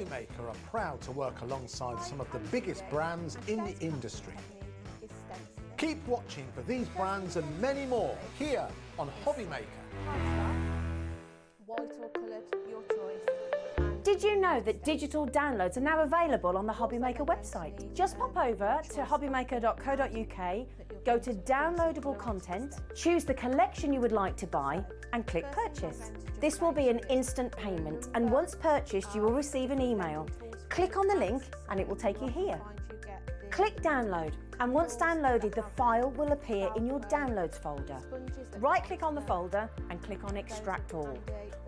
HobbyMaker are proud to work alongside some of the biggest brands in the industry. Keep watching for these brands and many more here on HobbyMaker. White or coloured, your choice. Did you know that digital downloads are now available on the HobbyMaker website? Just pop over to hobbymaker.co.uk, go to downloadable content, choose the collection you would like to buy and click purchase. This will be an instant payment, and once purchased you will receive an email. Click on the link and it will take you here. Click download, and once downloaded the file will appear in your downloads folder. Right click on the folder and click on extract all.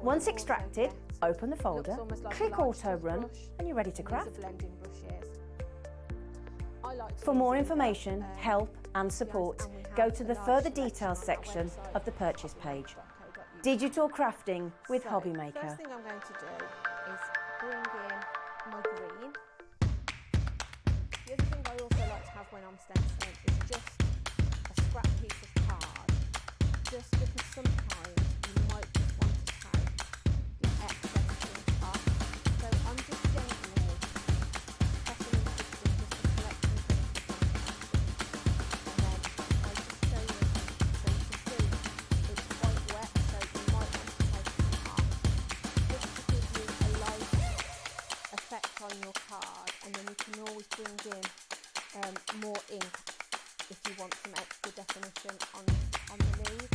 Once extracted, open the folder, click auto run and you're ready to craft. For more information, help and support, go to the further details section of the purchase page. Digital crafting with HobbyMaker. First thing I'm going to do is bring in my green. The other thing I also like to have when I'm stenciling is just a scrap piece of card, just because sometimes you might just want to take the excess things off. So I'm just gently pressing and twisting just to collect some things and then I just show you so you can see it's quite wet, so you might want to take some off just to give you a light effect on your card, and then you can always bring in more ink if you want some extra definition on the leaves.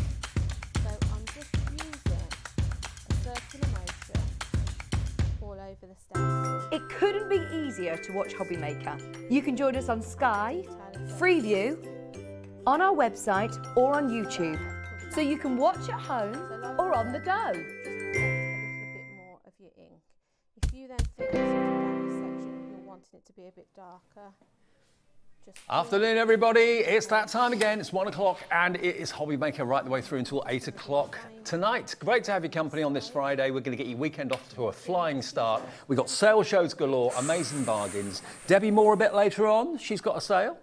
So I'm just using a circular motion all over the stencil. It couldn't be easier to watch HobbyMaker. You can join us on Sky, Freeview, on our website or on YouTube, so you can watch at home or on the go. Just a little bit more of your ink. If you then finish down this section, you're wanting it to be a bit darker. Afternoon, everybody. It's that time again. It's 1 o'clock and it is HobbyMaker right the way through until 8 o'clock tonight. Great to have your company on this Friday. We're going to get your weekend off to a flying start. We've got sale shows galore, amazing bargains. Debbi Moore a bit later on. She's got a sale.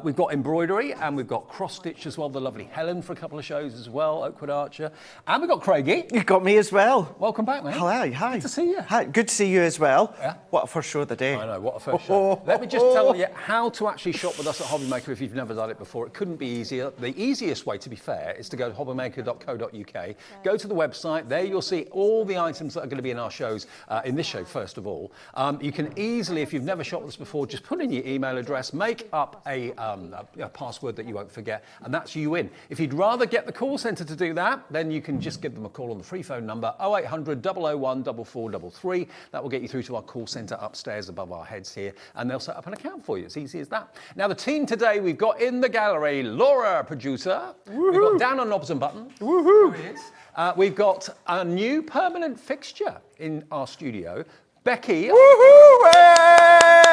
We've got embroidery and we've got cross stitch as well. The lovely Helen for a couple of shows as well. Oakwood Archer. And we've got Craigie. You've got me as well. Welcome back, mate. Hi, hi. Good to see you. Hi, good to see you as well. Yeah. What a first show of the day. I know, what a first show. Let me just tell you how to actually shop with us at HobbyMaker if you've never done it before. It couldn't be easier. The easiest way, to be fair, is to go to hobbymaker.co.uk. Go to the website. There you'll see all the items that are going to be in our shows, in this show, first of all. You can easily, if you've never shopped with us before, just put in your email address, make up a password that you won't forget, and that's you in. If you'd rather get the call centre to do that, then you can just give them a call on the free phone number 0800 001 4433. That will get you through to our call centre upstairs above our heads here, and they'll set up an account for you. It's easy as that. Now, the team today, we've got in the gallery Laura, producer. We've got Dan on knobs and buttons. Woohoo! There he is. We've got a new permanent fixture in our studio, Becky. Woohoo!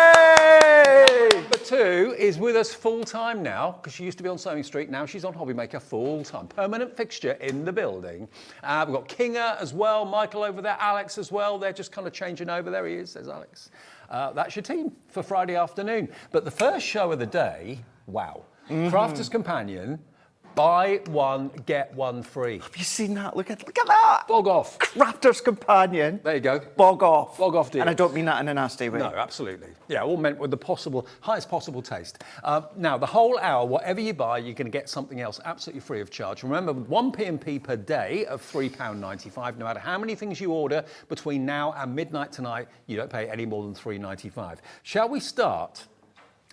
Hey! Number 2 is with us full time now, because she used to be on Sewing Street. Now she's on HobbyMaker full time. Permanent fixture in the building. We've got Kinga as well, Michael over there, Alex as well. They're just kind of changing over. There he is, there's Alex. That's your team for Friday afternoon. But the first show of the day, wow. Crafter's Companion, buy one, get one free. Have you seen that? Look at that. BOGOF. Crafter's Companion. There you go. BOGOF. BOGOF Deals. And I don't mean that in a nasty way. No, absolutely. Yeah, all meant with the highest possible taste. Now, the whole hour, whatever you buy, you're going to get something else absolutely free of charge. Remember, with 1 P&P per day of £3.95, no matter how many things you order between now and midnight tonight, you don't pay any more than £3.95. Shall we start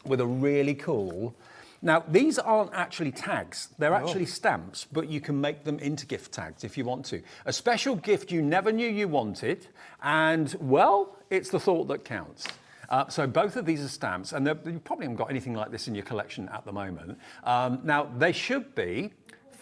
with a really cool... Now, these aren't actually tags. They're actually stamps, but you can make them into gift tags if you want to. A special gift you never knew you wanted, and, well, it's the thought that counts. So both of these are stamps, and you probably haven't got anything like this in your collection at the moment. Now, they should be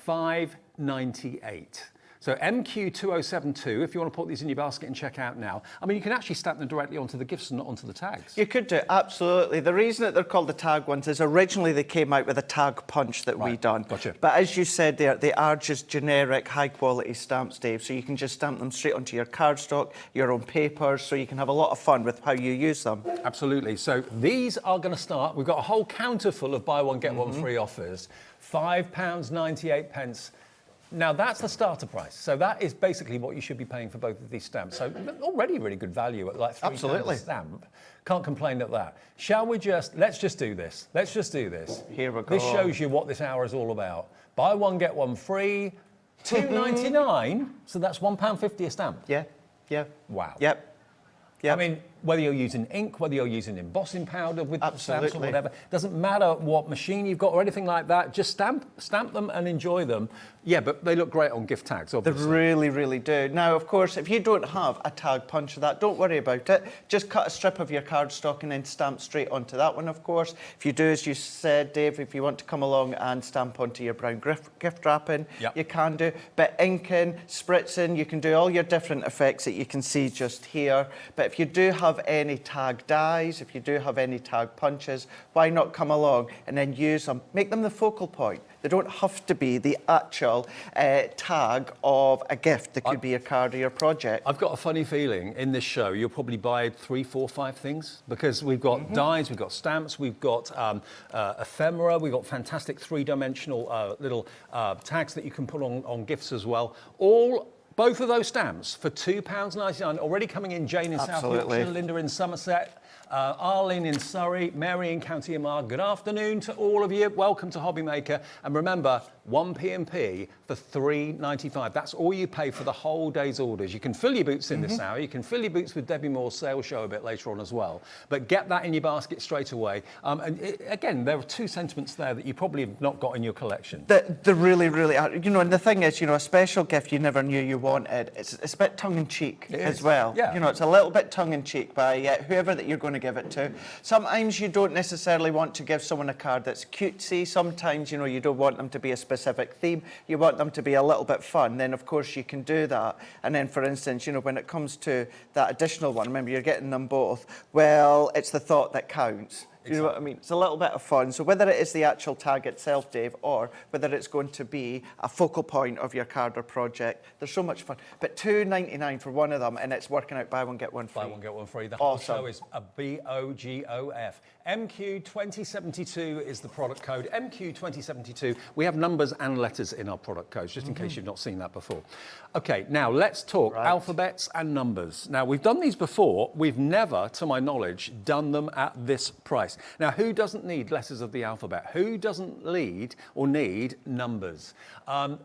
£5.98. So MQ2072, if you want to put these in your basket and check out now. I mean, you can actually stamp them directly onto the gifts and not onto the tags. You could do, absolutely. The reason that they're called the tag ones is originally they came out with a tag punch that we done. Gotcha. But as you said there, they are just generic, high-quality stamps, Dave, so you can just stamp them straight onto your cardstock, your own papers, so you can have a lot of fun with how you use them. Absolutely. So these are going to start, we've got a whole counter full of buy one, get one free offers. £5.98. Now that's the starter price. So that is basically what you should be paying for both of these stamps. So already really good value at like £3 Absolutely. a stamp. Can't complain at that. Shall we let's just do this. Let's just do this. Here we go. This shows you what this hour is all about. Buy one, get one free, £2.99. So that's £1.50 a stamp. Yeah, yeah. Wow. Yep. Yep. I mean, whether you're using ink, whether you're using embossing powder with the stamps or Absolutely. whatever, doesn't matter what machine you've got or anything like that, just stamp them and enjoy them. Yeah, but they look great on gift tags, They obviously. really, really do. Now, of course, if you don't have a tag punch for that, don't worry about it. Just cut a strip of your cardstock and then stamp straight onto that one, of course. If you do, as you said, Dave, if you want to come along and stamp onto your brown gift wrapping, Yep. you can do. But inking, spritzing, you can do all your different effects that you can see just here. But if you do have any tag dies, if you do have any tag punches, why not come along and then use them? Make them the focal point. They don't have to be the actual tag of a gift. They could be a card or your project. I've got a funny feeling in this show you'll probably buy 3, 4, 5 things because we've got dies, we've got stamps, we've got ephemera, we've got fantastic 3-dimensional little tags that you can put on gifts as well. Both of those stamps for £2.99, already coming in. Jane in South Absolutely. Yorkshire, Linda in Somerset, Arlene in Surrey, Mary in County Armagh. Good afternoon to all of you. Welcome to HobbyMaker. And remember, 1 P&P for £3.95. That's all you pay for the whole day's orders. You can fill your boots in this hour. You can fill your boots with Debbi Moore's sales show a bit later on as well. But get that in your basket straight away. Again, there are 2 sentiments there that you probably have not got in your collection. They really, really are. You know, and the thing is, you know, a special gift you never knew you wanted. It's a bit tongue-in-cheek as well. Yeah. You know, it's a little bit tongue-in-cheek by whoever that you're going to give it to. Sometimes you don't necessarily want to give someone a card that's cutesy. Sometimes, you know, you don't want them to be a specific theme. You want them to be a little bit fun. Then, of course, you can do that. And then, for instance, you know, when it comes to that additional one, remember, you're getting them both. Well, it's the thought that counts. You know what I mean? It's a little bit of fun. So whether it is the actual tag itself, Dave, or whether it's going to be a focal point of your card or project, there's so much fun. But £2.99 for one of them, and it's working out buy one, get one free. Buy one, get one free. The Awesome. whole show is a BOGOF. MQ2072 is the product code. MQ2072. We have numbers and letters in our product codes, just in case you've not seen that before. Okay, now let's talk alphabets and numbers. Now, we've done these before. We've never, to my knowledge, done them at this price. Now, who doesn't need letters of the alphabet? Who doesn't need numbers?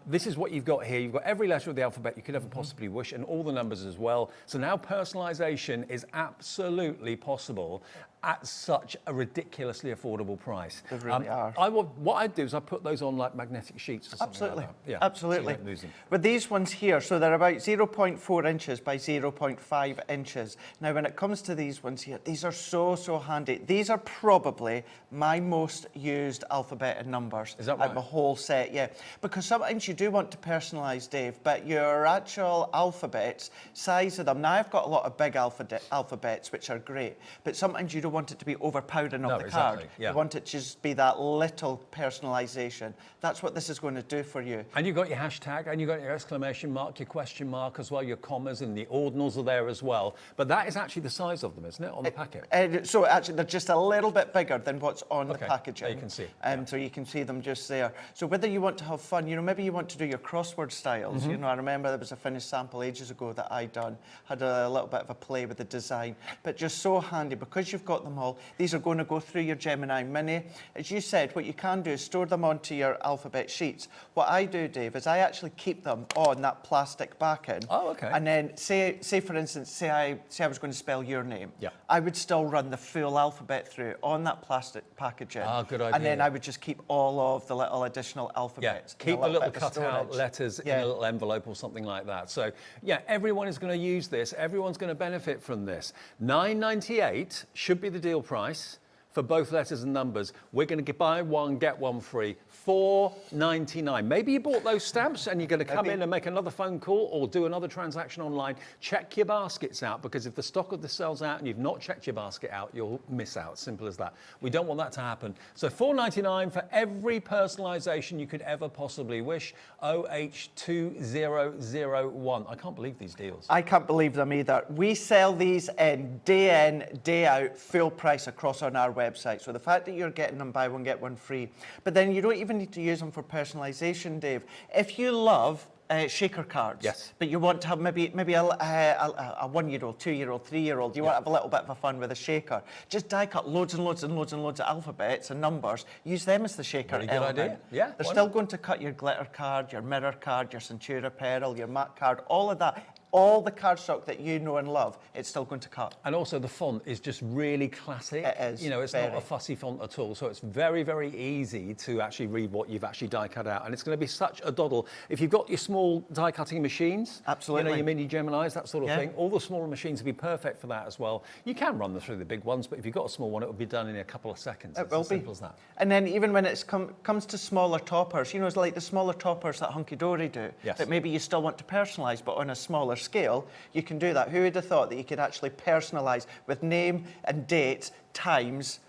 This is what you've got here. You've got every letter of the alphabet you could ever possibly wish and all the numbers as well. So now personalization is absolutely possible at such a ridiculously affordable price. They really are. What I'd do is I'd put those on like magnetic sheets or something Absolutely. like that. Yeah, Absolutely. so you don't lose them. With these ones here, so they're about 0.4 inches by 0.5 inches. Now, when it comes to these ones here, these are so handy. These are probably my most used alphabet and numbers. Is that Out right? of the whole set, yeah. Because sometimes you do want to personalise, Dave, but your actual alphabets, size of them. Now, I've got a lot of big alphabets, which are great, but sometimes you don't want it to be overpowering of No, the exactly, card. yeah. You want it to just be that little personalisation. That's what this is going to do for you. And you've got your hashtag, and you've got your exclamation mark, your question mark as well, your commas, and the ordinals are there as well. But that is actually the size of them, isn't it, on the packet? So actually, they're just a little bit bigger than what's on the Okay, packaging. there you can see, So you can see them just there. So whether you want to have fun, you know, maybe you want to do your crossword styles. You know, I remember there was a finished sample ages ago that I done. Had a little bit of a play with the design, but just so handy because you've got them all. These are going to go through your Gemini Mini. As you said, what you can do is store them onto your alphabet sheets. What I do, Dave, is I actually keep them on that plastic backing. Oh, okay. And then say for instance, say I was going to spell your name. Yeah. I would still run the full alphabet through on that plastic packaging. Ah, good And then idea. I would just keep all of the little additional Yeah, alphabets. in a keep the little bit of a cut-out storage. letters in Yeah. a little envelope or something like that. So, yeah, everyone is going to use this. Everyone's going to benefit from this. $9.98 should be the deal price for both letters and numbers. We're going to buy one, get one free. $4.99. Maybe you bought those stamps and you're going to come in and make another phone call or do another transaction online. Check your baskets out, because if the stock of this sells out and you've not checked your basket out, you'll miss out. Simple as that. We don't want that to happen. So $4.99 for every personalisation you could ever possibly wish. OH2001. I can't believe these deals. I can't believe them either. We sell these in, day out, full price across on our website. So the fact that you're getting them buy one, get one free, but then you don't even need to use them for personalisation, Dave. If you love shaker cards, yes, but you want to have maybe a 1-year-old, 2-year-old, 3-year-old, you want to have a little bit of a fun with a shaker, just die cut loads and loads and loads and loads of alphabets and numbers, use them as the shaker Very good element. idea. Yeah, they're still going to cut your glitter card, your mirror card, your Centura Peril, your matte card, all of that. All the cardstock that you know and love, it's still going to cut. And also the font is just really classic. It is. You know, it's not a fussy font at all. So it's very, very easy to actually read what you've actually die cut out. And it's going to be such a doddle. If you've got your small die cutting machines, absolutely, you know, your mini Geminis, that sort of thing, all the smaller machines will be perfect for that as well. You can run them through the big ones, but if you've got a small one, it will be done in a couple of seconds. It will be. Simple as that. And then even when it comes to smaller toppers, you know, it's like the smaller toppers that Hunky Dory do, that maybe you still want to personalise, but on a smaller scale, you can do that. Who would have thought that you could actually personalise with name and date, times,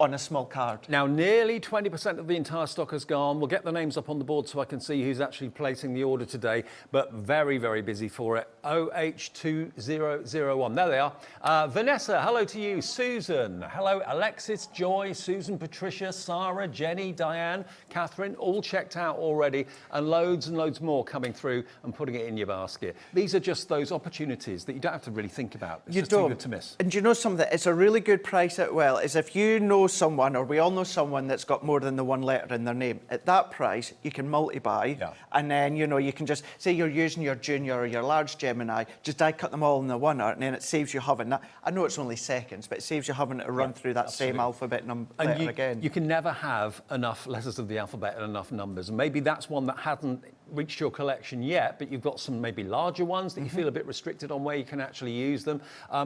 on a small card? Now, nearly 20% of the entire stock has gone. We'll get the names up on the board so I can see who's actually placing the order today, but very, very busy for it. OH2001. There they are. Vanessa, hello to you. Susan, hello. Alexis, Joy, Susan, Patricia, Sarah, Jenny, Diane, Catherine, all checked out already, and loads more coming through and putting it in your basket. These are just those opportunities that you don't have to really think about. It's just too good to miss. And you know something? It's a really good price as well, is if you know someone, or we all know someone that's got more than the one letter in their name, at that price you can multi-buy, and then, you know, you can just say you're using your junior or your large Gemini, just die cut them all in the one, and then it saves you having that. I know it's only seconds, but it saves you having to run through that same alphabet letter again. You can never have enough letters of the alphabet and enough numbers, and maybe that's one that hasn't reached your collection yet, but you've got some maybe larger ones that you feel a bit restricted on where you can actually use them.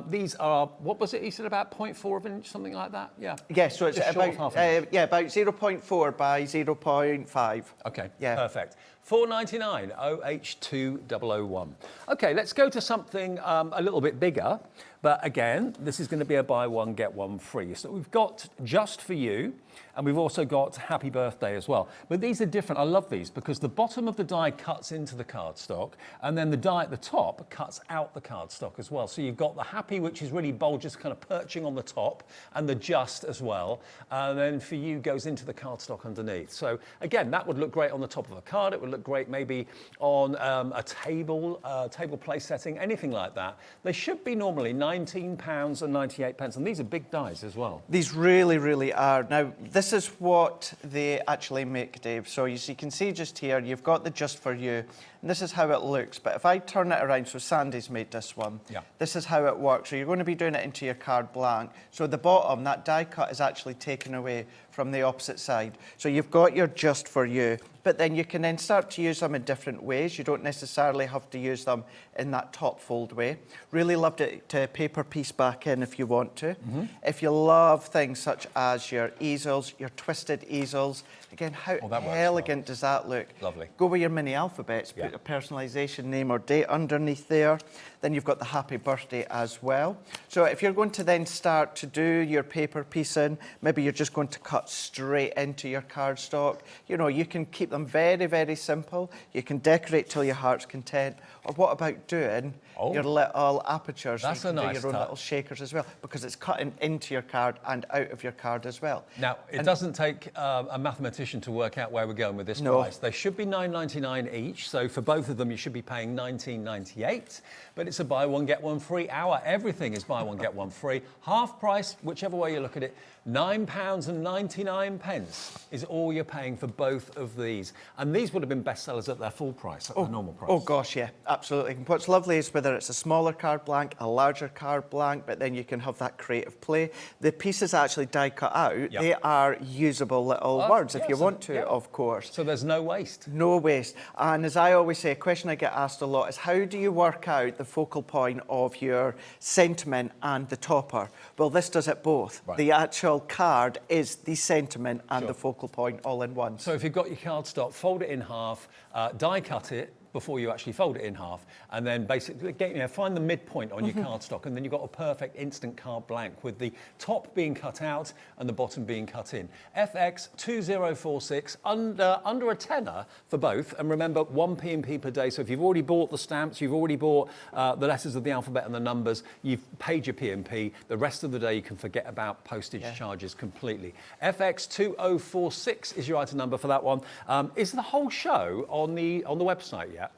These are, what was it you said, about 0.4 of an inch, something like that? Yeah. Yeah, so it's about about 0.4 by 0.5. Okay, yeah, perfect. $4.99, OH2001. Okay, let's go to something a little bit bigger, but again, this is going to be a buy one, get one free. So we've got Just For You, and we've also got Happy Birthday as well. But these are different. I love these because the bottom of the die cuts into the cardstock, and then the die at the top cuts out the cardstock as well. So you've got the Happy, which is really bold, just kind of perching on the top, and the Just as well. And then For You goes into the cardstock underneath. So again, that would look great on the top of a card. It would look great maybe on a table place setting, anything like that. They should be normally £19.98, and these are big dies as well. These really, really are. Now, this is what they actually make, Dave. So you can see just here, you've got the Just For You, and this is how it looks. But if I turn it around, so Sandy's made this one, this is how it works. So you're going to be doing it into your card blank. So at the bottom, that die cut is actually taken away from the opposite side. So you've got your Just For You, but then you can then start to use them in different ways. You don't necessarily have to use them in that top fold way. Really loved it to paper piece back in if you want to. If you love things such as your easels, your twisted easels, again, how elegant does that look? Lovely. Go with your mini alphabets, put a personalisation name or date underneath there. Then you've got the Happy Birthday as well. So if you're going to then start to do your paper piecing, maybe you're just going to cut straight into your cardstock. You know, you can keep them very, very simple. You can decorate till your heart's content. Or what about doing your little apertures? That's you can a nice do your own touch. little shakers as well, because it's cutting into your card and out of your card as well. Now, it doesn't take a mathematician to work out where we're going with this price. They should be $9.99 each, so for both of them you should be paying $19.98, but it's a buy one, get one free hour. Everything is buy one, get one free. Half price, whichever way you look at it, £9.99 is all you're paying for both of these. And these would have been bestsellers at their full price, at their normal price. Oh gosh, yeah, absolutely. What's lovely is whether it's a smaller card blank, a larger card blank, but then you can have that creative play. The pieces actually die cut out, they are usable little words if you want to, of course. So there's no waste. No waste. And as I always say, a question I get asked a lot is how do you work out the focal point of your sentiment and the topper? Well, this does it both. The actual card is the sentiment and the focal point all in one. So if you've got your cardstock, fold it in half, die cut it, before you actually fold it in half, and then basically find the midpoint on your cardstock, and then you've got a perfect instant card blank with the top being cut out and the bottom being cut in. FX2046, under a tenner for both, and remember 1 P&P per day. So if you've already bought the stamps, you've already bought the letters of the alphabet and the numbers, you've paid your P&P. The rest of the day you can forget about postage charges completely. FX2046 is your item number for that one. Is the whole show on the website yet?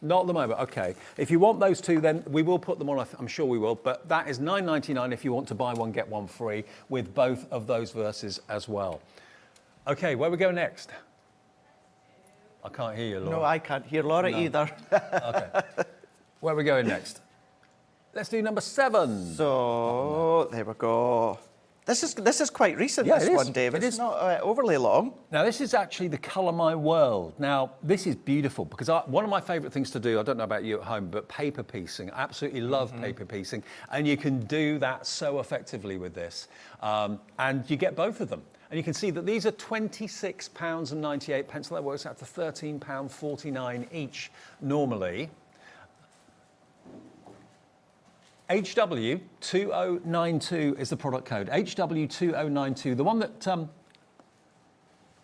Not at the moment, okay. If you want those two, then we will put them on, I'm sure we will, but that is $9.99 if you want to buy one, get one free with both of those verses as well. Okay, where we go next? I can't hear you, Laura. No, I can't hear Laura either. Okay. Where are we going next? Let's do number 7. So, there we go. This is quite recent, Yeah, this it is. one, David. It's not overly long. Now, this is actually the Colour My World. Now, this is beautiful because one of my favourite things to do, I don't know about you at home, but paper piecing. I absolutely love paper piecing. And you can do that so effectively with this. And you get both of them. And you can see that these are £26.98. So that works out to £13.49 each normally. HW2092 is the product code. HW2092, the one that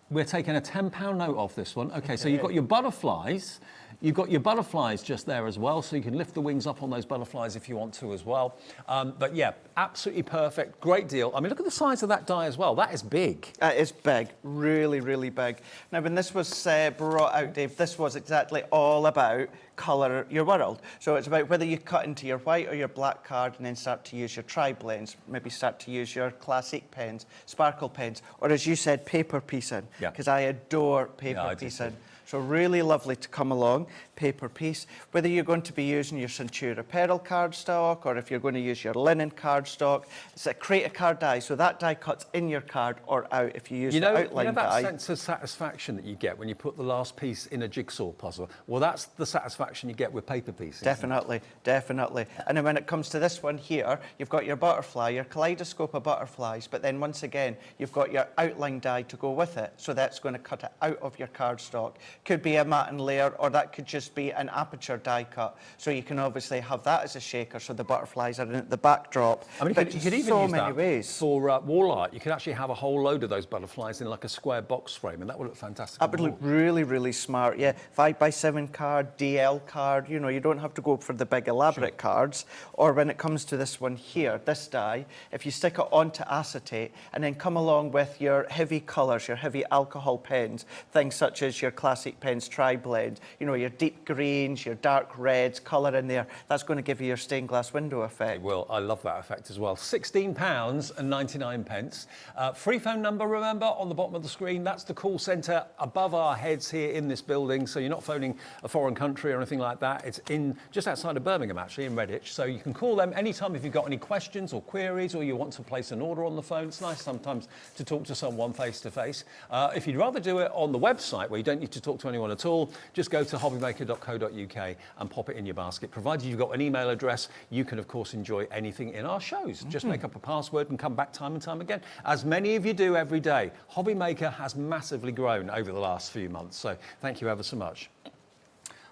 we're taking a £10 note off this one. Okay, so you've got your butterflies. You've got your butterflies just there as well, so you can lift the wings up on those butterflies if you want to as well. But yeah, absolutely perfect, great deal. I mean, look at the size of that die as well. That is big. It is big, really, really big. Now, when this was brought out, Dave, this was exactly all about colour your world. So it's about whether you cut into your white or your black card and then start to use your tri-blends, maybe start to use your classic pens, sparkle pens, or as you said, paper piecing, because I adore paper piecing. So really lovely to come along, paper piece. Whether you're going to be using your Centura Pearl cardstock or if you're going to use your linen cardstock, it's a create a card die. So that die cuts in your card or out if you use the outline die. You know that sense of satisfaction that you get when you put the last piece in a jigsaw puzzle? Well, that's the satisfaction you get with paper piecing. Definitely, definitely. And then when it comes to this one here, you've got your butterfly, your kaleidoscope of butterflies, but then once again, you've got your outline die to go with it. So that's going to cut it out of your cardstock. Could be a matte layer, or that could just be an aperture die cut. So you can obviously have that as a shaker, so the butterflies are in the backdrop. I mean, you could even so use many that ways. for wall art. You could actually have a whole load of those butterflies in like a square box frame, and that would look fantastic. That would look really, really smart. Yeah, 5x7 card, DL card. You know, you don't have to go for the big elaborate cards. Or when it comes to this one here, this die, if you stick it onto acetate and then come along with your heavy colours, your heavy alcohol pens, things such as your classic pens, tri-blend, you know, your deep greens, your dark reds, colour in there, that's going to give you your stained glass window effect. It will. I love that effect as well. £16.99. Free phone number, remember, on the bottom of the screen. That's the call centre above our heads here in this building, so you're not phoning a foreign country or anything like that. It's in just outside of Birmingham, actually, in Redditch, so you can call them anytime if you've got any questions or queries or you want to place an order on the phone. It's nice sometimes to talk to someone face to face. If you'd rather do it on the website where you don't need to talk to anyone at all, just go to hobbymaker.co.uk and pop it in your basket. Provided you've got an email address, you can, of course, enjoy anything in our shows. Just make up a password and come back time and time again, as many of you do every day. HobbyMaker has massively grown over the last few months, so thank you ever so much.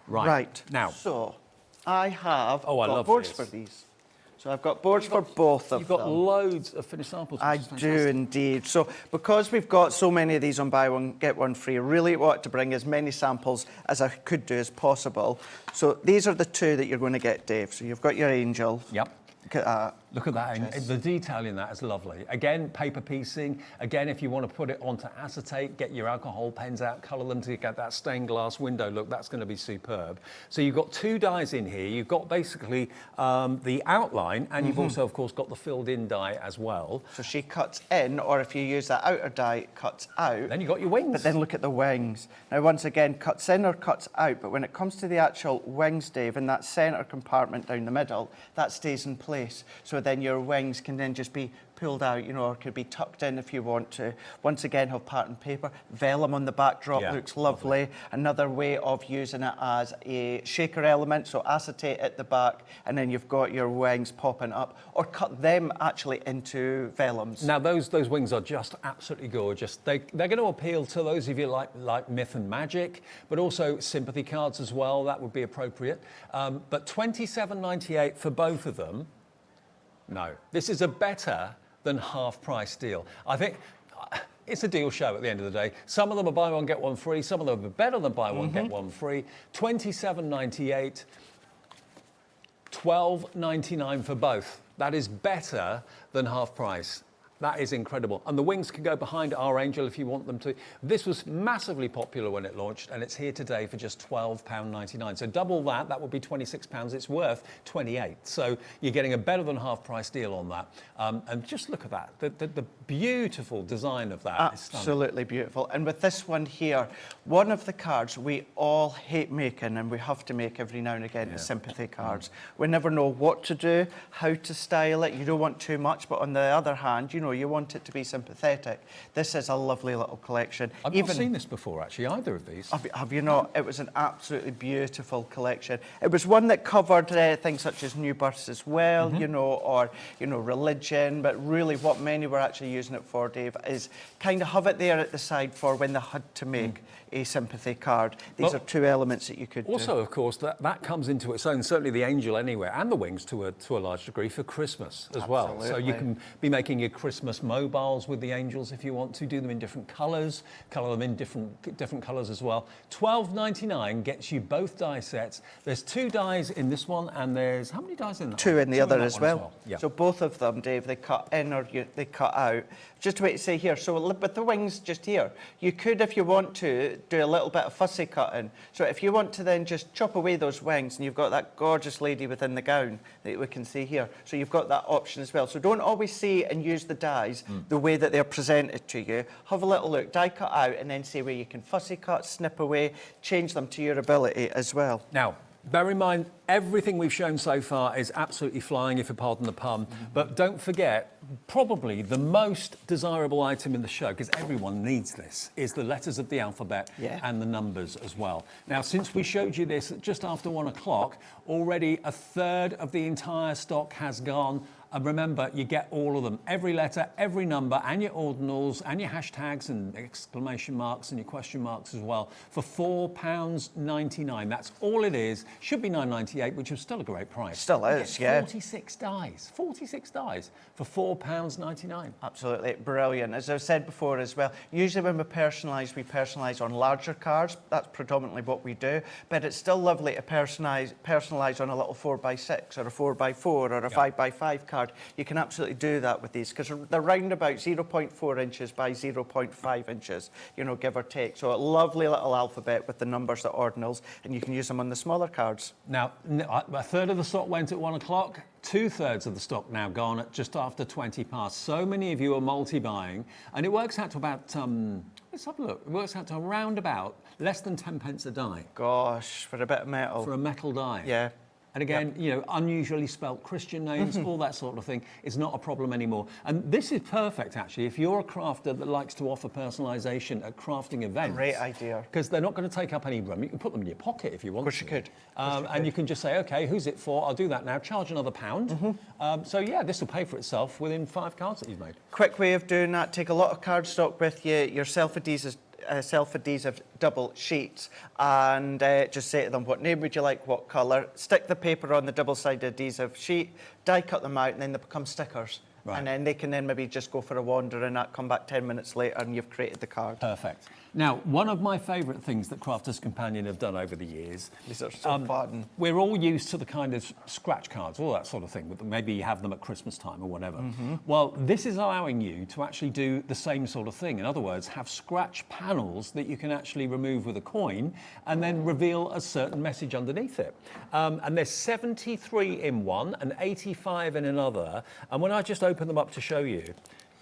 Right. Now. So, I have I love boards this. for these. So I've got boards for both of them. You've got loads of finished samples. I do indeed. So because we've got so many of these on buy one, get one free, I really want to bring as many samples as I could do as possible. So these are the two that you're going to get, Dave. So you've got your angel. Yep. Look at that. Look at that. And the detail in that is lovely. Again, paper piecing. Again, if you want to put it onto acetate, get your alcohol pens out, colour them to get that stained glass window look. That's going to be superb. So you've got two dies in here. You've got basically the outline, and you've also, of course, got the filled-in die as well. So she cuts in, or if you use that outer die, it cuts out. Then you've got your wings. But then look at the wings. Now, once again, cuts in or cuts out. But when it comes to the actual wings, Dave, in that centre compartment down the middle, that stays in place. So where then your wings can then just be pulled out, you know, or could be tucked in if you want to. Once again, have pattern paper. Vellum on the backdrop looks lovely. Another way of using it as a shaker element, so acetate at the back, and then you've got your wings popping up, or cut them actually into vellums. Now, those wings are just absolutely gorgeous. They're going to appeal to those of you like myth and magic, but also sympathy cards as well. That would be appropriate. But $27.98 for both of them. No, this is a better than half-price deal. I think it's a deal show at the end of the day. Some of them are buy one, get one free. Some of them are better than buy one, get one free. $27.98, $12.99 for both. That is better than half price. That is incredible. And the wings can go behind our Angel if you want them to. This was massively popular when it launched, and it's here today for just £12.99. So double that, that would be £26. It's worth $28. So you're getting a better than half price deal on that. And just look at that. The beautiful design of that is stunning. Absolutely beautiful. And with this one here, one of the cards we all hate making, and we have to make every now and again, is sympathy cards. We never know what to do, how to style it. You don't want too much, but on the other hand, you know, you want it to be sympathetic. This is a lovely little collection. I've not seen this before, actually, either of these. Have you not? It was an absolutely beautiful collection. It was one that covered things such as new births as well, you know, or, you know, religion. But really what many were actually using it for, Dave, is kind of have it there at the side for when they had to make a sympathy card. These are two elements that you could also, do. of course, that comes into its own, certainly the Angel anywhere, and the wings to a large degree for Christmas as well. So you can be making your Christmas mobiles with the Angels if you want to, do them in different colours, colour them in different colours as well. $12.99 gets you both die sets. There's 2 dies in this one, and there's, how many dies in that 2 one? in the other as well. Yeah. So both of them, Dave, they cut in or they cut out. Just wait to say here, so with the wings just here, you could, if you want to, do a little bit of fussy cutting. So if you want to then just chop away those wings, and you've got that gorgeous lady within the gown that we can see here. So you've got that option as well. So don't always see and use the dies the way that they're presented to you. Have a little look, die cut out, and then see where you can fussy cut, snip away, change them to your ability as well. Now, bear in mind, everything we've shown so far is absolutely flying, if you pardon the pun. But don't forget, probably the most desirable item in the show, because everyone needs this, is the letters of the alphabet and the numbers as well. Now, since we showed you this just after 1 o'clock, already a third of the entire stock has gone. And remember, you get all of them, every letter, every number, and your ordinals, and your hashtags and exclamation marks and your question marks as well, for £4.99. That's all it is. Should be $9.98, which is still a great price. Still is, yeah. 46 dies. 46 dies for £4.99. Absolutely brilliant. As I've said before as well, usually when we personalise on larger cards. That's predominantly what we do. But it's still lovely to personalise on a little 4x6 or a 4x4 or a 5x5 card. You can absolutely do that with these because they're round about 0.4 inches by 0.5 inches, you know, give or take. So a lovely little alphabet with the numbers, the ordinals, and you can use them on the smaller cards. Now, a third of the stock went at 1 o'clock. 2/3 of the stock now gone at just after 20 past. So many of you are multi-buying, and it works out to about, let's have a look. It works out to around about less than 10 pence a die. Gosh, for a bit of metal. For a metal die. Yeah. And again, you know, unusually spelt Christian names, all that sort of thing, is not a problem anymore. And this is perfect, actually, if you're a crafter that likes to offer personalisation at crafting events. Great idea. Because they're not going to take up any room. You can put them in your pocket if you want to. Of course you could. And you can just say, OK, who's it for? I'll do that now. Charge another £1. So, yeah, this will pay for itself within 5 cards that you've made. Quick way of doing that, take a lot of cardstock with you, your self-adhesive double sheets, and just say to them, what name would you like, what colour? Stick the paper on the double-sided adhesive sheet, die cut them out, and then they become stickers. Right. And then they can then maybe just go for a wander and come back 10 minutes later and you've created the card. Perfect. Now, one of my favourite things that Crafters Companion have done over the years... These are so fun. We're all used to the kind of scratch cards, all that sort of thing. Maybe you have them at Christmas time or whatever. Well, this is allowing you to actually do the same sort of thing. In other words, have scratch panels that you can actually remove with a coin and then reveal a certain message underneath it. And there's 73 in one and 85 in another. And when I just open them up to show you,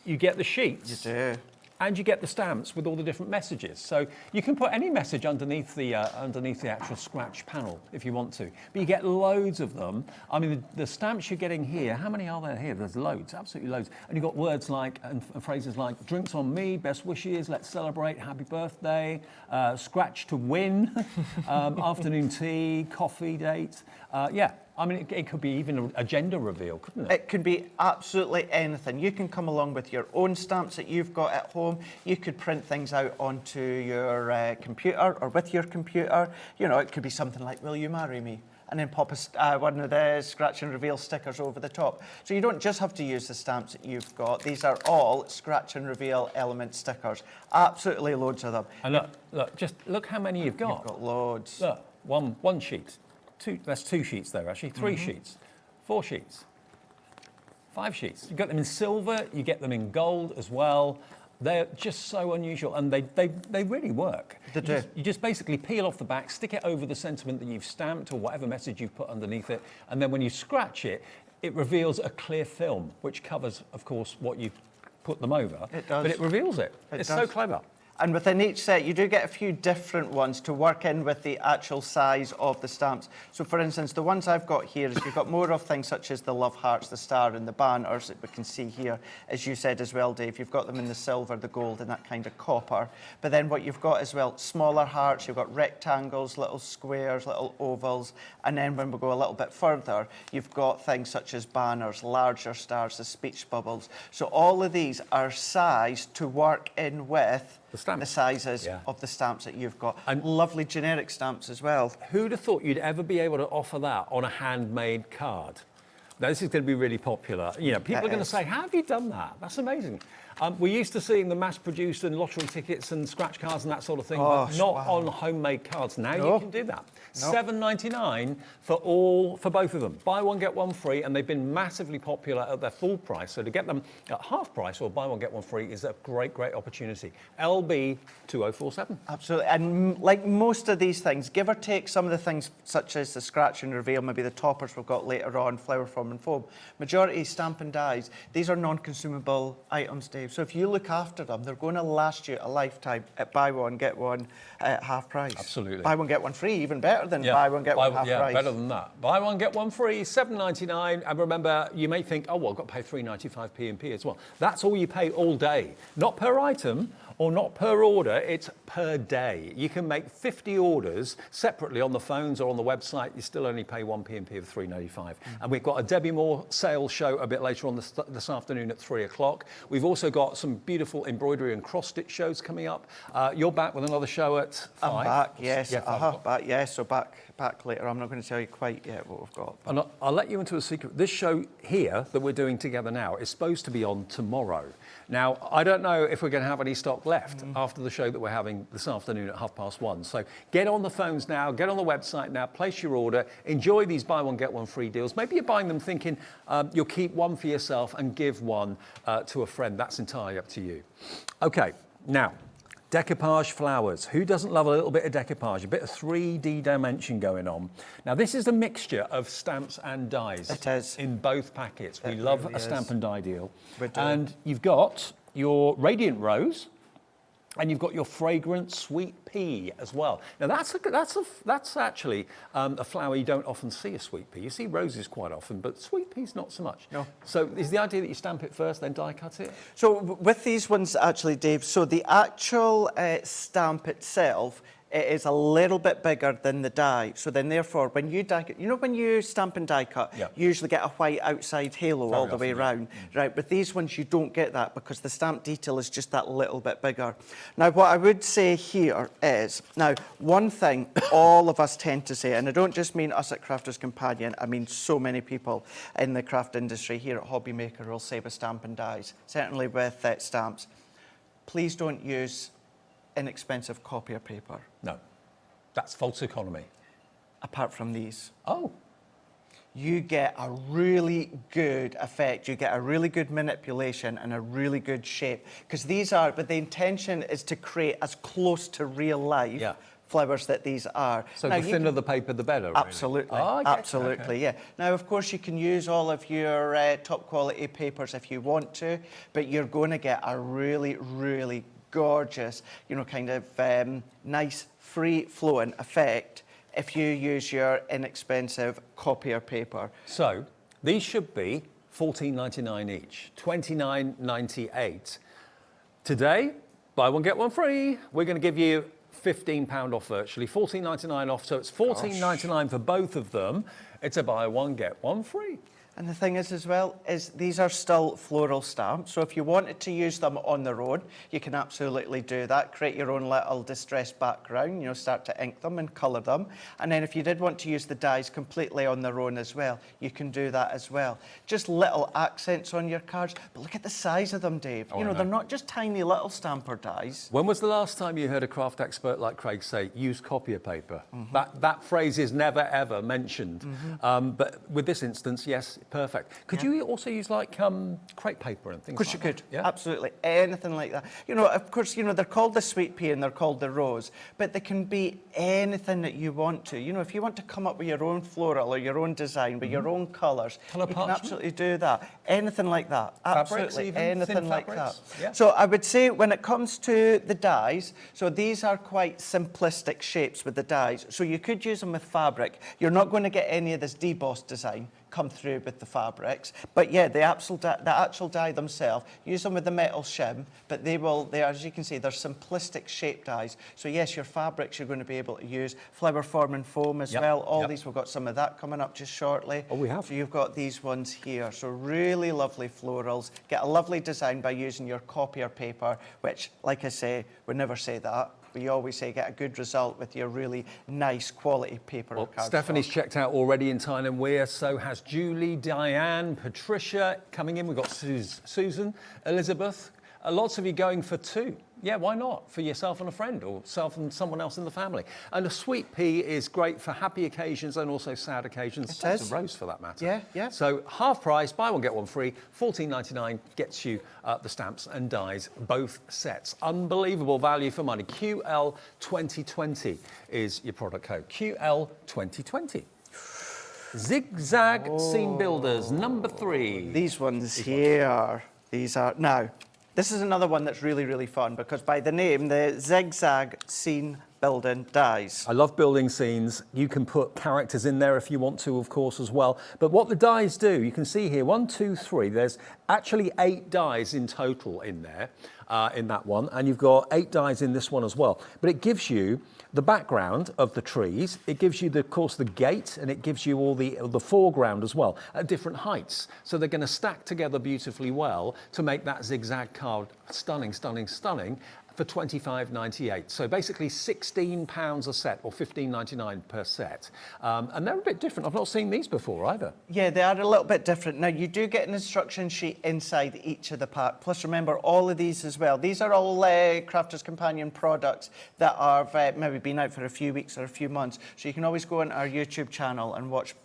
you get the sheets. You do. and you get the stamps with all the different messages. So you can put any message underneath the actual scratch panel if you want to. But you get loads of them. I mean, the stamps you're getting here, how many are there here? There's loads, absolutely loads. And you've got words like, and phrases like, drinks on me, best wishes, let's celebrate, happy birthday, scratch to win, afternoon tea, coffee date. Yeah. I mean, it could be even a gender reveal, couldn't it? It could be absolutely anything. You can come along with your own stamps that you've got at home. You could print things out onto your computer or with your computer. You know, it could be something like, will you marry me? And then pop one of the scratch and reveal stickers over the top. So you don't just have to use the stamps that you've got. These are all scratch and reveal element stickers. Absolutely loads of them. And look, look how many you've got. You've got loads. Look, one sheet. That's 2 sheets there, actually. 3 sheets, 4 sheets, 5 sheets. You get them in silver, you get them in gold as well. They're just so unusual, and they really work. They do. You just basically peel off the back, stick it over the sentiment that you've stamped or whatever message you've put underneath it, and then when you scratch it, it reveals a clear film, which covers, of course, what you've put them over. It does. But it reveals it. It's so clever. And within each set, you do get a few different ones to work in with the actual size of the stamps. So, for instance, the ones I've got here is you've got more of things such as the love hearts, the star, and the banners that we can see here, as you said as well, Dave. You've got them in the silver, the gold, and that kind of copper. But then what you've got as well, smaller hearts, you've got rectangles, little squares, little ovals. And then when we go a little bit further, you've got things such as banners, larger stars, the speech bubbles. So all of these are sized to work in with the sizes of the stamps that you've got. And lovely generic stamps as well. Who'd have thought you'd ever be able to offer that on a handmade card? Now, this is going to be really popular. You know, people are going to say, how have you done that? That's amazing. We're used to seeing the mass-produced and lottery tickets and scratch cards and that sort of thing, but not on homemade cards. Now you can do that. $7.99 for both of them. Buy one, get one free, and they've been massively popular at their full price. So to get them at half price or buy one, get one free is a great, great opportunity. LB 2047. Absolutely. And like most of these things, give or take some of the things such as the scratch and reveal, maybe the toppers we've got later on, flower foam and foam, majority stamp and dies, these are non-consumable items, Dave. So if you look after them, they're going to last you a lifetime at buy one, get one at half price. Absolutely. Buy one, get one free, even better than buy one, get one half price. Better than that. Buy one, get one free, $7.99. And remember, you may think, oh, well, I've got to pay $3.95 P&P as well. That's all you pay all day. Not per item or not per order, it's per day. You can make 50 orders separately on the phones or on the website. You still only pay 1 P&P of $3.95. And we've got a Debbi Moore sales show a bit later on this afternoon at 3 o'clock. We've also got some beautiful embroidery and cross-stitch shows coming up. You're back with another show at 5. I'm back, yes. Yeah, back, yes. So back later. I'm not going to tell you quite yet what we've got. And I'll let you into a secret. This show here that we're doing together now is supposed to be on tomorrow. Now, I don't know if we're going to have any stock left after the show that we're having this afternoon at 1:30. So get on the phones now, get on the website now, place your order, enjoy these buy one, get one free deals. Maybe you're buying them thinking you'll keep one for yourself and give one to a friend. That's entirely up to you. Okay, now, decoupage flowers. Who doesn't love a little bit of decoupage, a bit of 3D dimension going on? Now, this is a mixture of stamps and dies. It is. In both packets. We love really a stamp and die deal. We do. And you've got your Radiant Rose, and you've got your fragrant sweet pea as well. Now that's actually a flower you don't often see, a sweet pea. You see roses quite often, but sweet peas not so much. No. So is the idea that you stamp it first, then die cut it? So with these ones, actually, Dave, so the actual stamp itself, it is a little bit bigger than the die. So then therefore, when you die, you know when you stamp and die cut, you usually get a white outside halo all the way around. Right, with these ones you don't get that because the stamp detail is just that little bit bigger. Now what I would say here is, now one thing all of us tend to say, and I don't just mean us at Crafters Companion, I mean so many people in the craft industry here at HobbyMaker will say with stamp and dies, certainly with stamps, please don't use inexpensive copier paper. No, that's false economy. Apart from these. Oh. You get a really good effect. You get a really good manipulation and a really good shape. Because these are, but the intention is to create as close to real life flowers that these are. So Now, the you thinner can- the paper, the better, really? Absolutely, Oh, I get it. absolutely, Okay. yeah. Now, of course, you can use all of your top quality papers if you want to, but you're going to get a really, really gorgeous, you know, kind of nice, free-flowing effect if you use your inexpensive copier paper. So these should be $14.99 each, $29.98. Today, buy one, get one free. We're going to give you £15 off virtually, $14.99 off. So it's $14.99 for both of them. It's a buy one, get one free. And the thing is as well, is these are still floral stamps. So if you wanted to use them on their own, you can absolutely do that. Create your own little distressed background, you know, start to ink them and colour them. And then if you did want to use the dies completely on their own as well, you can do that as well. Just little accents on your cards. But look at the size of them, Dave. Oh, you I know, know. they're not just tiny little stamper dies. When was the last time you heard a craft expert like Craig say, use copier paper? That phrase is never, ever mentioned. But with this instance, yes, perfect. Could you also use like crepe paper and things Of course like you that? could, Yeah? absolutely, anything like that. You know, of course, you know, they're called the sweet pea and they're called the rose, but they can be anything that you want to. You know, if you want to come up with your own floral or your own design with your own colours, Colour you can parchment? absolutely do that. Anything like that, Fabrics absolutely, even? anything Thin like fabrics? that. Yeah. So I would say when it comes to the dies, so these are quite simplistic shapes with the dies, so you could use them with fabric. You're not going to get any of this debossed design come through with the fabrics, but yeah, the actual die themselves, use them with the metal shim, but they, as you can see, they're simplistic shape dies. So yes, your fabrics you're going to be able to use, flower forming foam as Yep, well. All yep. these, we've got some of that coming up just shortly. Oh, we have. So you've got these ones here. So really lovely florals. Get a lovely design by using your copier paper, which, like I say, we never say that. We always say get a good result with your really nice quality paper. Well, or cardstock. Stephanie's checked out already in Tyne and Wear, so has Julie, Diane, Patricia coming in. We've got Susan, Elizabeth. Lots of you going for two. Yeah, why not? For yourself and a friend, or self and someone else in the family. And a sweet pea is great for happy occasions and also sad occasions. So is a rose, for that matter. Yeah, yeah. So half price, buy one, get one free. $14.99 gets you the stamps and dies, both sets. Unbelievable value for money. QL 2020 is your product code. QL 2020. Zigzag Seam Builders, number 3. These ones here, these are, now, this is another one that's really, really fun because by the name, the Zigzag Scene Building Dies. I love building scenes. You can put characters in there if you want to, of course, as well. But what the dies do, you can see here, 1, 2, 3. There's actually 8 dies in total in there, in that one. And you've got 8 dies in this one as well. But it gives you the background of the trees. It gives you, of course, the gate, and it gives you all the foreground as well at different heights. So they're going to stack together beautifully well to make that zigzag card stunning, stunning, stunning. For $25.98. So basically £16 a set, or $15.99 per set. And they're a bit different. I've not seen these before either. Yeah, they are a little bit different. Now, you do get an instruction sheet inside each of the pack. Plus, remember, all of these as well. These are all Crafter's Companion products that are maybe been out for a few weeks or a few months. So you can always go on our YouTube channel and watch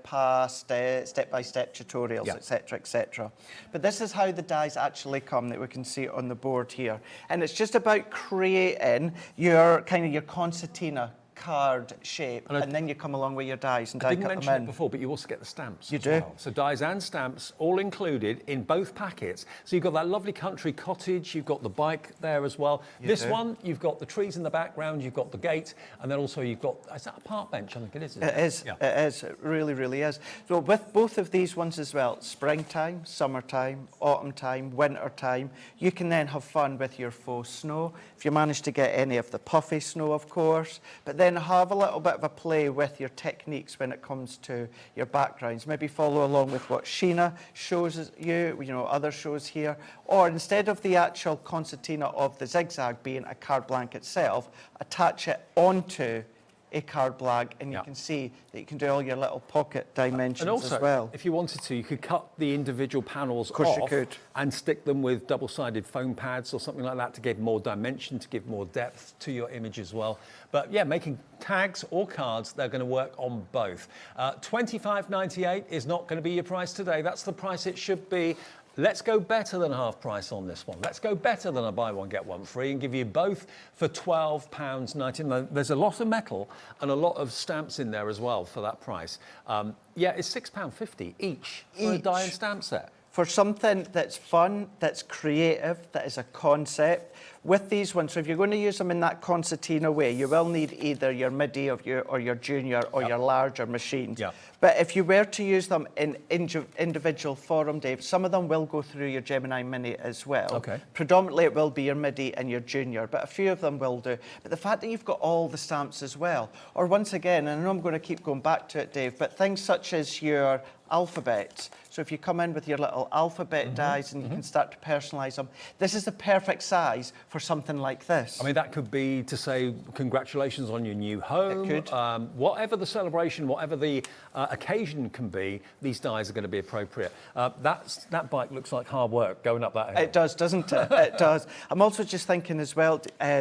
past step-by-step tutorials, Yeah. etc., etc. But this is how the dies actually come, that we can see on the board here. And it's just about creating your concertina card shape, and then you come along with your dies and die I didn't cut mention them it in. before, but you also get the stamps. You as do. well. So dies and stamps all included in both packets. So you've got that lovely country cottage, you've got the bike there as well. This do. one, you've got the trees in the background, you've got the gate, and then also you've got, is that a park bench? I think it is. Isn't It is, Yeah. it is, it really, really is. So with both of these ones as well, springtime, summertime, autumn time, winter time, you can then have fun with your faux snow, if you manage to get any of the puffy snow, of course, but then have a little bit of a play with your techniques when it comes to your backgrounds. Maybe follow along with what Sheena shows you, other shows here, or instead of the actual concertina of the zigzag being a card blank itself, attach it onto a card blank, and you can see that you can do all your little pocket dimensions And also, as well. if you wanted to, you could cut the individual panels course you off could. and stick them with double-sided foam pads or something like that to give more dimension, to give more depth to your image as well. But yeah, making tags or cards, they're going to work on both. $25.98 is not going to be your price today. That's the price it should be. Let's go better than half price on this one. Let's go better than a buy one, get one free and give you both for £12.99. There's a lot of metal and a lot of stamps in there as well for that price. Yeah, it's £6.50 each for a die and stamp set. For something that's fun, that's creative, that is a concept. With these ones, so if you're going to use them in that concertina way, you will need either your MIDI or your junior or your larger machines. Yep. But if you were to use them in individual form, Dave, some of them will go through your Gemini Mini as well. Okay. Predominantly it will be your MIDI and your junior, but a few of them will do. But the fact that you've got all the stamps as well, or once again, and I know I'm going to keep going back to it, Dave, but things such as your alphabets. So if you come in with your little alphabet dies and you can start to personalise them, this is the perfect size for something like this. I mean, that could be to say congratulations on your new home. It could. Whatever the celebration, whatever the occasion can be, these dies are going to be appropriate. That bike looks like hard work going up that hill. It does, doesn't it? It does. I'm also just thinking as well,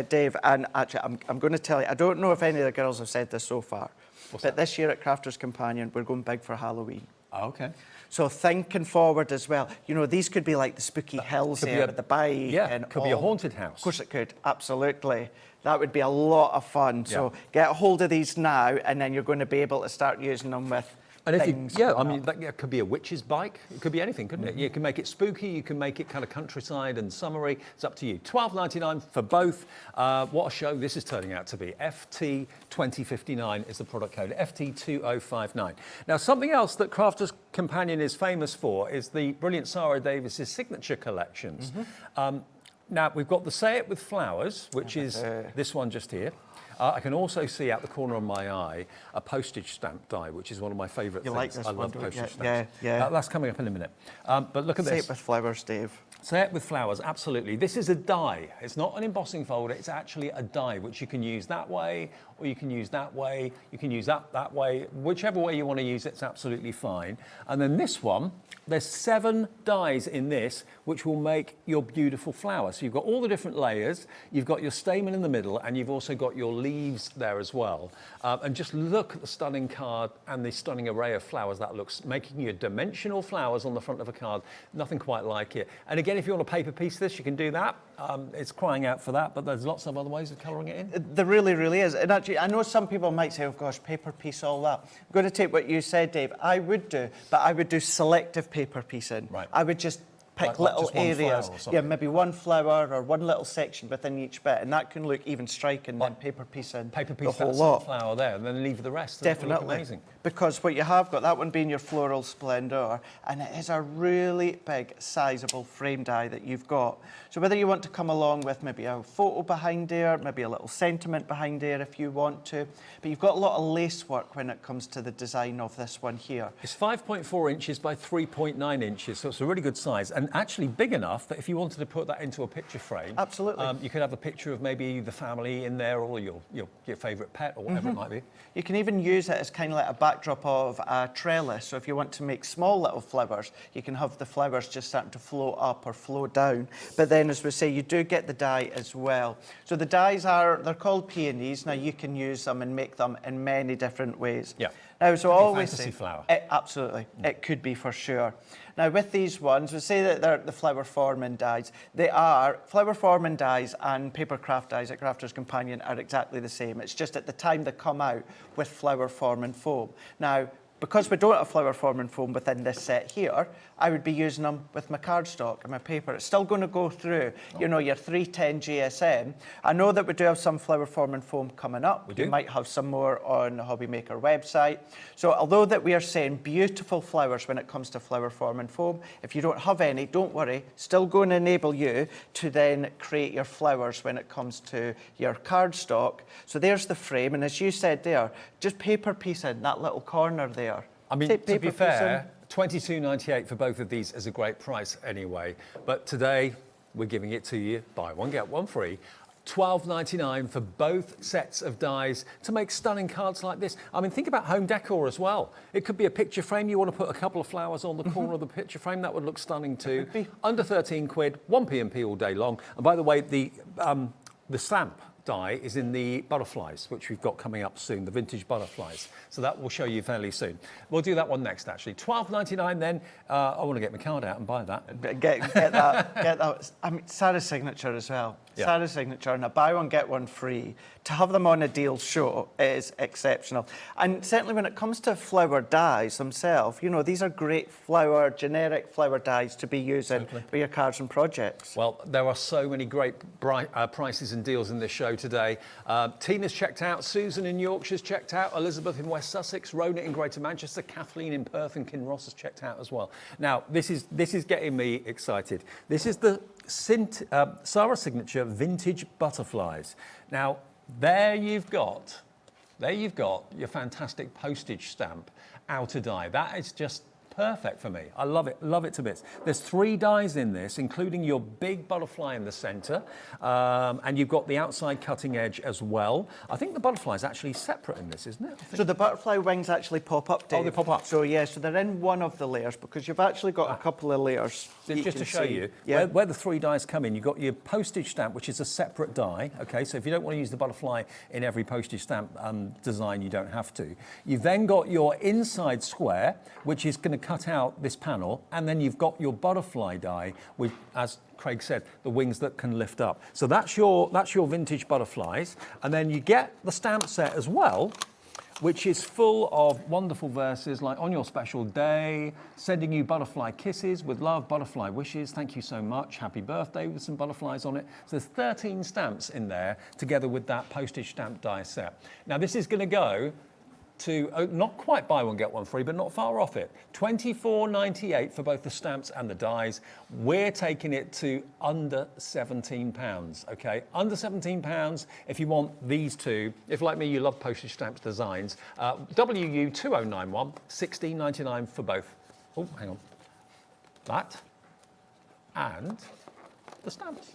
Dave, and actually I'm going to tell you, I don't know if any of the girls have said this so far, but this year at Crafter's Companion, we're going big for Halloween. Oh, okay. So thinking forward as well, you know, these could be like the spooky hills there at the bike. Yeah, and could be a haunted house. Of course it could, absolutely. That would be a lot of fun. Yeah. So get a hold of these now, and then you're going to be able to start using them with things. I mean, that could be a witch's bike. It could be anything, couldn't it? You can make it spooky. You can make it kind of countryside and summery. It's up to you. $12.99 for both. What a show this is turning out to be. FT2059 is the product code. FT2059. Now, something else that Crafter's Companion is famous for is the brilliant Sarah Davis's signature collections. Now, we've got the Say It With Flowers, which is this one just here. I can also see out the corner of my eye a postage stamp die, which is one of my favourite things. Like this I one, love postage stamps. Yeah. That's coming up in a minute. But look at this. Say It With Flowers, Dave. Say It With Flowers, absolutely. This is a die. It's not an embossing folder, it's actually a die, which you can use that way, or you can use that way, you can use that way. Whichever way you want to use it, it's absolutely fine. And then this one, there's 7 dies in this, which will make your beautiful flower. So you've got all the different layers, you've got your stamen in the middle, and you've also got your leaves there as well. And just look at the stunning card and the stunning array of flowers that looks, making you dimensional flowers on the front of a card. Nothing quite like it. And again, if you want a paper piece of this, you can do that. It's crying out for that, but there's lots of other ways of colouring it in. There really, really is. And actually, I know some people might say, oh gosh, paper piece, all that. I'm going to take what you said, Dave. I would do, but I would do selective paper piecing. Right. I would just pick like little just one areas. flower or something. Yeah, maybe one flower or one little section within each bit, and that can look even striking. Then paper piecing Paper the piece whole that lot. flower there, and then leave the rest. That will look Definitely. amazing. Because what you have got, that one being your floral splendor, and it is a really big, sizable frame die that you've got. So whether you want to come along with maybe a photo behind there, maybe a little sentiment behind there if you want to, but you've got a lot of lace work when it comes to the design of this one here. It's 5.4 inches by 3.9 inches, so it's a really good size, and actually big enough that if you wanted to put that into a picture frame, Absolutely. You could have a picture of maybe the family in there, or your favourite pet, or whatever it might be. You can even use it as kind of like a backdrop of a trellis. So if you want to make small little flowers, you can have the flowers just starting to flow up or flow down. But then, as we say, you do get the die as well. So the dies they're called peonies. Now you can use them and make them in many different ways. Yeah. Now, so always fantasy flower. Absolutely, it could be for sure. Now, with these ones, we say that they're the flower forming dies. They are flower forming dies, and paper craft dies at Crafter's Companion are exactly the same. It's just at the time they come out with flower forming foam. Now, because we don't have flower forming foam within this set here, I would be using them with my cardstock and my paper. It's still going to go through, you know, your 310 GSM. I know that we do have some flower forming foam coming up. We do. We might have some more on the HobbyMaker website. So although that we are saying beautiful flowers when it comes to flower forming foam, if you don't have any, don't worry. Still going to enable you to then create your flowers when it comes to your cardstock. So there's the frame. And as you said there, just paper piecing that little corner there. I mean, Take to paper be fair, $22.98 for both of these is a great price anyway. But today, we're giving it to you, buy one, get one free. $12.99 for both sets of dies to make stunning cards like this. I mean, think about home decor as well. It could be a picture frame. You want to put a couple of flowers on the corner of the picture frame. That would look stunning too. Under 13 quid, 1p&p all day long. And by the way, the stamp die is in the butterflies, which we've got coming up soon, the vintage butterflies. So that will show you fairly soon. We'll do that one next, actually. $12.99 then. I want to get my card out and buy that. Get that. Get that. I mean, Sarah's signature as well. Yeah. Sarah's signature and a buy one, get one free. To have them on a deal show is exceptional. And certainly when it comes to flower dyes themselves, you know, these are great generic flower dyes to be using with your cards and projects. Well, there are so many great prices and deals in this show today. Tina's checked out, Susan in Yorkshire's checked out, Elizabeth in West Sussex, Rona in Greater Manchester, Kathleen in Perth and Kinross has checked out as well. Now, this is getting me excited. This is the Sarah Signature Vintage Butterflies. Now, there you've got your fantastic postage stamp outer die. That is just perfect for me. I love it to bits. There's 3 dies in this, including your big butterfly in the center, and you've got the outside cutting edge as well. I think the butterfly is actually separate in this, isn't it? So the butterfly wings actually pop up, Dave. Oh, they pop up. So yeah, so they're in one of the layers because you've actually got a couple of layers. Just to show you where the 3 dies come in, you've got your postage stamp, which is a separate die. Okay, so if you don't want to use the butterfly in every postage stamp design, you don't have to. You've then got your inside square, which is going to cut out this panel, and then you've got your butterfly die with, as Craig said, the wings that can lift up. So that's your vintage butterflies, and then you get the stamp set as well, which is full of wonderful verses like "On your special day," "Sending you butterfly kisses with love, butterfly wishes, thank you so much, happy birthday," with some butterflies on it. So there's 13 stamps in there together with that postage stamp die set. Now this is going to go to not quite buy one get one free, but not far off it. £24.98 for both the stamps and the dies. We're taking it to under £17. Okay, under £17 if you want these two. If like me you love postage stamps designs, WU 2091, £16.99 for both. Oh, hang on, that and the stamps.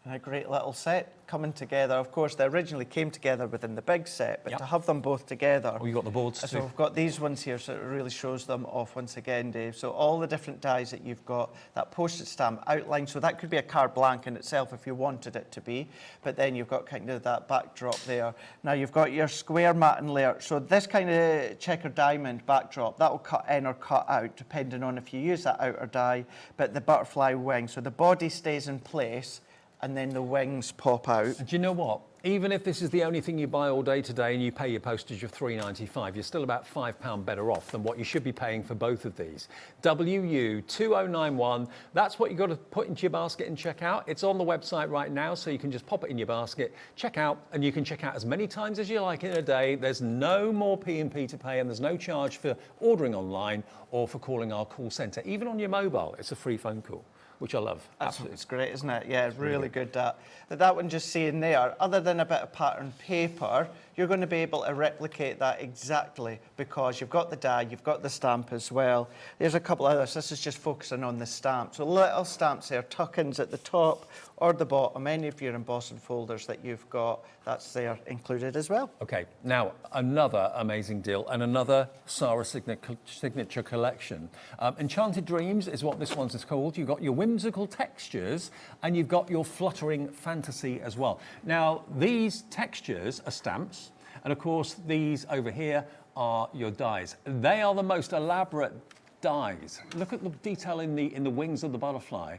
A great little set coming together. Of course, they originally came together within the big set, but to have them both together. Oh, you got the boards too. So we've got these ones here, so it really shows them off once again, Dave. So all the different dies that you've got, that postage stamp outline, so that could be a card blank in itself if you wanted it to be, but then you've got kind of that backdrop there. Now you've got your square matten layer. So this kind of checkered diamond backdrop, that will cut in or cut out depending on if you use that outer die, but the butterfly wing. So the body stays in place, and then the wings pop out. And do you know what? Even if this is the only thing you buy all day today and you pay your postage of £3.95, you're still about £5 better off than what you should be paying for both of these. WU 2091, that's what you've got to put into your basket and check out. It's on the website right now, so you can just pop it in your basket, check out, and you can check out as many times as you like in a day. There's no more P&P to pay, and there's no charge for ordering online or for calling our call centre. Even on your mobile, it's a free phone call, which I love. Absolutely. It's great, isn't it? Yeah, it's really good. That one just seeing there, other than a bit of pattern paper, you're going to be able to replicate that exactly because you've got the die, you've got the stamp as well. There's a couple others. This is just focusing on the stamp. So little stamps there, tuck-ins at the top or the bottom, any of your embossing folders that you've got, that's there included as well. Okay, now another amazing deal and another Sarah signature collection. Enchanted Dreams is what this one's called. You've got your whimsical textures and you've got your fluttering fantasy as well. Now, these textures are stamps, and of course, these over here are your dies. They are the most elaborate dies. Look at the detail in the wings of the butterfly.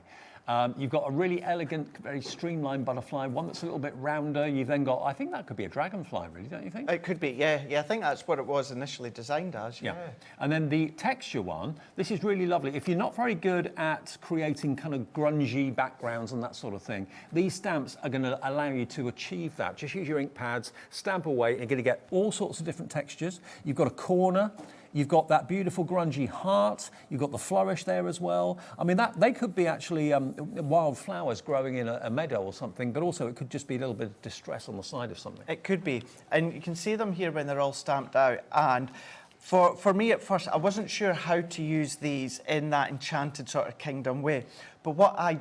You've got a really elegant, very streamlined butterfly, one that's a little bit rounder. You've then got, I think that could be a dragonfly, really, don't you think? It could be, yeah. I think that's what it was initially designed as, yeah. And then the texture one, this is really lovely. If you're not very good at creating kind of grungy backgrounds and that sort of thing, these stamps are going to allow you to achieve that. Just use your ink pads, stamp away, and you're going to get all sorts of different textures. You've got a corner. You've got that beautiful grungy heart. You've got the flourish there as well. I mean, they could be actually wild flowers growing in a meadow or something, but also it could just be a little bit of distress on the side of something. It could be. And you can see them here when they're all stamped out. And for me at first, I wasn't sure how to use these in that enchanted sort of kingdom way. But what I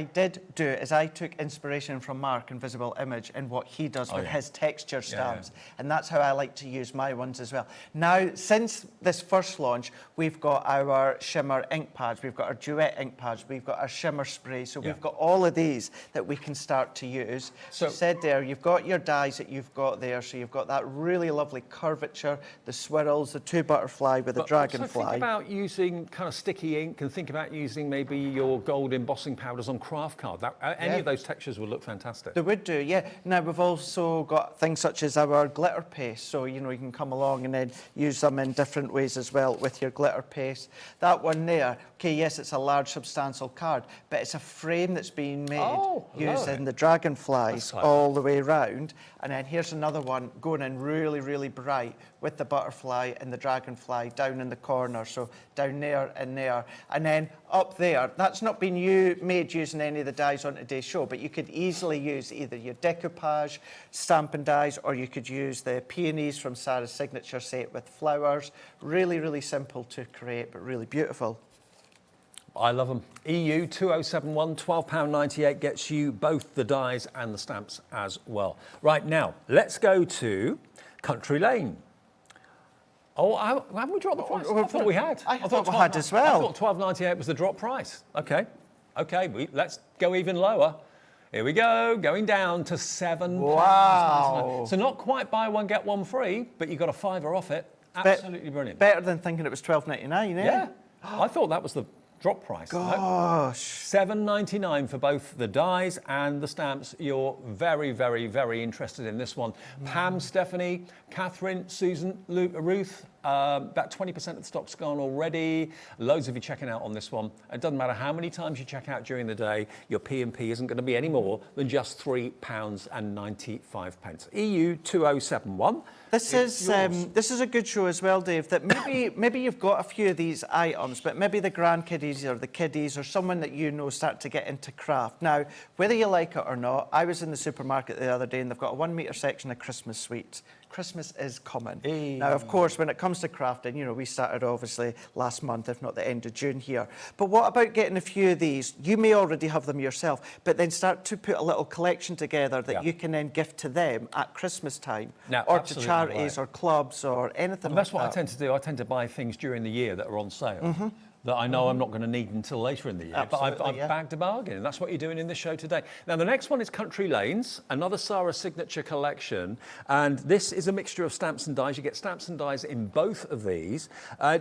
did do is I took inspiration from Mark in Visible Image and what he does with his texture stamps. And that's how I like to use my ones as well. Now, since this first launch, we've got our shimmer ink pads, we've got our duet ink pads, we've got our shimmer spray. So we've got all of these that we can start to use. So you said there, you've got your dies that you've got there. So you've got that really lovely curvature, the swirls, the 2 butterfly with the dragonfly. So think about using kind of sticky ink and think about using maybe your gold embossing powders on craft card. Any of those textures would look fantastic. They would do, yeah. Now, we've also got things such as our glitter paste. So, you know, you can come along and then use them in different ways as well with your glitter paste. That one there, okay, yes, it's a large substantial card, but it's a frame that's being made using the dragonflies all the way around. And then here's another one going in really, really bright with the butterfly and the dragonfly down in the corner. So down there and there. And then up there, that's not been made using any of the dies on today's show, but you could easily use either your decoupage, Stampin' Dies, or you could use the peonies from Sarah's signature set with flowers. Really, really simple to create, but really beautiful. I love them. EU 2071, £12.98 gets you both the dies and the stamps as well. Right, now, let's go to Country Lane. Oh, haven't we dropped the price? I thought we had. I thought we had as well. I thought £12.98 was the drop price. Okay, let's go even lower. Here we go, going down to £7. Wow. So not quite buy one, get one free, but you got a £5 off it. Absolutely brilliant. Better than thinking it was $12.99, eh? Yeah, I thought that was the drop price. Gosh. $7.99 for both the dies and the stamps. You're very, very, very interested in this one. Pam, Stephanie, Catherine, Susan, Ruth, about 20% of the stock's gone already. Loads of you checking out on this one. It doesn't matter how many times you check out during the day, your P&P isn't going to be any more than just £3.95. EU 2071. This is a good show as well, Dave, that maybe you've got a few of these items, but maybe the grandkiddies or the kiddies or someone that you know start to get into craft. Now, whether you like it or not, I was in the supermarket the other day and they've got a 1 metre section of Christmas sweets. Christmas is coming. Hey. Now, of course, when it comes to crafting, you know, we started obviously last month, if not the end of June here. But what about getting a few of these? You may already have them yourself, but then start to put a little collection together that you can then gift to them at Christmas time, or to charities or clubs or anything like that. That's what I tend to do. I tend to buy things during the year that are on sale. That I know I'm not going to need until later in the year. Absolutely, but I've bagged a bargain, and that's what you're doing in this show today. Now, the next one is Country Lanes, another Sarah signature collection, and this is a mixture of stamps and dies. You get stamps and dies in both of these.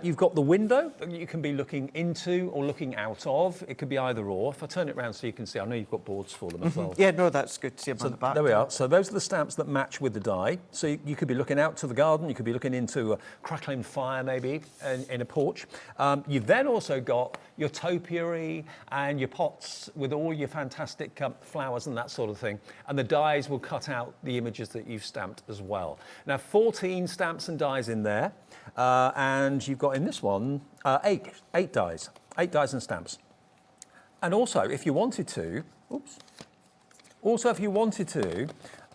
You've got the window that you can be looking into or looking out of. It could be either or. If I turn it around so you can see, I know you've got boards for them as well. Yeah, no, that's good to see them on the back. There we are. So those are the stamps that match with the die. So you could be looking out to the garden, you could be looking into a crackling fire maybe in a porch. You've then also got your topiary and your pots with all your fantastic flowers and that sort of thing. And the dies will cut out the images that you've stamped as well. Now, 14 stamps and dies in there. And you've got in this one, eight dies and stamps. And also, if you wanted to,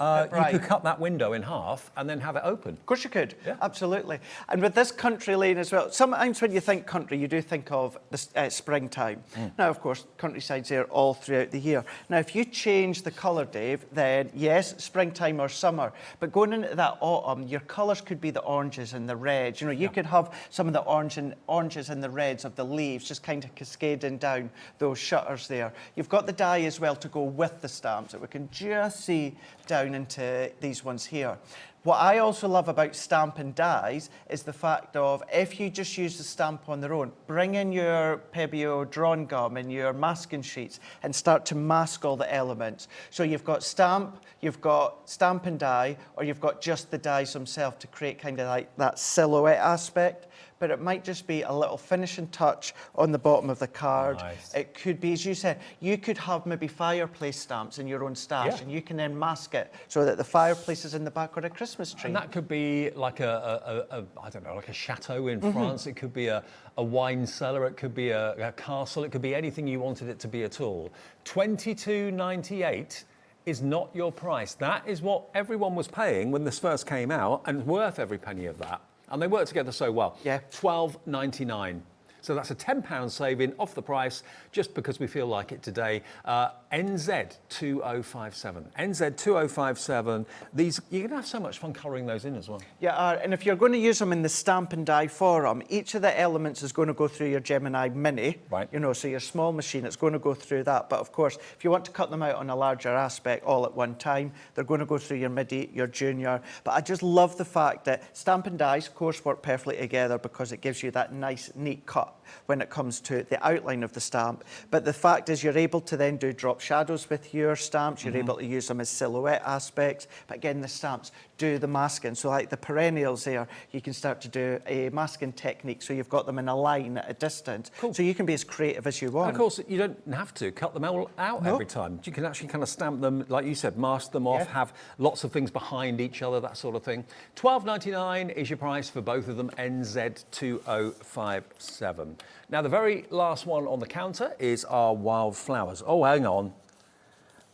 you could cut that window in half and then have it open. Of course you could, absolutely. And with this Country Lane as well, sometimes when you think country, you do think of the springtime. Now, of course, countryside's there all throughout the year. Now, if you change the colour, Dave, then yes, springtime or summer, but going into that autumn, your colours could be the oranges and the reds. You know, you could have some of the oranges and the reds of the leaves just kind of cascading down those shutters there. You've got the die as well to go with the stamps that we can just see down into these ones here. What I also love about Stampin' Dies is the fact of if you just use the stamp on their own, bring in your Pebeo drawn gum and your masking sheets and start to mask all the elements. So you've got stamp, you've got Stampin' Die, or you've got just the dies themselves to create kind of like that silhouette aspect. But it might just be a little finishing touch on the bottom of the card. Nice. It could be, as you said, you could have maybe fireplace stamps in your own stash, and you can then mask it so that the fireplace is in the back or a Christmas tree. And that could be like I don't know, like a chateau in France. It could be a wine cellar. It could be a castle. It could be anything you wanted it to be at all. $22.98 is not your price. That is what everyone was paying when this first came out, and worth every penny of that. And they work together so well. Yeah. $12.99. So that's a £10 saving off the price just because we feel like it today. NZ2057. NZ2057. These, you're going to have so much fun colouring those in as well. Yeah, and if you're going to use them in the stamp and die forum, each of the elements is going to go through your Gemini Mini. Right. You know, so your small machine, it's going to go through that. But of course, if you want to cut them out on a larger aspect all at one time, they're going to go through your MIDI, your Junior. But I just love the fact that stamp and dies, of course, work perfectly together because it gives you that nice, neat cut when it comes to the outline of the stamp. But the fact is you're able to then do drop shadows with your stamps. You're able to use them as silhouette aspects. But again, the stamps do the masking. So like the perennials there, you can start to do a masking technique. So you've got them in a line at a distance. Cool. So you can be as creative as you want. And of course, you don't have to cut them all out every time. You can actually kind of stamp them, like you said, mask them off, have lots of things behind each other, that sort of thing. $12.99 is your price for both of them, NZ2057. Now, the very last one on the counter is our wildflowers. Oh, hang on.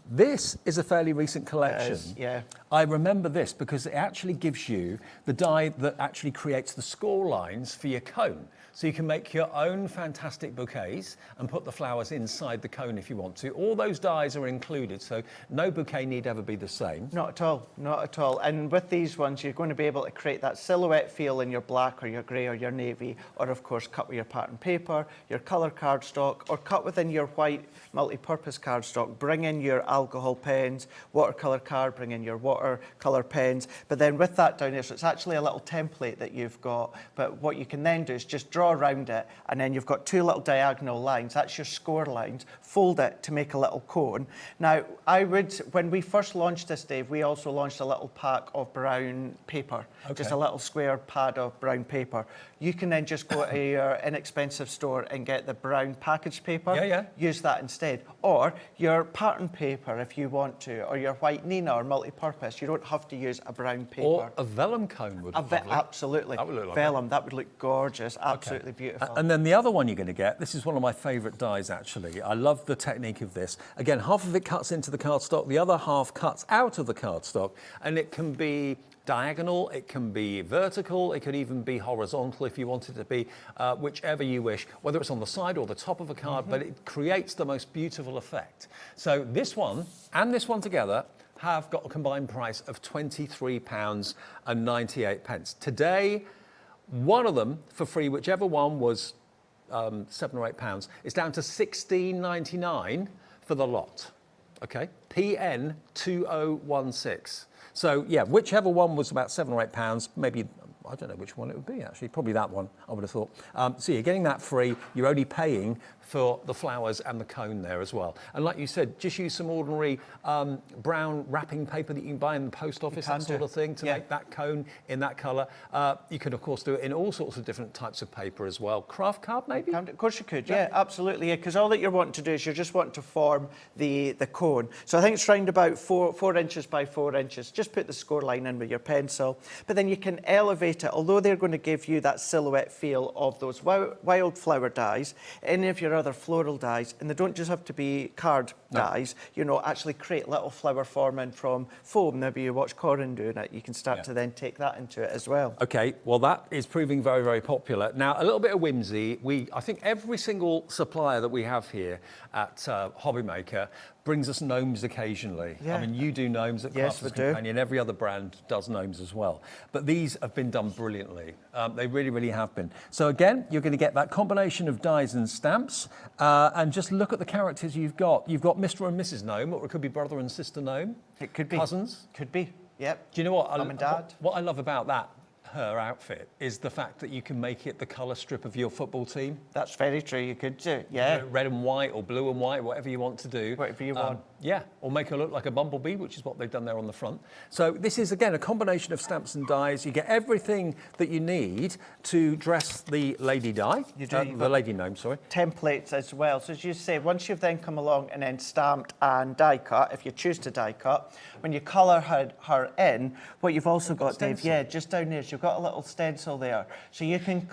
This is a fairly recent collection. Yeah. I remember this because it actually gives you the die that actually creates the score lines for your cone. So you can make your own fantastic bouquets and put the flowers inside the cone if you want to. All those dies are included, so no bouquet need ever be the same. Not at all, not at all. And with these ones, you're going to be able to create that silhouette feel in your black or your grey or your navy, or of course cut with your pattern paper, your colour cardstock, or cut within your white multi-purpose cardstock. Bring in your alcohol pens, watercolour card, bring in your watercolour pens. But then with that down here, so it's actually a little template that you've got, but what you can then do is just draw around it, and then you've got two little diagonal lines. That's your score lines. Fold it to make a little cone. Now, when we first launched this, Dave, we also launched a little pack of brown paper, just a little square pad of brown paper. You can then just go to your inexpensive store and get the brown package paper. Use that instead. Or your pattern paper if you want to, or your white Nina or multi-purpose. You don't have to use a brown paper. Or a vellum cone would look lovely. Absolutely. That would look lovely. Vellum, that would look gorgeous. Absolutely beautiful. And then the other one you're going to get, this is one of my favourite dies actually. I love the technique of this. Again, half of it cuts into the cardstock, the other half cuts out of the cardstock, and it can be diagonal, it can be vertical, it could even be horizontal if you want it to be, whichever you wish, whether it's on the side or the top of a card, but it creates the most beautiful effect. So this one and this one together have got a combined price of £23.98. Today, one of them for free, whichever one was £7 or £8, is down to £16.99 for the lot. Okay, PN 2016. So yeah, whichever one was about £7 or £8, maybe, I don't know which one it would be actually, probably that one, I would have thought. So you're getting that free, you're only paying for the flowers and the cone there as well. And like you said, just use some ordinary brown wrapping paper that you can buy in the post office, that sort of thing, to make that cone in that colour. You can of course do it in all sorts of different types of paper as well. Craft card maybe? Of course you could, yeah, absolutely. Because all that you're wanting to do is you're just wanting to form the cone. So I think it's round about 4 inches by 4 inches. Just put the score line in with your pencil. But then you can elevate it, although they're going to give you that silhouette feel of those wildflower dies, any of your other floral dies, and they don't just have to be card dies, you know, actually create little flower forming from foam. Maybe you watch Corin doing it, you can start to then take that into it as well. Okay, well that is proving very, very popular. Now, a little bit of whimsy. I think every single supplier that we have here at HobbyMaker brings us gnomes occasionally. I mean, you do gnomes at Crafter's Companion, every other brand does gnomes as well. But these have been done brilliantly. They really, really have been. So again, you're going to get that combination of dies and stamps, and just look at the characters you've got. You've got Mr. and Mrs. Gnome, or it could be brother and sister gnome. It could be. Cousins. Could be, yep. Do you know what? Mum and Dad. What I love about that, her outfit, is the fact that you can make it the colour strip of your football team. That's very true, you could do, yeah. Red and white or blue and white, whatever you want to do. Whatever you want. Yeah, or make her look like a bumblebee, which is what they've done there on the front. So this is, again, a combination of stamps and dies. You get everything that you need to dress the lady die. You do. The lady gnome, sorry. Templates as well. So as you say, once you've then come along and then stamped and die cut, if you choose to die cut, when you colour her in, what you've also got, Dave, just down there, you've got a little stencil there. So you can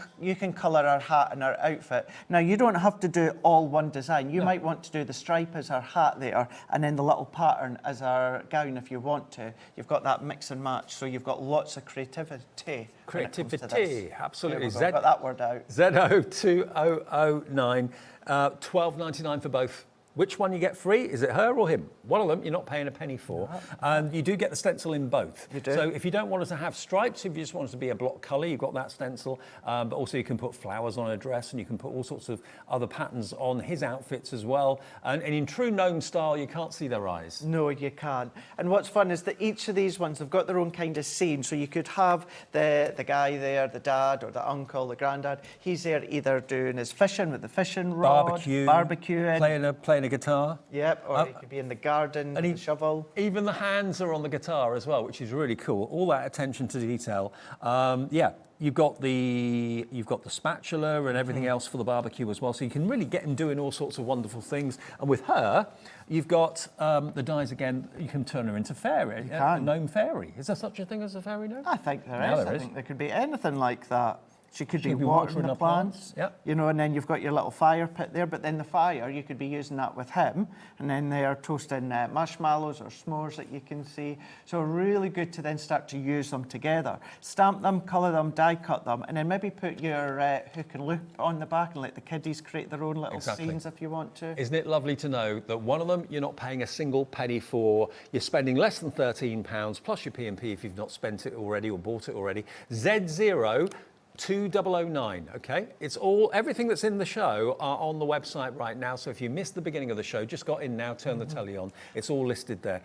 colour her hat and her outfit. Now, you don't have to do all one design. You might want to do the stripe as her hat there, and then the little pattern as our gown if you want to. You've got that mix and match, so you've got lots of creativity. Creativity, absolutely. Got that word out. Z02009, $12.99 for both. Which one you get free? Is it her or him? One of them you're not paying a penny for. And you do get the stencil in both. You do. So if you don't want it to have stripes, if you just want it to be a block colour, you've got that stencil. But also you can put flowers on a dress and you can put all sorts of other patterns on his outfits as well. And in true gnome style, you can't see their eyes. No, you can't. And what's fun is that each of these ones have got their own kind of scene. So you could have the guy there, the dad or the uncle, the granddad. He's there either doing his fishing with the fishing rod, barbecuing, playing a guitar. Yep, or he could be in the garden with the shovel. Even the hands are on the guitar as well, which is really cool. All that attention to detail. Yeah, you've got the spatula and everything else for the barbecue as well. So you can really get him doing all sorts of wonderful things. And with her, you've got the dies again. You can turn her into fairy, a gnome fairy. Is there such a thing as a fairy gnome? I think there is. I think there could be anything like that. She could be watering the plants, yep. You know, and then you've got your little fire pit there, but then the fire, you could be using that with him, and then they are toasting marshmallows or s'mores that you can see. So really good to then start to use them together. Stamp them, colour them, die cut them, and then maybe put your hook and loop on the back and let the kiddies create their own little scenes if you want to. Isn't it lovely to know that one of them you're not paying a single penny for, you're spending less than £13 plus your P&P if you've not spent it already or bought it already. Z02009, okay? It's everything that's in the show are on the website right now. So if you missed the beginning of the show, just got in now, turn the telly on. It's all listed there.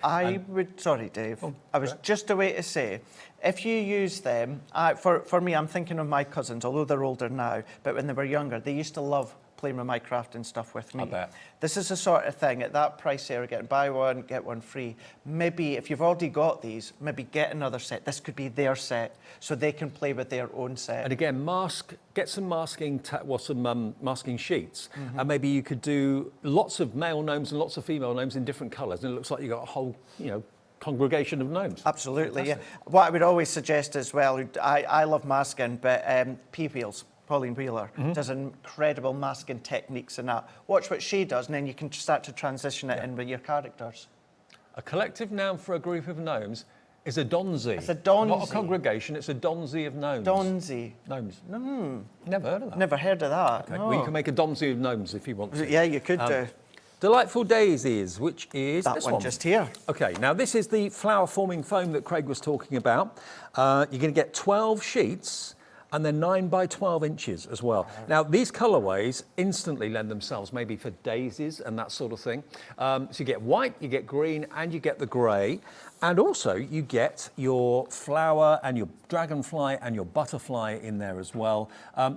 Sorry, Dave. I was just away to say, if you use them, for me, I'm thinking of my cousins, although they're older now, but when they were younger, they used to love playing with my crafting stuff with me. I bet. This is the sort of thing, at that price there, getting buy one, get one free. Maybe if you've already got these, maybe get another set. This could be their set, so they can play with their own set. And again, get some masking masking sheets, and maybe you could do lots of male gnomes and lots of female gnomes in different colours, and it looks like you've got a whole, congregation of gnomes. Absolutely, yeah. What I would always suggest as well, I love masking, but P-Wheels. Pauline Wheeler does incredible masking techniques and that. Watch what she does, and then you can start to transition it in with your characters. A collective noun for a group of gnomes is a donzy. It's a donzy. Not a congregation, it's a donzy of gnomes. Donzy. Gnomes. Never heard of that. Never heard of that. Okay. No. Well, you can make a donzy of gnomes if you want to. Yeah, you could do. Delightful Daisies, which is that this one just here. Okay, now this is the flower forming foam that Craig was talking about. You're going to get 12 sheets. And then 9 by 12 inches as well. Now, these colourways instantly lend themselves maybe for daisies and that sort of thing. So you get white, you get green, and you get the grey. And also, you get your flower and your dragonfly and your butterfly in there as well.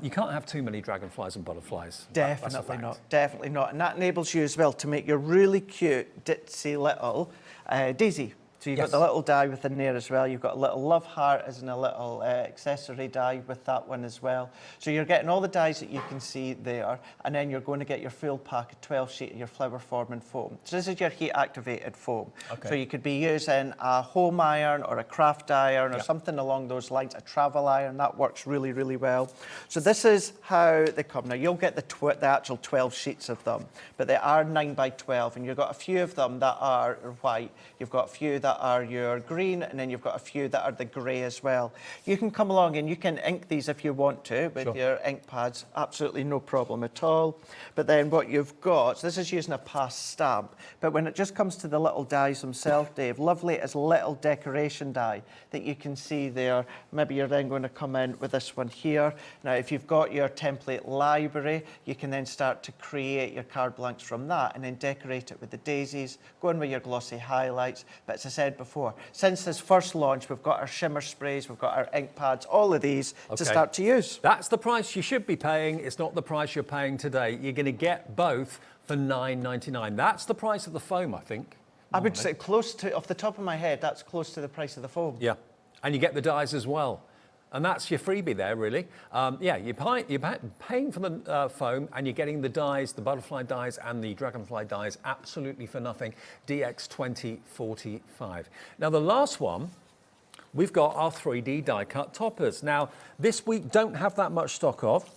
You can't have too many dragonflies and butterflies. Definitely not. Definitely not. And that enables you as well to make your really cute, ditzy little daisy. So you've got the little die within there as well. You've got a little love heart as in a little accessory die with that one as well. So you're getting all the dies that you can see there, and then you're going to get your full pack of 12 sheet of your flower forming foam. So this is your heat activated foam. Okay. So you could be using a home iron or a craft iron or something along those lines, a travel iron. That works really, really well. So this is how they come. Now you'll get the actual 12 sheets of them, but they are 9 by 12, and you've got a few of them that are white. You've got a few that are your green, and then you've got a few that are the grey as well. You can come along and you can ink these if you want to with your ink pads, absolutely no problem at all. But then what you've got, so this is using a past stamp, but when it just comes to the little dies themselves, Dave, lovely as little decoration die that you can see there. Maybe you're then going to come in with this one here. Now, if you've got your template library, you can then start to create your card blanks from that and then decorate it with the daisies, go in with your glossy highlights. But as I said before, since this first launch, we've got our shimmer sprays, we've got our ink pads, all of these to start to use. That's the price you should be paying. It's not the price you're paying today. You're going to get both for $9.99. That's the price of the foam, I think. I would say close to, off the top of my head, that's close to the price of the foam. Yeah, and you get the dies as well. And that's your freebie there, really. You're paying for the foam, and you're getting the dies, the butterfly dies and the dragonfly dies, absolutely for nothing. DX2045. Now, the last one, we've got our 3D die-cut toppers. Now, this week, don't have that much stock of.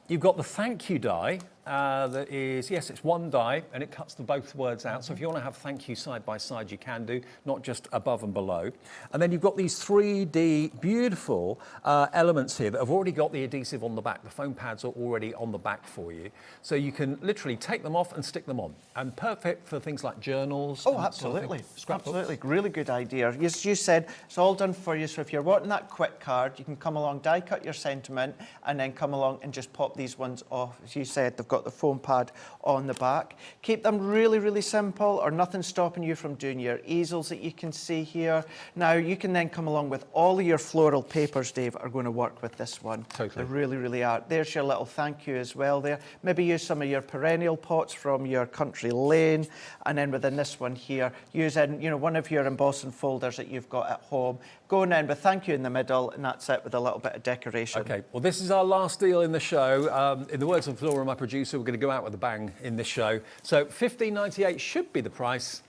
You've got the thank you die, that is, yes, it's one die and it cuts the both words out. So if you want to have thank you side by side, you can do, not just above and below. And then you've got these 3D beautiful elements here that have already got the adhesive on the back. The foam pads are already on the back for you. So you can literally take them off and stick them on. And perfect for things like journals. Oh, and absolutely. Sort of scrapbooks. Absolutely. Really good idea. Yes, you said it's all done for you. So if you're wanting that quick card, you can come along, die cut your sentiment, and then come along and just pop these ones off. As you said, they've got the foam pad on the back. Keep them really, really simple, or nothing stopping you from doing your easels that you can see here. Now, you can then come along with all of your floral papers, Dave, are going to work with this one. Totally. They really, really are. There's your little thank you as well there. Maybe use some of your perennial pots from your country lane, and then within this one here, use in, you know, one of your embossing folders that you've got at home. Going in with thank you in the middle, and that's it with a little bit of decoration. Okay, well, this is our last deal in the show. In the words of Laura, my producer, we're going to go out with a bang in this show. So $15.98 should be the price.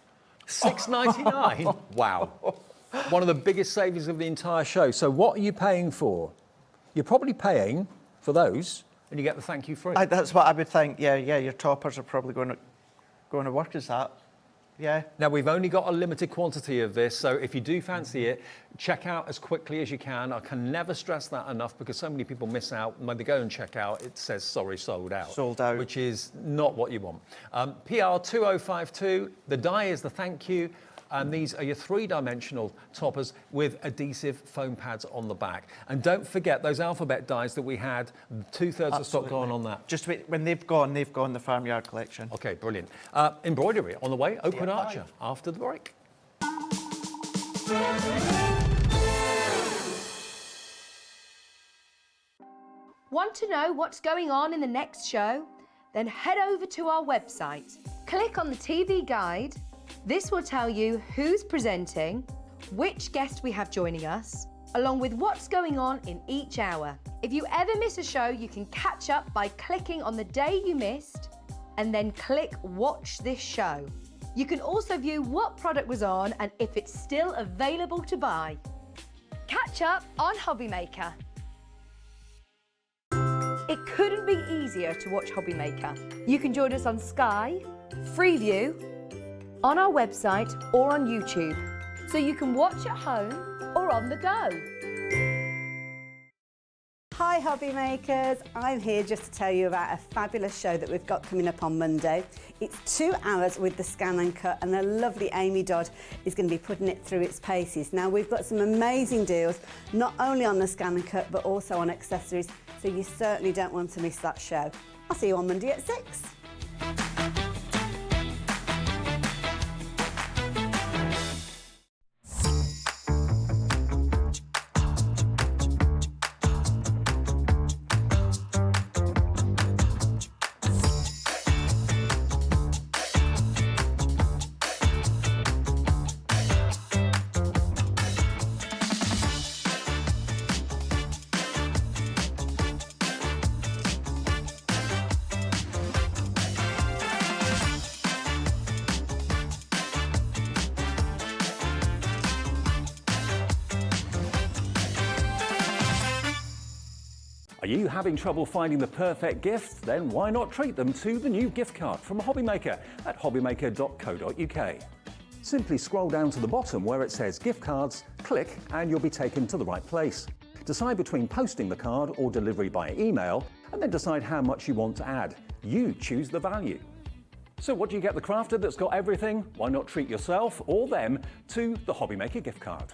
$6.99. Wow. One of the biggest savings of the entire show. So what are you paying for? You're probably paying for those, and you get the thank you free. That's what I would think. Yeah, your toppers are probably going to work as that. Yeah. Now, we've only got a limited quantity of this, so if you do fancy it, check out as quickly as you can. I can never stress that enough because so many people miss out. When they go and check out, it says, sorry, sold out. Sold out. Which is not what you want. PR 2052, the die is the thank you. And these are your three-dimensional toppers with adhesive foam pads on the back. And don't forget those alphabet dies that we had, 2/3 of stock gone on that. Just wait, when they've gone the Farmyard collection. Okay, brilliant. Embroidery on the way, Oakwood Archer, after the break. Want to know what's going on in the next show? Then head over to our website. Click on the TV guide. This will tell you who's presenting, which guest we have joining us, along with what's going on in each hour. If you ever miss a show, you can catch up by clicking on the day you missed and then click Watch This Show. You can also view what product was on and if it's still available to buy. Catch up on HobbyMaker. It couldn't be easier to watch HobbyMaker. You can join us on Sky, Freeview, on our website or on YouTube, so you can watch at home or on the go. Hi Hobby Makers, I'm here just to tell you about a fabulous show that we've got coming up on Monday. It's 2 hours with the Scan and Cut, and the lovely Amy Dodd is going to be putting it through its paces. Now we've got some amazing deals, not only on the Scan and Cut but also on accessories, so you certainly don't want to miss that show. I'll see you on Monday at 6. Are you having trouble finding the perfect gift? Then why not treat them to the new gift card from HobbyMaker at hobbymaker.co.uk. Simply scroll down to the bottom where it says gift cards, click and you'll be taken to the right place. Decide between posting the card or delivery by email and then decide how much you want to add. You choose the value. So what do you get the crafter that's got everything? Why not treat yourself or them to the HobbyMaker gift card?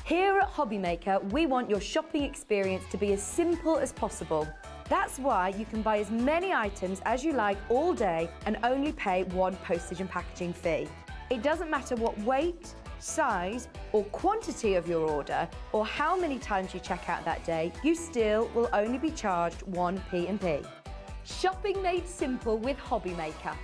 Here at HobbyMaker, we want your shopping experience to be as simple as possible. That's why you can buy as many items as you like all day and only pay one postage and packaging fee. It doesn't matter what weight, size or quantity of your order or how many times you check out that day, you still will only be charged one P&P. Shopping made simple with HobbyMaker.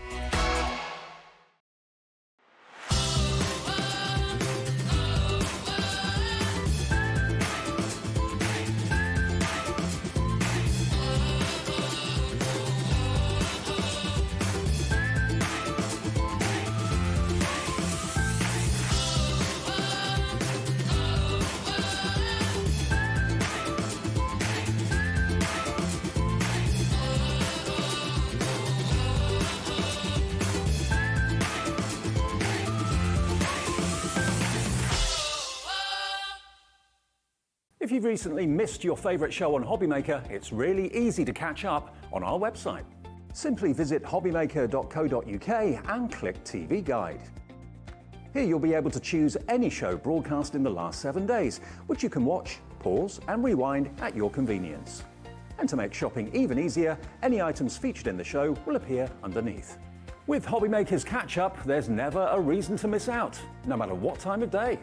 you've recently missed your favourite show on HobbyMaker, it's really easy to catch up on our website. Simply visit hobbymaker.co.uk and click TV Guide. Here you'll be able to choose any show broadcast in the last 7 days, which you can watch, pause and rewind at your convenience. And to make shopping even easier, any items featured in the show will appear underneath. With HobbyMaker's catch-up, there's never a reason to miss out, no matter what time of day.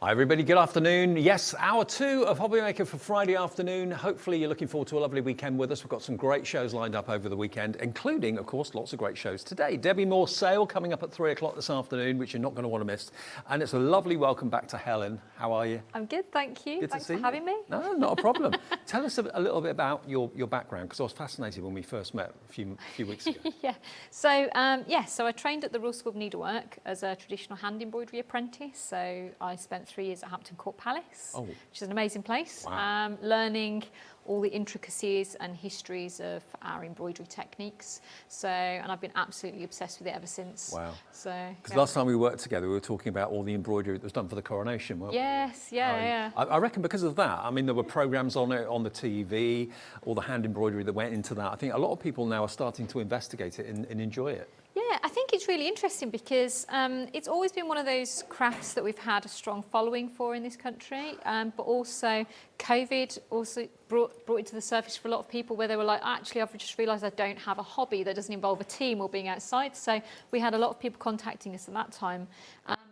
Hi everybody, good afternoon. Yes, hour 2 of HobbyMaker for Friday afternoon. Hopefully you're looking forward to a lovely weekend with us. We've got some great shows lined up over the weekend, including, of course, lots of great shows today. Debbi Moore sale coming up at 3 o'clock this afternoon, which you're not going to want to miss. And it's a lovely welcome back to Helen. How are you? I'm good, thank you. Good Thanks to see for having me. No, not a problem. Tell us a little bit about your background, because I was fascinated when we first met a few weeks ago. Yeah. So I trained at the Royal School of Needlework as a traditional hand embroidery apprentice. So I spent 3 years at Hampton Court Palace, which is an amazing place, Wow. learning all the intricacies and histories of our embroidery techniques. And I've been absolutely obsessed with it ever since. Wow. So Because last time we worked together, we were talking about all the embroidery that was done for the coronation, weren't we? Yes, yeah. I reckon because of that, I mean, there were programmes on it, on the TV, all the hand embroidery that went into that. I think a lot of people now are starting to investigate it and enjoy it. Yeah, I think it's really interesting because it's always been one of those crafts that we've had a strong following for in this country, but also COVID also brought it to the surface for a lot of people where they were like, actually, I've just realised I don't have a hobby that doesn't involve a team or being outside. So we had a lot of people contacting us at that time.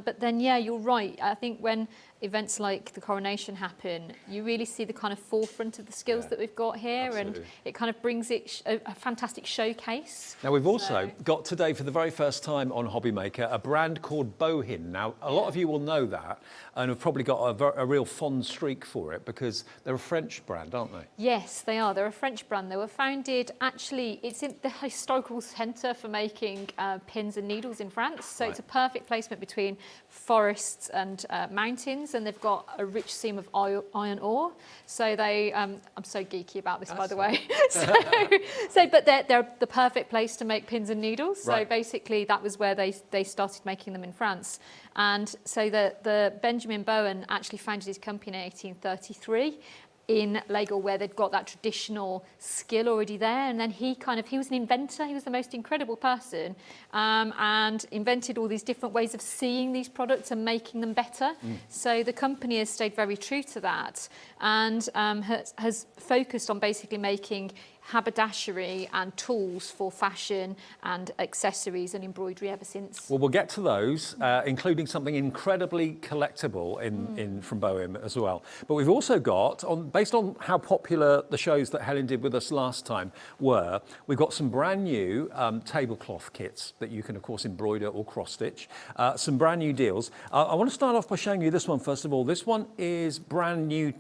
But then, yeah, you're right. I think when events like the coronation happen, you really see the kind of forefront of the skills that we've got here, absolutely. and it kind of brings it a fantastic showcase. Now, we've also got today, for the very first time on HobbyMaker, a brand called Bohin. Now, a lot of you will know that and have probably got a real fond streak for it because they're a French brand, aren't they? Yes, they are. They're a French brand. They were founded, actually, it's in the historical centre for making pins and needles in France. So It's a perfect placement between forests and mountains, and they've got a rich seam of iron ore. So they, I'm so geeky about this, by the way. But they're the perfect place to make pins and needles. So basically that was where they started making them in France. And so the Benjamin Bowen actually founded his company in 1833 in Legal, where they'd got that traditional skill already there. And then he was an inventor. He was the most incredible person, and invented all these different ways of seeing these products and making them better. So the company has stayed very true to that, and has focused on basically making haberdashery and tools for fashion and accessories and embroidery ever since. Well, we'll get to those, including something incredibly collectible from Bohem as well. But we've also got, based on how popular the shows that Helen did with us last time were, we've got some brand new tablecloth kits that you can, of course, embroider or cross-stitch. Some brand new deals. I want to start off by showing you this one, first of all. This one is brand new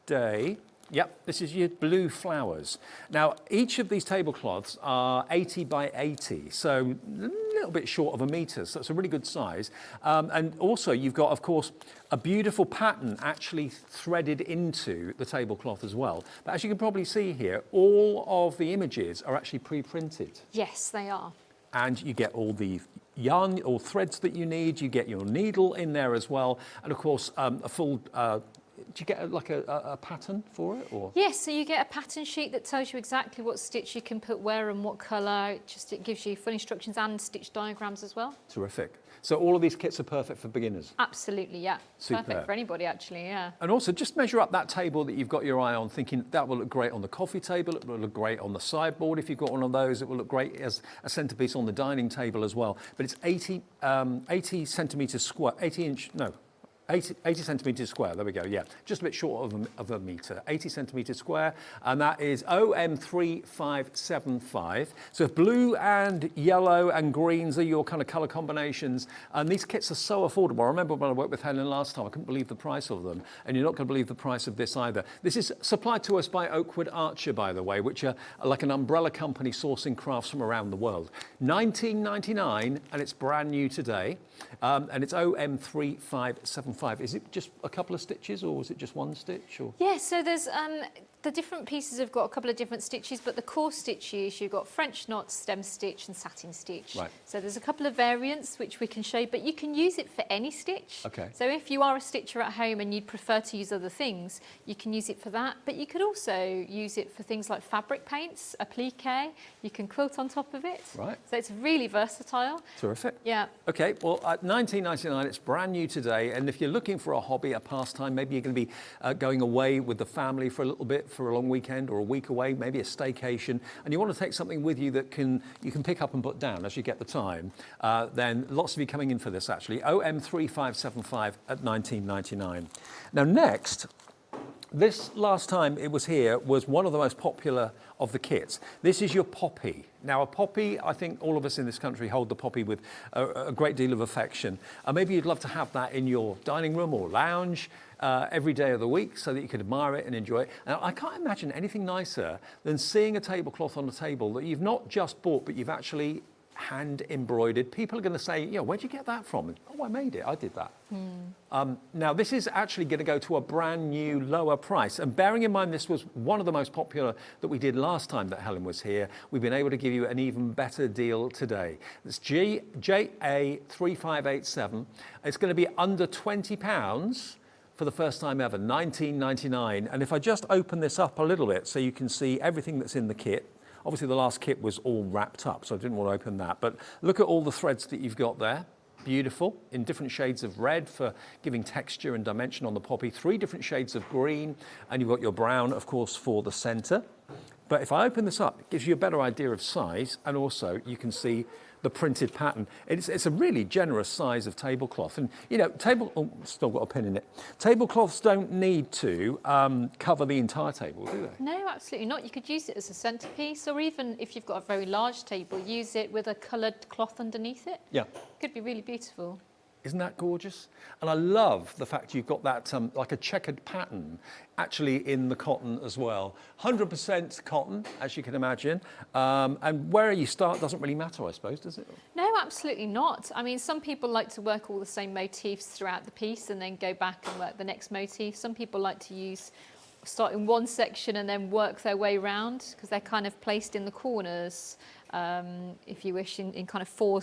today. Yep, this is your blue flowers. Now, each of these tablecloths are 80 by 80, so a little bit short of a metre, so it's a really good size. And also, you've got, of course, a beautiful pattern actually threaded into the tablecloth as well. But as you can probably see here, all of the images are actually pre-printed. Yes, they are. And you get all the yarn or threads that you need, you get your needle in there as well, and of course, a full... do you get like a pattern for it, or? Yes, so you get a pattern sheet that tells you exactly what stitch you can put where and what colour. It gives you full instructions and stitch diagrams as well. Terrific. So all of these kits are perfect for beginners? Absolutely, yeah. Superb. Perfect for anybody, actually, yeah. And also, just measure up that table that you've got your eye on, thinking that will look great on the coffee table, it will look great on the sideboard if you've got one of those, it will look great as a centrepiece on the dining table as well. But it's 80 centimetres square, 80 inch, no. 80 centimetres square, there we go, yeah. Just a bit short of a metre, 80 centimetres square, and that is OM3575. So if blue and yellow and greens are your kind of colour combinations, and these kits are so affordable. I remember when I worked with Helen last time, I couldn't believe the price of them, and you're not going to believe the price of this either. This is supplied to us by Oakwood Archer, by the way, which are like an umbrella company sourcing crafts from around the world. $19.99, and it's brand new today, and it's OM3575. Is it just a couple of stitches, or was it just one stitch? Or? Yeah, so there's the different pieces have got a couple of different stitches, but the core stitches, you've got French knot, stem stitch and satin stitch. Right. So there's a couple of variants which we can show you, but you can use it for any stitch. Okay. So if you are a stitcher at home and you'd prefer to use other things, you can use it for that, but you could also use it for things like fabric paints, applique, you can quilt on top of it. Right. So it's really versatile. Terrific. Yeah. Okay, well, at $19.99, it's brand new today, and if you're looking for a hobby, a pastime, maybe you're going to be going away with the family for a little bit, for a long weekend or a week away, maybe a staycation, and you want to take something with you that you can pick up and put down as you get the time, then lots of you coming in for this actually. OM3575 at $19.99. Now next, this last time it was here was one of the most popular of the kits. This is your poppy. Now a poppy, I think all of us in this country hold the poppy with a great deal of affection. Maybe you'd love to have that in your dining room or lounge every day of the week so that you could admire it and enjoy it. Now I can't imagine anything nicer than seeing a tablecloth on a table that you've not just bought, but you've actually hand embroidered. People are going to say, yeah, where'd you get that from? Oh, I made it, I did that. Now this is actually going to go to a brand new lower price, and bearing in mind this was one of the most popular that we did last time that Helen was here, we've been able to give you an even better deal today. It's JA3587. It's going to be under £20 for the first time ever, $19.99. And if I just open this up a little bit so you can see everything that's in the kit. Obviously the last kit was all wrapped up, so I didn't want to open that. But look at all the threads that you've got there. Beautiful, in different shades of red for giving texture and dimension on the poppy. 3 different shades of green, and you've got your brown, of course, for the center. But if I open this up, it gives you a better idea of size, and also you can see the printed pattern. It's a really generous size of tablecloth. And, you know, still got a pin in it. Tablecloths don't need to cover the entire table, do they? No, absolutely not. You could use it as a centerpiece, or even if you've got a very large table, use it with a coloured cloth underneath it. Yeah. Could be really beautiful. Isn't that gorgeous? And I love the fact you've got that like a checkered pattern actually in the cotton as well. 100% cotton, as you can imagine. And where you start doesn't really matter, I suppose, does it? No, absolutely not. I mean, some people like to work all the same motifs throughout the piece and then go back and work the next motif. Some people like to start in one section and then work their way around because they're kind of placed in the corners. If you wish, in kind of four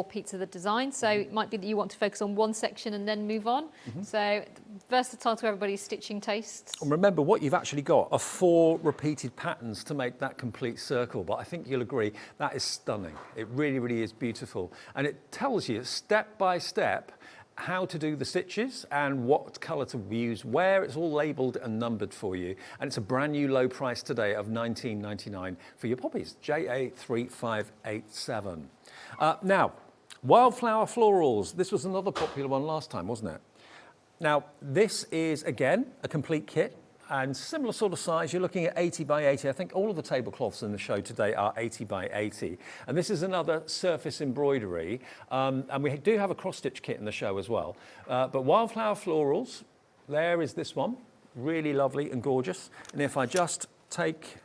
peats of the design. So it might be that you want to focus on one section and then move on. So versatile to everybody's stitching tastes. And remember, what you've actually got are 4 repeated patterns to make that complete circle. But I think you'll agree, that is stunning. It really, really is beautiful. And it tells you step by step how to do the stitches and what colour to use where. It's all labelled and numbered for you, and it's a brand new low price today of $19.99 for your poppies. JA3587. Now, wildflower florals. This was another popular one last time, wasn't it? Now this is again a complete kit and similar sort of size. You're looking at 80 by 80. I think all of the tablecloths in the show today are 80 by 80. And this is another surface embroidery. And we do have a cross-stitch kit in the show as well. But wildflower florals, there is this one. Really lovely and gorgeous. And if I just take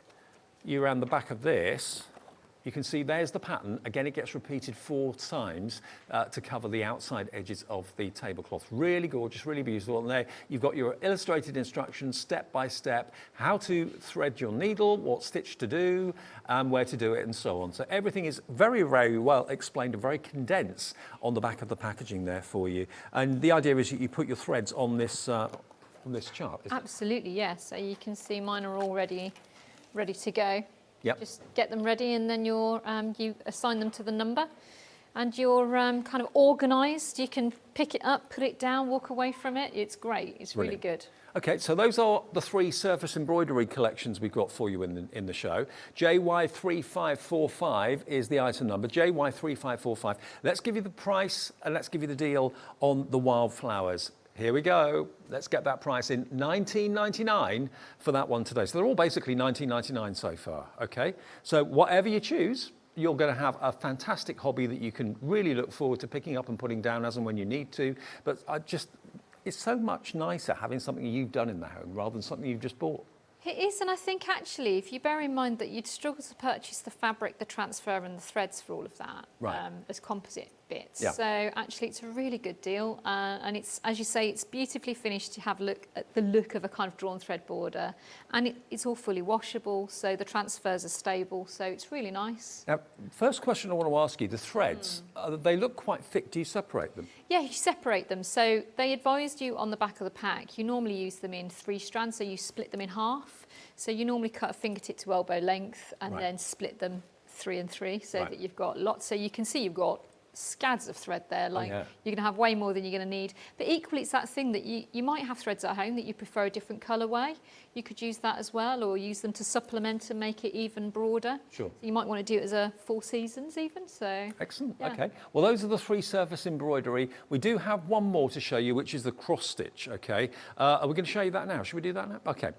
you around the back of this, you can see there's the pattern. Again, it gets repeated 4 times to cover the outside edges of the tablecloth. Really gorgeous, really beautiful. And there you've got your illustrated instructions, step by step, how to thread your needle, what stitch to do, where to do it, and so on. So everything is very, very well explained and very condensed on the back of the packaging there for you. And the idea is that you put your threads on this chart, isn't it? Absolutely, yes. So you can see mine are all ready to go. Yep. Just get them ready, and then you assign them to the number, and you're kind of organised. You can pick it up, put it down, walk away from it. It's great. It's Brilliant. Really good. Okay, so those are the 3 surface embroidery collections we've got for you in the show. JY3545 is the item number, JY3545. Let's give you the price and let's give you the deal on the wildflowers. Here we go. Let's get that price in. $19.99 for that one today. So they're all basically $19.99 so far, okay? So whatever you choose, you're going to have a fantastic hobby that you can really look forward to picking up and putting down as and when you need to. But it's so much nicer having something you've done in the home rather than something you've just bought. It is, and I think actually, if you bear in mind that you'd struggle to purchase the fabric, the transfer and the threads for all of that as composite bits. Yeah. So actually it's a really good deal, and it's, as you say, it's beautifully finished to have a look at the look of a kind of drawn thread border, and it's all fully washable, so the transfers are stable, so it's really nice. Now, first question I want to ask you, the threads, they look quite thick. Do you separate them? Yeah, you separate them. So they advised you on the back of the pack, you normally use them in 3 strands, so you split them in half. So you normally cut a fingertip to elbow length and then split them 3 and 3 so that you've got lots. So you can see you've got scads of thread there, like you're going to have way more than you're going to need. But equally, it's that thing that you might have threads at home that you prefer a different colourway. You could use that as well, or use them to supplement and make it even broader. Sure. So you might want to do it as a 4 seasons even. So excellent. Okay. Well, those are the 3 surface embroidery. We do have one more to show you, which is the cross stitch. Okay. Are we going to show you that now? Should we do that now? Okay.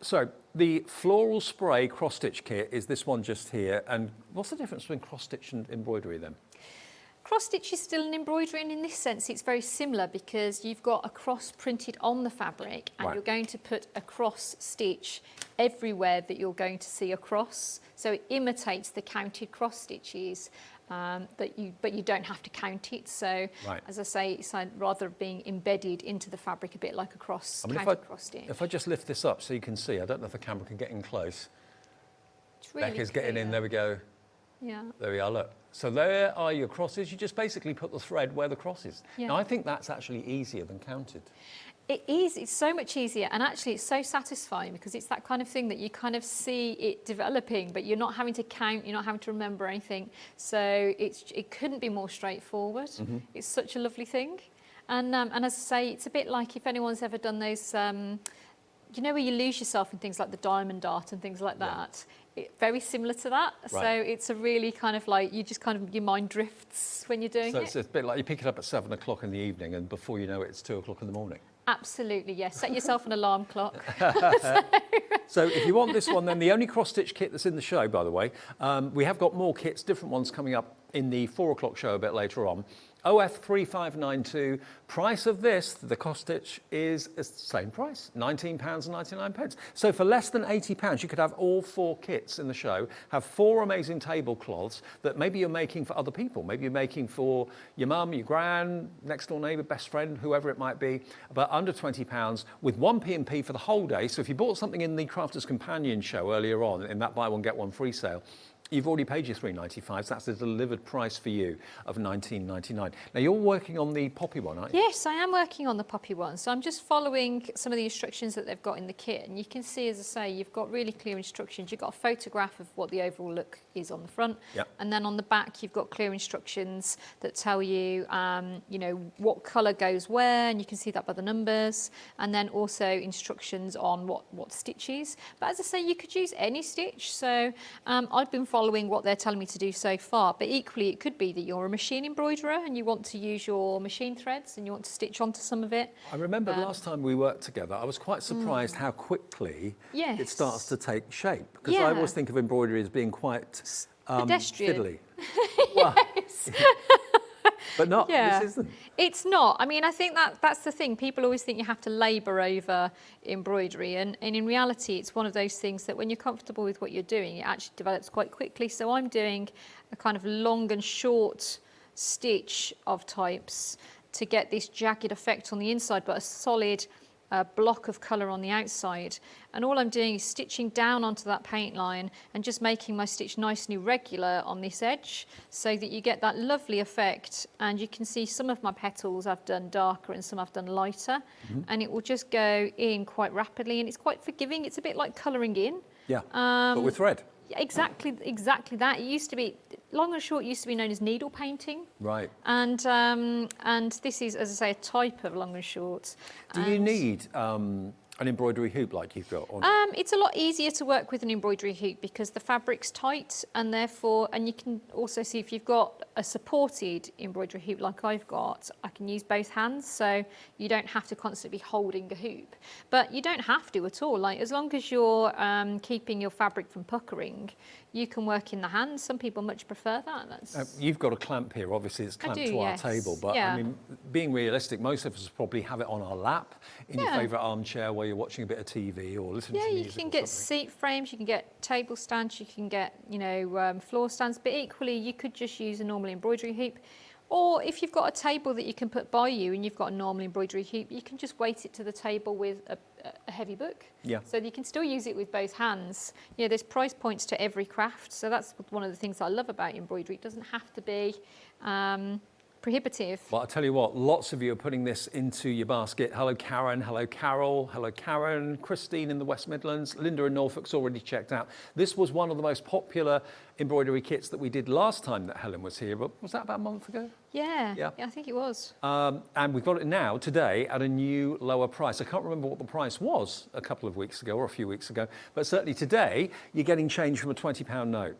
So the floral spray cross stitch kit is this one just here. And what's the difference between cross stitch and embroidery then? Cross stitch is still an embroidery, and in this sense it's very similar because you've got a cross printed on the fabric, and you're going to put a cross stitch everywhere that you're going to see a cross. So it imitates the counted cross stitches, but you don't have to count it. So as I say, it's rather being embedded into the fabric a bit like a cross, counted cross stitch. If I just lift this up so you can see, I don't know if the camera can get in close. It's really Becca's getting in, there we go. Yeah. There we are, look. So there are your crosses. You just basically put the thread where the cross is. Yeah. Now, I think that's actually easier than counted. It is, it's so much easier, and actually it's so satisfying because it's that kind of thing that you kind of see it developing, but you're not having to count, you're not having to remember anything. So it couldn't be more straightforward. It's such a lovely thing. And as I say, it's a bit like if anyone's ever done those, you know, where you lose yourself in things like the diamond art and things like that. Very similar to that. So it's a really kind of like, you just kind of, your mind drifts when you're doing it. So it's a bit like you pick it up at 7 o'clock in the evening and before you know it, it's 2 o'clock in the morning. Absolutely, yes. Set yourself an alarm clock. So if you want this one, then the only cross-stitch kit that's in the show, by the way, we have got more kits, different ones coming up in the 4 o'clock show a bit later on. OF3592, price of this, the cross stitch is the same price, £19.99. So for less than £80, you could have all 4 kits in the show, have 4 amazing tablecloths that maybe you're making for other people. Maybe you're making for your mum, your gran, next door neighbour, best friend, whoever it might be, but under £20 with 1 P&P for the whole day. So if you bought something in the Crafter's Companion show earlier on, in that buy one, get one free sale, you've already paid your $3.95, so that's the delivered price for you of $19.99. Now, you're working on the poppy one, aren't you? Yes, I am working on the poppy one. So I'm just following some of the instructions that they've got in the kit. And you can see, as I say, you've got really clear instructions. You've got a photograph of what the overall look is on the front. Yep. And then on the back, you've got clear instructions that tell you, you know, what colour goes where, and you can see that by the numbers. And then also instructions on what stitches. But as I say, you could use any stitch. So I've been following what they're telling me to do so far, but equally it could be that you're a machine embroiderer and you want to use your machine threads and you want to stitch onto some of it. I remember last time we worked together, I was quite surprised how quickly it starts to take shape, because I always think of embroidery as being quite pedestrian. fiddly. Well, but not, this isn't. It's not. I mean, I think that's the thing. People always think you have to labour over embroidery, and in reality, it's one of those things that when you're comfortable with what you're doing, it actually develops quite quickly. So I'm doing a kind of long and short stitch of types to get this jagged effect on the inside, but a solid block of colour on the outside. And all I'm doing is stitching down onto that paint line and just making my stitch nice and irregular on this edge so that you get that lovely effect. And you can see some of my petals I've done darker and some I've done lighter, and it will just go in quite rapidly, and it's quite forgiving. It's a bit like colouring in. Yeah, but with thread. Exactly that. It used to be, long and short used to be known as needle painting. Right. And this is, as I say, a type of long and short. Do you need An embroidery hoop like you've got on? It's a lot easier to work with an embroidery hoop because the fabric's tight, and therefore, and you can also see if you've got a supported embroidery hoop like I've got, I can use both hands, so you don't have to constantly be holding a hoop. But you don't have to at all. Like, as long as you're keeping your fabric from puckering, you can work in the hands. Some people much prefer that. You've got a clamp here, obviously it's clamped to our table, but I mean, being realistic, most of us probably have it on our lap in your favourite armchair where you're watching a bit of TV or listening to music. Yeah, you can get seat frames, you can get table stands, you can get, floor stands, but equally you could just use a normal embroidery hoop. Or if you've got a table that you can put by you and you've got a normal embroidery hoop, you can just weight it to the table with a heavy book. Yeah. So you can still use it with both hands. There's price points to every craft. So that's one of the things I love about embroidery. It doesn't have to be prohibitive. Well, I'll tell you what, lots of you are putting this into your basket. Hello, Karen. Hello, Carol. Hello, Karen. Christine in the West Midlands. Linda in Norfolk's already checked out. This was one of the most popular embroidery kits that we did last time that Helen was here. But was that about a month ago? Yeah, I think it was. And we've got it now, today, at a new lower price. I can't remember what the price was a couple of weeks ago or a few weeks ago, but certainly today, you're getting change from a £20 note.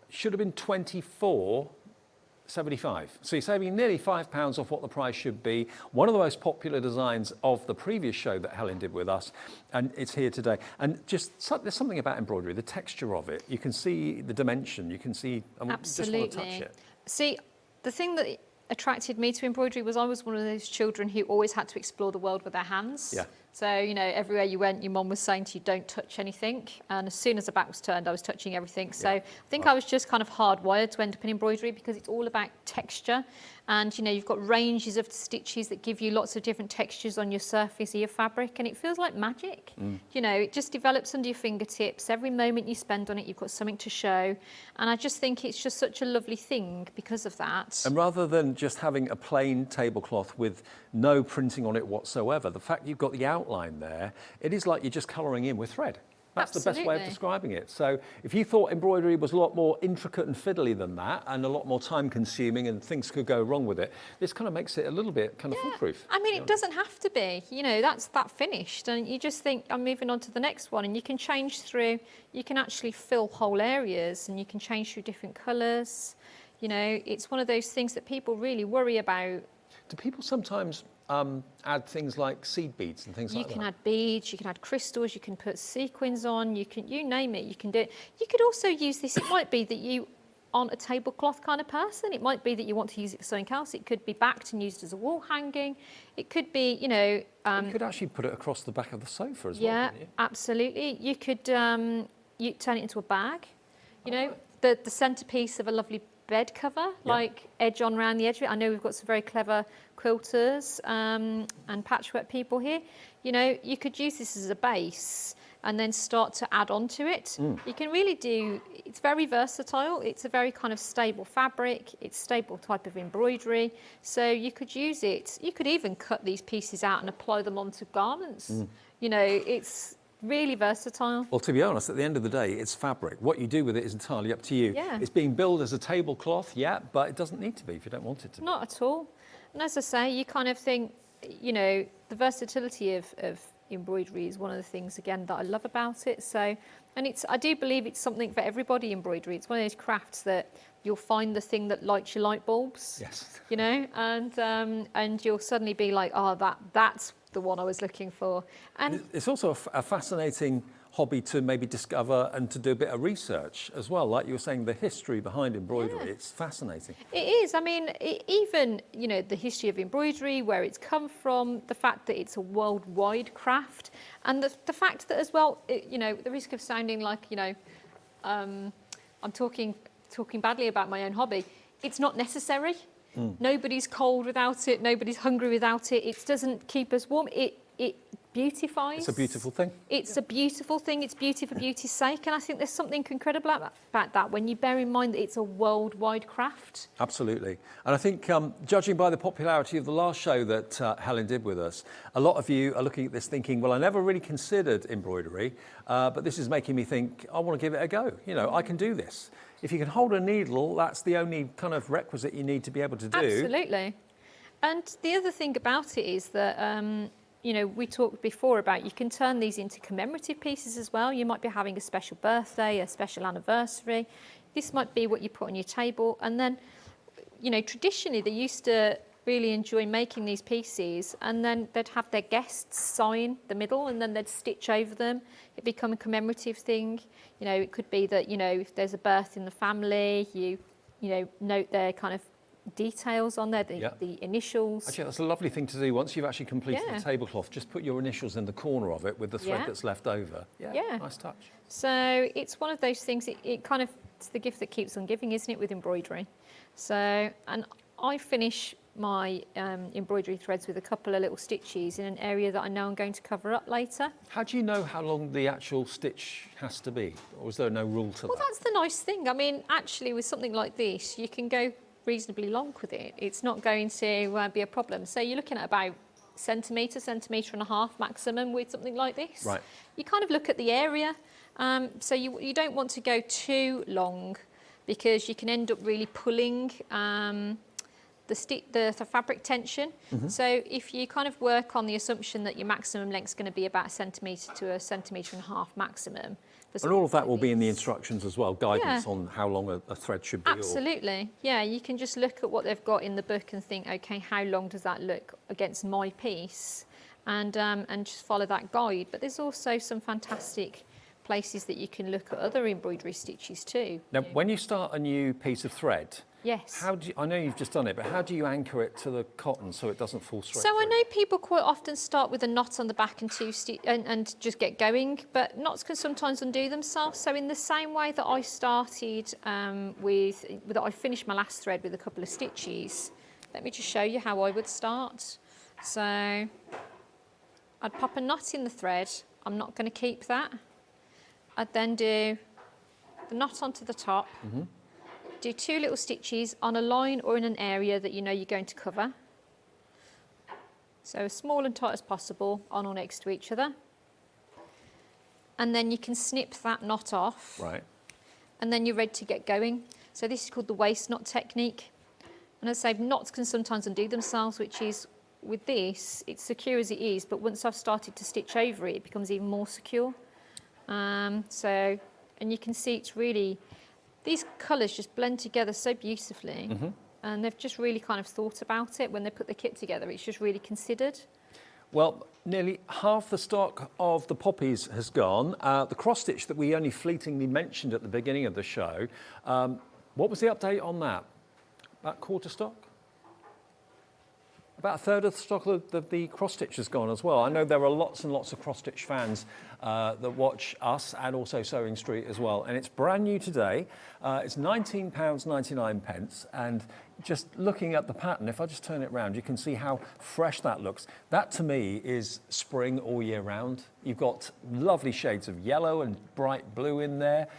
Should have been £24.75. So you're saving nearly £5 off what the price should be. One of the most popular designs of the previous show that Helen did with us, and it's here today. And there's something about embroidery, the texture of it. You can see the dimension, you can see, Absolutely. Just want to touch it. See, the thing that attracted me to embroidery was I was one of those children who always had to explore the world with their hands. Yeah. So, everywhere you went, your mum was saying to you, don't touch anything. And as soon as the back was turned, I was touching everything. So I think I was just kind of hardwired to end up in embroidery because it's all about texture. And, you've got ranges of stitches that give you lots of different textures on your surface of your fabric. And it feels like magic. It just develops under your fingertips. Every moment you spend on it, you've got something to show. And I just think it's just such a lovely thing because of that. And rather than just having a plain tablecloth with no printing on it whatsoever, the fact you've got the outline there, it is like you're just colouring in with thread. That's the best way of describing it. So if you thought embroidery was a lot more intricate and fiddly than that and a lot more time consuming and things could go wrong with it, this kind of makes it a little bit kind of foolproof. I mean, it doesn't have to be, that's that finished. And you just think, I'm moving on to the next one. And you can change through, you can actually fill whole areas and you can change through different colours. It's one of those things that people really worry about. Do people sometimes add things like seed beads and things like that? You can add beads, you can add crystals, you can put sequins on, you name it, you can do it. You could also use this, it might be that you aren't a tablecloth kind of person, it might be that you want to use it for something else, it could be backed and used as a wall hanging, it could be, you could actually put it across the back of the sofa as well, yeah, absolutely. You could you turn it into a bag, the centrepiece of a lovely bed cover, like edge on around the edge of it. I know we've got some very clever quilters and patchwork people here. You could use this as a base and then start to add on to it. You can really it's very versatile. It's a very kind of stable fabric. It's stable type of embroidery. So you could use it. You could even cut these pieces out and apply them onto garments. It's really versatile. Well, to be honest, at the end of the day, it's fabric. What you do with it is entirely up to you. Yeah. It's being billed as a tablecloth, but it doesn't need to be if you don't want it to. Not at all. And as I say, you kind of think, the versatility of embroidery is one of the things, again, that I love about it. So, and I do believe it's something for everybody, embroidery. It's one of those crafts that you'll find the thing that lights your light bulbs. Yes. And you'll suddenly be like, oh, that's the one I was looking for. And it's also a fascinating hobby to maybe discover and to do a bit of research as well. Like you were saying, the history behind embroidery, it's fascinating. It is. I mean, even, the history of embroidery, where it's come from, the fact that it's a worldwide craft, and the fact that as well, the risk of sounding like, I'm talking badly about my own hobby, it's not necessary. Nobody's cold without it. Nobody's hungry without it. It doesn't keep us warm. It beautifies. It's a beautiful thing. It's a beautiful thing. It's beauty for beauty's sake. And I think there's something incredible about that when you bear in mind that it's a worldwide craft. Absolutely. And I think, judging by the popularity of the last show that Helen did with us, a lot of you are looking at this thinking, well, I never really considered embroidery, but this is making me think, I want to give it a go. I can do this. If you can hold a needle, that's the only kind of requisite you need to be able to do. Absolutely. And the other thing about it is that you know, we talked before about you can turn these into commemorative pieces as well. You might be having a special birthday, a special anniversary. This might be what you put on your table. And then, you know, traditionally they used to really enjoy making these pieces, and then they'd have their guests sign the middle and then they'd stitch over them. It'd become a commemorative thing. You know, it could be that, you know, if there's a birth in the family, you know, note their kind of details on there, the initials. Actually, that's a lovely thing to do. Once you've actually completed the tablecloth, just put your initials in the corner of it with the thread that's left over. Yeah, nice touch. So it's one of those things, it kind of, it's the gift that keeps on giving, isn't it, with embroidery? So, and I finish my embroidery threads with a couple of little stitches in an area that I know I'm going to cover up later. How do you know how long the actual stitch has to be? Or is there no rule to that? Well, that's the nice thing. I mean, actually, with something like this, you can go reasonably long with it. It's not going to be a problem. So you're looking at about centimetre and a half maximum with something like this. Right. You kind of look at the area. So you don't want to go too long because you can end up really pulling the fabric tension. So if you kind of work on the assumption that your maximum length is going to be about a centimetre to a centimetre and a half maximum. And all of that will be in the instructions as well, guidance on how long a thread should be. Absolutely, yeah. You can just look at what they've got in the book and think, okay, how long does that look against my piece? And just follow that guide. But there's also some fantastic places that you can look at other embroidery stitches too. Now, when you start a new piece of thread, yes. how do you, I know you've just done it, but how do you anchor it to the cotton so it doesn't fall straight So through? I know people quite often start with a knot on the back and and just get going, but knots can sometimes undo themselves. So in the same way that I started that I finished my last thread with a couple of stitches, let me just show you how I would start. So I'd pop a knot in the thread. I'm not going to keep that. I'd then do the knot onto the top. Do 2 little stitches on a line or in an area that you know you're going to cover. So as small and tight as possible, on or next to each other. And then you can snip that knot off. Right. And then you're ready to get going. So this is called the waist knot technique. And as I say, knots can sometimes undo themselves, which is, with this, it's secure as it is, but once I've started to stitch over it, it becomes even more secure. And you can see it's really, these colours just blend together so beautifully, and they've just really kind of thought about it when they put the kit together. It's just really considered. Well, nearly half the stock of the poppies has gone. The cross stitch that we only fleetingly mentioned at the beginning of the show, what was the update on that? About quarter stock? About a third of the stock of the cross stitch has gone as well. I know there are lots and lots of cross stitch fans that watch us and also Sewing Street as well. And it's brand new today. It's £19.99. And just looking at the pattern, if I just turn it around, you can see how fresh that looks. That to me is spring all year round. You've got lovely shades of yellow and bright blue in there.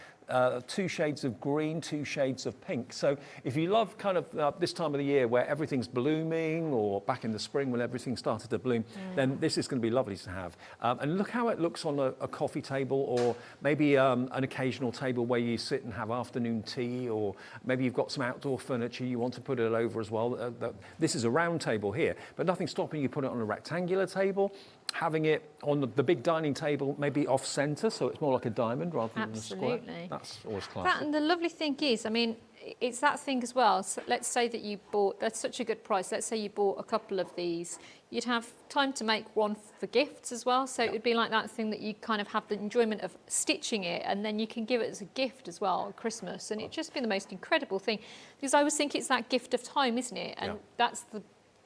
2 shades of green, 2 shades of pink. So if you love kind of this time of the year where everything's blooming, or back in the spring when everything started to bloom, then this is going to be lovely to have. And look how it looks on a coffee table, or maybe an occasional table where you sit and have afternoon tea, or maybe you've got some outdoor furniture you want to put it over as well. This is a round table here, but nothing stopping you put it on a rectangular table. Having it on the big dining table, maybe off centre, so it's more like a diamond rather than a square. That's always classic. And the lovely thing is, I mean, it's that thing as well. So let's say that you bought, that's such a good price, let's say you bought a couple of these, you'd have time to make one for gifts as well. So it would be like that thing that you kind of have the enjoyment of stitching it, and then you can give it as a gift as well at Christmas. And it'd just be the most incredible thing. Because I always think it's that gift of time, isn't it? And that's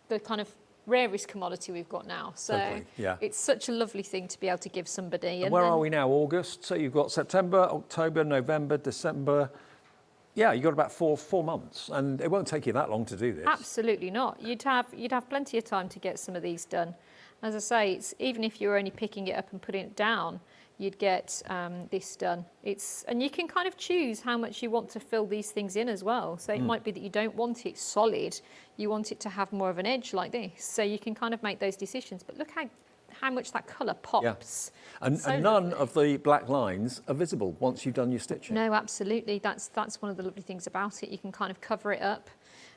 the kind of rarest commodity we've got now. So it's such a lovely thing to be able to give somebody. And where are we now? August. So you've got September, October, November, December. Yeah, you've got about four months, and it won't take you that long to do this. Absolutely not. You'd have plenty of time to get some of these done. As I say, it's, even if you're only picking it up and putting it down, you'd get this done. And you can kind of choose how much you want to fill these things in as well. So it might be that you don't want it solid, you want it to have more of an edge like this. So you can kind of make those decisions. But look how much that colour pops. Yeah. And none of the black lines are visible once you've done your stitching. No, absolutely. That's one of the lovely things about it. You can kind of cover it up.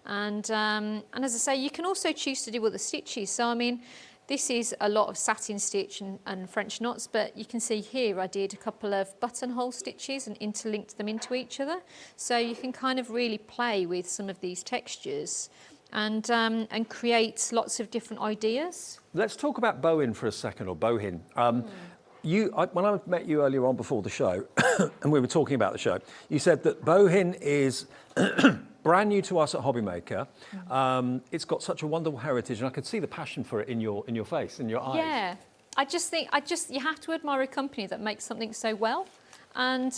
And as I say, you can also choose to do other stitches. So I mean, this is a lot of satin stitch and French knots, but you can see here I did a couple of buttonhole stitches and interlinked them into each other. So you can kind of really play with some of these textures and create lots of different ideas. Let's talk about bowen for a second, or bohin. When I met you earlier on before the show, and we were talking about the show, you said that bohin is brand new to us at HobbyMaker. It's got such a wonderful heritage, and I could see the passion for it in your face, in your eyes. Yeah, I just think you have to admire a company that makes something so well, and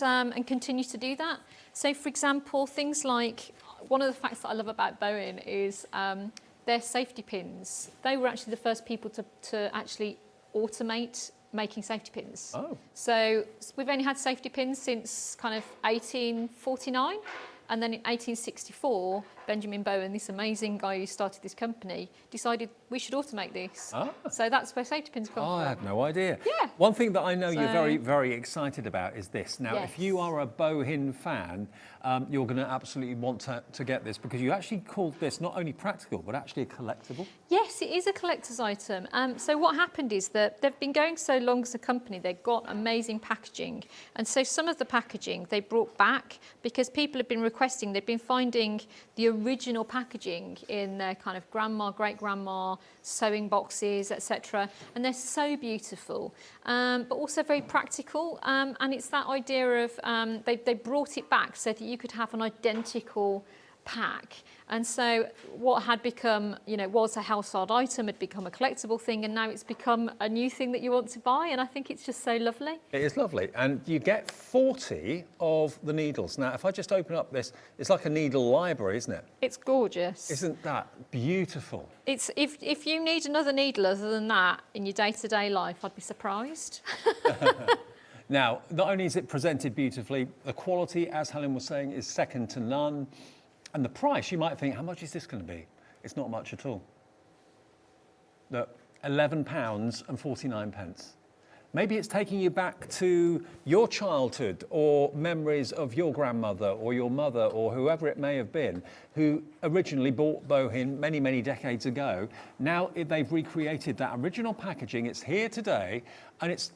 continues to do that. So, for example, things like, one of the facts that I love about bowen is their safety pins. They were actually the first people to actually automate making safety pins. Oh. So we've only had safety pins since kind of 1849. And then in 1864, Benjamin Bowen, this amazing guy who started this company, decided we should automate this. Ah. So that's where safety pins come from. I had no idea. Yeah. One thing that I know you're very, very excited about is this. Now, Yes. if you are a bohin fan, you're going to absolutely want to get this, because you actually called this not only practical, but actually a collectible. Yes, it is a collector's item. So what happened is that they've been going so long as a company, they've got amazing packaging. And so some of the packaging they brought back because people have been requesting, they've been finding the original packaging in their kind of grandma, great-grandma, sewing boxes, etc. And they're so beautiful, but also very practical. And it's that idea of, they brought it back so that you could have an identical pack. And so what had become, was a household item had become a collectible thing, and now it's become a new thing that you want to buy, and I think it's just so lovely. It is lovely, and you get 40 of the needles. Now, if I just open up this, it's like a needle library, isn't it? It's gorgeous. Isn't that beautiful? It's if you need another needle other than that in your day-to-day life, I'd be surprised. Now, not only is it presented beautifully, the quality, as Helen was saying, is second to none. And the price, you might think, how much is this going to be? It's not much at all. Look, £11.49. Maybe it's taking you back to your childhood, or memories of your grandmother or your mother or whoever it may have been, who originally bought bohin many, many decades ago. Now they've recreated that original packaging. It's here today, and it's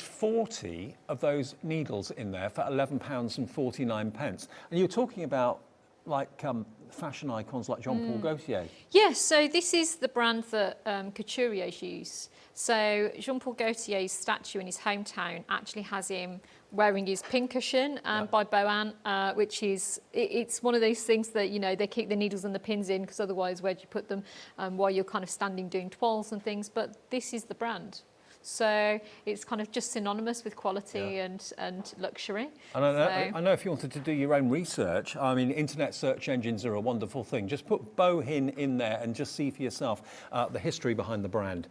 40 of those needles in there for £11.49. And you're talking about like fashion icons like Jean-Paul Gaultier. Yes, so this is the brand that couturiers use. So Jean-Paul Gaultier's statue in his hometown actually has him wearing his pincushion by Bowen, which is, it's one of those things that, they keep the needles and the pins in, because otherwise where do you put them while you're kind of standing doing toiles and things, but this is the brand. So it's kind of just synonymous with quality and luxury. And I know if you wanted to do your own research, I mean, internet search engines are a wonderful thing. Just put bohin in there and just see for yourself the history behind the brand.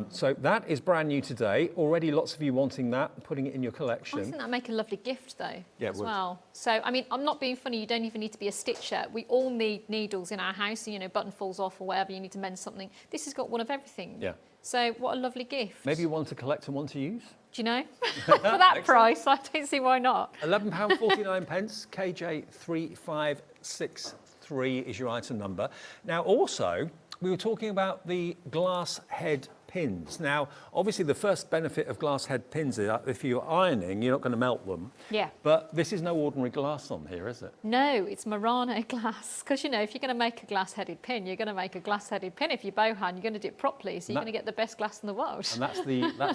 So that is brand new today. Already lots of you wanting that, putting it in your collection. I think that'd make a lovely gift though, as well. So, I mean, I'm not being funny, you don't even need to be a stitcher. We all need needles in our house, button falls off or whatever, you need to mend something. This has got one of everything. Yeah. So what a lovely gift. Maybe you want to collect and one to use? Do you know? For that price, I don't see why not. £11.49, KJ3563 is your item number. Now, also, we were talking about the glass head pins. Now, obviously, the first benefit of glass head pins is that if you're ironing, you're not going to melt them. Yeah. But this is no ordinary glass on here, is it? No, it's Murano glass. Because, if you're going to make a glass-headed pin, you're going to make a glass-headed pin. If you're bohan, you're going to do it properly, so you're going to get the best glass in the world. And that's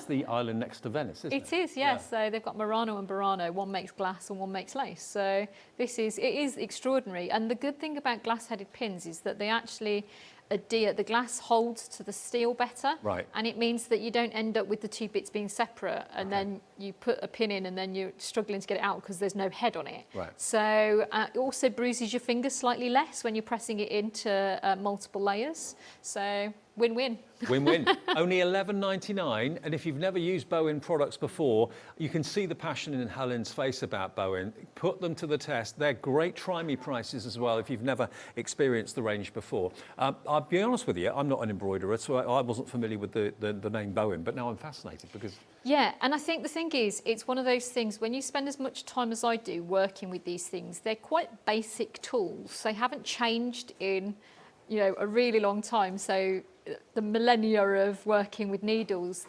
the island next to Venice, isn't it? It is, yes. Yeah. So they've got Murano and Burano. One makes glass and one makes lace. So it is extraordinary. And the good thing about glass-headed pins is that they actually adhere, the glass holds to the steel better, right, and it means that you don't end up with the two bits being separate, and then you put a pin in and then you're struggling to get it out because there's no head on it. Right. So it also bruises your fingers slightly less when you're pressing it into multiple layers. So win-win. Win-win. Only $11.99, and if you've never used Bowen products before, you can see the passion in Helen's face about Bowen. Put them to the test. They're great try-me prices as well if you've never experienced the range before. I'll be honest with you, I'm not an embroiderer, so I wasn't familiar with the name Bowen, but now I'm fascinated because... Yeah, and I think the thing is, it's one of those things, when you spend as much time as I do working with these things, they're quite basic tools. They haven't changed in, a really long time, so the millennia of working with needles,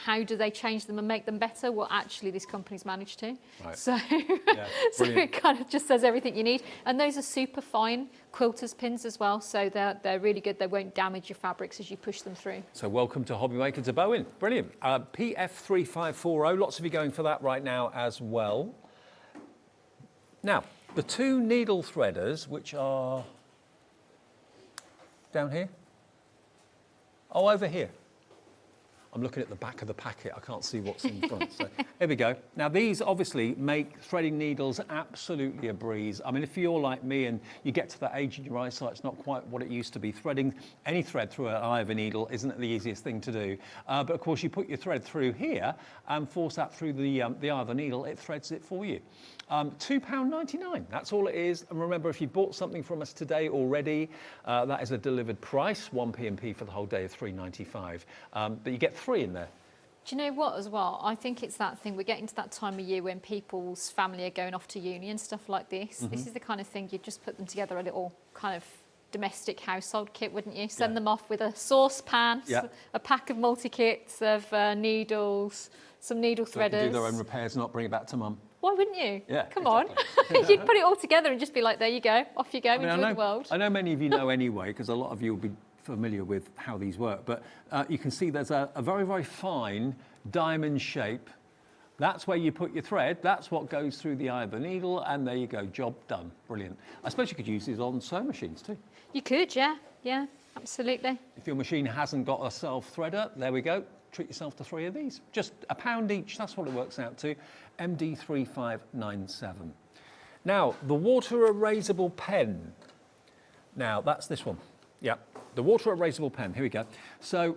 how do they change them and make them better? Well, actually, this company's managed to. Right. So, Yeah, so brilliant. it kind of just says everything you need. And those are super fine quilters pins as well. So they're really good. They won't damage your fabrics as you push them through. So welcome to HobbyMaker to Bowen. Brilliant. PF3540, lots of you going for that right now as well. Now, the two needle threaders, which are down here. Oh, over here. I'm looking at the back of the packet. I can't see what's in front. So here we go. Now, these obviously make threading needles absolutely a breeze. I mean, if you're like me and you get to that age in your eyesight, it's not quite what it used to be. Threading any thread through an eye of a needle isn't the easiest thing to do. But of course, you put your thread through here and force that through the eye of the needle. It threads it for you. £2.99, that's all it is. And remember, if you bought something from us today already, that is a delivered price, 1 P&P for the whole day of £3.95. But you get 3 in there. Do you know what as well? I think it's that thing, we're getting to that time of year when people's family are going off to uni and stuff like this. This is the kind of thing you'd just put them together, a little kind of domestic household kit, wouldn't you? Send them off with a saucepan, a pack of multi-kits of needles, some needle threaders. They can do their own repairs, not bring it back to mum. Why wouldn't you? Yeah, Come on. You'd put it all together and just be like, there you go, off you go, enjoy the world. I know many of you know anyway, because a lot of you will be familiar with how these work, but you can see there's a very, very fine diamond shape. That's where you put your thread. That's what goes through the eye of the needle, and there you go, job done. Brilliant. I suppose you could use these on sewing machines too. You could, yeah, absolutely. If your machine hasn't got a self-threader, there we go. Treat yourself to 3 of these. Just £1 each, that's what it works out to. MD3597. Now, the water erasable pen. Now, that's this one. Yeah, the water erasable pen, here we go. So,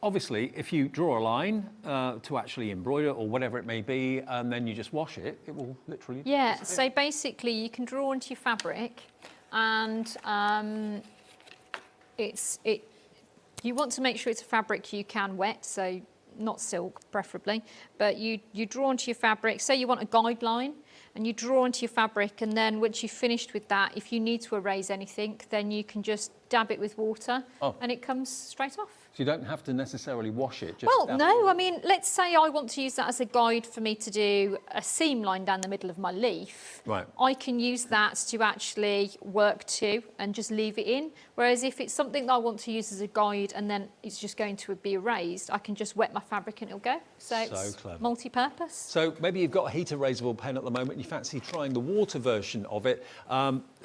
obviously, if you draw a line to actually embroider or whatever it may be, and then you just wash it, it will literally disappear. So basically you can draw onto your fabric, and you want to make sure it's a fabric you can wet, so not silk preferably, but you draw onto your fabric. Say you want a guideline, and you draw onto your fabric, and then once you've finished with that, if you need to erase anything, then you can just dab it with water, and it comes straight off. So you don't have to necessarily wash it. Just well, no, I mean, let's say I want to use that as a guide for me to do a seam line down the middle of my leaf. Right. I can use that to actually work to and just leave it in. Whereas if it's something that I want to use as a guide and then it's just going to be erased, I can just wet my fabric and it'll go. So it's clever. Multi-purpose. So maybe you've got a heat erasable pen at the moment and you fancy trying the water version of it.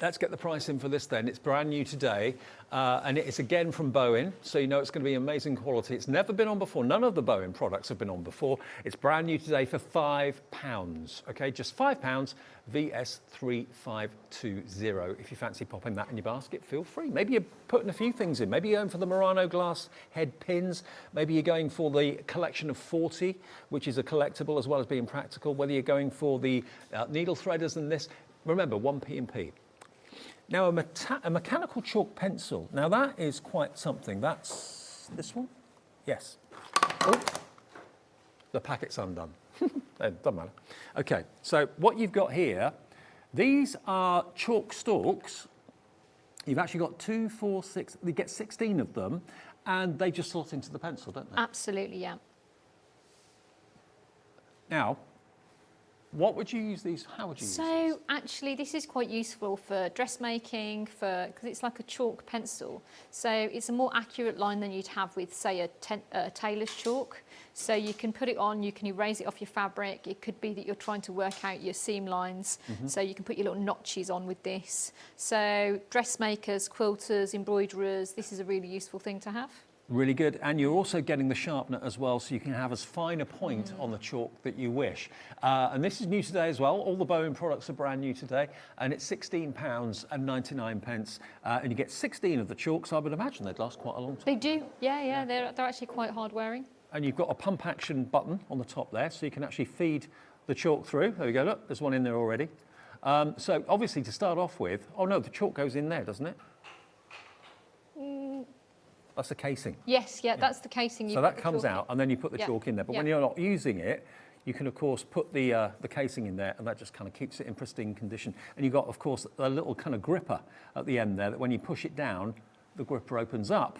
Let's get the price in for this then. It's brand new today. And it's again from Bowen, so you know it's going to be amazing quality. It's never been on before. None of the Bowen products have been on before. It's brand new today for £5. Okay, just £5, VS3520. If you fancy popping that in your basket, feel free. Maybe you're putting a few things in. Maybe you're going for the Murano glass head pins. Maybe you're going for the collection of 40, which is a collectible as well as being practical. Whether you're going for the needle threaders and this, remember 1 P&P. Now, a mechanical chalk pencil. Now, that is quite something. That's this one? Yes. Oh, the packet's undone. Doesn't matter. Okay, so what you've got here, these are chalk stalks. You've actually got 2, 4, 6, you get 16 of them, and they just slot into the pencil, don't they? Absolutely, yeah. Now, what would you use these? How would you use these? So actually, this is quite useful for dressmaking, because it's like a chalk pencil. So it's a more accurate line than you'd have with, say, a tailor's chalk. So you can put it on, you can erase it off your fabric. It could be that you're trying to work out your seam lines. So you can put your little notches on with this. So dressmakers, quilters, embroiderers, this is a really useful thing to have. Really good, and you're also getting the sharpener as well, so you can have as fine a point on the chalk that you wish. And this is new today as well. All the Bowen products are brand new today, and it's £16.99, and you get 16 of the chalks. I would imagine they'd last quite a long time. They do, yeah. They're actually quite hard wearing. And you've got a pump action button on the top there, so you can actually feed the chalk through. There we go, look, there's one in there already. So obviously to start off with, oh no, the chalk goes in there, doesn't it? That's the casing. Yes, yeah, that's the casing. So that comes out, and then you put the chalk in there. But when you're not using it, you can, of course, put the casing in there, and that just kind of keeps it in pristine condition. And you've got, of course, a little kind of gripper at the end there that when you push it down, the gripper opens up,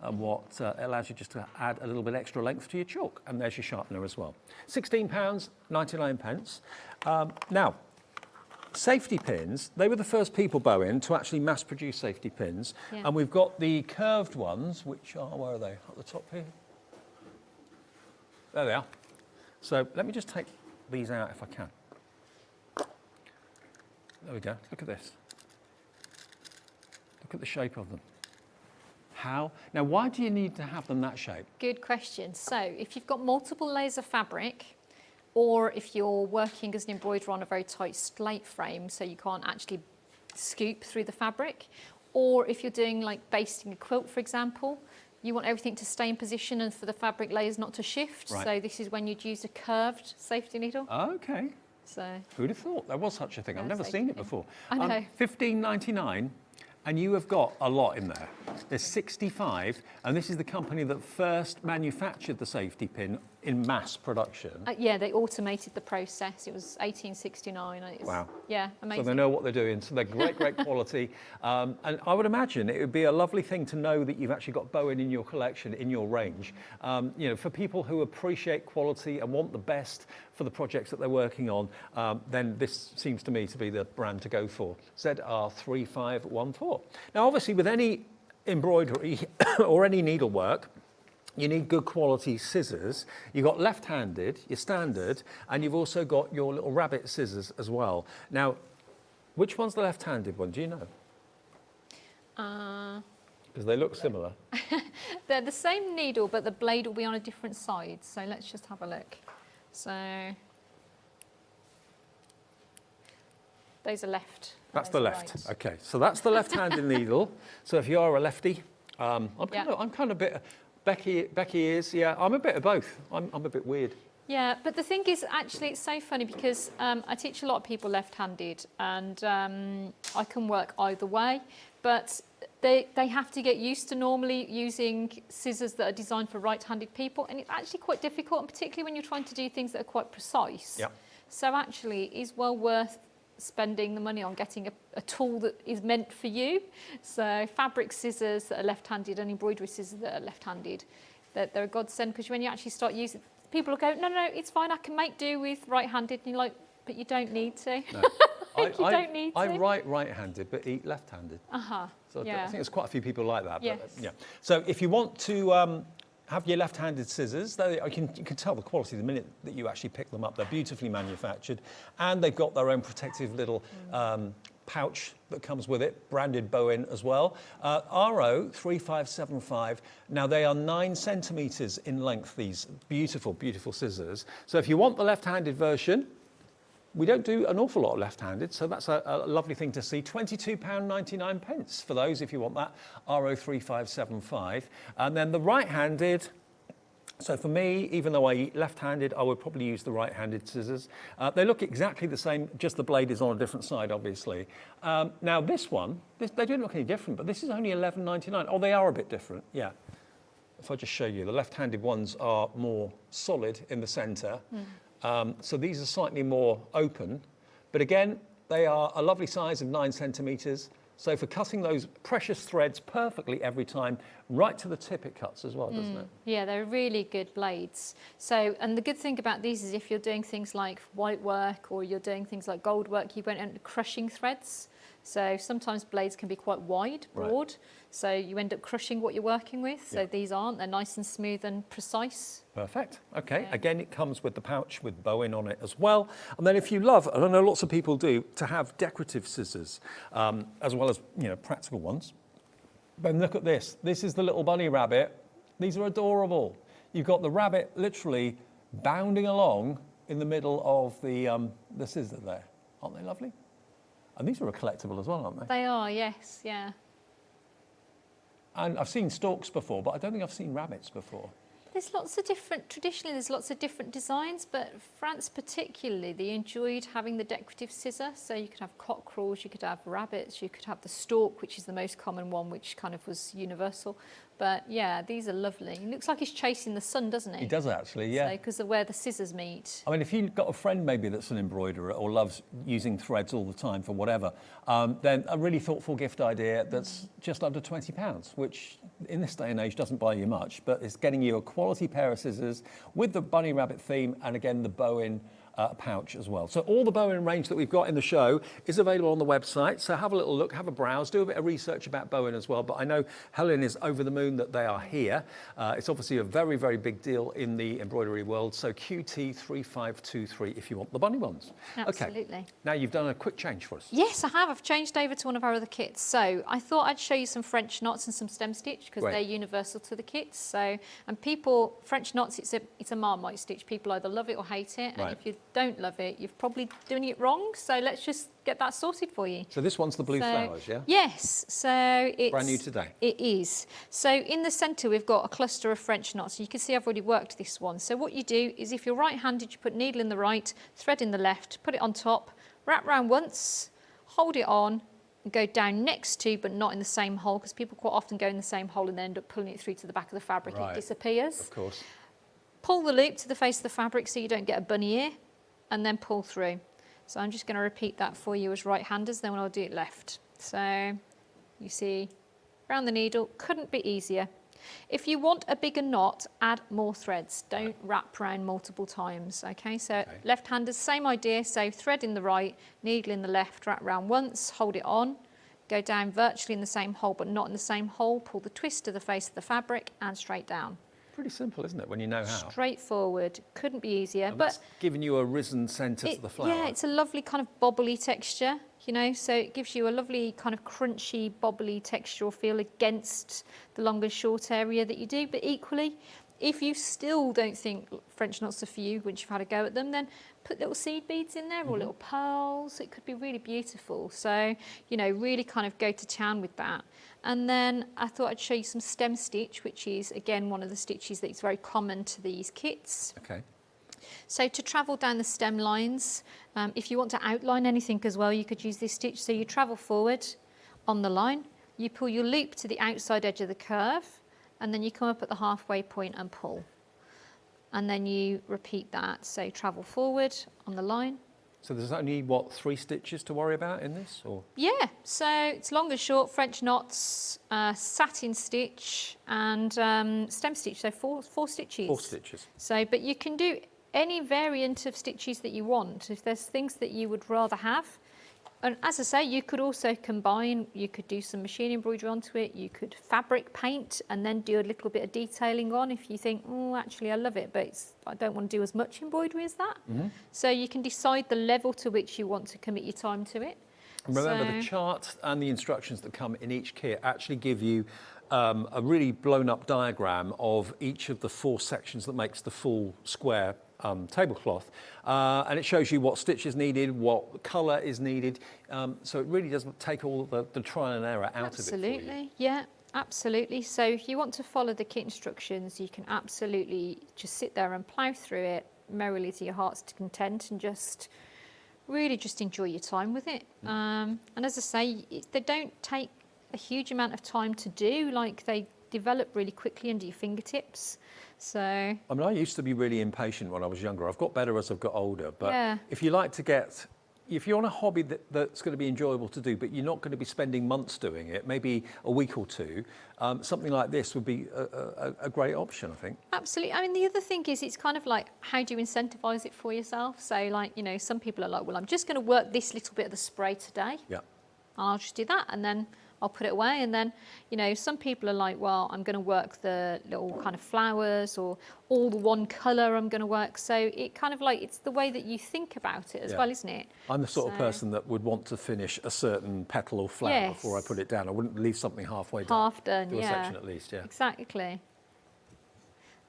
and what allows you just to add a little bit extra length to your chalk. And there's your sharpener as well. £16.99. Now, safety pins, they were the first people, Bowen, to actually mass produce safety pins. Yeah. And we've got the curved ones, which are, where are they? At the top here? There they are. So let me just take these out if I can. There we go, look at this. Look at the shape of them. How? Now, why do you need to have them that shape? Good question. So if you've got multiple layers of fabric, or if you're working as an embroiderer on a very tight slate frame, so you can't actually scoop through the fabric, or if you're doing like basting a quilt, for example, you want everything to stay in position and for the fabric layers not to shift. Right. So this is when you'd use a curved safety needle. Okay. So Who'd have thought there was such a thing? I've never safety seen it pin. before. I know. $15.99, and you have got a lot in there. There's 65, and this is the company that first manufactured the safety pin in mass production. yeah, they automated the process. It was 1869. Wow. Yeah, amazing. So they know what they're doing. So they're great, great quality. And I would imagine it would be a lovely thing to know that you've actually got Bowen in your collection, in your range. You know, for people who appreciate quality and want the best for the projects that they're working on, then this seems to me to be the brand to go for. ZR3514. Now, obviously, with any embroidery or any needlework, you need good quality scissors. You've got left-handed, your standard, and you've also got your little rabbit scissors as well. Now, which one's the left-handed one? Do you know? Because they look similar. They're the same needle, but the blade will be on a different side. So let's just have a look. So those are left. That's those the are left. right. Okay, so that's the left-handed needle. So if you are a lefty, I'm kind of a bit. Becky is, yeah. I'm a bit of both. I'm a bit weird. Yeah, but the thing is, actually, it's so funny because I teach a lot of people left-handed, and I can work either way. But they have to get used to normally using scissors that are designed for right-handed people, and it's actually quite difficult, and particularly when you're trying to do things that are quite precise. Yep. So actually, it is well worth spending the money on getting a tool that is meant for you. So fabric scissors that are left-handed and embroidery scissors that are left-handed, they're a godsend, because when you actually start using, people will go, no, it's fine, I can make do with right-handed, and you're like, but you don't need to. No. You don't need to. I write right-handed, but eat left-handed. So yeah. I think there's quite a few people like that. Yes. But, yeah. So if you want to have your left-handed scissors, you can tell the quality the minute that you actually pick them up. They're beautifully manufactured, and they've got their own protective little pouch that comes with it, branded Bowen as well. RO3575. Now, they are 9 centimetres in length, these beautiful, beautiful scissors. So if you want the left-handed version, we don't do an awful lot of left-handed, so that's a lovely thing to see. £22.99 for those if you want that, RO3575. And then the right-handed, so for me, even though I eat left-handed, I would probably use the right-handed scissors. They look exactly the same, just the blade is on a different side, obviously. Now this one, they don't look any different, but this is only £11.99. Oh, they are a bit different, yeah. If I just show you, the left-handed ones are more solid in the centre. So these are slightly more open, but again, they are a lovely size of 9 centimetres. So for cutting those precious threads perfectly every time, right to the tip it cuts as well, doesn't it? Yeah, they're really good blades. So, and the good thing about these is if you're doing things like white work or you're doing things like gold work, you won't end up crushing threads. So sometimes blades can be quite wide, broad, right. So you end up crushing what you're working with. So these aren't, they're nice and smooth and precise. Perfect, okay. Yeah. Again, it comes with the pouch with Bowen on it as well. And then if you love, and I know lots of people do, to have decorative scissors, as well as, practical ones. Then look at this. This is the little bunny rabbit. These are adorable. You've got the rabbit literally bounding along in the middle of the scissor there. Aren't they lovely? And these are a collectible as well, aren't they? They are, yes, yeah. And I've seen storks before, but I don't think I've seen rabbits before. There's lots of different, traditionally there's lots of different designs, but France particularly, they enjoyed having the decorative scissor. So you could have cockerels, you could have rabbits, you could have the stork, which is the most common one, which kind of was universal. But yeah, these are lovely. It looks like he's chasing the sun, doesn't it? He does actually, yeah. Because of where the scissors meet. I mean, if you've got a friend maybe that's an embroiderer or loves using threads all the time for whatever, then a really thoughtful gift idea that's just under £20, which in this day and age doesn't buy you much, but it's getting you a quality pair of scissors with the bunny rabbit theme and again the bow-in pouch as well. So all the bow-in range that we've got in the show is available on the website. So have a little look, have a browse, do a bit of research about bow-in as well. But I know Helen is over the moon that they are here. It's obviously a very, very big deal in the embroidery world. So QT3523 if you want the bunny ones. Absolutely. Okay. Now you've done a quick change for us. Yes, I have. I've changed over to one of our other kits. So I thought I'd show you some French knots and some stem stitch because they're universal to the kits. So, and people, French knots, it's a Marmite stitch. People either love it or hate it. And if you don't love it, you're probably doing it wrong. So let's just get that sorted for you. So this one's the blue flowers, yeah? Yes. So it's brand new today. It is. So in the centre we've got a cluster of French knots. You can see I've already worked this one. So what you do is if you're right-handed, you put needle in the right, thread in the left, put it on top, wrap round once, hold it on, and go down next to, but not in the same hole, because people quite often go in the same hole and then end up pulling it through to the back of the fabric. It disappears. Of course. Pull the loop to the face of the fabric so you don't get a bunny ear, and then pull through. So I'm just going to repeat that for you as right-handers, then I'll do it left. So you see, around the needle, couldn't be easier. If you want a bigger knot, add more threads. Don't wrap around multiple times, okay? So left-handers, same idea. So thread in the right, needle in the left, wrap round once, hold it on, go down virtually in the same hole, but not in the same hole. Pull the twist to the face of the fabric and straight down. Pretty simple, isn't it, when you know how? Straightforward. Couldn't be easier. And that's giving you a risen centre to the flower. Yeah, it's a lovely kind of bobbly texture, you know, so it gives you a lovely kind of crunchy, bobbly textural feel against the long and short area that you do. But equally, if you still don't think French knots are for you once you've had a go at them, then put little seed beads in there or little pearls. It could be really beautiful. So, you know, really kind of go to town with that. And then I thought I'd show you some stem stitch, which is, again, one of the stitches that is very common to these kits. Okay. So to travel down the stem lines, if you want to outline anything as well, you could use this stitch. So you travel forward on the line, you pull your loop to the outside edge of the curve, and then you come up at the halfway point and pull. And then you repeat that. So travel forward on the line. So there's only, what, 3 stitches to worry about in this? Or? Yeah, so it's long and short, French knots, satin stitch and stem stitch, so four stitches. 4 stitches. So, but you can do any variant of stitches that you want. If there's things that you would rather have, and as I say, you could also combine, you could do some machine embroidery onto it, you could fabric paint and then do a little bit of detailing on if you think, oh, actually I love it, but I don't want to do as much embroidery as that. So you can decide the level to which you want to commit your time to it. And remember, the chart and the instructions that come in each kit actually give you a really blown up diagram of each of the 4 sections that makes the full square tablecloth, and it shows you what stitch is needed, what colour is needed, so it really doesn't take all the trial and error out of it for you. Absolutely, yeah, absolutely. So if you want to follow the kit instructions, you can absolutely just sit there and plough through it merrily to your heart's content and just really just enjoy your time with it. And as I say, they don't take a huge amount of time to do, like they develop really quickly under your fingertips. So I mean, I used to be really impatient when I was younger. I've got better as I've got older, but yeah. if you like to get, if you're on a hobby that's going to be enjoyable to do, but you're not going to be spending months doing it, maybe a week or 2, something like this would be a great option, I think. Absolutely. I mean, the other thing is it's kind of like, how do you incentivize it for yourself? So like, you know, some people are like, well, I'm just going to work this little bit of the spray today. Yeah. I'll just do that and then I'll put it away. And then, you know, some people are like, well, I'm going to work the little kind of flowers or all the one colour I'm going to work. So it kind of like, it's the way that you think about it as well, isn't it? I'm the sort of person that would want to finish a certain petal or flower before I put it down. I wouldn't leave something halfway done. Half done, do a section at least, yeah. Exactly.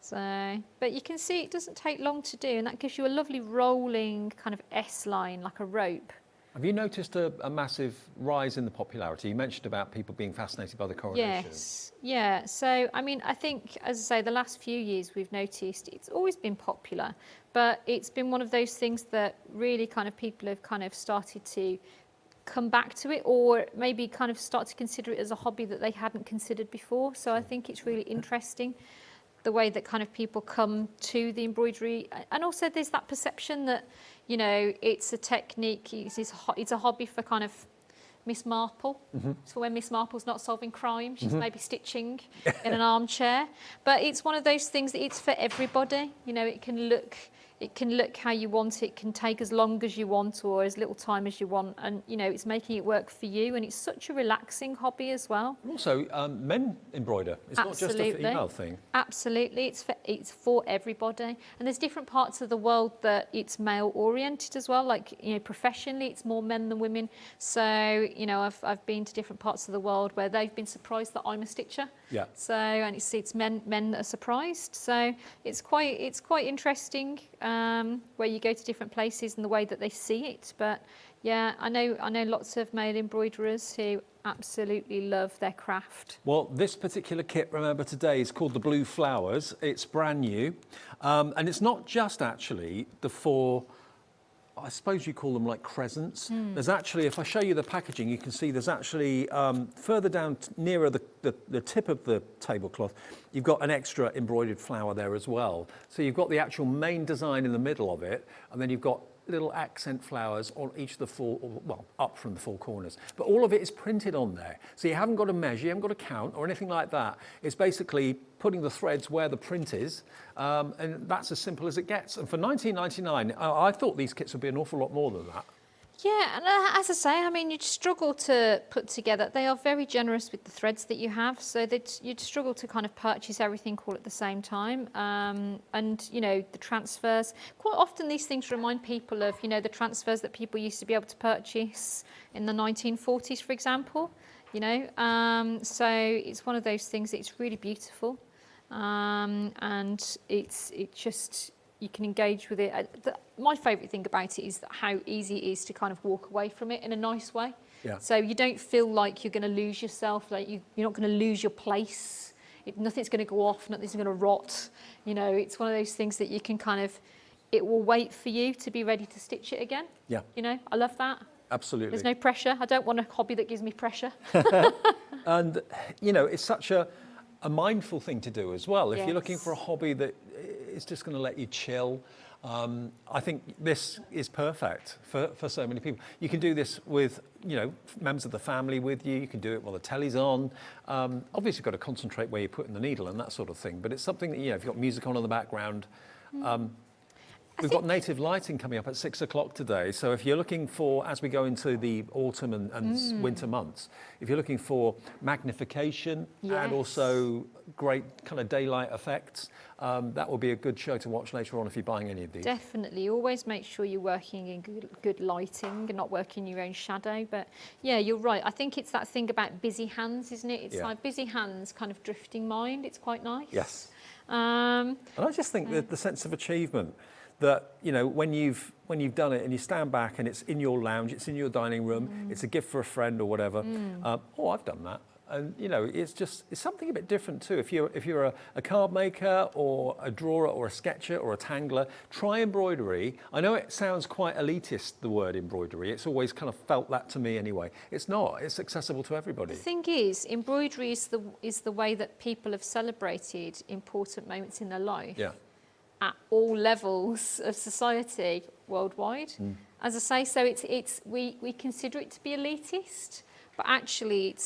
So, but you can see it doesn't take long to do, and that gives you a lovely rolling kind of S line, like a rope. Have you noticed a massive rise in the popularity? You mentioned about people being fascinated by the coronation. Yes, yeah. So, I mean, I think, as I say, the last few years we've noticed it's always been popular, but it's been one of those things that really kind of people have kind of started to come back to it, or maybe kind of start to consider it as a hobby that they hadn't considered before. So I think it's really interesting the way that kind of people come to the embroidery. And also there's that perception that, you know, it's a technique, it's a hobby for kind of Miss Marple. So when Miss Marple's not solving crime, she's maybe stitching in an armchair. But it's one of those things that it's for everybody. You know, it can look how you want. It can take as long as you want or as little time as you want. And, you know, it's making it work for you. And it's such a relaxing hobby as well. Also, men embroider. It's not just a female thing. Absolutely. It's for everybody. And there's different parts of the world that it's male oriented as well. Like, you know, professionally, it's more men than women. So, you know, I've been to different parts of the world where they've been surprised that I'm a stitcher. Yeah. So, and it's men that are surprised. So it's quite interesting. Where you go to different places and the way that they see it. But yeah, I know lots of male embroiderers who absolutely love their craft. Well, this particular kit, remember today, is called the Blue Flowers. It's brand new. And it's not just actually the 4, I suppose you call them like crescents. There's actually, if I show you the packaging, you can see there's actually further down nearer the tip of the tablecloth, you've got an extra embroidered flower there as well. So you've got the actual main design in the middle of it, and then you've got little accent flowers on each of the 4, well, up from the 4 corners. But all of it is printed on there. So you haven't got to measure, you haven't got to count or anything like that. It's basically putting the threads where the print is, and that's as simple as it gets. And for $19.99, I thought these kits would be an awful lot more than that. Yeah, and as I say, I mean, you'd struggle to put together. They are very generous with the threads that you have, so that you'd struggle to kind of purchase everything all at the same time. And, you know, the transfers, quite often these things remind people of, you know, the transfers that people used to be able to purchase in the 1940s, for example, you know. So it's one of those things that it's really beautiful. And it just, you can engage with it. My favourite thing about it is how easy it is to kind of walk away from it in a nice way. Yeah. So you don't feel like you're going to lose yourself, like you're not going to lose your place. Nothing's going to go off, nothing's going to rot. You know, it's one of those things that you can kind of, it will wait for you to be ready to stitch it again. Yeah. You know, I love that. Absolutely. There's no pressure. I don't want a hobby that gives me pressure. And, you know, it's such a mindful thing to do as well. If Yes. you're looking for a hobby that is just going to let you chill, I think this is perfect for so many people. You can do this with, you know, members of the family with you. You can do it while the telly's on. Obviously, you've got to concentrate where you're putting the needle and that sort of thing. But it's something that, you know, if you've got music on in the background. We've got native lighting coming up at 6 o'clock today. So if you're looking for, as we go into the autumn and winter months, if you're looking for magnification and also great kind of daylight effects, that will be a good show to watch later on if you're buying any of these. Definitely. Always make sure you're working in good lighting and not working your own shadow. But yeah, you're right. I think it's that thing about busy hands, isn't it? It's like busy hands, kind of drifting mind. It's quite nice. Yes. And I just think that the sense of achievement, that, you know, when you've done it and you stand back and it's in your lounge, it's in your dining room, it's a gift for a friend or whatever. Oh, I've done that. And, you know, it's something a bit different too. If you're a card maker or a drawer or a sketcher or a tangler, try embroidery. I know it sounds quite elitist, the word embroidery. It's always kind of felt that to me anyway. It's not. It's accessible to everybody. The thing is, embroidery is the way that people have celebrated important moments in their life. Yeah. At all levels of society worldwide. As I say, so we consider it to be elitist, but actually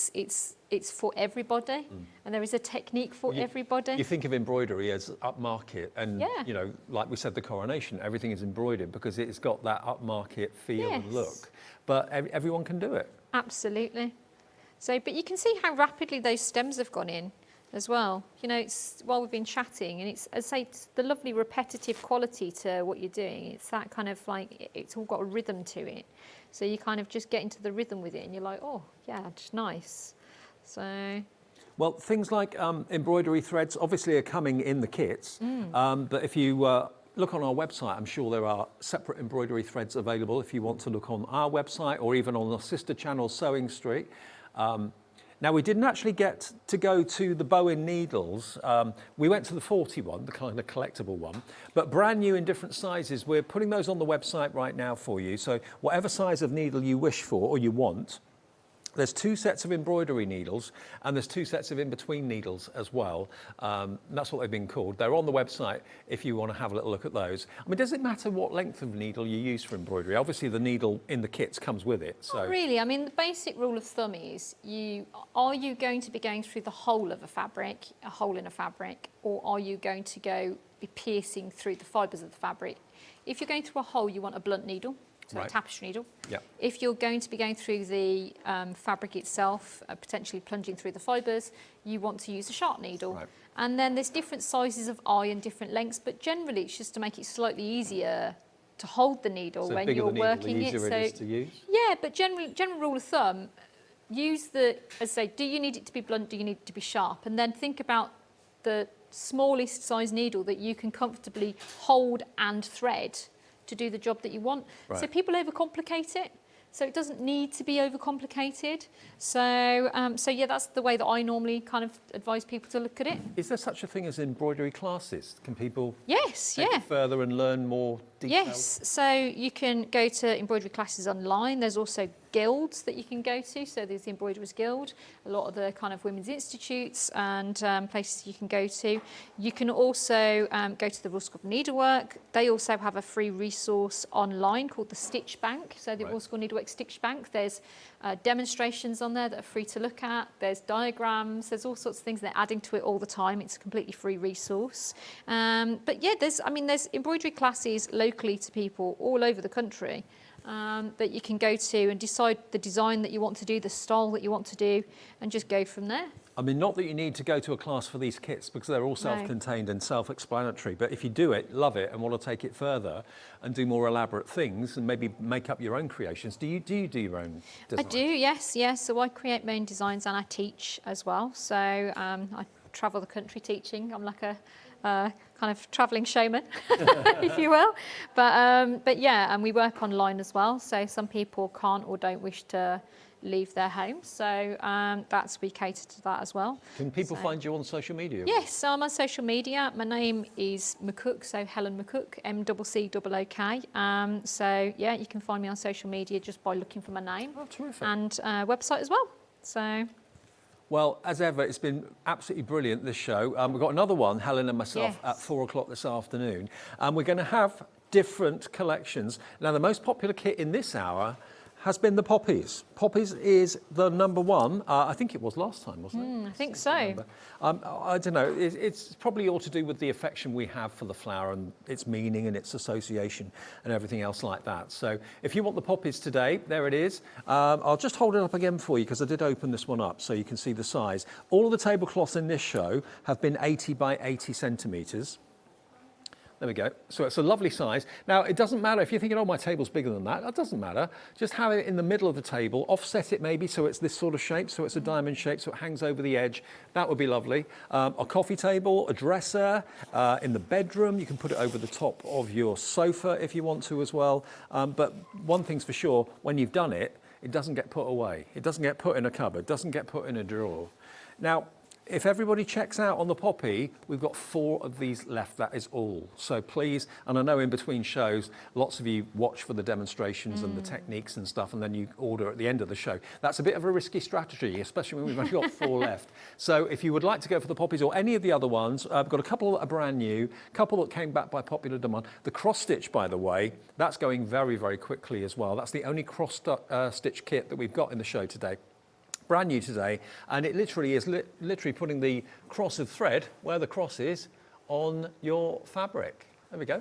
it's for everybody, and there is a technique for everybody. You think of embroidery as upmarket, and you know, like we said, the coronation, everything is embroidered because it's got that upmarket feel and look. But everyone can do it. Absolutely. So, but you can see how rapidly those stems have gone in as well. You know, it's while we've been chatting, and it's, as I say, it's the lovely repetitive quality to what you're doing. It's that kind of like, it's all got a rhythm to it. So you kind of just get into the rhythm with it and you're like, oh yeah, just nice. So. Well, things like embroidery threads obviously are coming in the kits, but if you look on our website, I'm sure there are separate embroidery threads available if you want to look on our website or even on the sister channel Sewing Street. Now, we didn't actually get to go to the bow-in needles. We went to the 40 one, the kind of collectible one, but brand new in different sizes. We're putting those on the website right now for you. So whatever size of needle you wish for or you want, there's 2 sets of embroidery needles and there's 2 sets of in-between needles as well. That's what they've been called. They're on the website if you want to have a little look at those. I mean, does it matter what length of needle you use for embroidery? Obviously, the needle in the kits comes with it. So. Not really. I mean, the basic rule of thumb is are you going to be going through the whole of a hole in a fabric, or are you going to be piercing through the fibres of the fabric? If you're going through a hole, you want a blunt needle. So a tapestry needle. Yep. If you're going to be going through the fabric itself, potentially plunging through the fibres, you want to use a sharp needle. Right. And then there's different sizes of eye and different lengths, but generally it's just to make it slightly easier to hold the needle when you're working it. The easier it is to use? Yeah, but general rule of thumb, as I say, do you need it to be blunt, do you need it to be sharp? And then think about the smallest size needle that you can comfortably hold and thread to do the job that you want. Right. So people overcomplicate it. So it doesn't need to be overcomplicated. So yeah, that's the way that I normally kind of advise people to look at it. Is there such a thing as embroidery classes? Can people Yes, take yeah. it further and learn more details? Yes, so you can go to embroidery classes online. There's also guilds that you can go to. So there's the Embroiderers Guild, a lot of the kind of women's institutes and places you can go to. You can also go to the Royal School of Needlework. They also have a free resource online called the Stitch Bank. So the Royal School of Needlework Stitch Bank. There's demonstrations on there that are free to look at. There's diagrams. There's all sorts of things. They're adding to it all the time. It's a completely free resource. But yeah, there's embroidery classes locally to people all over the country. That you can go to and decide the design that you want to do, the style that you want to do, and just go from there. I mean, not that you need to go to a class for these kits because they're all self-contained and self-explanatory, but if you do it, love it, and want to take it further and do more elaborate things and maybe make up your own creations, do you do your own design? I do, yes. So I create my own designs and I teach as well. So I travel the country teaching. I'm like a kind of travelling showman, if you will. But yeah, and we work online as well. So some people can't or don't wish to leave their home. So we cater to that as well. Can people find you on social media? Yes, so I'm on social media. My name is McCook, so Helen McCook, MCCOOK. So yeah, you can find me on social media just by looking for my name. Oh, terrific. And website as well. So. Well, as ever, it's been absolutely brilliant, this show. We've got another one, Helen and myself, Yes. at 4 o'clock this afternoon. And we're going to have different collections. Now, the most popular kit in this hour has been the poppies. Poppies is the number one. I think it was last time, wasn't it? I think so. I don't know. It's probably all to do with the affection we have for the flower and its meaning and its association and everything else like that. So if you want the poppies today, there it is. I'll just hold it up again for you because I did open this one up so you can see the size. All of the tablecloths in this show have been 80 by 80 centimetres. There we go. So it's a lovely size. Now, it doesn't matter if you're thinking, oh, my table's bigger than that. That doesn't matter. Just have it in the middle of the table, offset it maybe so it's this sort of shape, so it's a diamond shape, so it hangs over the edge. That would be lovely. A coffee table, a dresser, in the bedroom. You can put it over the top of your sofa if you want to as well. But one thing's for sure, when you've done it, it doesn't get put away. It doesn't get put in a cupboard, doesn't get put in a drawer. Now, if everybody checks out on the poppy, we've got 4 of these left, that is all. So please, and I know in between shows, lots of you watch for the demonstrations and the techniques and stuff, and then you order at the end of the show. That's a bit of a risky strategy, especially when we've only got 4 left. So if you would like to go for the poppies or any of the other ones, I've got a couple that are brand new, a couple that came back by popular demand. The cross stitch, by the way, that's going very, very quickly as well. That's the only cross stitch kit that we've got in the show today. Brand new today, and it literally is literally putting the cross of thread where the cross is on your fabric. There we go.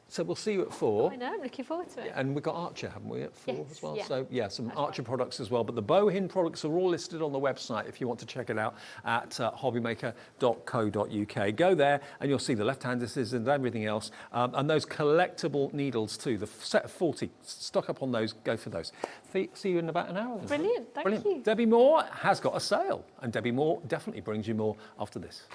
So we'll see you at 4. I know, I'm looking forward to it. And we've got Archer, haven't we, at 4 as well? Yeah. So yeah, some Archer products as well. But the Bohin products are all listed on the website if you want to check it out at hobbymaker.co.uk. Go there and you'll see the left-hand scissors and everything else. And those collectible needles too, the set of 40. Stock up on those, go for those. See you in about an hour. Then. Brilliant, thank you. Debbi Moore has got a sale, and Debbi Moore definitely brings you more after this.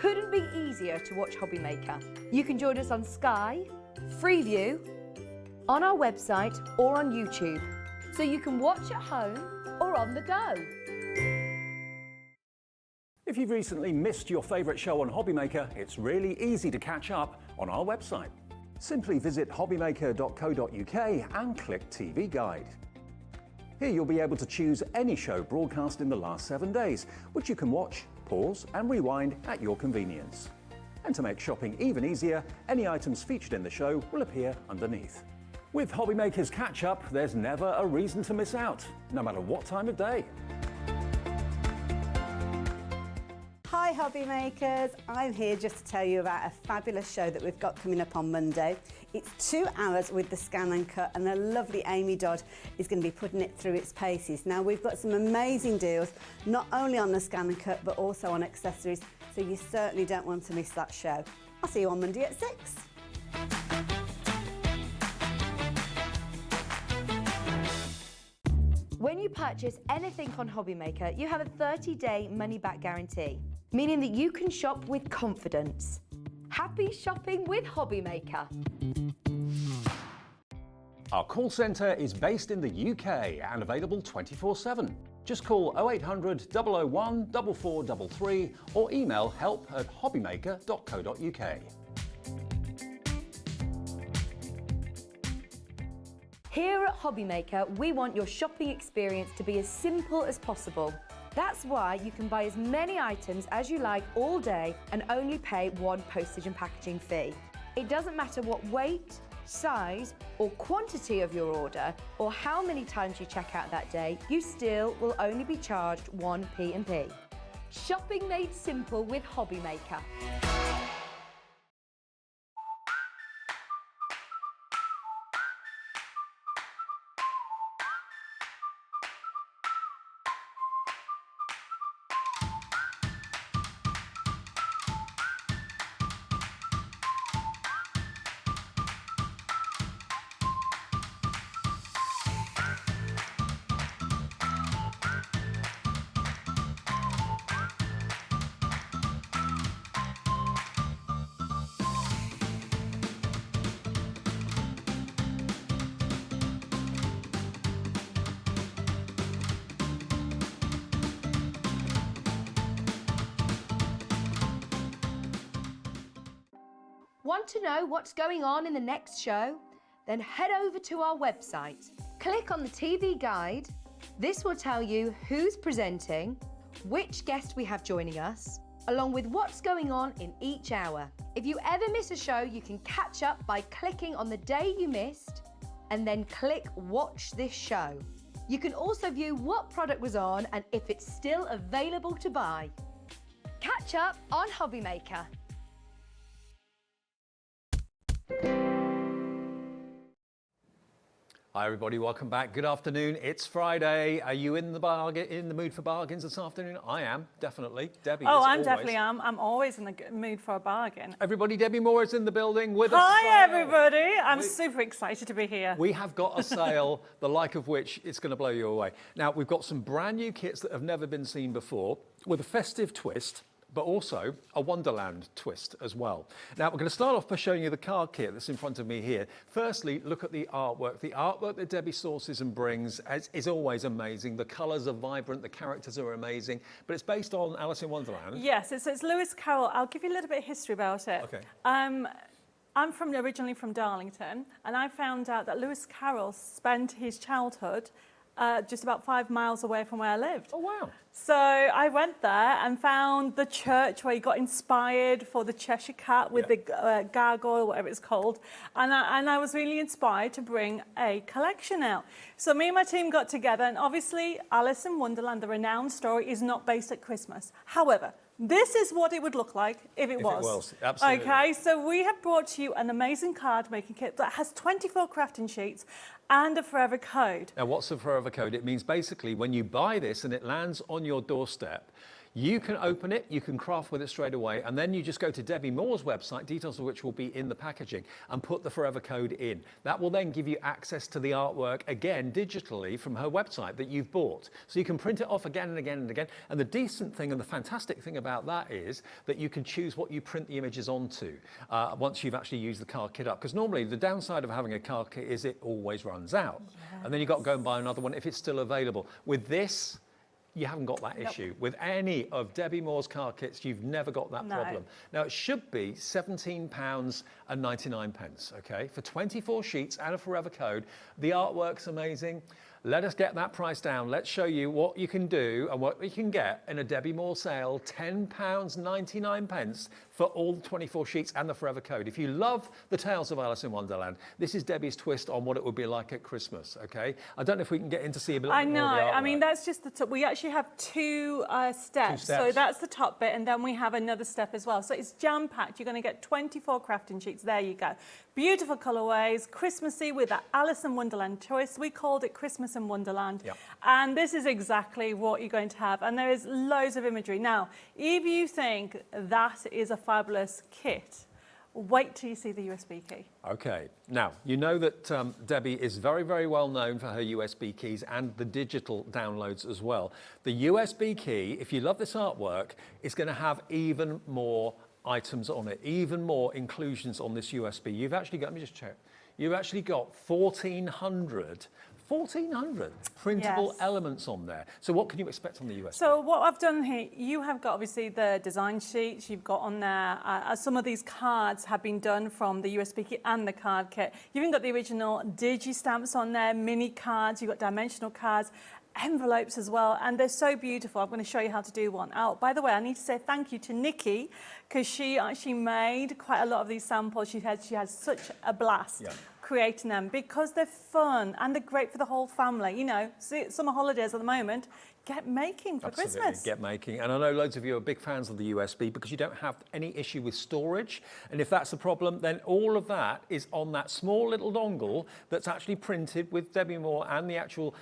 couldn't be easier to watch HobbyMaker. You can join us on Sky, Freeview, on our website or on YouTube, so you can watch at home or on the go. If you've recently missed your favourite show on HobbyMaker, it's really easy to catch up on our website. Simply visit hobbymaker.co.uk and click TV Guide. Here you'll be able to choose any show broadcast in the last 7 days, which you can watch, pause and rewind at your convenience. And to make shopping even easier, any items featured in the show will appear underneath. With HobbyMaker's catch-up, there's never a reason to miss out, no matter what time of day. Hi HobbyMakers, I'm here just to tell you about a fabulous show that we've got coming up on Monday. It's 2 hours with the scan and cut, and the lovely Amy Dodd is going to be putting it through its paces. Now we've got some amazing deals, not only on the scan and cut but also on accessories, so you certainly don't want to miss that show. I'll see you on Monday at 6. When you purchase anything on HobbyMaker, you have a 30-day money-back guarantee, meaning that you can shop with confidence. Happy shopping with HobbyMaker. Our call centre is based in the UK and available 24/7. Just call 0800 001 4433 or email help@hobbymaker.co.uk. Here at HobbyMaker, we want your shopping experience to be as simple as possible. That's why you can buy as many items as you like all day and only pay one postage and packaging fee. It doesn't matter what weight, size or quantity of your order or how many times you check out that day, you still will only be charged one P&P. Shopping made simple with HobbyMaker. Want to know what's going on in the next show? Then head over to our website. Click on the TV guide. This will tell you who's presenting, which guest we have joining us, along with what's going on in each hour. If you ever miss a show, you can catch up by clicking on the day you missed and then click Watch This Show. You can also view what product was on and if it's still available to buy. Catch up on HobbyMaker. Hi everybody, welcome back. Good afternoon. It's Friday. Are you in the mood for bargains this afternoon? I am, definitely. Debbie, oh, I definitely am. I'm always in the mood for a bargain. Everybody, Debbi Moore is in the building with us. Hi everybody. I'm super excited to be here. We have got a sale, the like of which it's going to blow you away. Now, we've got some brand new kits that have never been seen before with a festive twist, but also a Wonderland twist as well. Now, we're going to start off by showing you the card kit that's in front of me here. Firstly, look at the artwork. The artwork that Debbie sources and brings is always amazing. The colours are vibrant, the characters are amazing, but it's based on Alice in Wonderland. Yes, it's Lewis Carroll. I'll give you a little bit of history about it. Okay. I'm originally from Darlington, and I found out that Lewis Carroll spent his childhood just about 5 miles away from where I lived. Oh, wow. So I went there and found the church where he got inspired for the Cheshire Cat with the gargoyle, whatever it's called. And I was really inspired to bring a collection out. So me and my team got together, and obviously Alice in Wonderland, the renowned story, is not based at Christmas. However, this is what it would look like if it was. Absolutely. Okay, so we have brought to you an amazing card making kit that has 24 crafting sheets and a forever code. Now, what's a forever code? It means basically when you buy this and it lands on your doorstep, You can open it, you can craft with it straight away, and then you just go to Debbi Moore's website, details of which will be in the packaging, and put the forever code in. That will then give you access to the artwork again digitally from her website that you've bought. So you can print it off again and again and again. And the decent thing and the fantastic thing about that is that you can choose what you print the images onto once you've actually used the card kit up. Because normally the downside of having a card kit is it always runs out. Yes. And then you've got to go and buy another one if it's still available. With this, you haven't got that issue. With any of Debbi Moore's card kits, you've never got that problem. Now, it should be £17.99, okay, for 24 sheets and a forever code. The artwork's amazing. Let us get that price down. Let's show you what you can do and what you can get in a Debbi Moore sale, £10.99 for all the 24 sheets and the forever code. If you love the Tales of Alice in Wonderland, this is Debbie's twist on what it would be like at Christmas, okay? I don't know if we can get in to see a bit more of the artwork. I mean, that's just the top. We actually have two steps. So that's the top bit, and then we have another step as well. So it's jam-packed. You're going to get 24 crafting sheets. There you go. Beautiful colourways, Christmassy with that Alice in Wonderland twist. We called it Christmas in Wonderland. Yep. And this is exactly what you're going to have. And there is loads of imagery. Now, if you think that is a fabulous kit, wait till you see the USB key. Okay, now, you know that Debbie is very, very well known for her USB keys and the digital downloads as well. The USB key, if you love this artwork, is going to have even more items on it, even more inclusions on this USB. You've actually got, let me just check, you've actually got 1,400 printable elements on there. So what can you expect on the USB? So what I've done here, you have got obviously the design sheets, you've got on there, some of these cards have been done from the USB kit and the card kit. You've even got the original digi stamps on there, mini cards, you've got dimensional cards, envelopes as well, and they're so beautiful. I'm going to show you how to do one. Oh, by the way, I need to say thank you to Nikki, because she actually made quite a lot of these samples. She had such a blast creating them, because they're fun and they're great for the whole family. You know, summer holidays at the moment, get making for Christmas. Get making. And I know loads of you are big fans of the USB because you don't have any issue with storage. And if that's a problem, then all of that is on that small little dongle that's actually printed with Debbi Moore and the actual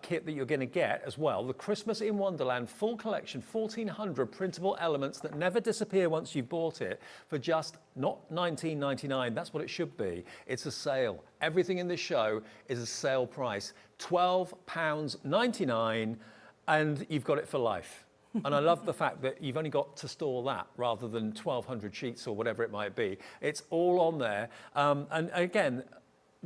kit that you're going to get as well. The Christmas in Wonderland full collection, 1,400 printable elements that never disappear once you've bought it for just not $19.99. That's what it should be. It's a sale. Everything in this show is a sale price, £12.99. And you've got it for life. And I love the fact that you've only got to store that rather than 1,200 sheets or whatever it might be. It's all on there. And again,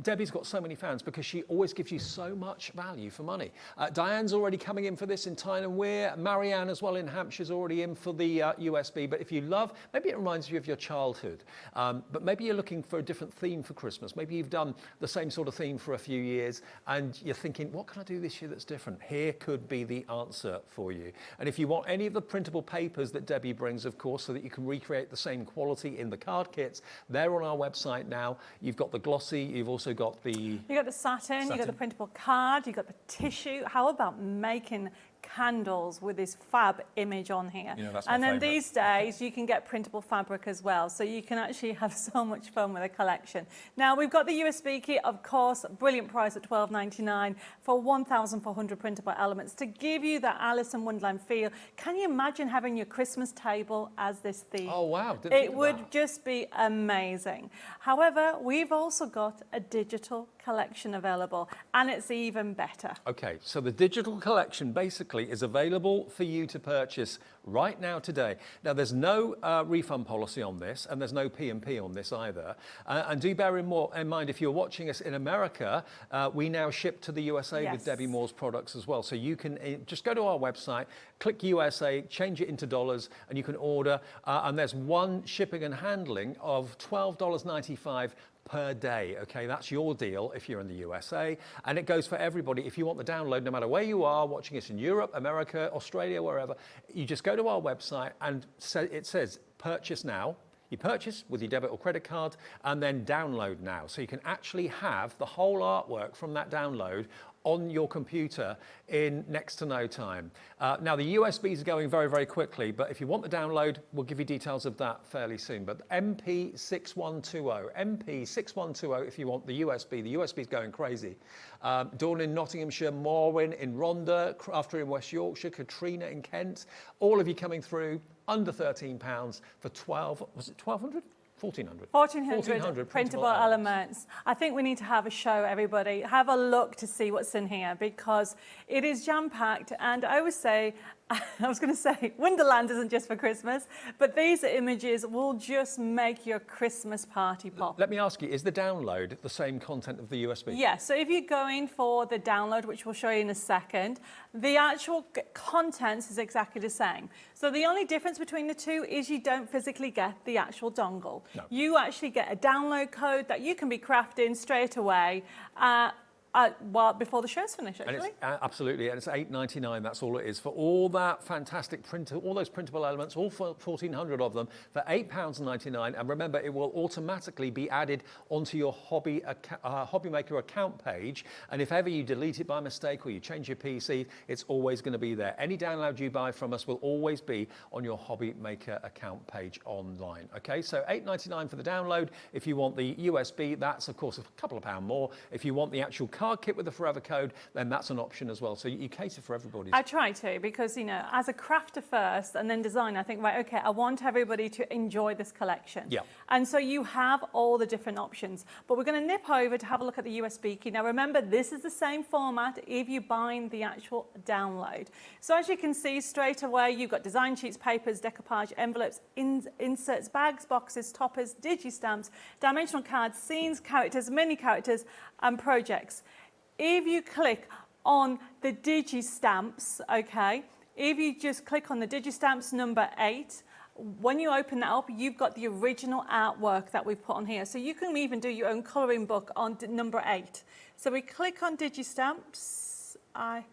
Debbie's got so many fans because she always gives you so much value for money. Diane's already coming in for this in Tyne and Wear. Marianne as well in Hampshire's already in for the USB. But if you love, maybe it reminds you of your childhood. But maybe you're looking for a different theme for Christmas. Maybe you've done the same sort of theme for a few years and you're thinking, what can I do this year that's different? Here could be the answer for you. And if you want any of the printable papers that Debbie brings, of course, so that you can recreate the same quality in the card kits, they're on our website now. You've got the glossy, you've also got the... You got the satin, you got the printable card, you got the tissue. How about making candles with this fab image on here? You know, that's my and then favourite. These days you can get printable fabric as well, so you can actually have so much fun with a collection. Now we've got the USB kit, of course, brilliant price at $12.99 for 1,400 printable elements to give you that Alice in Wonderland feel. Can you imagine having your Christmas table as this theme? Oh wow, It would just be amazing. However, we've also got a digital collection available, and it's even better. Okay, so the digital collection basically is available for you to purchase right now today. Now there's no refund policy on this, and there's no P&P on this either. And do bear in mind, if you're watching us in America, we now ship to the USA with Debbi Moore's products as well. So you can just go to our website, click USA, change it into dollars, and you can order. And there's one shipping and handling of $12.95 per day, okay? That's your deal if you're in the USA, and it goes for everybody. If you want the download, no matter where you are, watching us in Europe, America, Australia, wherever, you just go to our website and it says purchase now. You purchase with your debit or credit card and then download now. So you can actually have the whole artwork from that download on your computer in next to no time. Now the USBs are going very, very quickly, but if you want the download, we'll give you details of that fairly soon. But MP6120 if you want the USB. The USB is going crazy. Dawn in Nottinghamshire, Morwen in Rhondda, Crafty in West Yorkshire, Katrina in Kent, all of you coming through under £13 for 12, was it 1200? 1,400 printable elements. I think we need to have a show, everybody. Have a look to see what's in here because it is jam-packed. And I always say, I was going to say, Wonderland isn't just for Christmas, but these images will just make your Christmas party pop. Let me ask you, is the download the same content of the USB? Yes, so if you're going for the download, which we'll show you in a second, the actual contents is exactly the same. So the only difference between the two is you don't physically get the actual dongle. No. You actually get a download code that you can be crafting straight away. Well, before the show's finished, actually. And it's, absolutely, and it's $8.99. That's all it is for all that fantastic all those printable elements, all 1,400 of them, for £8.99. And remember, it will automatically be added onto your HobbyMaker account page. And if ever you delete it by mistake or you change your PC, it's always going to be there. Any download you buy from us will always be on your HobbyMaker account page online. Okay, so $8.99 for the download. If you want the USB, that's of course a couple of pounds more. If you want the actual card kit with the forever code, then that's an option as well. So you cater for everybody. I try to because, you know, as a crafter first and then designer, I think, right, okay, I want everybody to enjoy this collection. Yeah. And so you have all the different options. But we're going to nip over to have a look at the USB key. Now, remember, this is the same format if you bind the actual download. So as you can see straight away, you've got design sheets, papers, decoupage, envelopes, inserts, bags, boxes, toppers, digi-stamps, dimensional cards, scenes, characters, mini characters, and projects. If you click on the digi-stamps, okay, if you just click on the digi-stamps number 8, when you open that up, you've got the original artwork that we've put on here. So you can even do your own colouring book on number 8. So we click on digi-stamps. Number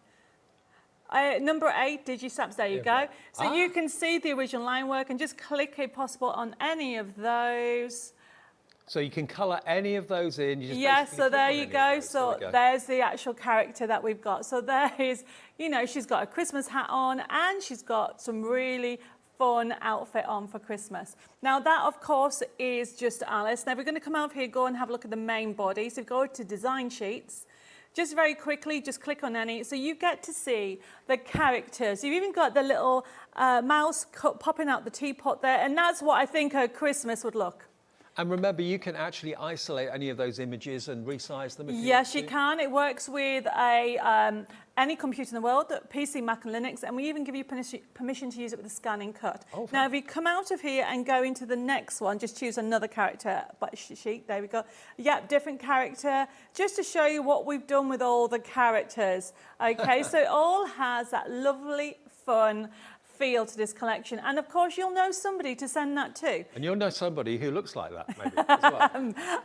8, digi-stamps, there you go. So you can see the original line work and just click if possible on any of those. So you can colour any of those in. You just yes, so there you go. So there's the actual character that we've got. So there is, you know, she's got a Christmas hat on and she's got some really fun outfit on for Christmas. Now that, of course, is just Alice. Now we're going to come out here, go and have a look at the main body. So go to design sheets. Just very quickly, just click on any. So you get to see the characters. You've even got the little mouse popping out the teapot there. And that's what I think her Christmas would look. And remember, you can actually isolate any of those images and resize them if you want to. Yes, you can. It works with any computer in the world, PC, Mac and Linux, and we even give you permission to use it with a scan and cut. Oh, now, if you come out of here and go into the next one, just choose another character sheet. There we go. Yep, different character, just to show you what we've done with all the characters. Okay, so it all has that lovely, fun feel to this collection, and of course you'll know somebody to send that to. And you'll know somebody who looks like that, maybe, as well.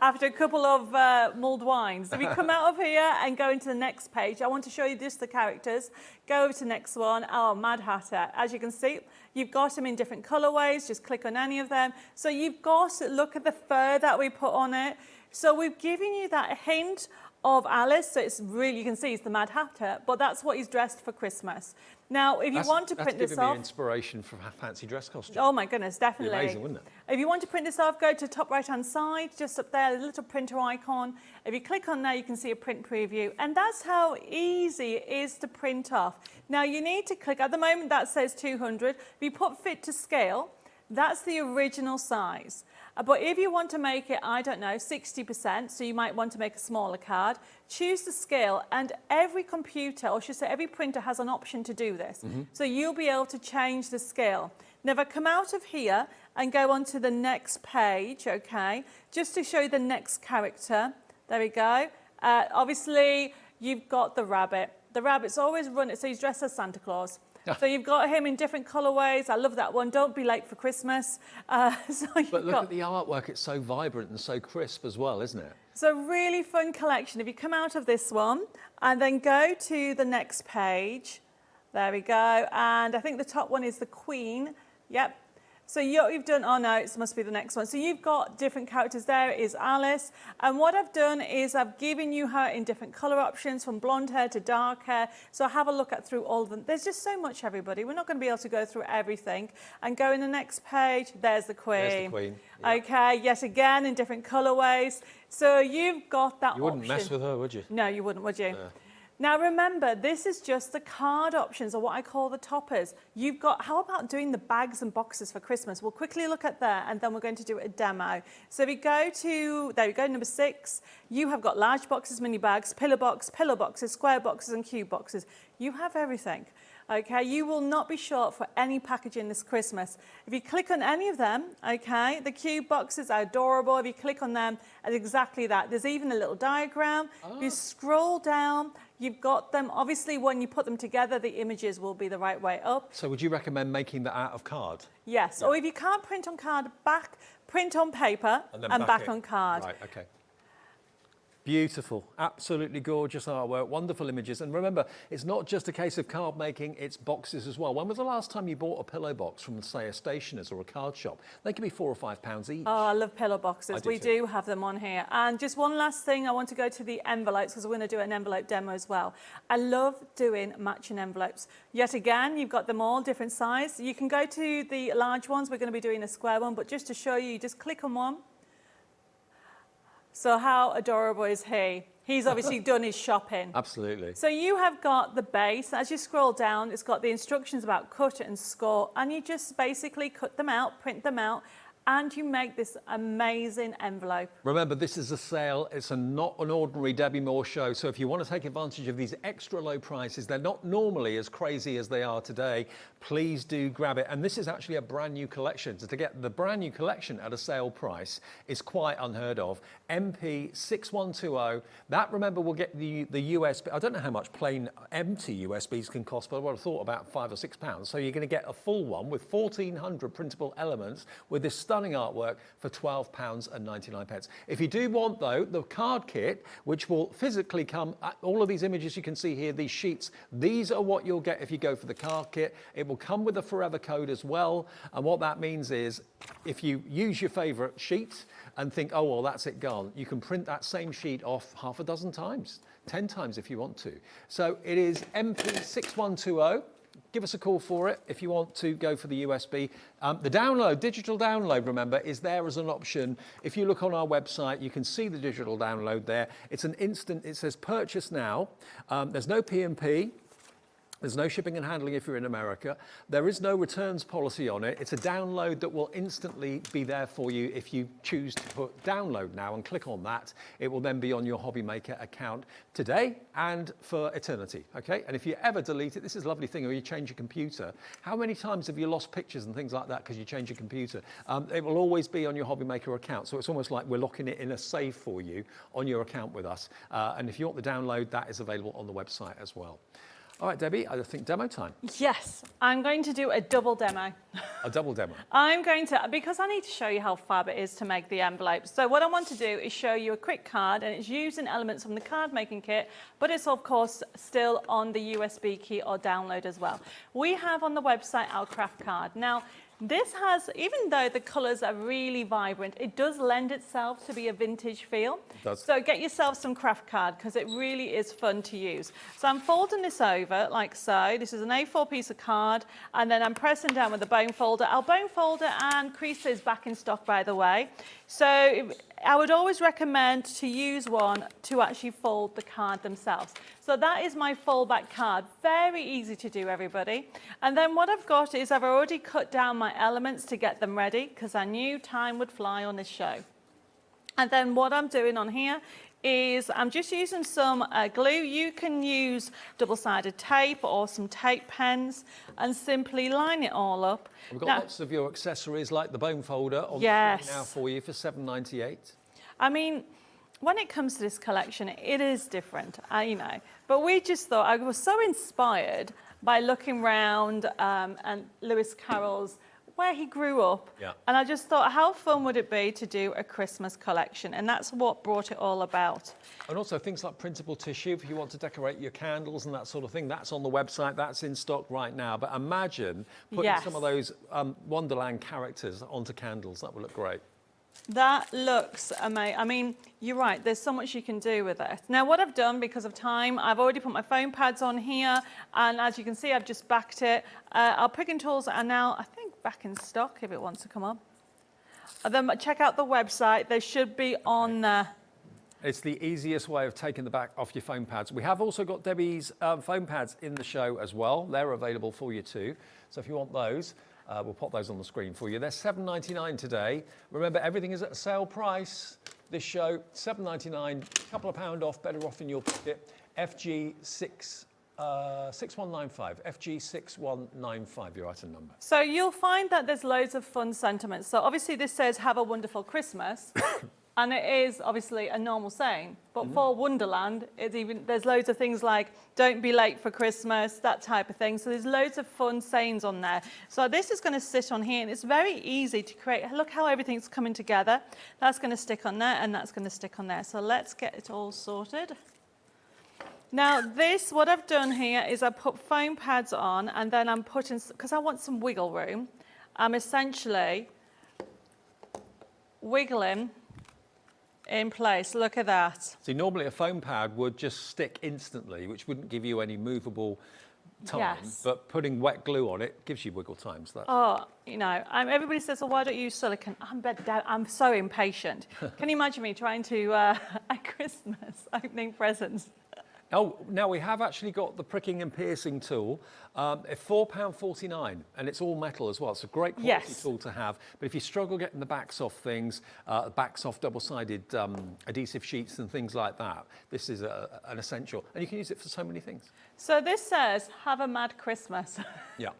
After a couple of mulled wines. If you come out of here and go into the next page, I want to show you just the characters. Go over to the next one. Oh, Mad Hatter. As you can see, you've got them in different colorways. Just click on any of them. So you've got to look at the fur that we put on it. So we've given you that hint of Alice, so it's really, you can see it's the Mad Hatter, but that's what he's dressed for Christmas. Now, if you want to print this off... That's giving me inspiration for a fancy dress costume. Oh my goodness, definitely. It'd be amazing, wouldn't it? If you want to print this off, go to the top right-hand side, just up there, the little printer icon. If you click on there, you can see a print preview, and that's how easy it is to print off. Now, you need to click, at the moment that says 200. If you put fit to scale, that's the original size. But if you want to make it, I don't know, 60%, so you might want to make a smaller card, choose the scale, and every computer, or I should say every printer, has an option to do this. So you'll be able to change the scale. Now, if I come out of here and go on to the next page, okay, just to show you the next character. There we go. Obviously, you've got the rabbit. The rabbit's always run it, so he's dressed as Santa Claus. So you've got him in different colourways. I love that one. Don't be late for Christmas. But look at the artwork. It's so vibrant and so crisp as well, isn't it? It's a really fun collection. If you come out of this one and then go to the next page. There we go. And I think the top one is the Queen. Yep. So you've done, oh no, it must be the next one. So you've got different characters there. It is Alice. And what I've done is I've given you her in different colour options, from blonde hair to dark hair. So have a look through all of them. There's just so much, everybody. We're not going to be able to go through everything. And go in the next page, there's the Queen. There's the Queen. Yeah. Okay, yet again in different colourways. So you've got that option. You wouldn't mess with her, would you? No, you wouldn't, would you? No. Now remember, this is just the card options, or what I call the toppers. You've got, how about doing the bags and boxes for Christmas? We'll quickly look at that, and then we're going to do a demo. So if we go to, there we go, number 6, you have got large boxes, mini bags, pillar boxes, square boxes, and cube boxes. You have everything. Okay, you will not be short for any packaging this Christmas. If you click on any of them, okay, the cube boxes are adorable. If you click on them, it's exactly that. There's even a little diagram. Oh. If you scroll down, you've got them. Obviously, when you put them together, the images will be the right way up. So would you recommend making that out of card? Yes, or if you can't print on card, print on paper And then and back back it. on card. Right, okay. Beautiful, absolutely gorgeous artwork, wonderful images. And remember, it's not just a case of card making, it's boxes as well. When was the last time you bought a pillow box from, say, a stationer's or a card shop? They can be £4 or £5 each. Oh, I love pillow boxes. I do We too. do have them on here. And just one last thing, I want to go to the envelopes, because we're going to do an envelope demo as well. I love doing matching envelopes. Yet again, you've got them all different size. You can go to the large ones. We're going to be doing a square one, but just to show you, you just click on one. So how adorable is he? He's obviously done his shopping. Absolutely. So you have got the base. As you scroll down, it's got the instructions about cut and score, and you just basically cut them out, print them out, and you make this amazing envelope. Remember, this is a sale. It's not an ordinary Debbi Moore show. So if you want to take advantage of these extra low prices, they're not normally as crazy as they are today. Please do grab it. And this is actually a brand new collection. So to get the brand new collection at a sale price is quite unheard of. MP6120. That, remember, will get the USB. I don't know how much plain empty USBs can cost, but I would have thought about £5 or £6. So you're going to get a full one with 1,400 printable elements with this stunning artwork for £12.99. If you do want, though, the card kit, which will physically come, all of these images you can see here, these sheets, these are what you'll get if you go for the card kit. It will come with a forever code as well. And what that means is if you use your favourite sheet and think, oh, well, that's it gone, you can print that same sheet off half a dozen times, 10 times if you want to. So it is MP6120. Give us a call for it if you want to go for the USB. The download, digital download, remember, is there as an option. If you look on our website, you can see the digital download there. It's an instant, it says purchase now. There's no P&P. There's no shipping and handling if you're in America. There is no returns policy on it. It's a download that will instantly be there for you if you choose to put download now and click on that. It will then be on your HobbyMaker account today and for eternity, okay? And if you ever delete it, this is a lovely thing, or you change your computer. How many times have you lost pictures and things like that because you change your computer? It will always be on your HobbyMaker account. So it's almost like we're locking it in a save for you on your account with us. And if you want the download, that is available on the website as well. All right, Debbie, I think demo time. Yes, I'm going to do a double demo. A double demo. I'm going to, because I need to show you how fab it is to make the envelopes. So what I want to do is show you a quick card, and it's using elements from the card making kit, but it's of course still on the USB key or download as well. We have on the website our craft card. Now, this has, even though the colours are really vibrant, it does lend itself to be a vintage feel. It does. So get yourself some craft card, because it really is fun to use. So I'm folding this over like so. This is an A4 piece of card, and then I'm pressing down with a bone folder. Our bone folder and creaser is back in stock, by the way. So I would always recommend to use one to actually fold the card themselves. So that is my fold-back card. Very easy to do, everybody. And then what I've got is I've already cut down my elements to get them ready, because I knew time would fly on this show. And then what I'm doing on here is I'm just using some glue. You can use double-sided tape or some tape pens and simply line it all up. We've got lots of your accessories like the bone folder on Yes. the screen now for you for $7.98. I mean, when it comes to this collection, it is different, you know. But we just thought, I was so inspired by looking around and Lewis Carroll's where he grew up. Yeah. And I just thought, how fun would it be to do a Christmas collection? And that's what brought it all about. And also things like printable tissue, if you want to decorate your candles and that sort of thing, that's on the website, that's in stock right now. But imagine putting some of those Wonderland characters onto candles. That would look great. That looks amazing. I mean, you're right, there's so much you can do with it. Now, what I've done, because of time, I've already put my foam pads on here, and as you can see, I've just backed it. Our pricking tools are now, I think, back in stock, if it wants to come up. And then check out the website. They should be on there. It's the easiest way of taking the back off your foam pads. We have also got Debbie's foam pads in the show as well. They're available for you too. So if you want those, we'll pop those on the screen for you. They're $7.99 today. Remember, everything is at a sale price. This show, $7.99, a couple of pound off, better off in your pocket. FG6195, FG6195, your item number. So you'll find that there's loads of fun sentiments. So obviously this says, have a wonderful Christmas. And it is obviously a normal saying, but for Wonderland, there's loads of things like don't be late for Christmas, that type of thing. So there's loads of fun sayings on there. So this is going to sit on here, and it's very easy to create. Look how everything's coming together. That's going to stick on there, and that's going to stick on there. So let's get it all sorted. Now what I've done here is I put foam pads on, and then I'm putting, because I want some wiggle room, I'm essentially wiggling in place. Look at that. See, normally a foam pad would just stick instantly, which wouldn't give you any movable time. Yes. But putting wet glue on it gives you wiggle time. So that's you know, everybody says, well, why don't you use silicone? I'm so impatient. Can you imagine me trying to, at Christmas, opening presents? Oh, now we have actually got the pricking and piercing tool, £4.49, and it's all metal as well. It's a great quality tool to have, but if you struggle getting the backs off things, backs off double-sided adhesive sheets and things like that, this is an essential, and you can use it for so many things. So this says, have a mad Christmas. Yeah.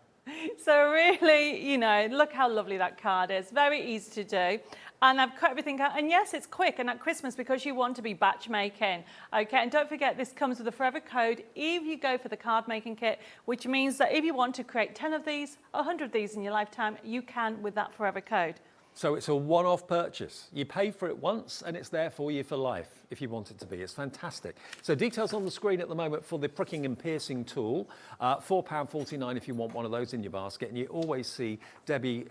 So really, you know, look how lovely that card is. Very easy to do. And I've cut everything out. And yes, it's quick. And at Christmas, because you want to be batch making. Okay, and don't forget, this comes with a forever code if you go for the card making kit, which means that if you want to create 10 of these, 100 of these in your lifetime, you can with that forever code. So it's a one-off purchase. You pay for it once and it's there for you for life if you want it to be. It's fantastic. So details on the screen at the moment for the pricking and piercing tool. £4.49 if you want one of those in your basket. And you always see Debbie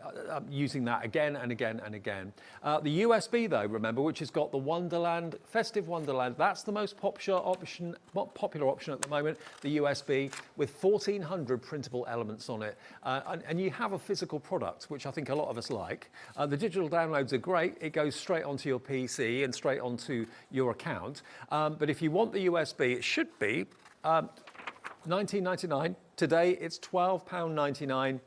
using that again and again and again. The USB though, remember, which has got the Wonderland, Festive Wonderland. That's the most popular option at the moment, the USB, with 1,400 printable elements on it. And you have a physical product, which I think a lot of us like. The digital downloads are great. It goes straight onto your PC and straight onto your account. But if you want the USB, it should be $19.99. Today, it's £12.99.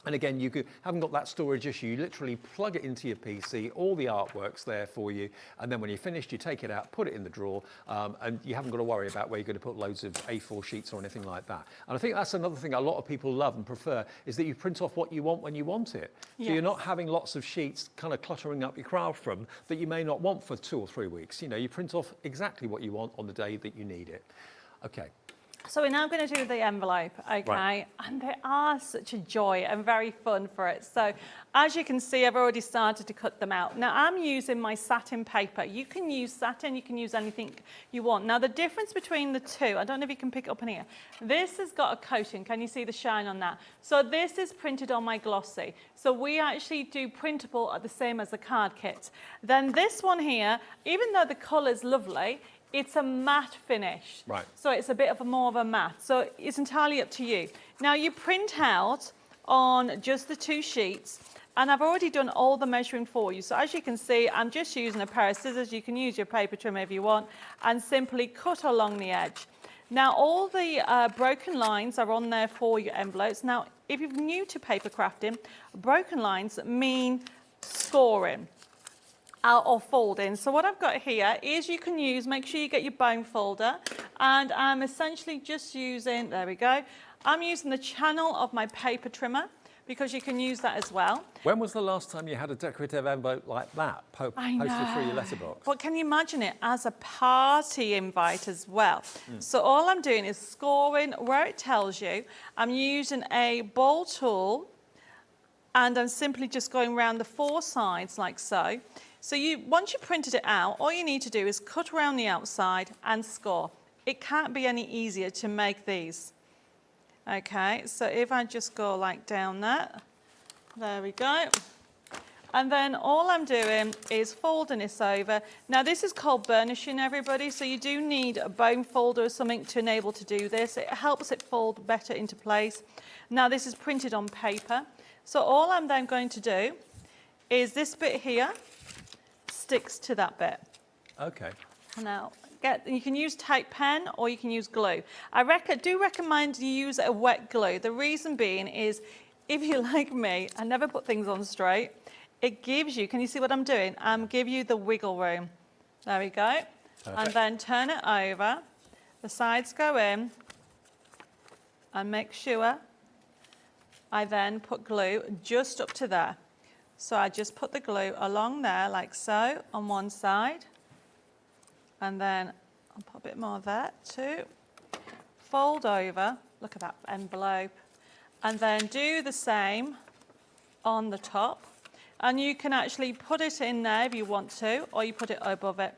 And again, you haven't got that storage issue. You literally plug it into your PC, all the artwork's there for you, and then when you're finished, you take it out, put it in the drawer, and you haven't got to worry about where you're going to put loads of A4 sheets or anything like that. And I think that's another thing a lot of people love and prefer, is that you print off what you want when you want it. Yes. So you're not having lots of sheets kind of cluttering up your craft from that you may not want for 2 or 3 weeks. You know, you print off exactly what you want on the day that you need it. Okay. So we're now going to do the envelope, okay? Right. And they are such a joy and very fun for it. So as you can see, I've already started to cut them out. Now I'm using my satin paper. You can use satin, you can use anything you want. Now the difference between the two, I don't know if you can pick it up in here. This has got a coating. Can you see the shine on that? So this is printed on my glossy. So we actually do printable at the same as the card kit. Then this one here, even though the colour's lovely, it's a matte finish. Right. So it's a bit of more of a matte. So it's entirely up to you. Now you print out on just the 2 sheets, and I've already done all the measuring for you. So as you can see, I'm just using a pair of scissors. You can use your paper trimmer if you want, and simply cut along the edge. Now all the broken lines are on there for your envelopes. Now, if you're new to paper crafting, broken lines mean scoring. Or folding. So what I've got here is you can use, make sure you get your bone folder, and I'm essentially just using, there we go, I'm using the channel of my paper trimmer because you can use that as well. When was the last time you had a decorative envelope like that posted through your letterbox? Well, can you imagine it as a party invite as well? So all I'm doing is scoring where it tells you. I'm using a ball tool and I'm simply just going around the 4 sides like so. So once you printed it out, all you need to do is cut around the outside and score. It can't be any easier to make these. Okay, so if I just go like down that, there we go. And then all I'm doing is folding this over. Now this is called burnishing, everybody, so you do need a bone folder or something to enable to do this. It helps it fold better into place. Now this is printed on paper. So all I'm then going to do is this bit here sticks to that bit. Okay. Now, you can use tape pen or you can use glue. I do recommend you use a wet glue. The reason being is, if you're like me, I never put things on straight. It gives you, can you see what I'm doing? Give you the wiggle room. There we go. Perfect. And then turn it over. The sides go in. And make sure I then put glue just up to there. So I just put the glue along there like so on one side. And then I'll put a bit more there too. Fold over, look at that envelope. And then do the same on the top. And you can actually put it in there if you want to, or you put it above it.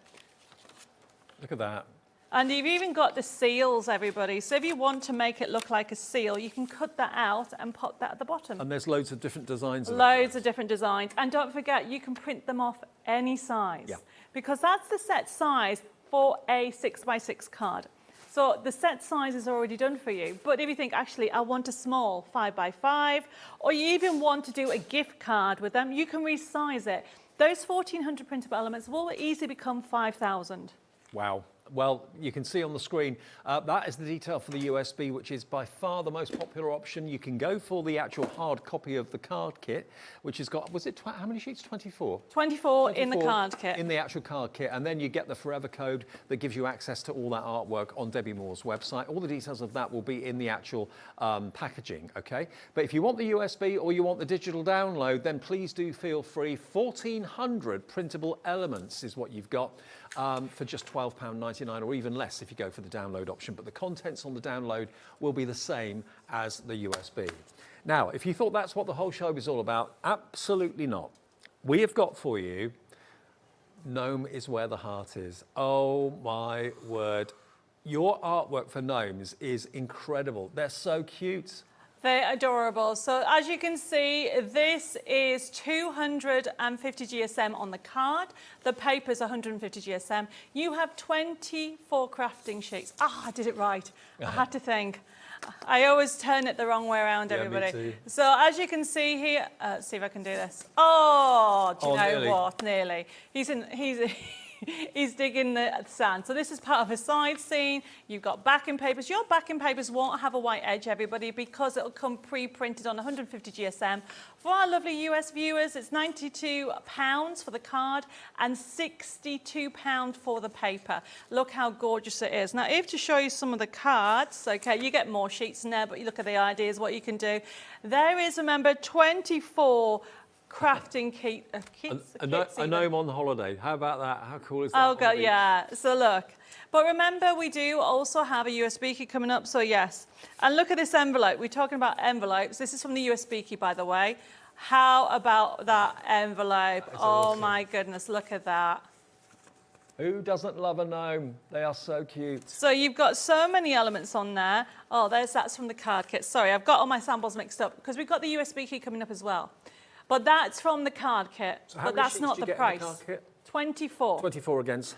Look at that. And you've even got the seals, everybody. So if you want to make it look like a seal, you can cut that out and put that at the bottom. And there's loads of different designs. Loads of different designs. And don't forget, you can print them off any size. Yeah. Because that's the set size for a 6x6 card. So the set size is already done for you. But if you think, actually, I want a small 5x5, or you even want to do a gift card with them, you can resize it. Those 1,400 printable elements will easily become 5,000. Wow. Well, you can see on the screen, that is the detail for the USB, which is by far the most popular option. You can go for the actual hard copy of the card kit, which has got, was it, how many sheets? 24? 24 in the card kit. In the actual card kit. And then you get the forever code that gives you access to all that artwork on Debbi Moore's website. All the details of that will be in the actual packaging, okay? But if you want the USB or you want the digital download, then please do feel free. 1,400 printable elements is what you've got. For just £12.99 or even less if you go for the download option, but the contents on the download will be the same as the USB. Now, if you thought that's what the whole show is all about, absolutely not. We have got for you, Gnome is where the heart is. Oh my word. Your artwork for gnomes is incredible. They're so cute. They're adorable. So as you can see, this is 250 GSM on the card. The paper's 150 GSM. You have 24 crafting sheets. I did it right. I had to think. I always turn it the wrong way around, everybody. Me too. So as you can see here, see if I can do this. Oh, do you know nearly. what? Nearly. He's digging the sand. So this is part of a side scene. You've got backing papers. Your backing papers won't have a white edge, everybody, because it'll come pre-printed on 150 GSM. For our lovely US viewers, it's £92 for the card and £62 for the paper. Look how gorgeous it is. Now, if to show you some of the cards, okay, you get more sheets in there, but you look at the ideas, what you can do. There is, remember, 24 crafting kits. A gnome on holiday. How about that? How cool is that? Oh, God, yeah. So look. But remember, we do also have a USB key coming up, so yes. And look at this envelope. We're talking about envelopes. This is from the USB key, by the way. How about that envelope? That is oh, awesome. My goodness, look at that. Who doesn't love a gnome? They are so cute. So you've got so many elements on there. Oh, that's from the card kit. Sorry, I've got all my samples mixed up because we've got the USB key coming up as well. But that's from the card kit, So how but many that's sheets not do you the get in price. the card kit? 24. 24 against,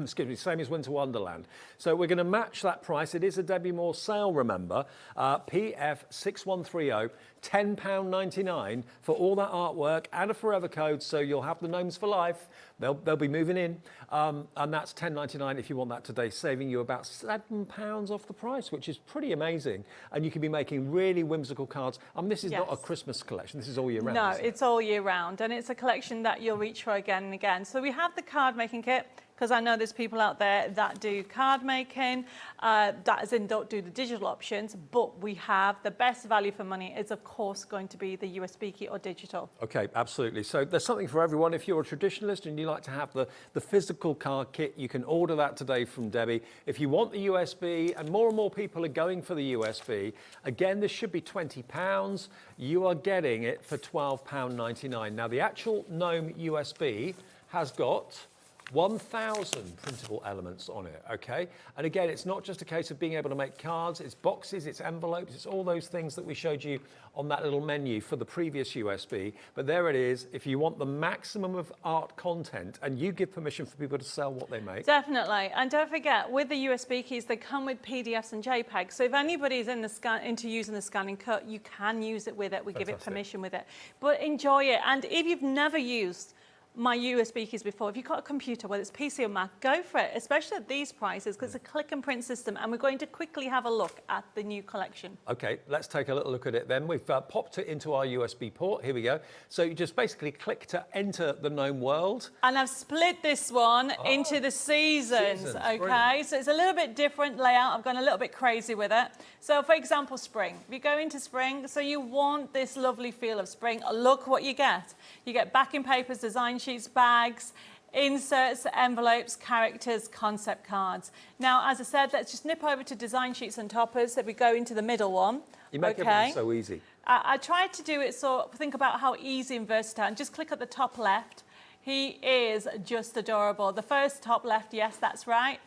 excuse me, same as Winter Wonderland. So we're going to match that price. It is a Debbi Moore sale, remember. PF6130, £10.99 for all that artwork and a forever code, so you'll have the gnomes for life. They'll be moving in, and that's £10.99 if you want that today, saving you about £7 off the price, which is pretty amazing. And you can be making really whimsical cards. This is not a Christmas collection. This is all year round. No, it's all year round, and it's a collection that you'll reach for again and again. So we have the card making kit. because I know there's people out there that do card making, that as in don't do the digital options, but we have the best value for money is of course going to be the USB key or digital. Okay, absolutely. So there's something for everyone. If you're a traditionalist and you like to have the physical card kit, you can order that today from Debbie. If you want the USB, and more people are going for the USB, again, this should be £20. You are getting it for £12.99. Now, the actual Gnome USB has got 1,000 printable elements on it, okay? And again, it's not just a case of being able to make cards, it's boxes, it's envelopes, it's all those things that we showed you on that little menu for the previous USB. But there it is, if you want the maximum of art content, and you give permission for people to sell what they make. Definitely, and don't forget, with the USB keys, they come with PDFs and JPEGs. So if anybody's into using the Scan and Cut, you can use it with it. We give it permission with it. But enjoy it, and if you've never used my USB keys before, if you've got a computer, whether it's PC or Mac, go for it, especially at these prices, because it's a click and print system, and we're going to quickly have a look at the new collection. Okay, let's take a little look at it then. We've popped it into our USB port. Here we go. So you just basically click to enter the Gnome world. And I've split this one into the seasons, okay? Brilliant. So it's a little bit different layout. I've gone a little bit crazy with it. So for example, spring. If you go into spring, so you want this lovely feel of spring, look what you get. You get backing papers, design sheets, bags, inserts, envelopes, characters, concept cards. Now, as I said, let's just nip over to design sheets and toppers. So we go into the middle one. You make everything so easy. I tried to do it so think about how easy and versatile. And just click at the top left. He is just adorable. The first top left, yes, that's right.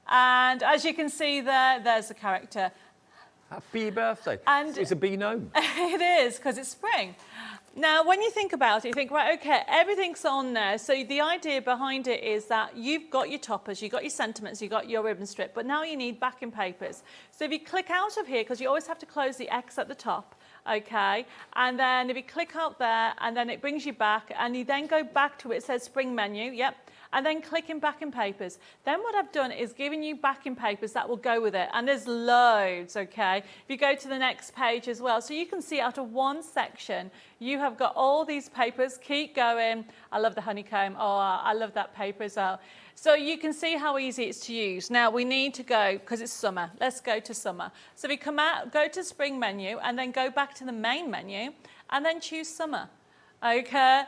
And as you can see there, there's the character. Happy birthday. And it's a bee gnome. It is, because it's spring. Now, when you think about it, you think, right, okay, everything's on there. So the idea behind it is that you've got your toppers, you've got your sentiments, you've got your ribbon strip, but now you need backing papers. So if you click out of here, because you always have to close the X at the top, okay, and then if you click out there, and then it brings you back, and you then go back to it says spring menu, yep, and then clicking backing papers. Then what I've done is given you backing papers that will go with it, and there's loads, okay? If you go to the next page as well, so you can see out of one section, you have got all these papers. Keep going. I love the honeycomb. Oh, I love that paper as well. So you can see how easy it's to use. Now we need to go, because it's summer, let's go to summer. So we come out, go to spring menu, and then go back to the main menu, and then choose summer, okay?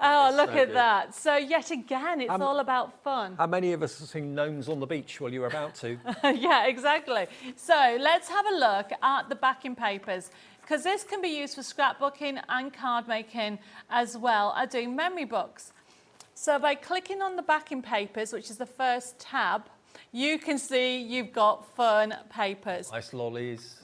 Oh, look at that. So yet again, it's all about fun. How many of us have seen gnomes on the beach while you were about to? Yeah, exactly. So let's have a look at the backing papers, because this can be used for scrapbooking and card making as well as doing memory books. So by clicking on the backing papers, which is the first tab, you can see you've got fun papers. Nice lollies.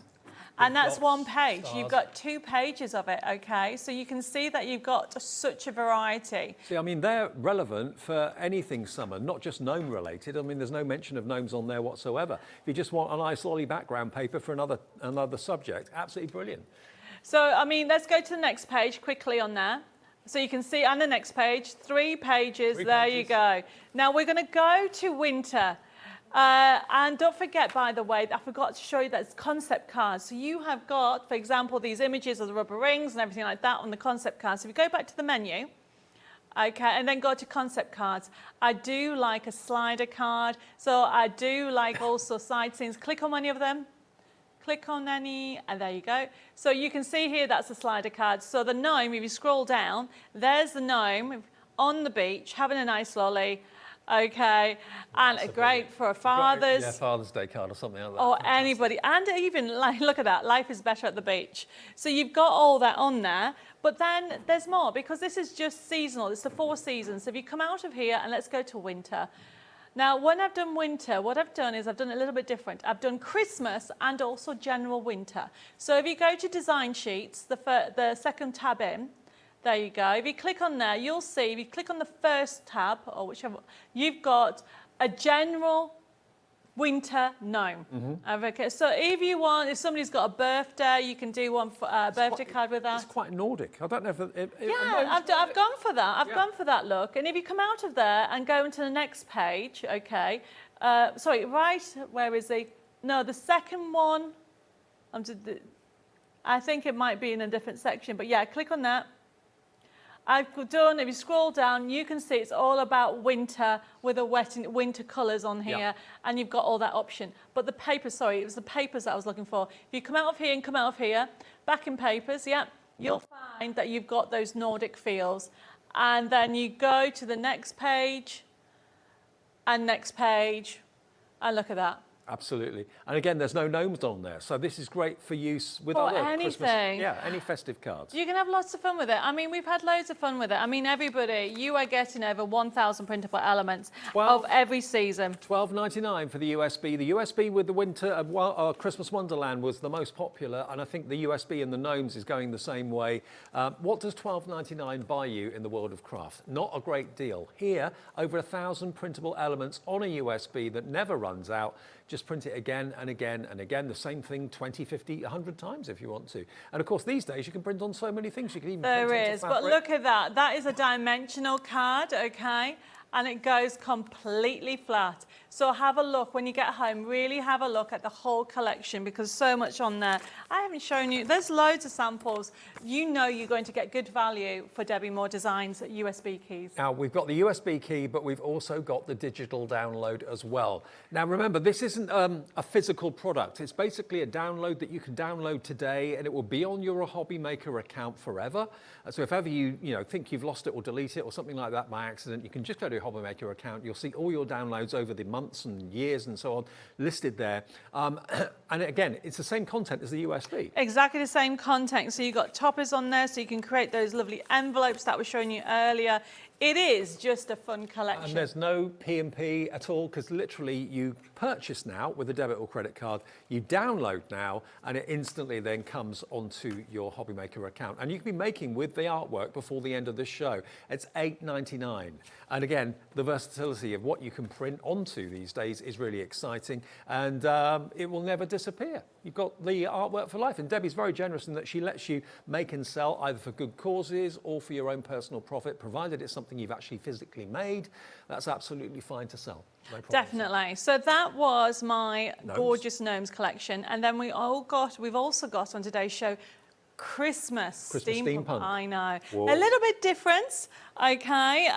And that's one page. You've got 2 pages of it, okay? So you can see that you've got such a variety. See, I mean, they're relevant for anything summer, not just gnome related. I mean, there's no mention of gnomes on there whatsoever. If you just want a nice lolly background paper for another subject, absolutely brilliant. So, I mean, let's go to the next page quickly on there. So you can see on the next page, 3 pages, there you go. Now we're going to go to winter. And don't forget, by the way, I forgot to show you that it's concept cards. So you have got, for example, these images of the rubber rings and everything like that on the concept cards. So if you go back to the menu, okay, and then go to concept cards. I do like a slider card. So I do like also side scenes. Click on any of them. Click on any, and there you go. So you can see here, that's the slider card. So the gnome, if you scroll down, there's the gnome on the beach having a nice lolly. Okay, and great for a Father's. Yeah, Father's Day card or something like that. Or anybody, and even, like, look at that, life is better at the beach. So you've got all that on there, but then there's more, because this is just seasonal. It's the 4 seasons. So if you come out of here, and let's go to winter. Now, when I've done winter, what I've done is I've done it a little bit different. I've done Christmas and also general winter. So if you go to design sheets, the second tab in, there you go. If you click on there, you'll see, if you click on the first tab, or whichever, you've got a general winter gnome. Okay, so if you want, if somebody's got a birthday, you can do one for a birthday card with that. It's quite Nordic. I don't know if yeah, I've gone for that. I've gone for that look. And if you come out of there and go into the next page, okay, sorry, right, where is he? No, the second one, I think it might be in a different section, but yeah, click on that. I've done, if you scroll down, you can see it's all about winter with a winter colours on here, Yeah. and you've got all that option. But the papers, sorry, it was the papers that I was looking for. If you come out of here and come out of here, back in papers, yeah, you'll find that you've got those Nordic feels. And then you go to the next page, and look at that. Absolutely. And again, there's no gnomes on there. So this is great for use with For other Christmas, anything. yeah, any festive cards. You can have lots of fun with it. I mean, we've had loads of fun with it. I mean, everybody, you are getting over 1,000 printable elements of every season. $12.99 for the USB. The USB with the winter Christmas Wonderland was the most popular, and I think the USB and the gnomes is going the same way. What does $12.99 buy you in the world of craft? Not a great deal. Here, over 1,000 printable elements on a USB that never runs out. Just print it again and again and again. The same thing 20, 50, 100 times if you want to. And of course, these days you can print on so many things. You can even print There onto is, fabric. but look at that. That is a dimensional card, okay? And it goes completely flat. So have a look when you get home, really have a look at the whole collection because so much on there. I haven't shown you, there's loads of samples. You know you're going to get good value for Debbi Moore Designs USB keys. Now, we've got the USB key, but we've also got the digital download as well. Now, remember, this isn't a physical product. It's basically a download that you can download today, and it will be on your HobbyMaker account forever. So if ever you think you've lost it or delete it or something like that by accident, you can just go to your HobbyMaker account. You'll see all your downloads over the months and years and so on listed there. And again, it's the same content as the USB. Exactly the same content. So you've got toppers on there so you can create those lovely envelopes that I was showing you earlier. It is just a fun collection. And there's no P&P at all because literally you purchase now with a debit or credit card, you download now, and it instantly then comes onto your HobbyMaker account. And you can be making with the artwork before the end of this show. It's $8.99. And again, the versatility of what you can print onto these days is really exciting, and it will never disappear. You've got the artwork for life. And Debbie's very generous in that she lets you make and sell either for good causes or for your own personal profit, provided it's something you've actually physically made. That's absolutely fine to sell. No problem. Definitely. So that was my gorgeous gnomes collection. And then we've also got on today's show Christmas steampunk. I know. Whoa. A little bit different, okay,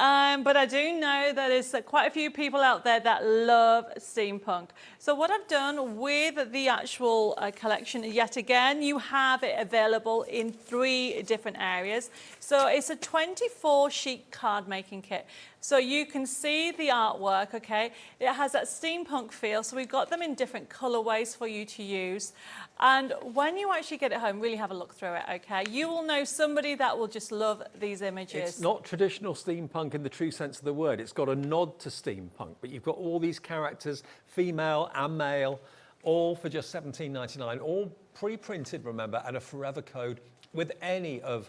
but I do know that there's quite a few people out there that love steampunk. So what I've done with the actual collection, yet again, you have it available in 3 different areas. So it's a 24 sheet card making kit. So you can see the artwork, okay? It has that steampunk feel. So we've got them in different colorways for you to use. And when you actually get it home, really have a look through it, okay? You will know somebody that will just love these images. It's not traditional steampunk in the true sense of the word. It's got a nod to steampunk, but you've got all these characters, female and male, all for just $17.99, all pre-printed, remember, and a forever code. With any of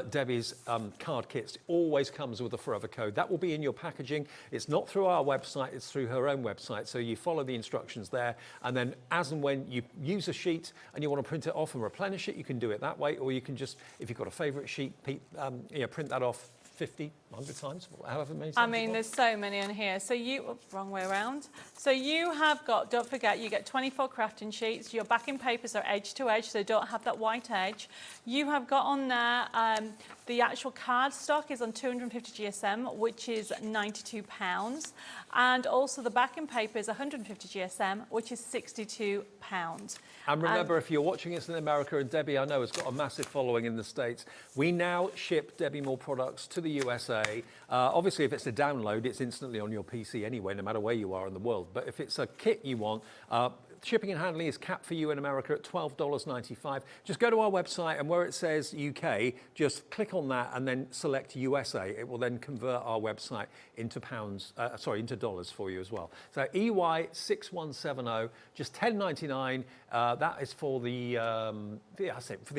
Debbie's card kits, it always comes with a forever code. That will be in your packaging. It's not through our website, it's through her own website. So you follow the instructions there, and then as and when you use a sheet and you want to print it off and replenish it, you can do it that way, or you can just, if you've got a favorite sheet, print that off 50, 100 times, however many times. I mean, there's so many on here. So wrong way around. So you have got, don't forget, you get 24 crafting sheets. Your backing papers are edge to edge, so they don't have that white edge. You have got on there, the actual card stock is on 250 GSM, which is £92. And also the backing paper is 150 GSM, which is £62. And remember, if you're watching us in America, and Debbie, I know, has got a massive following in the States, we now ship Debbi Moore products to the USA. Obviously, if it's a download, it's instantly on your PC anyway, no matter where you are in the world. But if it's a kit you want, shipping and handling is capped for you in America at $12.95. Just go to our website, and where it says UK, just click on that and then select USA. It will then convert our website into into dollars for you as well. So EY6170, just $10.99. That is for the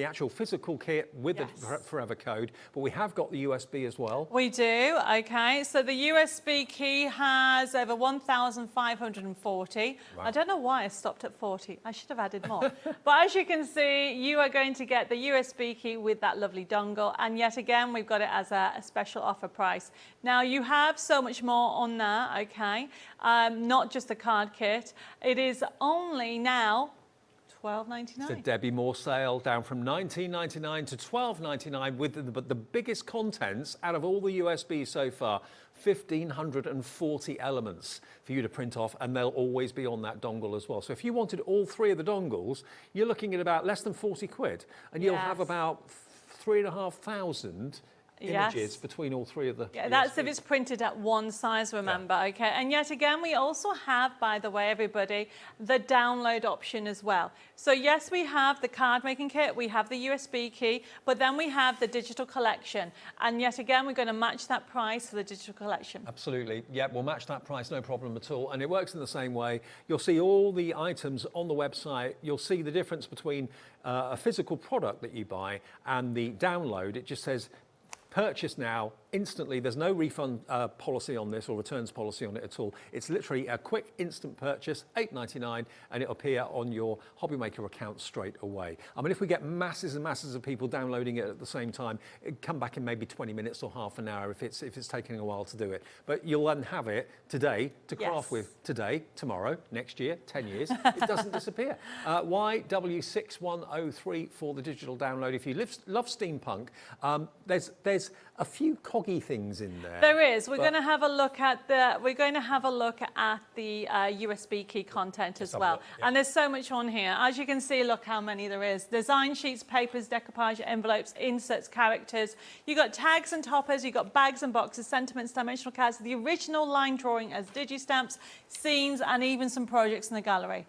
actual physical kit with the forever code. But we have got the USB as well. We do. Okay. So the USB key has over 1,540. Right. I don't know why I stopped at 40. I should have added more. But as you can see, you are going to get the USB key with that lovely dongle. And yet again, we've got it as a special offer price. Now, you have so much more on there, okay? Not just the card kit. It is only now 12.99. The Debbi Moore sale down from $19.99 to $12.99 with the biggest contents out of all the USBs so far. 1,540 elements for you to print off, and they'll always be on that dongle as well. So if you wanted all three of the dongles, you're looking at about less than 40 quid, and you'll have about 3,500 images between all three of the that's USBs. if it's printed at one size, remember, okay? And yet again, we also have, by the way, everybody, the download option as well. So yes, we have the card making kit, we have the USB key, but then we have the digital collection. And yet again, we're going to match that price for the digital collection. Absolutely. Yeah, we'll match that price, no problem at all. And it works in the same way. You'll see all the items on the website. You'll see the difference between a physical product that you buy and the download. It just says, purchase now, instantly. There's no refund policy on this or returns policy on it at all. It's literally a quick instant purchase, $8.99, and it'll appear on your HobbyMaker account straight away. I mean, if we get masses and masses of people downloading it at the same time, it'll come back in maybe 20 minutes or half an hour if it's taking a while to do it. But you'll then have it today to craft with, today, tomorrow, next year, 10 years. It doesn't disappear. YW6103 for the digital download. If you love steampunk, there's a few coggy things in there. There is. We're going to have a look at the USB key content as well. And there's so much on here. As you can see, look how many there is. Design sheets, papers, decoupage, envelopes, inserts, characters. You've got tags and toppers. You've got bags and boxes, sentiments, dimensional cards, the original line drawing as digi-stamps, scenes, and even some projects in the gallery.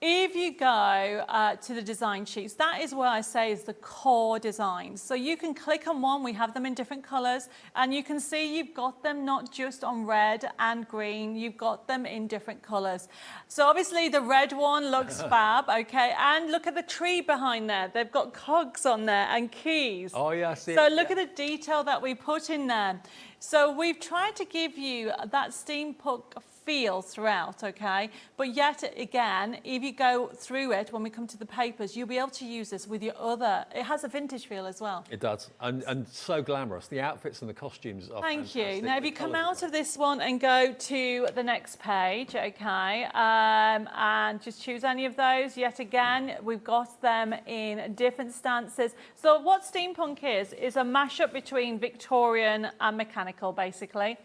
If you go to the design sheets, that is where I say is the core designs. So you can click on one, we have them in different colors, and you can see you've got them not just on red and green, you've got them in different colors. So obviously the red one looks fab, okay, and look at the tree behind there. They've got cogs on there and keys. Oh yeah, I see. So look at the detail that we put in there. So we've tried to give you that steampunk feel throughout, okay? But yet again, if you go through it, when we come to the papers, you'll be able to use this with your other, it has a vintage feel as well. It does, and so glamorous. The outfits and the costumes are Thank you. fantastic. Now, if you come out of this one and go to the next page, okay, and just choose any of those, yet again, we've got them in different stances. So what steampunk is a mashup between Victorian and mechanical, basically.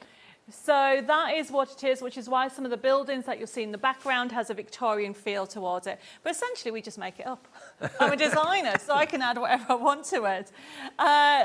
So that is what it is, which is why some of the buildings that you'll see in the background has a Victorian feel towards it. But essentially, we just make it up. I'm a designer, so I can add whatever I want to it.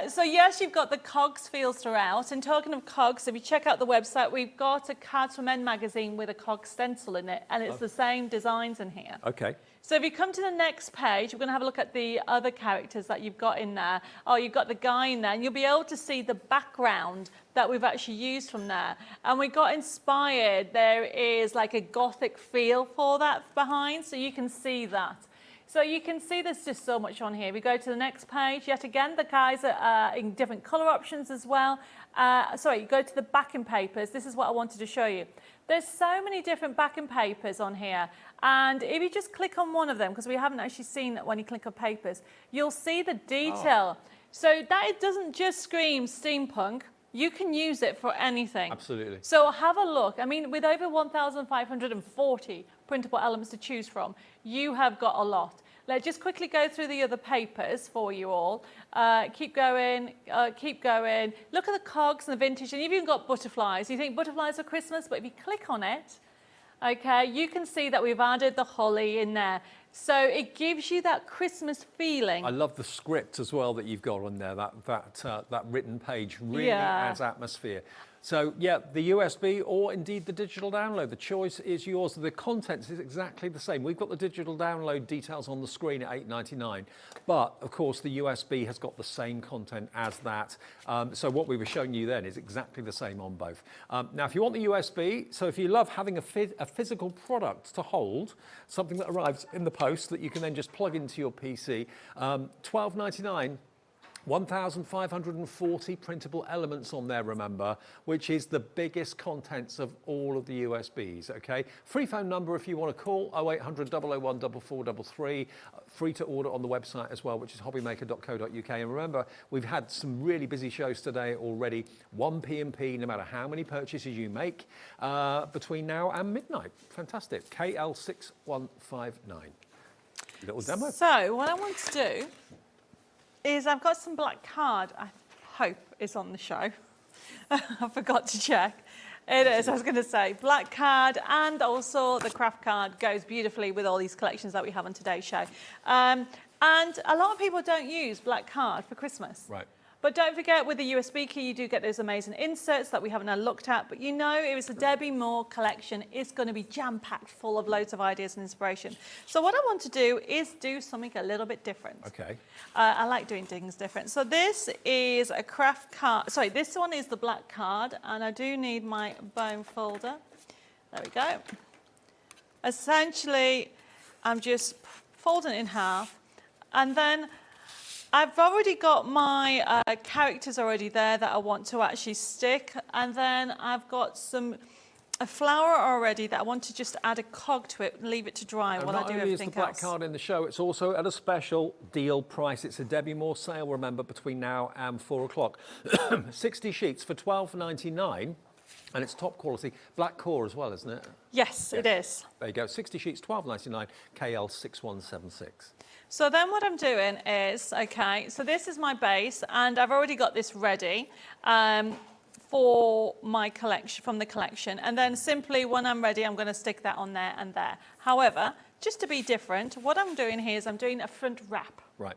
So yes, you've got the cogs feels throughout. And talking of cogs, if you check out the website, we've got a Cards for Men magazine with a cog stencil in it, and it's the same designs in here. Okay. So if you come to the next page, we're going to have a look at the other characters that you've got in there. Oh, you've got the guy in there, and you'll be able to see the background that we've actually used from there. And we got inspired. There is like a gothic feel for that behind, so you can see that. So you can see there's just so much on here. We go to the next page. Yet again, the guys are in different colour options as well. Sorry, you go to the backing papers. This is what I wanted to show you. There's so many different backing papers on here. And if you just click on one of them, because we haven't actually seen that when you click on papers, you'll see the detail. So that it doesn't just scream steampunk. You can use it for anything. Absolutely. So have a look. I mean, with over 1,540 printable elements to choose from, you have got a lot. Let's just quickly go through the other papers for you all. Keep going, keep going. Look at the cogs and the vintage, and you've even got butterflies. You think butterflies are Christmas, but if you click on it, okay, you can see that we've added the holly in there. So it gives you that Christmas feeling. I love the script as well that you've got on there. That written page really adds atmosphere. So yeah, the USB or indeed the digital download, the choice is yours. The contents is exactly the same. We've got the digital download details on the screen at $8.99, but of course the USB has got the same content as that. So what we were showing you then is exactly the same on both. Now, if you want the USB, so if you love having a physical product to hold, something that arrives in the post that you can then just plug into your PC, $12.99. 1,540 printable elements on there, remember, which is the biggest contents of all of the USBs, okay? Free phone number if you want to call, 0800 001 4433. Free to order on the website as well, which is hobbymaker.co.uk. And remember, we've had some really busy shows today already. 1 P&P, no matter how many purchases you make between now and midnight. Fantastic. KL6159. Little demo. So what I want to do is I've got some black card, I hope is on the show. I forgot to check. It is, I was going to say, black card and also the craft card goes beautifully with all these collections that we have on today's show. And a lot of people don't use black card for Christmas. Right. But don't forget, with the USB key, you do get those amazing inserts that we haven't looked at. But you know, it was a Debbi Moore collection. It's going to be jam-packed full of loads of ideas and inspiration. So what I want to do is do something a little bit different. Okay. I like doing things different. So this is a craft card. Sorry, this one is the black card. And I do need my bone folder. There we go. Essentially, I'm just folding it in half. And then I've already got my characters already there that I want to actually stick. And then I've got a flower already that I want to just add a cog to it and leave it to dry while I do everything else. Not only is the black card in the show, it's also at a special deal price. It's a Debbi Moore sale, remember, between now and 4 o'clock. 60 sheets for $12.99. And it's top quality. Black core as well, isn't it? Yes, it is. There you go. 60 sheets, $12.99, KL6176. So then what I'm doing is, okay, so this is my base, and I've already got this ready for my collection, from the collection. And then simply when I'm ready, I'm going to stick that on there and there. However, just to be different, what I'm doing here is I'm doing a front wrap. Right.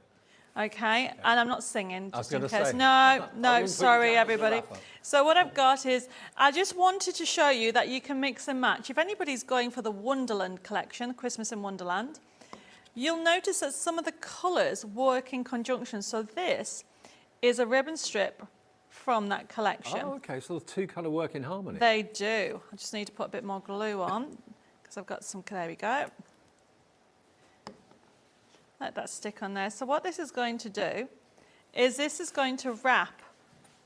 Okay, and I'm not singing, just in case. Say. No, sorry, everybody. So what I've got is, I just wanted to show you that you can mix and match. If anybody's going for the Wonderland collection, Christmas in Wonderland, you'll notice that some of the colours work in conjunction. So this is a ribbon strip from that collection. Oh, okay, so the two kind of work in harmony. They do. I just need to put a bit more glue on, because I've got some, there we go. Let that stick on there. So what this is going to do is this is going to wrap.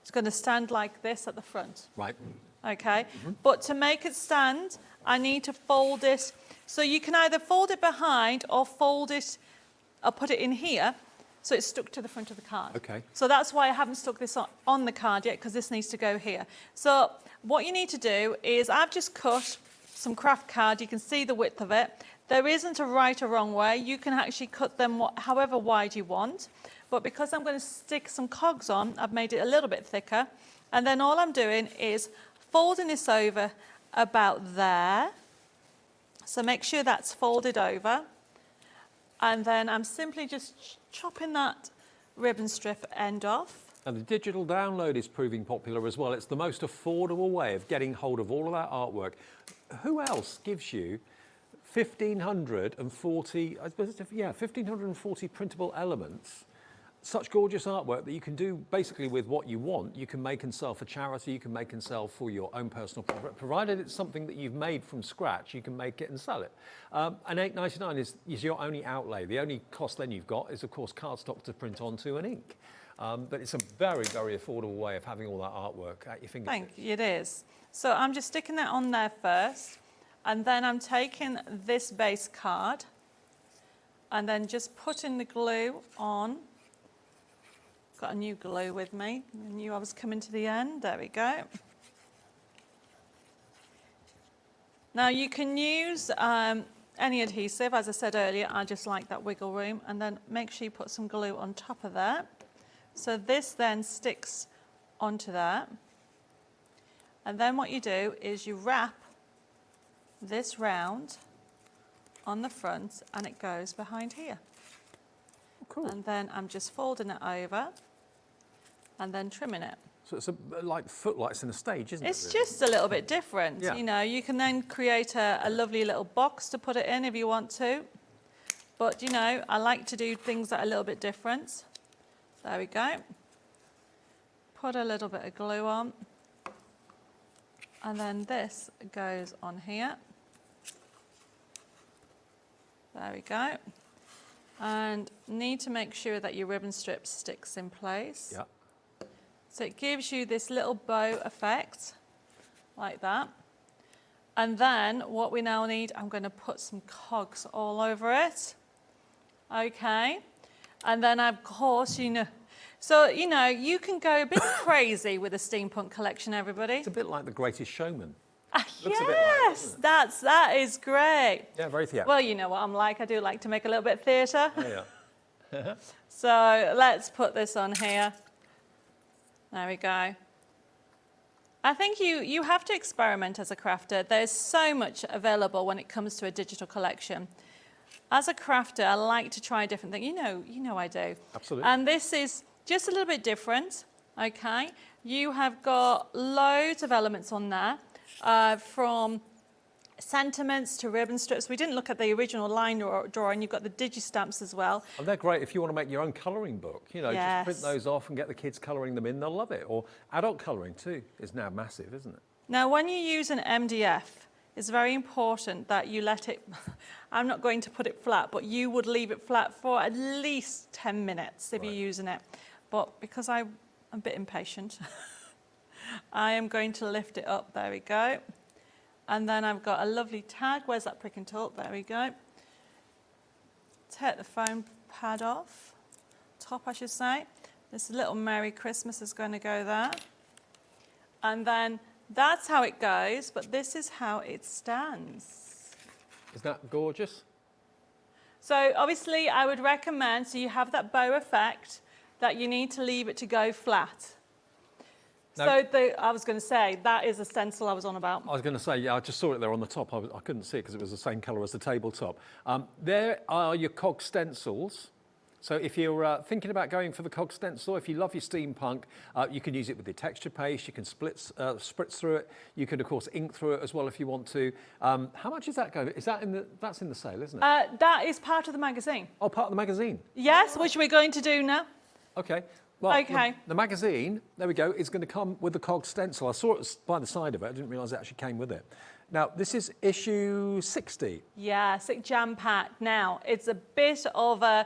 It's going to stand like this at the front. Right. Okay. But to make it stand, I need to fold it. So you can either fold it behind or fold it, or put it in here, so it's stuck to the front of the card. Okay. So that's why I haven't stuck this on the card yet, because this needs to go here. So what you need to do is, I've just cut some craft card. You can see the width of it. There isn't a right or wrong way. You can actually cut them however wide you want. But because I'm going to stick some cogs on, I've made it a little bit thicker. And then all I'm doing is folding this over about there. So make sure that's folded over. And then I'm simply just chopping that ribbon strip end off. And the digital download is proving popular as well. It's the most affordable way of getting hold of all of that artwork. Who else gives you 1,540 printable elements, such gorgeous artwork that you can do basically with what you want? You can make and sell for charity, you can make and sell for your own personal profit. Provided it's something that you've made from scratch, you can make it and sell it. And $8.99 is your only outlay. The only cost then you've got is, of course, cardstock to print onto and ink. But it's a very, very affordable way of having all that artwork at your fingertips. Thank you, it is. So I'm just sticking that on there first. And then I'm taking this base card and then just putting the glue on. Got a new glue with me. I knew I was coming to the end. There we go. Now you can use any adhesive. As I said earlier, I just like that wiggle room. And then make sure you put some glue on top of that. So this then sticks onto that. And then what you do is you wrap this round on the front and it goes behind here. Oh, cool. And then I'm just folding it over and then trimming it. So it's like footlights in a stage, isn't it? It's just a little bit different. Yeah. You know, you can then create a lovely little box to put it in if you want to. But, you know, I like to do things that are a little bit different. There we go. Put a little bit of glue on. And then this goes on here. There we go. And need to make sure that your ribbon strip sticks in place. Yeah. So it gives you this little bow effect, like that. And then what we now need, I'm going to put some cogs all over it. Okay. And then of course, you know, so, you know, you can go a bit crazy with a steampunk collection, everybody. It's a bit like The Greatest Showman. Looks a bit like, Yes, that is great. yeah, very theatrical. Well, you know what I'm like. I do like to make a little bit of theatre. Yeah. So let's put this on here. There we go. I think you have to experiment as a crafter. There's so much available when it comes to a digital collection. As a crafter, I like to try different things. You know I do. Absolutely. And this is just a little bit different, okay? You have got loads of elements on there, from sentiments to ribbon strips. We didn't look at the original line drawing. You've got the digi-stamps as well. And they're great if you want to make your own colouring book. Just Yes. print those off and get the kids colouring them in. They'll love it. Or adult colouring too is now massive, isn't it? Now, when you use an MDF, it's very important that you let it, I'm not going to put it flat, but you would leave it flat for at least 10 minutes if you're using it. But because I'm a bit impatient, I am going to lift it up. There we go. And then I've got a lovely tag. Where's that prick and talk? There we go. Take the foam pad off. Top, I should say. This little Merry Christmas is going to go there. And then that's how it goes, but this is how it stands. Isn't that gorgeous? So obviously I would recommend, so you have that bow effect, that you need to leave it to go flat. No. So I was going to say, that is the stencil I was on about. I was going to say, yeah, I just saw it there on the top. I couldn't see it because it was the same colour as the tabletop. There are your cog stencils. So if you're thinking about going for the cog stencil, if you love your steampunk, you can use it with your texture paste. You can spritz through it. You can, of course, ink through it as well if you want to. How much is that going? Is that that's in the sale, isn't it? That is part of the magazine. Oh, part of the magazine. Yes, which we're going to do now. Okay. Well, Okay. the magazine, there we go, is going to come with the cog stencil. I saw it by the side of it. I didn't realise it actually came with it. Now, this is issue 60. Yes, it jam-packed. Now, it's a bit of a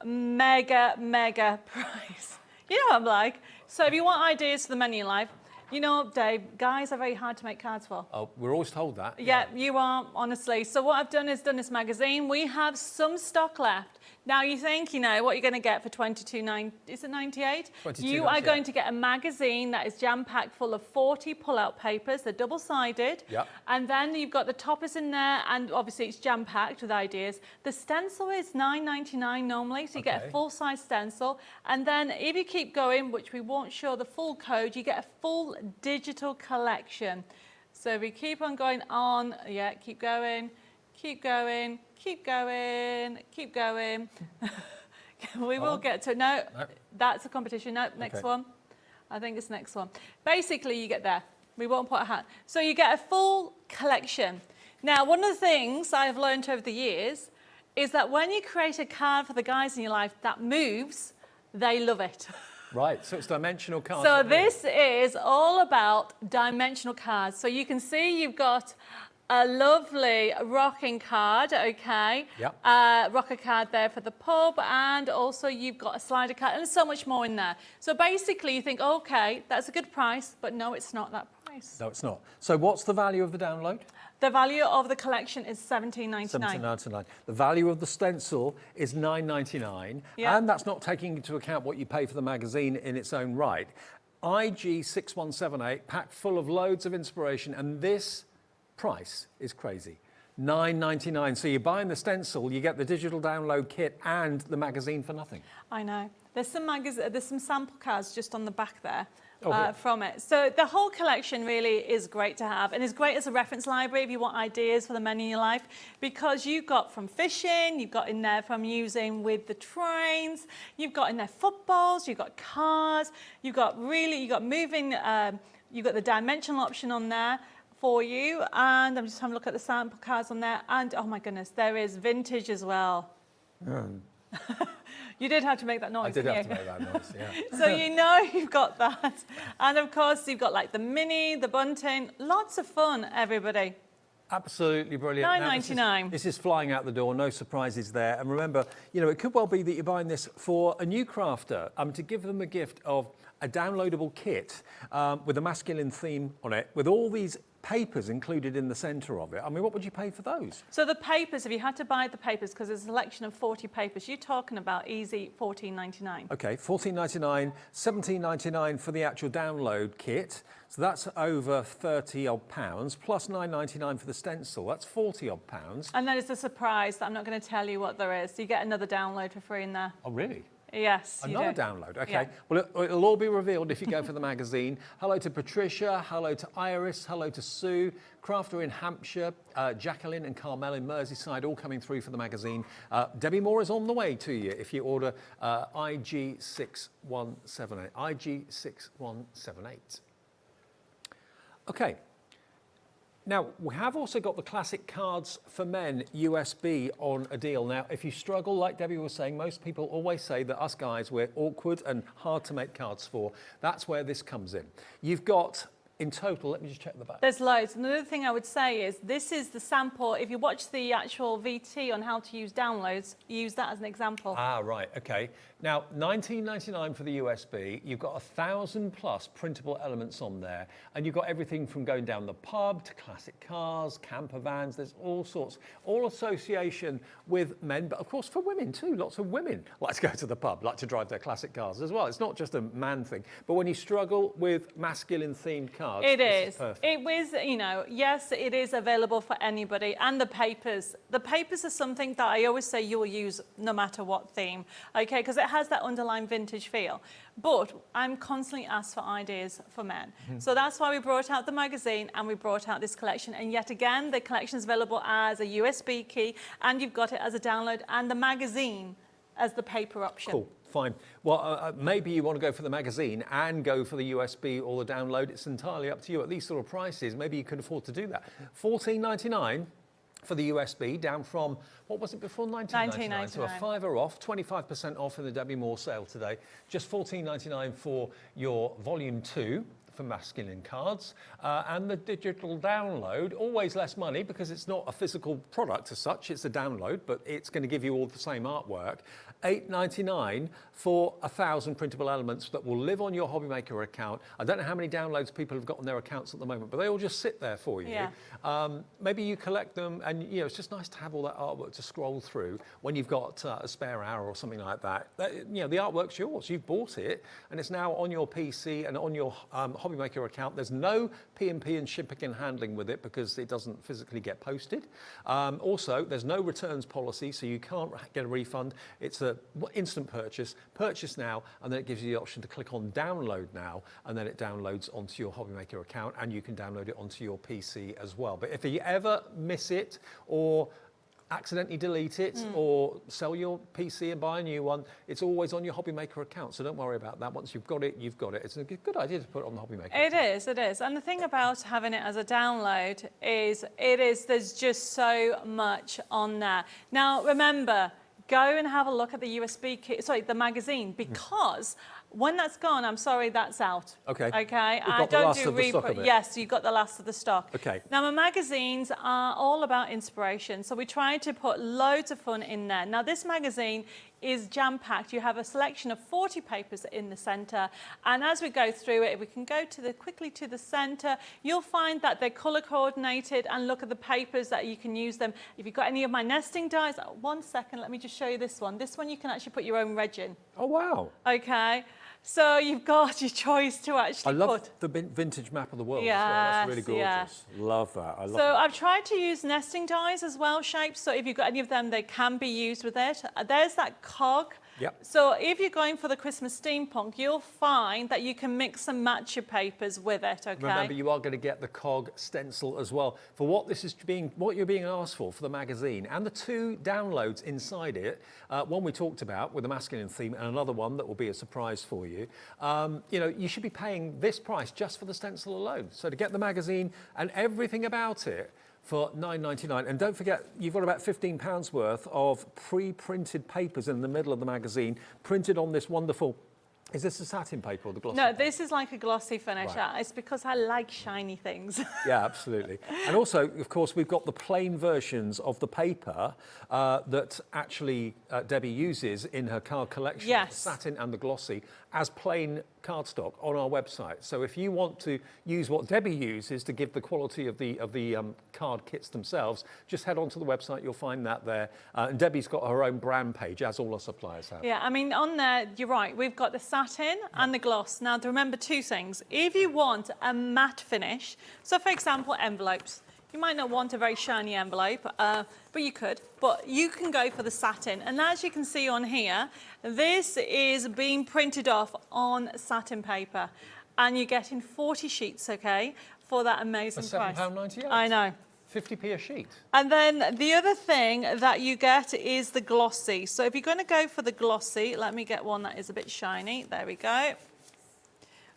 mega price. You know what I'm like. So if you want ideas for the menu life, you know, Dave, guys are very hard to make cards for. Oh, we're always told that. Yeah, you are, honestly. So what I've done is done this magazine. We have some stock left. Now you think, you know, what you're going to get for $22.98? Is it 98? You are going to get a magazine that is jam-packed full of 40 pull-out papers. They're double-sided. Yep. And then you've got the toppers in there, and obviously it's jam-packed with ideas. The stencil is $9.99 normally, so you get a full-size stencil. And then if you keep going, which we won't show the full code, you get a full digital collection. So if we keep on going on, yeah, keep going, keep going, keep going, keep going. We will get to, no, that's a competition. No, next one. I think it's next one. Basically, you get there. We won't put a hat. So you get a full collection. Now, one of the things I've learned over the years is that when you create a card for the guys in your life that moves, they love it. Right, so it's dimensional cards. So this is all about dimensional cards. So you can see you've got a lovely rocking card, okay? Yep. Rocker card there for the pub, and also you've got a slider card, and there's so much more in there. So basically you think, okay, that's a good price, but no, it's not that price. No, it's not. So what's the value of the download? The value of the collection is $17.99. $17.99. The value of the stencil is $9.99, Yeah. and that's not taking into account what you pay for the magazine in its own right. IG6178, packed full of loads of inspiration, and this price is crazy. $9.99. So you're buying the stencil, you get the digital download kit and the magazine for nothing. I know. There's some sample cards just on the back there. Oh, From it. So the whole collection really is great to have, and is great as a reference library if you want ideas for the men in your life, because you've got from fishing, you've got in there from using with the trains, you've got in there footballs, you've got cars, you've got moving, you've got the dimensional option on there for you, and I'm just having a look at the sample cards on there, and oh my goodness, there is vintage as well. You did have to make that noise, I did have didn't to you? make that noise, yeah. So you know you've got that. And of course you've got like the mini, the bunting, lots of fun, everybody. Absolutely brilliant. $9.99. This is flying out the door, no surprises there. And remember, you know, it could well be that you're buying this for a new crafter, to give them a gift of a downloadable kit with a masculine theme on it, with all these papers included in the centre of it. I mean, what would you pay for those? So the papers, if you had to buy the papers, because there's a selection of 40 papers, you're talking about easy $14.99. Okay, $14.99, $17.99 for the actual download kit. So that's over 30 odd pounds, plus $9.99 for the stencil. That's 40 odd pounds. And then it's a surprise that I'm not going to tell you what there is. You get another download for free in there. Oh, really? Yes, you Another do. download, okay. Yeah. Well, it'll all be revealed if you go for the magazine. Hello to Patricia, hello to Iris, hello to Sue, Crafter in Hampshire, Jacqueline and Carmel in Merseyside, all coming through for the magazine. Debbi Moore is on the way to you if you order IG6178. IG6178. Okay. Now, we have also got the classic cards for men USB on a deal. Now, if you struggle, like Debbi was saying, most people always say that us guys, we're awkward and hard to make cards for. That's where this comes in. You've got, in total, let me just check the back. There's loads. Another thing I would say is this is the sample. If you watch the actual VT on how to use downloads, use that as an example. Ah, right, okay. Now, $19.99 for the USB. You've got 1,000 plus printable elements on there, and you've got everything from going down the pub to classic cars, camper vans. There's all sorts, all association with men, but of course for women too. Lots of women like to go to the pub, like to drive their classic cars as well. It's not just a man thing. But when you struggle with masculine-themed cars, It this is. perfect. It was, you know, yes, it is available for anybody. And the papers. The papers are something that I always say you will use no matter what theme, okay? Because it has that underlying vintage feel. But I'm constantly asked for ideas for men. So that's why we brought out the magazine and we brought out this collection. And yet again, the collection is available as a USB key, and you've got it as a download, and the magazine as the paper option. Cool. Fine. Well, maybe you want to go for the magazine and go for the USB or the download. It's entirely up to you. At these sort of prices, maybe you can afford to do that. $14.99 for the USB, down from, what was it before? $19.99. So a £5 off, 25% off in the Debbi Moore sale today. Just $14.99 for your Volume 2 for masculine cards, and the digital download, always less money because it's not a physical product as such, it's a download, but it's going to give you all the same artwork. $8.99 for 1,000 printable elements that will live on your HobbyMaker account. I don't know how many downloads people have got on their accounts at the moment, but they all just sit there for you. Yeah. Maybe you collect them, and you know it's just nice to have all that artwork to scroll through when you've got a spare hour or something like that. You know, the artwork's yours. You've bought it, and it's now on your PC and on your HobbyMaker account. There's no P&P and shipping and handling with it because it doesn't physically get posted. Also, there's no returns policy, so you can't get a refund. It's an instant purchase. Purchase now, and then it gives you the option to click on download now, and then it downloads onto your HobbyMaker account, and you can download it onto your PC as well. But if you ever miss it or accidentally delete it or sell your PC and buy a new one, it's always on your HobbyMaker account, so don't worry about that. Once you've got it, you've got it. It's a good idea to put it on the HobbyMaker account. It is. And the thing about having it as a download is, there's just so much on there. Now, remember, go and have a look at the USB kit, sorry, the magazine, because when that's gone, I'm sorry, that's out. Okay. Okay. We've got the last of the stock of it. Yes, you've got the last of the stock. Okay. Now, my magazines are all about inspiration, so we try to put loads of fun in there. Now, this magazine is jam-packed. You have a selection of 40 papers in the centre, and as we go through it, if we can go quickly to the centre, you'll find that they're colour coordinated, and look at the papers that you can use them. If you've got any of my nesting dies, 1 second, let me just show you this one. This one you can actually put your own reg in. Oh, wow. Okay. So you've got your choice to actually I love the vintage map of the world as well. That's really gorgeous. Yeah. Love that. I love So it. I've tried to use nesting dies as well, shapes. So if you've got any of them, they can be used with it. There's that cog. Yep. So if you're going for the Christmas steampunk, you'll find that you can mix and match your papers with it, okay? Remember, you are going to get the cog stencil as well. For what you're being asked for the magazine, and the 2 downloads inside it, one we talked about with the masculine theme, and another one that will be a surprise for you. You know, you should be paying this price just for the stencil alone. So to get the magazine and everything about it for $9.99. And don't forget, you've got about £15 worth of pre-printed papers in the middle of the magazine, printed on this wonderful Is this a satin paper or the glossy? No, paper? this is like a glossy finish. Right. It's because I like shiny things. Yeah, absolutely. And also, of course, we've got the plain versions of the paper that actually Debbie uses in her card collection, Yes. the satin and the glossy, as plain cardstock on our website. So if you want to use what Debbie uses to give the quality of the card kits themselves, just head onto the website, you'll find that there. And Debbie's got her own brand page, as all our suppliers have. Yeah, I mean, on there, you're right, we've got the satin and the gloss. Now, to remember two things. If you want a matte finish, so for example, envelopes, you might not want a very shiny envelope, but you could. But you can go for the satin. And as you can see on here, this is being printed off on satin paper. And you're getting 40 sheets, okay, for that amazing price. £7.98. I know. 50p a sheet. And then the other thing that you get is the glossy. So if you're going to go for the glossy, let me get one that is a bit shiny. There we go.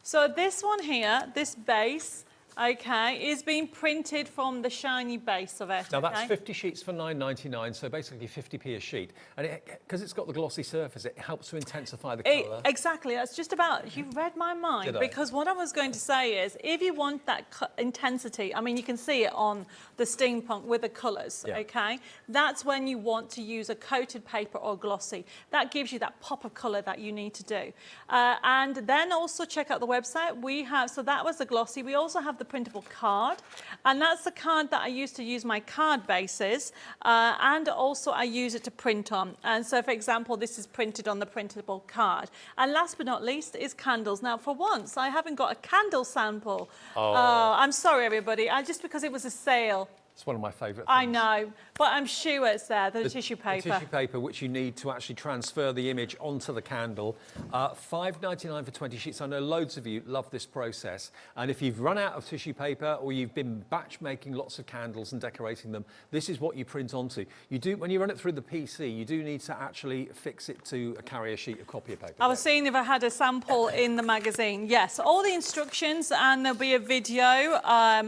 So this one here, this base, okay, is being printed from the shiny base of it. Now that's okay? 50 sheets for £9.99, so basically 50p a sheet. And because it's got the glossy surface, it helps to intensify the colour. Exactly, that's just about, you read my mind. Did I? Because what I was going to say is, if you want that intensity, I mean, you can see it on the steampunk with the colours, Yeah. okay? That's when you want to use a coated paper or glossy. That gives you that pop of colour that you need to do. And then also check out the website. We have, so that was the glossy. We also have the printable card, and that's the card that I used to use my card bases, and also I use it to print on. And so, for example, this is printed on the printable card. And last but not least is candles. Now, for once, I haven't got a candle sample. Oh. I'm sorry, everybody. Just because it was a sale. It's one of my favourite things. I know, but I'm sure it's there, the tissue paper. The tissue paper, which you need to actually transfer the image onto the candle. £5.99 for 20 sheets. I know loads of you love this process. And if you've run out of tissue paper or you've been batch making lots of candles and decorating them, this is what you print onto. You do, when you run it through the PC, you do need to actually fix it to carry a sheet of copy of paper. I was seeing if I had a sample in the magazine. Yes, all the instructions, and there'll be a video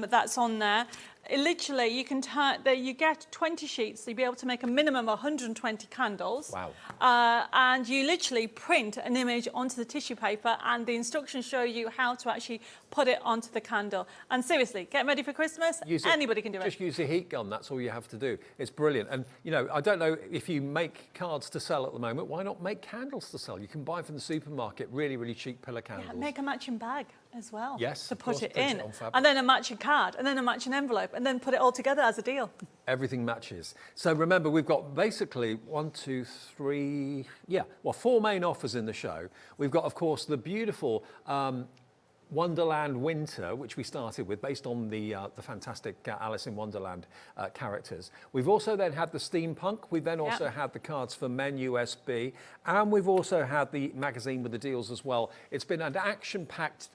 that's on there. Literally, you can you get 20 sheets, so you'll be able to make a minimum of 120 candles. Wow. And you literally print an image onto the tissue paper, and the instructions show you how to actually put it onto the candle. And seriously, get ready for Christmas. Anybody can do it. Just use a heat gun, that's all you have to do. It's brilliant. And, you know, I don't know if you make cards to sell at the moment, why not make candles to sell? You can buy from the supermarket really, really cheap pillar candles. Yeah, make a matching bag as well. Yes, to of course, put it print in. it on fabric. And then a matching card, and then a matching envelope, and then put it all together as a deal. Everything matches. So remember, we've got basically 4 main offers in the show. We've got, of course, the beautiful Wonderland Winter, which we started with, based on the fantastic Alice in Wonderland characters. We've also then had the steampunk. We've then also had the cards for Men USB, and we've also had the magazine with the deals as well. It's been an action-packed,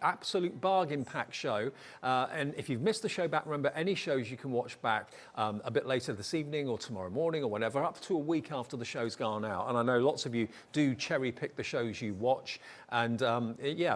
absolute bargain-packed show. And if you've missed the show back, remember, any shows you can watch back a bit later this evening or tomorrow morning or whenever, up to a week after the show's gone out. And I know lots of you do cherry-pick the shows you watch, and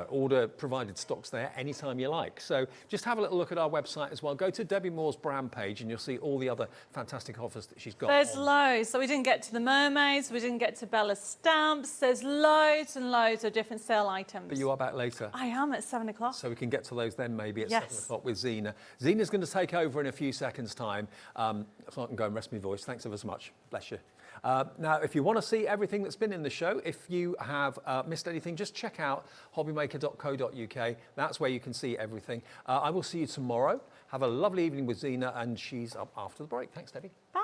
order provided stocks there anytime you like. So just have a little look at our website as well. Go to Debbi Moore's brand page and you'll see all the other fantastic offers that she's got. There's loads. So we didn't get to the mermaids, we didn't get to Bella's stamps. There's loads and loads of different sale items. But you are back later. I am at 7 o'clock. So we can get to those then maybe at Yes. 7 o'clock with Zena. Zena's going to take over in a few seconds' time. So I can go and rest my voice. Thanks ever so much. Bless you. Now, if you want to see everything that's been in the show, if you have missed anything, just check out hobbymaker.co.uk. That's where you can see everything. I will see you tomorrow. Have a lovely evening with Zena, and she's up after the break. Thanks, Debbie. Bye.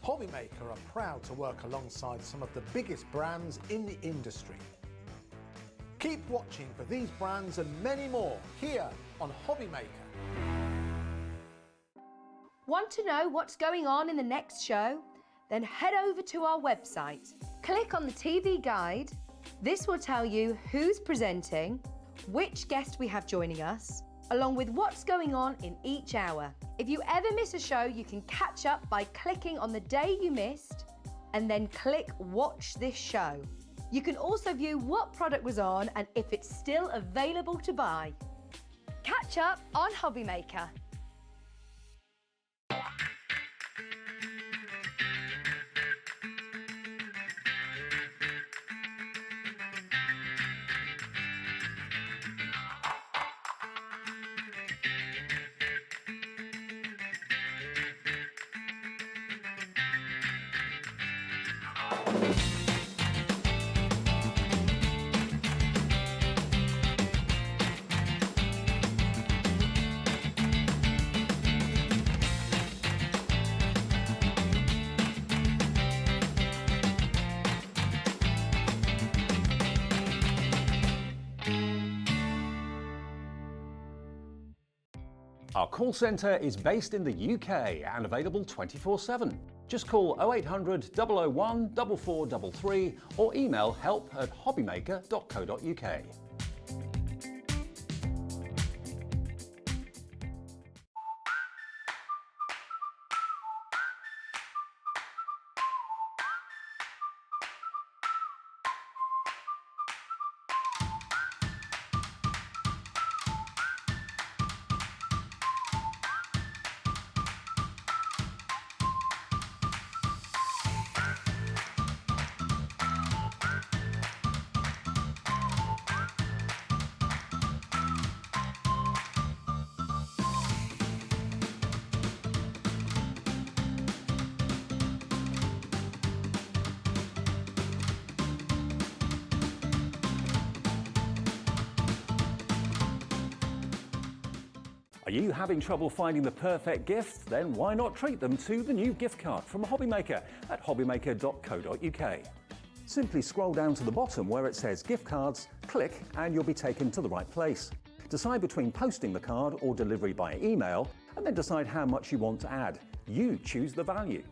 HobbyMaker are proud to work alongside some of the biggest brands in the industry. Keep watching for these brands and many more here on HobbyMaker. Want to know what's going on in the next show? Then head over to our website. Click on the TV guide. This will tell you who's presenting, which guest we have joining us, along with what's going on in each hour. If you ever miss a show, you can catch up by clicking on the day you missed and then click Watch This Show. You can also view what product was on and if it's still available to buy. Catch up on HobbyMaker. Our call centre is based in the UK and available 24/7. Just call 0800 001 4433 or email help@hobbymaker.co.uk. Are you having trouble finding the perfect gift? Then why not treat them to the new gift card from HobbyMaker at hobbymaker.co.uk. Simply scroll down to the bottom where it says gift cards, click and you'll be taken to the right place. Decide between posting the card or delivery by email and then decide how much you want to add. You choose the value.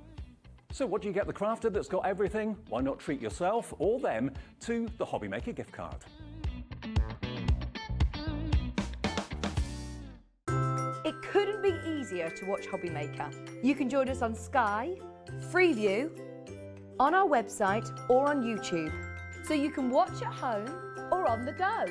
So what do you get the crafter that's got everything? Why not treat yourself or them to the HobbyMaker gift card? It couldn't be easier to watch HobbyMaker. You can join us on Sky, Freeview, on our website or on YouTube, so you can watch at home or on the go.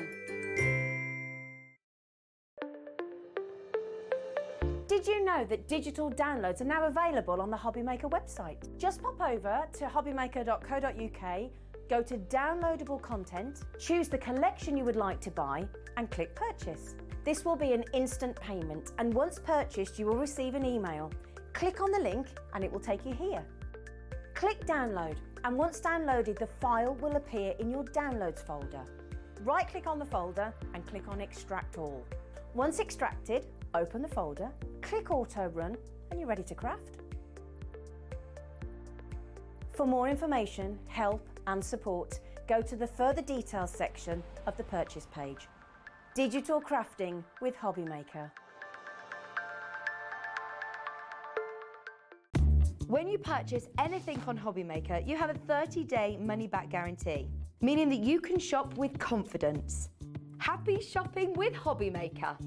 Did you know that digital downloads are now available on the HobbyMaker website? Just pop over to hobbymaker.co.uk, go to downloadable content, choose the collection you would like to buy and click purchase. This will be an instant payment and once purchased you will receive an email. Click on the link and it will take you here. Click download and once downloaded the file will appear in your downloads folder. Right click on the folder and click on extract all. Once extracted, open the folder, click auto run and you're ready to craft. For more information, help and support, go to the further details section of the purchase page. Digital crafting with HobbyMaker. When you purchase anything on HobbyMaker, you have a 30-day money-back guarantee, meaning that you can shop with confidence. Happy shopping with HobbyMaker.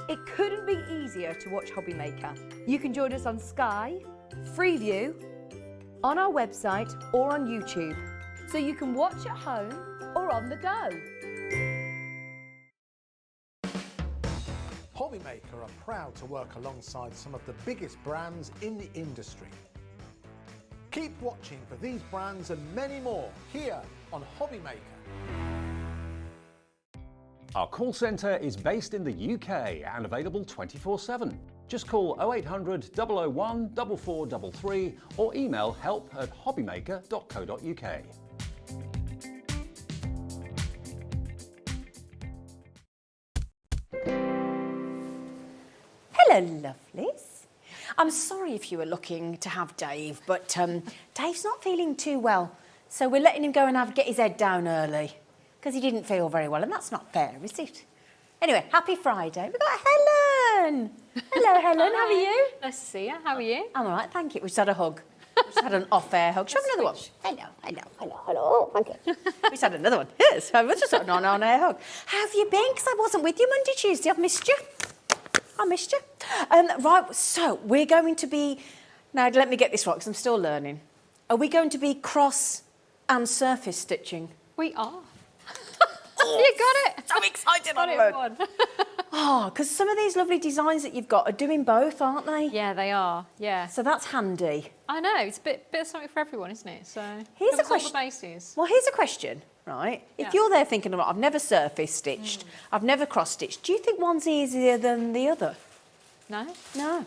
It couldn't be easier to watch HobbyMaker. You can join us on Sky, Freeview, on our website or on YouTube, so you can watch at home or on the go. HobbyMaker are proud to work alongside some of the biggest brands in the industry. Keep watching for these brands and many more here on HobbyMaker. Our call centre is based in the UK and available 24/7. Just call 0800 001 4433 or email help@hobbymaker.co.uk. Hello, lovelies. I'm sorry if you were looking to have Dave, but Dave's not feeling too well, so we're letting him go and get his head down early because he didn't feel very well, and that's not fair, is it? Anyway, happy Friday. We've got Helen. Hello, Helen. How are you? Nice to see you. How are you? I'm all right, thank you. We just had a hug. Just had an off-air hug. Should we have another one? Hello. Oh, thank you. We just had another one. Yes, I was just had an on-air hug. How have you been? Because I wasn't with you Monday, Tuesday. I've missed you. I missed you. Right, so we're going to be... Now, let me get this right, because I'm still learning. Are we going to be cross and surface stitching? We are. You got it. So excited on Got it. Oh, because some of these lovely designs that you've got are doing both, aren't they? Yeah, they are. Yeah. So that's handy. I know. It's a bit of something for everyone, isn't it? So Here's a covers all question. the bases. Well, here's a question, right? If you're there thinking, right, I've never surface stitched, I've never cross stitched, do you think one's easier than the other? No. No.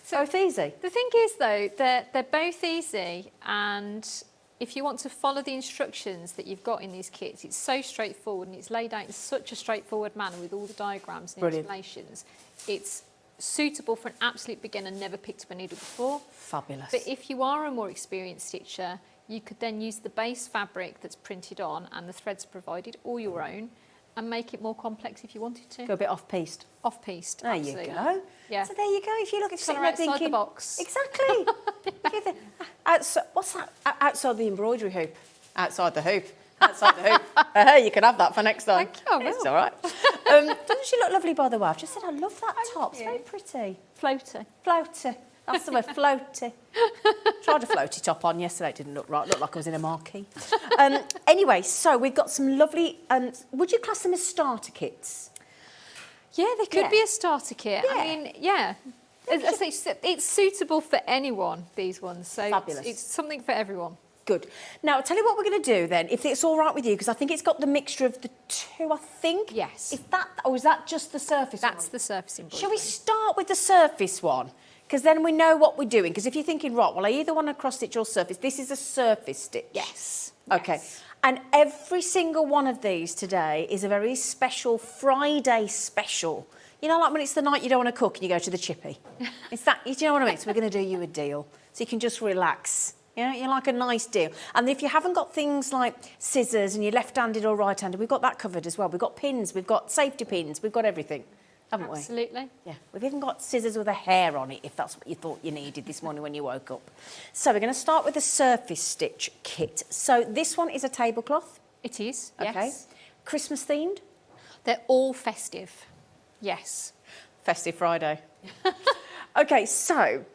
Both easy. The thing is, though, they're both easy, and if you want to follow the instructions that you've got in these kits, it's so straightforward and it's laid out in such a straightforward manner with all the diagrams and explanations. It's suitable for an absolute beginner, never picked up a needle before. Fabulous. But if you are a more experienced stitcher, you could then use the base fabric that's printed on and the threads provided, or your own, and make it more complex if you wanted to. Go a bit off-piste. Off-piste, There absolutely. you go. Yeah. So there you go. If you look at Colour sitting there outside thinking... the box. Exactly. If you think, what's that? Outside the embroidery hoop. Outside the hoop. Outside the hoop. You can have that for next time. Thank you, I will. It's all right. Doesn't she look lovely, by the way? I've just said I love that top. It's you. very pretty. Floaty. Floaty. That's the word, floaty. Tried a floaty top on yesterday. It didn't look right. Looked like I was in a marquee. Anyway, so we've got some lovely... would you class them as starter kits? Yeah, they could Yeah. be a starter kit. Yeah. I mean, yeah. It's suitable for anyone, these ones. So Fabulous. it's something for everyone. Good. Now, I'll tell you what we're going to do then, if it's all right with you, because I think it's got the mixture of the two, I think. Yes. Is that, or is that just the surface That's one? the surface embroidery. Shall we start with the surface one? Because then we know what we're doing. Because if you're thinking, right, well, I either want to cross stitch or surface, this is a surface stitch. Yes. Okay. Yes. And every single one of these today is a very special Friday special. You know, like when it's the night you don't want to cook and you go to the chippy. It's that, you know what I mean? So we're going to do you a deal. So you can just relax. You know, you like a nice deal. And if you haven't got things like scissors and you're left-handed or right-handed, we've got that covered as well. We've got pins, we've got safety pins, we've got everything, haven't we? Absolutely. Yeah, we've even got scissors with a hair on it, if that's what you thought you needed this morning when you woke up. So we're going to start with the surface stitch kit. So this one is a tablecloth. It is, Okay. yes. Christmas themed. They're all festive. Yes. Festive Friday. Okay, so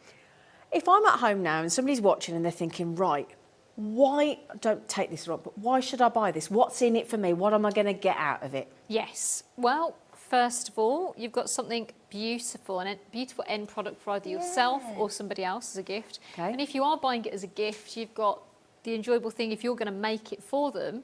if I'm at home now and somebody's watching and they're thinking, right, why, don't take this wrong, but why should I buy this? What's in it for me? What am I going to get out of it? Yes. Well, first of all, you've got something beautiful, and a beautiful end product for either yourself or somebody else as a gift. Okay. And if you are buying it as a gift, you've got the enjoyable thing, if you're going to make it for them,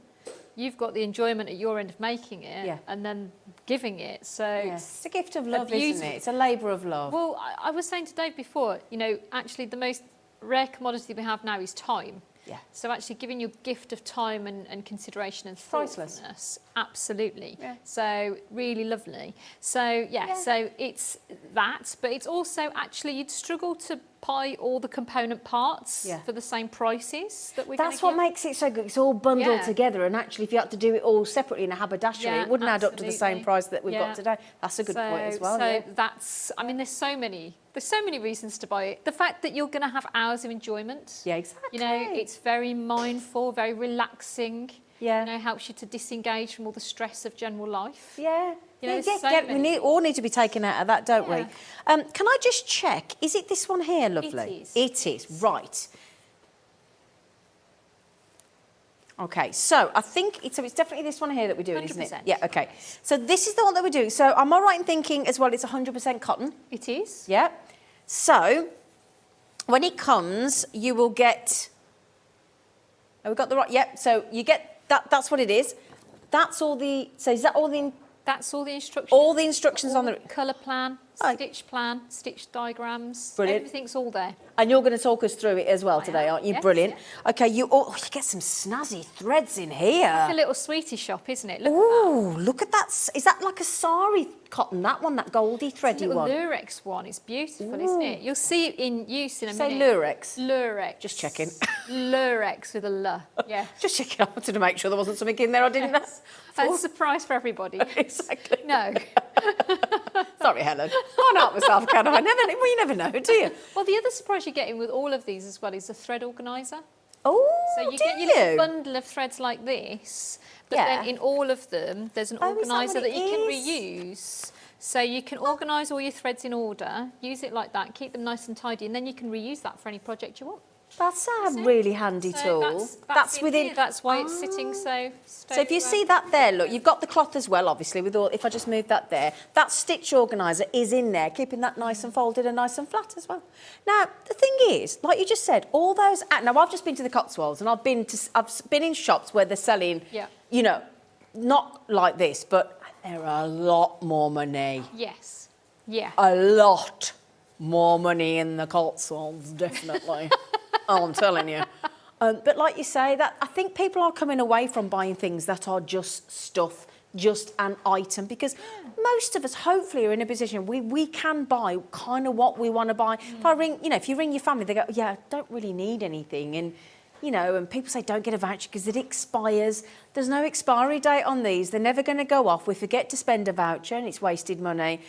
you've got the enjoyment at your end of making it and then giving it. So It's a gift of love, isn't beautiful- it? It's a labour of love. Well, I was saying to Dave before, you know, actually the most rare commodity we have now is time. Yeah. So actually giving you a gift of time and consideration and Priceless. thoughtfulness, absolutely. Yeah. So really lovely. So so it's that, but it's also actually you'd struggle to buy all the component parts for the same prices that we're going to That's what makes it so good. It's all bundled Yeah. together, and actually, if you had to do it all separately in a haberdashery, Yeah, it wouldn't add up to the same absolutely. price that we've Yeah. got today. That's a good point as well. So yeah. that's, I mean, there's so many reasons to buy it. The fact that you're going to have hours of enjoyment. Yeah, exactly. You know, it's very mindful, very relaxing. Yeah. You know, helps you to disengage from all the stress of general life. Yeah. You know, Yeah, there's so we many all need to be taken out of that, don't Yeah. we? Can I just check? Is it this one here, lovely? is. It is, right. Okay, so I think it's definitely this one here that we're doing, isn't it? 100%. Yeah, okay. So this is the one that we're doing. So am I right in thinking as well it's 100% cotton? It is. Yeah. So when it comes, you will get... Have we got the right... Yep, so you get... That's what it is. That's all the... So is that all the... That's all the instructions. All the instructions on the... Colour plan, Oh. stitch diagrams. Brilliant. Everything's all there. And you're going to talk us through it as well today, am, aren't you? yes, Brilliant. Okay, you get some snazzy threads in here. Like a little sweetie shop, isn't it? Look Ooh, look at that. Is that like a sari cotton, that one, that goldy at that. thready Little one? Lurex one. It's beautiful, isn't it? You'll see it in use in a Say minute. Lurex. Lurex. Just checking. Lurex with a L. Yeah. Just checking. I wanted to make sure there wasn't something in there I didn't know. That's a surprise for everybody. Exactly. No. Sorry, Helen. Can't help myself, can I? You never know, do you? Well, the other surprise you're getting with all of these as well is the thread organiser. Oh, So you get your little bundle of threads like this, but then in all of them, there's an organiser that you can reuse. So you can organise all your threads in order, use it like that, keep them nice and tidy, and then you can reuse that for any project you want. That's a really handy tool. That's within. Here. That's why it's sitting so. So if you see that there, look, you've got the cloth as well, obviously. With all, if I just move that there, that stitch organiser is in there, keeping that nice and folded and nice and flat as well. Now the thing is, like you just said, all those. Now I've just been to the Cotswolds, and I've been in shops where they're selling, you know, not like this, but there are a lot more money. Yes. Yeah. A lot more money in the Cotswolds, definitely. Oh, I'm telling you. But like you say, that I think people are coming away from buying things that are just stuff, just an item, because most of us hopefully are in a position we can buy kind of what we want to buy. If you ring your family, they go, yeah, I don't really need anything, and and people say don't get a voucher because it expires. There's no expiry date on these. They're never going to go off. We forget to spend a voucher and it's wasted money.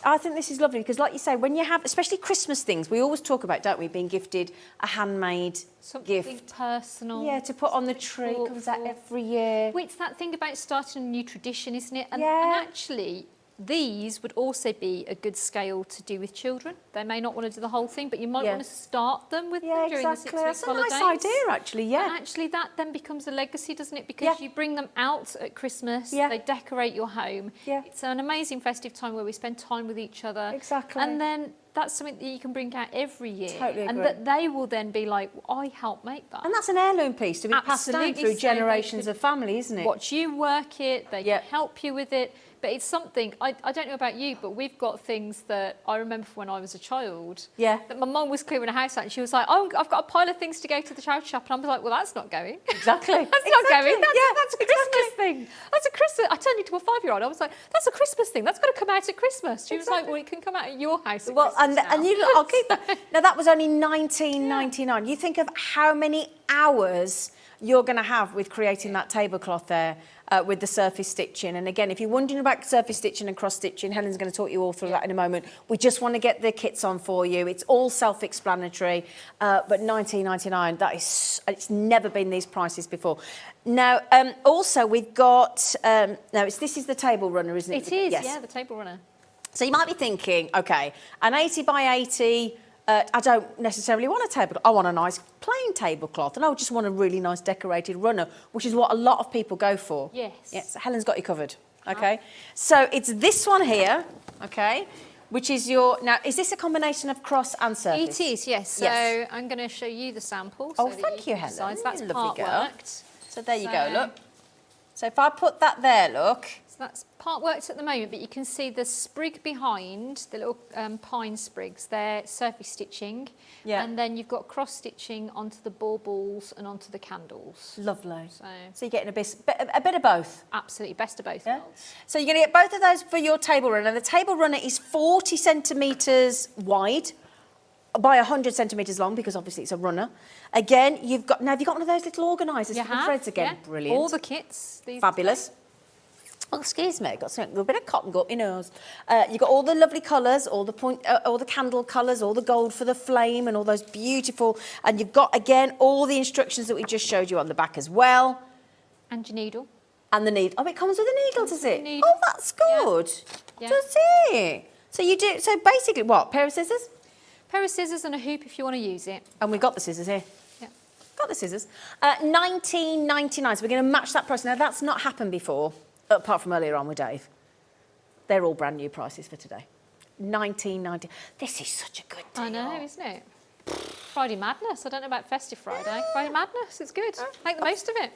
I think this is lovely because, like you say, when you have, especially Christmas things, we always talk about, don't we, being gifted a handmade Something gift. Personal. Yeah, to put on the tree. Comes out every year. Well, it's that thing about starting a new tradition, isn't it? And actually, these would also be a good scale to do with children. They may not want to do the whole thing, but you might want to start them with them during the 6 weeks holidays. That's a nice idea, actually, yeah. And actually, that then becomes a legacy, doesn't it? Because you bring them out at Christmas, they decorate your home. Yeah. It's an amazing festive time where we spend time with each other. Exactly. And then that's something that you can bring out every year. Totally agree. And that they will then be like, I helped make that. And that's an heirloom piece to be passed down through generations of family, isn't it? Watch you work it, they can help you with it. But it's something, I don't know about you, but we've got things that I remember from when I was a child. Yeah. That my mum was clearing a house out and she was like, oh, I've got a pile of things to go to the charity shop. And I was like, well, that's not going. Exactly. That's not going. That's a Christmas thing. That's a Christmas. I turned into a 5-year-old. I was like, that's a Christmas thing. That's got to come out at Christmas. She was like, well, it can come out at your house at Christmas now. And I'll keep that. Now, that was only $19.99. You think of how many hours you're going to have with creating that tablecloth there. With the surface stitching. And again, if you're wondering about surface stitching and cross stitching, Helen's going to talk you all through that in a moment. We just want to get the kits on for you. It's all self-explanatory, but $19.99, it's never been these prices before. Now, also we've got, this is the table runner, isn't it? It is, yes. The table runner. So you might be thinking, okay, an 80 by 80, I don't necessarily want a tablecloth. I want a nice plain tablecloth, and I just want a really nice decorated runner, which is what a lot of people go for. Yes. Yes, Helen's got you covered. Okay. So it's this one here, okay, which is your. Now, is this a combination of cross and surface? It is, yes. So I'm going to show you the sample. Oh, thank you, Helen. That's lovely part girl. worked. So there you go. Look. So if I put that there, look. That's part worked at the moment, but you can see the sprig behind, the little pine sprigs, they're surface stitching. Yeah. And then you've got cross stitching onto the baubles and onto the candles. Lovely. So you're getting a bit of both. Absolutely, best of both worlds. So you're going to get both of those for your table runner. The table runner is 40 centimetres wide by 100 centimetres long, because obviously it's a runner. Again, have you got one of those little organisers for the threads again? Yeah. Brilliant. All the kits. Fabulous. Oh, excuse me, got a little bit of cotton got up your nose. You've got all the lovely colours, all the candle colours, all the gold for the flame, and all those beautiful. And you've got, again, all the instructions that we just showed you on the back as well. And your needle. And the needle. Oh, it comes with a needle, does it? Needle. Oh, that's good. Yeah. Does it? So you do. So basically, what? Pair of scissors? Pair of scissors and a hoop if you want to use it. And we've got the scissors here. Yeah. Got the scissors. $19.99. So we're going to match that price. Now, that's not happened before. Apart from earlier on with Dave. They're all brand new prices for today. $19.90. This is such a good deal. I know, isn't it? Friday Madness. I don't know about Festive Friday. Friday Madness, it's good. Make the most of it.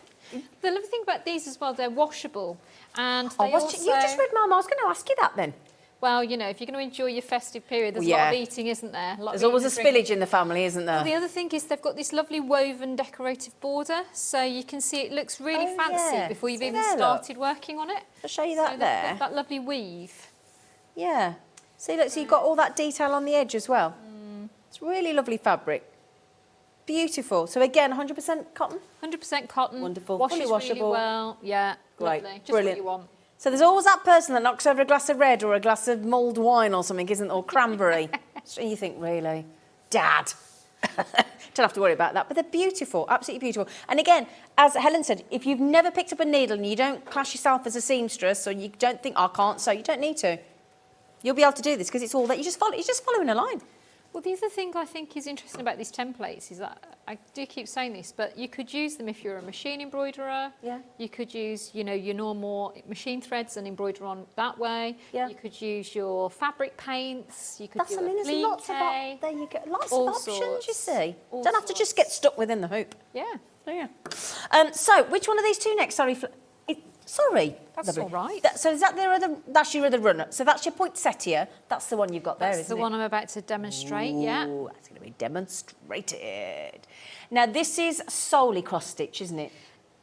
The lovely thing about these as well, they're washable. And they you just read Mum. I was going to ask you that then. Well, you know, if you're going to enjoy your festive period, there's a lot of eating, isn't there? There's always a spillage in the family, isn't there? Well, the other thing is they've got this lovely woven decorative border, so you can see it looks really fancy before you've even started working on it. I'll show you that there. Got that lovely weave. Yeah. See, look, so you've got all that detail on the edge as well. It's really lovely fabric. Beautiful. So again, 100% cotton? 100% cotton. Wonderful. Washes Fully washable. really well. Yeah, great. lovely. Just Brilliant. what you want. So there's always that person that knocks over a glass of red or a glass of mulled wine or something, isn't there? Or cranberry. So you think, really? Dad. Don't have to worry about that. But they're beautiful, absolutely beautiful. And again, as Helen said, if you've never picked up a needle and you don't class yourself as a seamstress or you don't think, I can't sew, you don't need to. You'll be able to do this because it's all that you're just following a line. Well, the other thing I think is interesting about these templates is that, I do keep saying this, but you could use them if you're a machine embroiderer. Yeah. You could use, you know, your normal machine threads and embroider on that way. Yeah. You could use your fabric paints. You could That's, do I mean, a there's lots of applique. there you go. Lots All of options, sorts. you see. All Don't have to just get stuck within the hoop. Yeah. Yeah. So, which one of these two next? Sorry, sorry. That's Lovely. all right. So is that that's your other runner? So that's your poinsettia. That's the one you've got there, That's isn't the it? one I'm about to demonstrate, yeah. Ooh, that's going to be demonstrated. Now, this is solely cross-stitch, isn't it?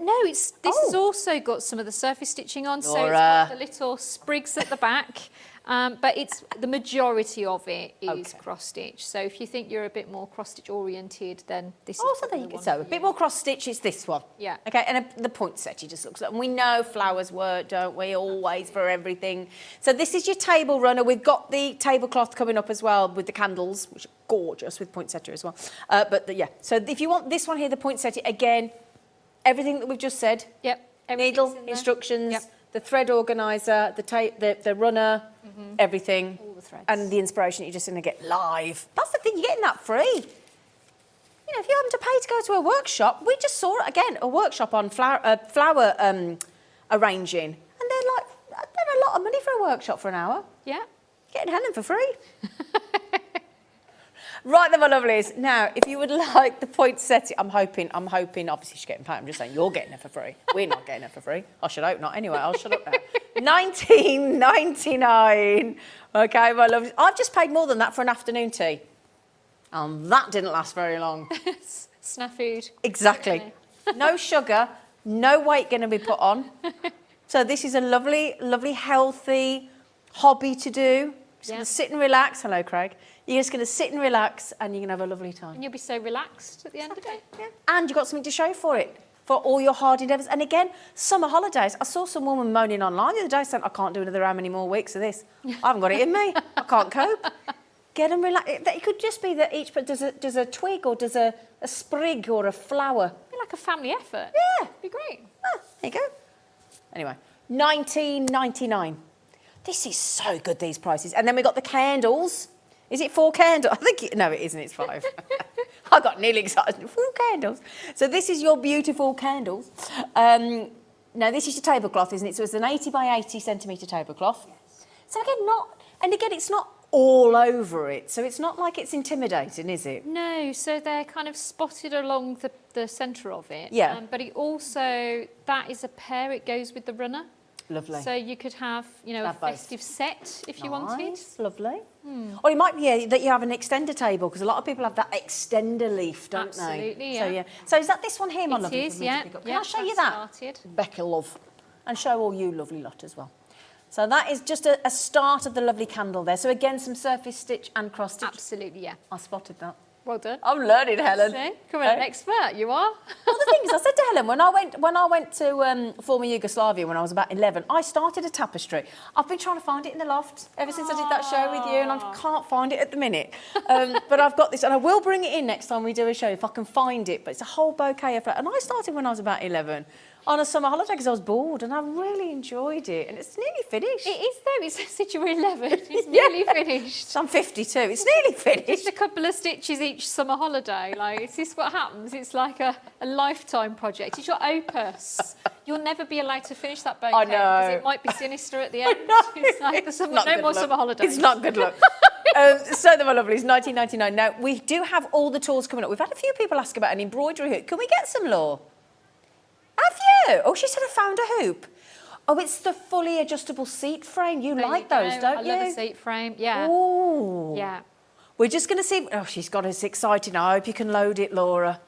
No, this has also got some of the surface stitching on, so it's Laura. got the little sprigs at the back, but it's the majority of it is cross-stitch. So if you think you're a bit more cross-stitch oriented, then this is Also, there probably you the go. one So, for a bit you. more cross-stitch, it's this one. Yeah. Okay, and the poinsettia just looks like, and we know flowers work, don't we, always for everything. So this is your table runner. We've got the tablecloth coming up as well with the candles, which are gorgeous with poinsettia as well. Yeah, so if you want this one here, the poinsettia, again, everything that we've just said. Yep. Needle, everything's in there. instructions, Yep. the thread organiser, the runner, everything. All the threads. And the inspiration that you're just going to get live. That's the thing, you're getting that free. You know, if you happen to pay to go to a workshop, we just saw, again, a workshop on flower arranging. And they're like, they're a lot of money for a workshop for an hour. Yeah. Getting Helen for free. Right then, my lovelies. Now, if you would like the poinsettia, I'm hoping, obviously she's getting paid. I'm just saying, you're getting her for free. We're not getting her for free. I should hope not. Anyway, I'll shut up now. $19.99. Okay, my lovelies. I've just paid more than that for an afternoon tea. And that didn't last very long. Snafu'd. Exactly. No sugar, no weight going to be put on. So this is a lovely, lovely, healthy hobby to do. Just going to sit and relax. Hello, Craig. You're just going to sit and relax and you're going to have a lovely time. And you'll be so relaxed at the end of it. Yeah. And you've got something to show for it, for all your hard endeavours. And again, summer holidays. I saw some woman moaning online the other day saying, I can't do another how many more weeks of this. I haven't got it in me. I can't cope. Get them relaxed. It could just be that each does a twig or does a sprig or a flower. It'd be like a family effort. Yeah. It'd be great. Ah, there you go. Anyway, $19.99. This is so good, these prices. And then we got the candles. Is it 4 candles? I think, no, it isn't, it's 5. I got nearly excited. 4 candles. So this is your beautiful candles. Now, this is your tablecloth, isn't it? So it's an 80 by 80 centimetre tablecloth. Yes. So again, it's not all over it. So it's not like it's intimidating, is it? No, so they're kind of spotted along the centre of it. Yeah. But it also, that is a pair, it goes with the runner. Lovely. So you could have, you know, Have a both. festive set if you wanted. Nice, lovely. Or it might be that you have an extender table, because a lot of people have that extender leaf, don't they? Absolutely, So, yeah. So is that this one here, my It lovely? is, for me to yeah. pick up? Yeah, Can I show you that's that? started. Becca, love. And show all you lovely lot as well. So that is just a start of the lovely candle there. So again, some surface stitch and cross stitch. Absolutely, yeah. I spotted that. Well done. I'm learning, Helen. See? Come on, an expert, you are. Well, the thing is, I said to Helen, when I went to former Yugoslavia when I was about 11, I started a tapestry. I've been trying to find it in the loft ever since I did that show with you, and I can't find it at the minute. But I've got this, and I will bring it in next time we do a show if I can find it. But it's a whole bouquet of flowers. And I started when I was about 11 on a summer holiday because I was bored, and I really enjoyed it. And it's nearly finished. It is though, it says that you're 11. It's nearly finished. I'm 52. It's nearly finished. Just a couple of stitches each summer holiday. Like, is this what happens? It's like a lifetime project. It's your opus. You'll never be allowed to finish that bouquet. I know. Because it might be sinister at the end. It's like the summer, Not no good more luck. summer holidays. It's not good luck. So then, my lovelies, $19.99. Now, we do have all the tools coming up. We've had a few people ask about an embroidery hook. Can we get some, Law? Have you? Oh, she said I found a hoop. Oh, it's the fully adjustable seat frame. You There like you those, go. don't you? I love a seat frame, yeah. Ooh. Yeah. We're just going to see. Oh, she's got us excited. I hope you can load it, Laura.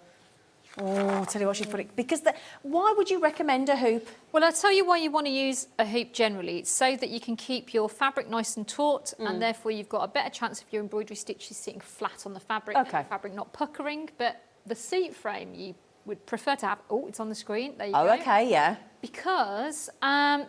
Oh, I'll tell you what she's put it. Because why would you recommend a hoop? Well, I'll tell you why you want to use a hoop generally. It's so that you can keep your fabric nice and taut, and therefore you've got a better chance of your embroidery stitches sitting flat on the fabric, Okay. the fabric not puckering. But the seat frame, you would prefer to have... Oh, it's on the screen. There you Oh, go. okay, yeah. Because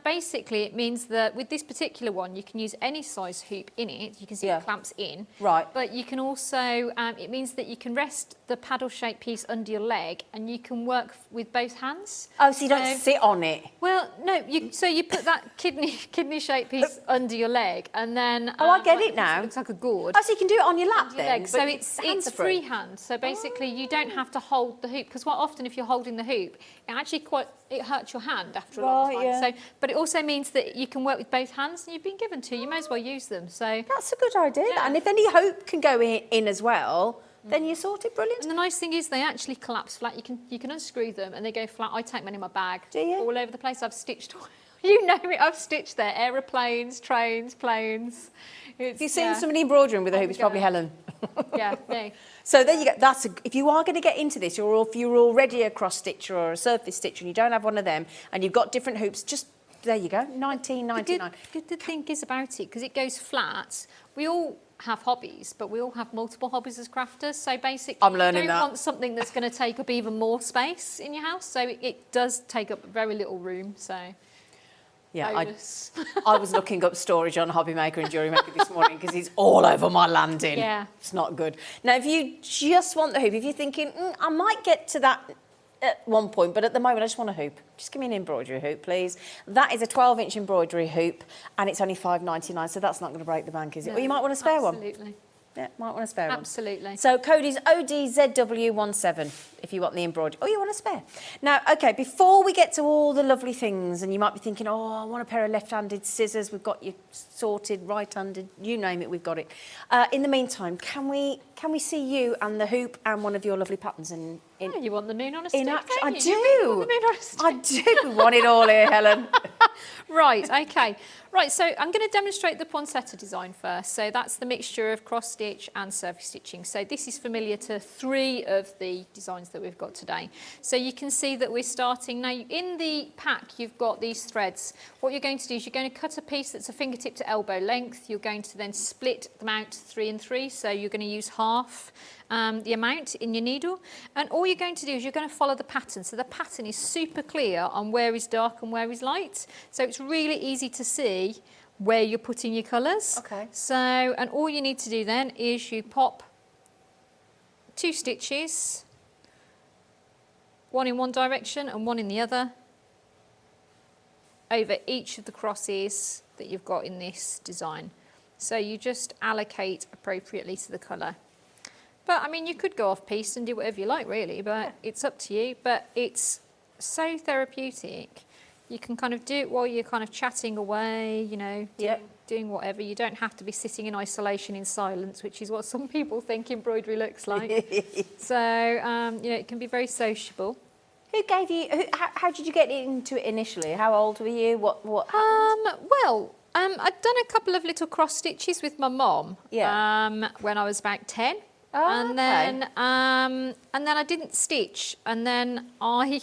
basically it means that with this particular one, you can use any size hoop in it. You can see it clamps in. Right. But you can also, it means that you can rest the paddle-shaped piece under your leg and you can work with both hands. Oh, so you don't sit on it? Well, no. So you put that kidney-shaped piece under your leg and then... Oh, I get it now. It looks like a gourd. Oh, so you can do it on your lap then? Leg. So it's freehand. So basically you don't have to hold the hoop, because quite often if you're holding the hoop, it actually it hurts your hand after a long time. So, but it also means that you can work with both hands, and you've been given two. You may as well use them. So that's a good idea. Yeah. And if any hoop can go in as well, then you sort it brilliant. And the nice thing is they actually collapse flat. You can unscrew them and they go flat. I take mine in my bag. Do you? All over the place. I've stitched. You know it. I've stitched there. Aeroplanes, trains, planes. If you've seen somebody embroidering with a hoop, it's probably Helen. Yeah, me. So there you go. If you are going to get into this, or if you're already a cross stitcher or a surface stitcher and you don't have one of them, and you've got different hoops, just there you go, $19.99. The good thing is about it, because it goes flat. We all have hobbies, but we all have multiple hobbies as crafters. So basically, I'm learning you don't want something that's going to take up even more space in your house. So it does take up very little room. So. Yeah, I was looking up storage on HobbyMaker and Jewellery Maker this morning because it's all over my landing. Yeah. It's not good. Now, if you just want the hoop, if you're thinking, I might get to that at one point, but at the moment I just want a hoop. Just give me an embroidery hoop, please. That is a 12-inch embroidery hoop, and it's only $5.99, so that's not going to break the bank, is it? No, Or you might want a spare one. Absolutely. Yeah, might want a spare one. Absolutely. So code is ODZW17 if you want the embroidery. Oh, you want a spare. Now, OK, before we get to all the lovely things, and you might be thinking, oh, I want a pair of left-handed scissors. We've got you sorted, right-handed, you name it, we've got it. In the meantime, can we see you and the hoop and one of your lovely patterns in oh, you want the moon on a stick, I don't do. You really want the moon on a stick. I do want it all here, Helen. Right, OK. Right, so I'm going to demonstrate the poinsettia design first. So that's the mixture of cross stitch and surface stitching. So this is familiar to 3 of the designs that we've got today. So you can see that we're starting now. In the pack, you've got these threads. What you're going to do is you're going to cut a piece that's a fingertip to elbow length. You're going to then split them out 3 and 3. So you're going to use half the amount in your needle, and all you're going to do is you're going to follow the pattern. So the pattern is super clear on where is dark and where is light, so it's really easy to see where you're putting your colours. Okay. So, and all you need to do then is you pop 2 stitches, one in one direction and one in the other, over each of the crosses that you've got in this design. So you just allocate appropriately to the colour. But, I mean, you could go off-piste and do whatever you like, really, but it's up to you. But it's so therapeutic. You can kind of do it while you're kind of chatting away, you know, doing whatever. You don't have to be sitting in isolation in silence, which is what some people think embroidery looks like. So, you know, it can be very sociable. Who gave you, how did you get into it initially? How old were you? What Well, I'd done a couple of little cross stitches with my mum when I was about 10. Oh, and then I didn't stitch, and then I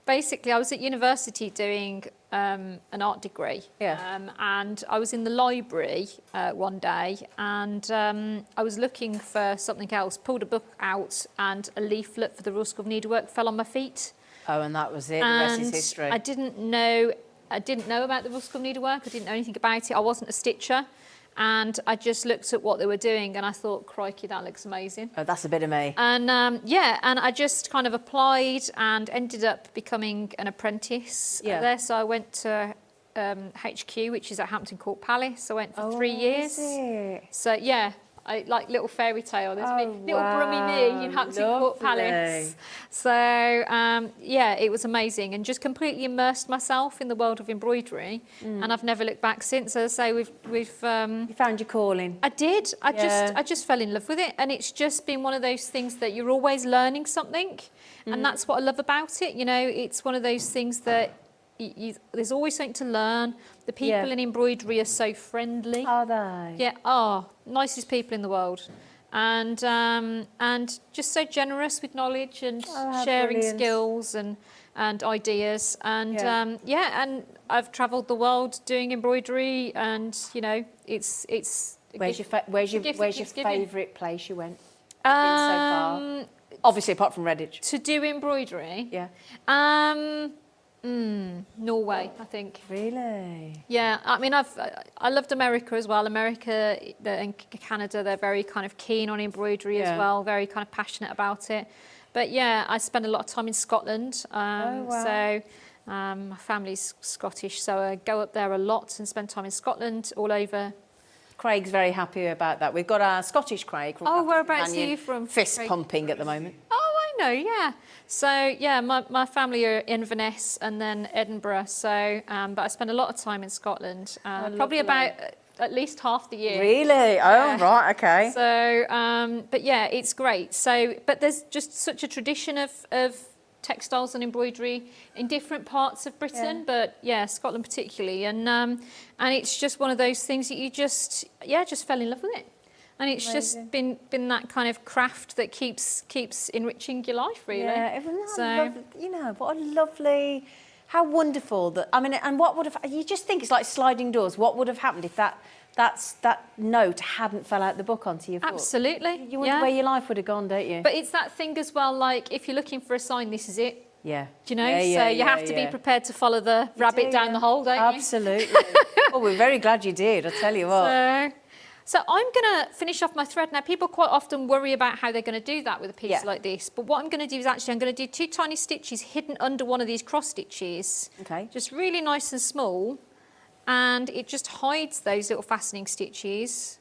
was at university doing an art degree, and I was in the library one day, and I was looking for something else, pulled a book out, and a leaflet for the Royal School of Needlework fell on my feet. Oh, and that was it. The rest is history. I didn't know about the Royal School of Needlework. I didn't know anything about it. I wasn't a stitcher. And I just looked at what they were doing and I thought, crikey, that looks amazing. Oh, that's a bit of me. And and I just kind of applied and ended up becoming an apprentice there. So I went to HQ, which is at Hampton Court Palace. I went for 3 years. So yeah, I like little fairy tale. There's me, little brummy me in Hampton Court Palace. So yeah, it was amazing, and just completely immersed myself in the world of embroidery, and I've never looked back since. As I say, we've you found your calling. I did. I just fell in love with it, and it's just been one of those things that you're always learning something, and that's what I love about it. You know, it's one of those things that there's always something to learn. The people in embroidery are so friendly. Are they? Yeah, nicest people in the world. And just so generous with knowledge and sharing skills and ideas. And and I've travelled the world doing embroidery, and you know, it's Where's your favourite place you went? So far? Obviously, apart from Redditch. To do embroidery? Yeah. Norway, I think. Really? Yeah, I mean, I loved America as well. America and Canada, they're very kind of keen on embroidery as well, very kind of passionate about it. But yeah, I spend a lot of time in Scotland. So my family's Scottish, so I go up there a lot and spend time in Scotland, all over. Craig's very happy about that. We've got our Scottish Craig. Oh, whereabouts are you from? Fist Craig? pumping at the moment. Oh, I know, yeah. So, yeah, my family are Inverness and then Edinburgh. So, but I spend a lot of time in Scotland, probably about at least half the year. Really? Oh, right, okay. So, but yeah, it's great. So, but there's just such a tradition of textiles and embroidery in different parts of Britain, but yeah, Scotland particularly. And it's just one of those things that you just fell in love with it. And it's just been that kind of craft that keeps enriching your life, really. Yeah, isn't that lovely? You know, what a lovely, how wonderful that, I mean, and what would have, you just think it's like sliding doors. What would have happened if that note hadn't fell out the book onto your foot? Absolutely. You wonder where your life would have gone, don't you? But it's that thing as well, like if you're looking for a sign, this is it. Yeah. Do you know? So you have to be prepared to follow the rabbit down the hole, don't you? Absolutely. Well, we're very glad you did, I'll tell you what. So I'm going to finish off my thread now. People quite often worry about how they're going to do that with a piece like this. But what I'm going to do is actually I'm going to do 2 tiny stitches hidden under one of these cross stitches. Okay. Just really nice and small. And it just hides those little fastening stitches.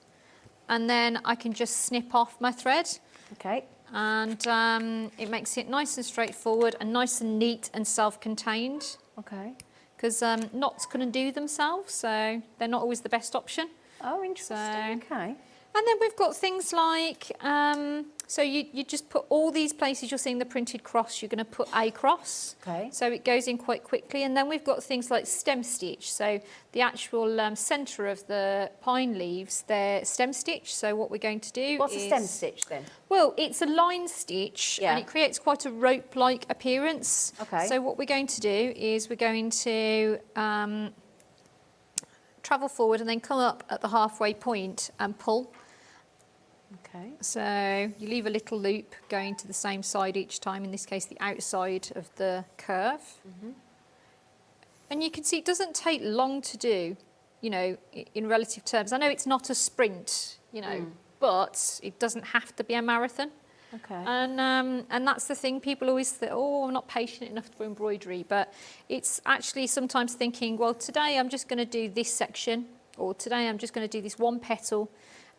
And then I can just snip off my thread. Okay. And it makes it nice and straightforward and nice and neat and self-contained. Okay. Because knots couldn't do themselves, so they're not always the best option. Oh, interesting. Okay. And then we've got things like, so you just put all these places you're seeing the printed cross, you're going to put a cross. Okay. So it goes in quite quickly. And then we've got things like stem stitch. So the actual centre of the pine leaves, they're stem stitch. So what we're going to do What's a stem stitch then? Well, it's a line stitch and it creates quite a rope-like appearance. Okay. So what we're going to do is we're going to travel forward and then come up at the halfway point and pull. Okay. So you leave a little loop going to the same side each time, in this case the outside of the curve. And you can see it doesn't take long to do, you know, in relative terms. I know it's not a sprint, you know, but it doesn't have to be a marathon. Okay. And that's the thing, people always think, oh, I'm not patient enough for embroidery, but it's actually sometimes thinking, well, today I'm just going to do this section, or today I'm just going to do this one petal,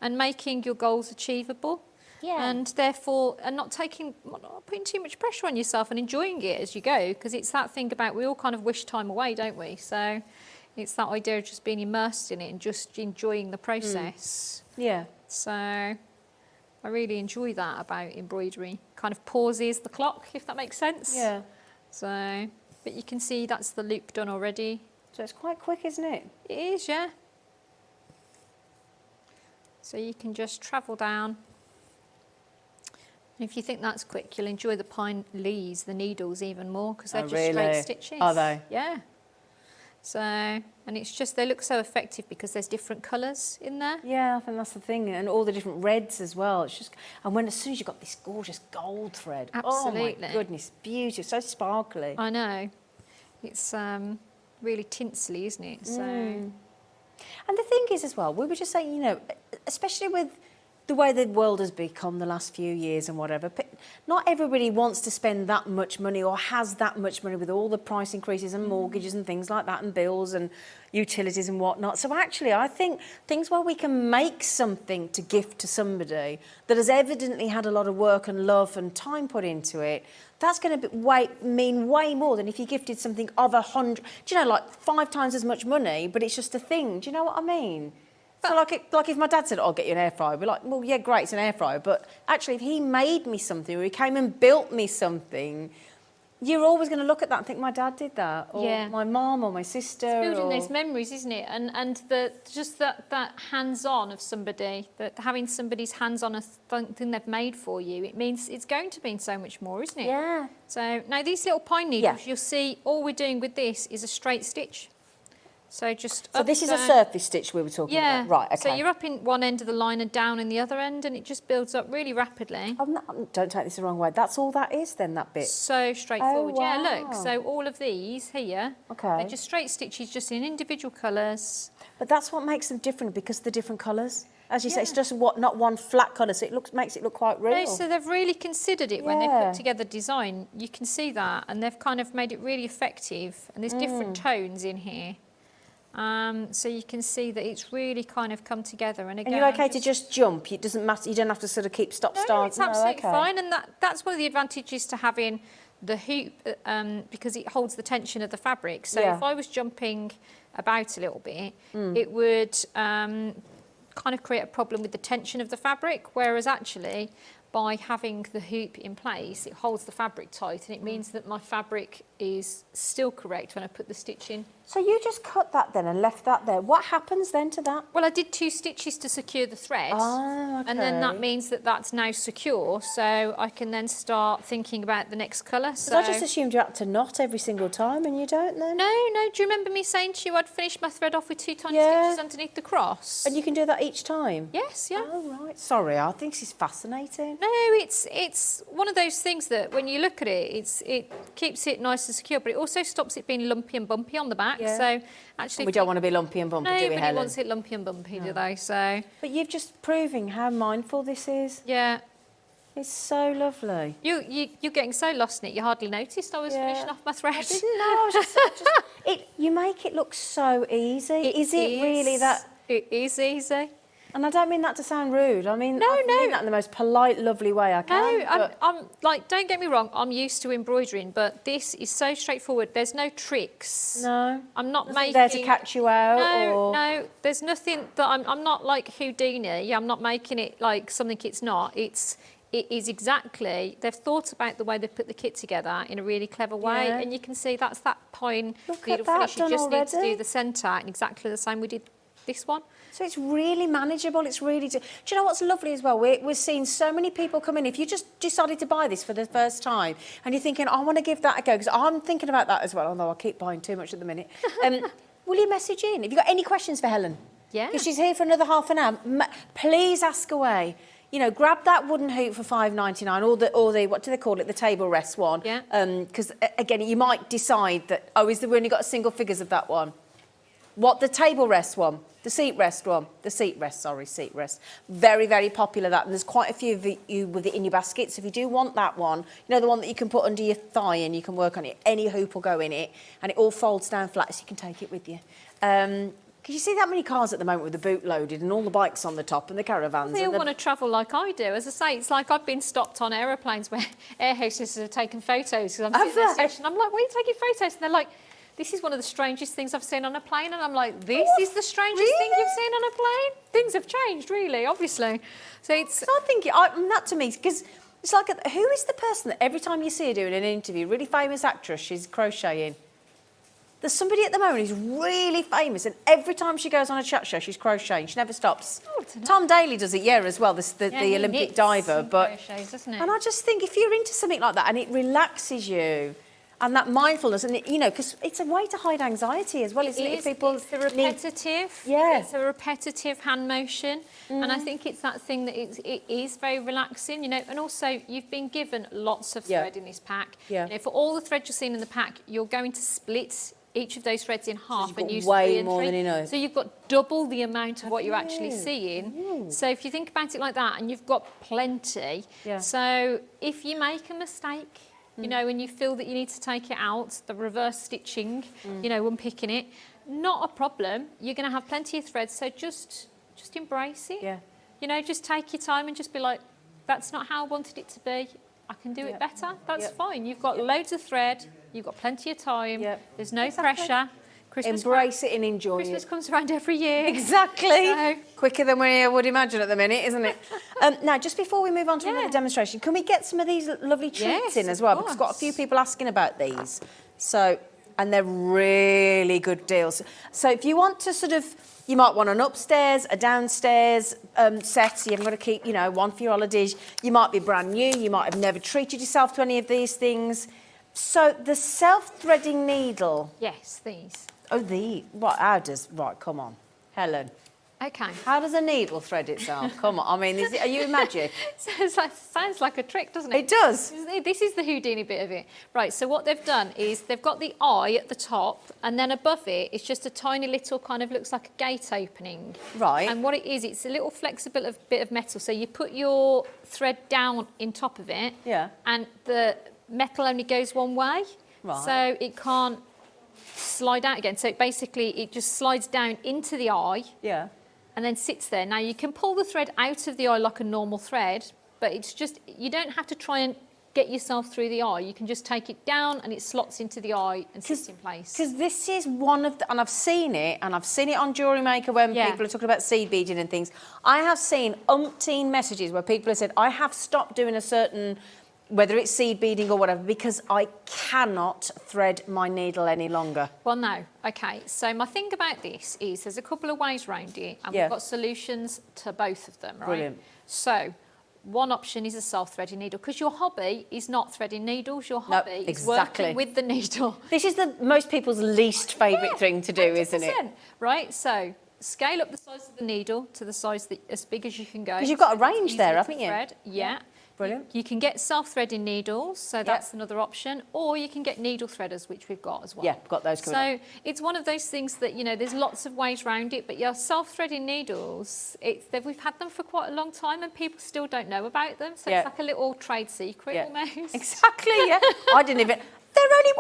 and making your goals achievable. Yeah. And therefore, and not putting too much pressure on yourself and enjoying it as you go, because it's that thing about, we all kind of wish time away, don't we? So it's that idea of just being immersed in it and just enjoying the process. Yeah. So I really enjoy that about embroidery. Kind of pauses the clock, if that makes sense. Yeah. So, but you can see that's the loop done already. So it's quite quick, isn't it? It is, yeah. So you can just travel down. And if you think that's quick, you'll enjoy the pine leaves, the needles even more, because they're just straight stitches. Are they? Yeah. So, and it's just, they look so effective because there's different colours in there. Yeah, I think that's the thing, and all the different reds as well. It's just, and as soon as you've got this gorgeous gold thread, absolutely. Oh my goodness, beautiful, so sparkly. I know, it's really tinsely, isn't it? So, and the thing is as well, we were just saying, you know, especially with the way the world has become the last few years and whatever, but not everybody wants to spend that much money or has that much money with all the price increases and mortgages and things like that and bills and utilities and whatnot. So actually, I think things where we can make something to gift to somebody that has evidently had a lot of work and love and time put into it, that's going to mean way more than if you gifted something of 100, do you know, like 5 times as much money, but it's just a thing. Do you know what I mean? So like if my dad said, I'll get you an air fryer, we're like, well, yeah, great, it's an air fryer. But actually, if he made me something or he came and built me something, you're always going to look at that and think, my dad did that, or my mom or my sister. It's building those memories, isn't it? And just that hands-on of somebody, that having somebody's hands on a thing they've made for you, it means it's going to mean so much more, isn't it? Yeah. So now these little pine needles, you'll see all we're doing with this is a straight stitch. So just So up, this is a down. surface stitch we were talking Yeah. about. Right, okay. So you're up in one end of the line and down in the other end, and it just builds up really rapidly. Don't take this the wrong way. That's all that is then, that bit? So straightforward. Oh, Yeah, look. wow. So all of these here, Okay. they're just straight stitches, just in individual colours. But that's what makes them different, because of the different colours. As you say, it's just not one flat colour, so it makes it look quite real. No, so they've really considered it when they Yeah. put together design. You can see that, and they've kind of made it really effective. And there's different tones in here. So you can see that it's really kind of come together. And again, And you're okay to just jump? It doesn't matter, you don't have to sort of keep stop No, start. it's absolutely fine, and that's one of the advantages to having the hoop, because it holds the tension of the fabric. So Yeah. if I was jumping about a little bit, it would kind of create a problem with the tension of the fabric, whereas actually by having the hoop in place, it holds the fabric tight, and it means that my fabric is still correct when I put the stitch in. So you just cut that then and left that there. What happens then to that? Well, I did 2 stitches to secure the thread, and then that means that that's now secure, so I can then start thinking about the next colour. So I just assumed you had to knot every single time, and you don't then? No, do you remember me saying to you I'd finish my thread off with 2 tiny Yeah. stitches underneath the cross? And you can do that each time? Yes, yeah. Oh, right. Sorry, I think this is fascinating. No, it's one of those things that when you look at it, it keeps it nice and secure, but it also stops it being lumpy and bumpy on the back. Yeah. So actually, We don't want to be lumpy and bumpy, do we, nobody Helen? wants it lumpy and bumpy, do they? So But you've just proving how mindful this is. yeah. It's so lovely. You're getting so lost in it, you hardly noticed I was finishing off my thread. I didn't know. I was just you make it look so easy. Is it really that? It is easy. And I don't mean that to sound rude. I mean, I mean that in the most polite, lovely way I can. No, I'm like, don't get me wrong, I'm used to embroidering, but this is so straightforward. There's no tricks. No. I'm not Nothing making... there to catch you out? No, there's nothing that... I'm not like Houdini. I'm not making it like something it's not. It is exactly... They've thought about the way they put the kit together in a really clever way, Yeah. and you can see that's that pine Look needle at that finish. You done just need to already. do the centre, and exactly the same we did this one. So it's really manageable. It's really... Do you know what's lovely as well? We're seeing so many people come in. If you just decided to buy this for the first time and you're thinking, I want to give that a go, because I'm thinking about that as well, although I keep buying too much at the minute. Will you message in? Have you got any questions for Helen? Yeah. Because she's here for another half an hour. Please ask away. You know, grab that wooden hoop for $5.99, or the what do they call it, the table rest one. Yeah. Because again, you might decide that, we only got single figures of that one. What, the table rest one? The seat rest one? The seat rest. Very, very popular, that. And there's quite a few of you with it in your basket. So if you do want that one, you know, the one that you can put under your thigh and you can work on it, any hoop will go in it, and it all folds down flat so you can take it with you. Because you see that many cars at the moment with the boot loaded and all the bikes on the top and the caravans. They all want to travel like I do. As I say, it's like I've been stopped on aeroplanes where air hostesses have taken photos because I'm sitting there stitching. I'm like, why are you taking photos? And they're like, this is one of the strangest things I've seen on a plane. And I'm like, this is the strangest thing you've seen on a plane? Things have changed, really, obviously. So it's... So I think, that to me, because it's like, who is the person that every time you see her doing an interview, really famous actress, she's crocheting? There's somebody at the moment who's really famous, and every time she goes on a chat show, she's crocheting. She never stops. Oh, I don't know. Tom Daly does it, as well, the he Olympic knits diver. and But crochets, doesn't he? and I just think if you're into something like that and it relaxes you, and that mindfulness, and because it's a way to hide anxiety as well, isn't it? If people it's the repetitive. Yeah. It's a repetitive hand motion, and I think it's that thing that it is very relaxing, and also you've been given lots of thread in this pack. Yeah. For all the thread you're seeing in the pack, you're going to split each of those threads in half you've and got use way 3 and more 3. than enough. So you've got double the amount of what you're actually seeing. So if you think about it like that, and you've got plenty. Yeah. So if you make a mistake, and you feel that you need to take it out, the reverse stitching, unpicking it, not a problem. You're going to have plenty of threads, so just embrace it. Yeah. Just take your time and just be like, that's not how I wanted it to be. I can do it better. That's fine. You've got loads of thread. You've got plenty of time. There's no pressure. Embrace it and enjoy Christmas it. comes around every year. Exactly. So- Quicker than we would imagine at the minute, isn't it? Now, just before we move on to another demonstration, can we get some of these lovely treats in as well? Because we've got a few people asking about these. So, and they're really good deals. So if you want to you might want an upstairs, a downstairs set, so you haven't got to keep, one for your holidays. You might be brand new, you might have never treated yourself to any of these things. So the self-threading needle. Yes, these. Oh, right, how does, right, come on. Helen, Okay. how does a needle thread itself? Come on, I mean, are you in magic? Sounds like a trick, doesn't it? It does. This is the Houdini bit of it. Right, so what they've done is they've got the eye at the top, and then above it, it's just a tiny little kind of looks like a gate opening. Right. And what it is, it's a little flexible bit of metal. So you put your thread down in top of it, Yeah. and the metal only goes one way. Right. So it can't slide out again. So basically, it just slides down into the eye. Yeah. And then sits there. Now you can pull the thread out of the eye like a normal thread, but it's just, you don't have to try and get yourself through the eye. You can just take it down and it slots into the eye and sits in place. Because this is one of the, and I've seen it on Jewellery Maker when people are talking about seed beading and things. I have seen umpteen messages where people have said, I have stopped doing a certain, whether it's seed beading or whatever, because I cannot thread my needle any longer. Well, no. Okay, so my thing about this is there's a couple of ways around it, and we've got solutions to both of them, right? Brilliant. So one option is a self-threading needle, because your hobby is not threading needles. Your hobby is working with the needle. This is most people's least favourite thing to do, isn't it? Right, so scale up the size of the needle to the size as big as you can go. Because you've got a So it's range easier there, to haven't you? thread. Yeah. Brilliant. You can get self-threading needles, so that's another option, or you can get needle threaders, which we've got as well. Yeah, got those coming up. So it's one of those things that, you know, there's lots of ways around it, but your self-threading needels, we've had them for quite a long time and people still don't know about them, so it's like a little trade secret almost. Exactly, yeah. I didn't even, they're only,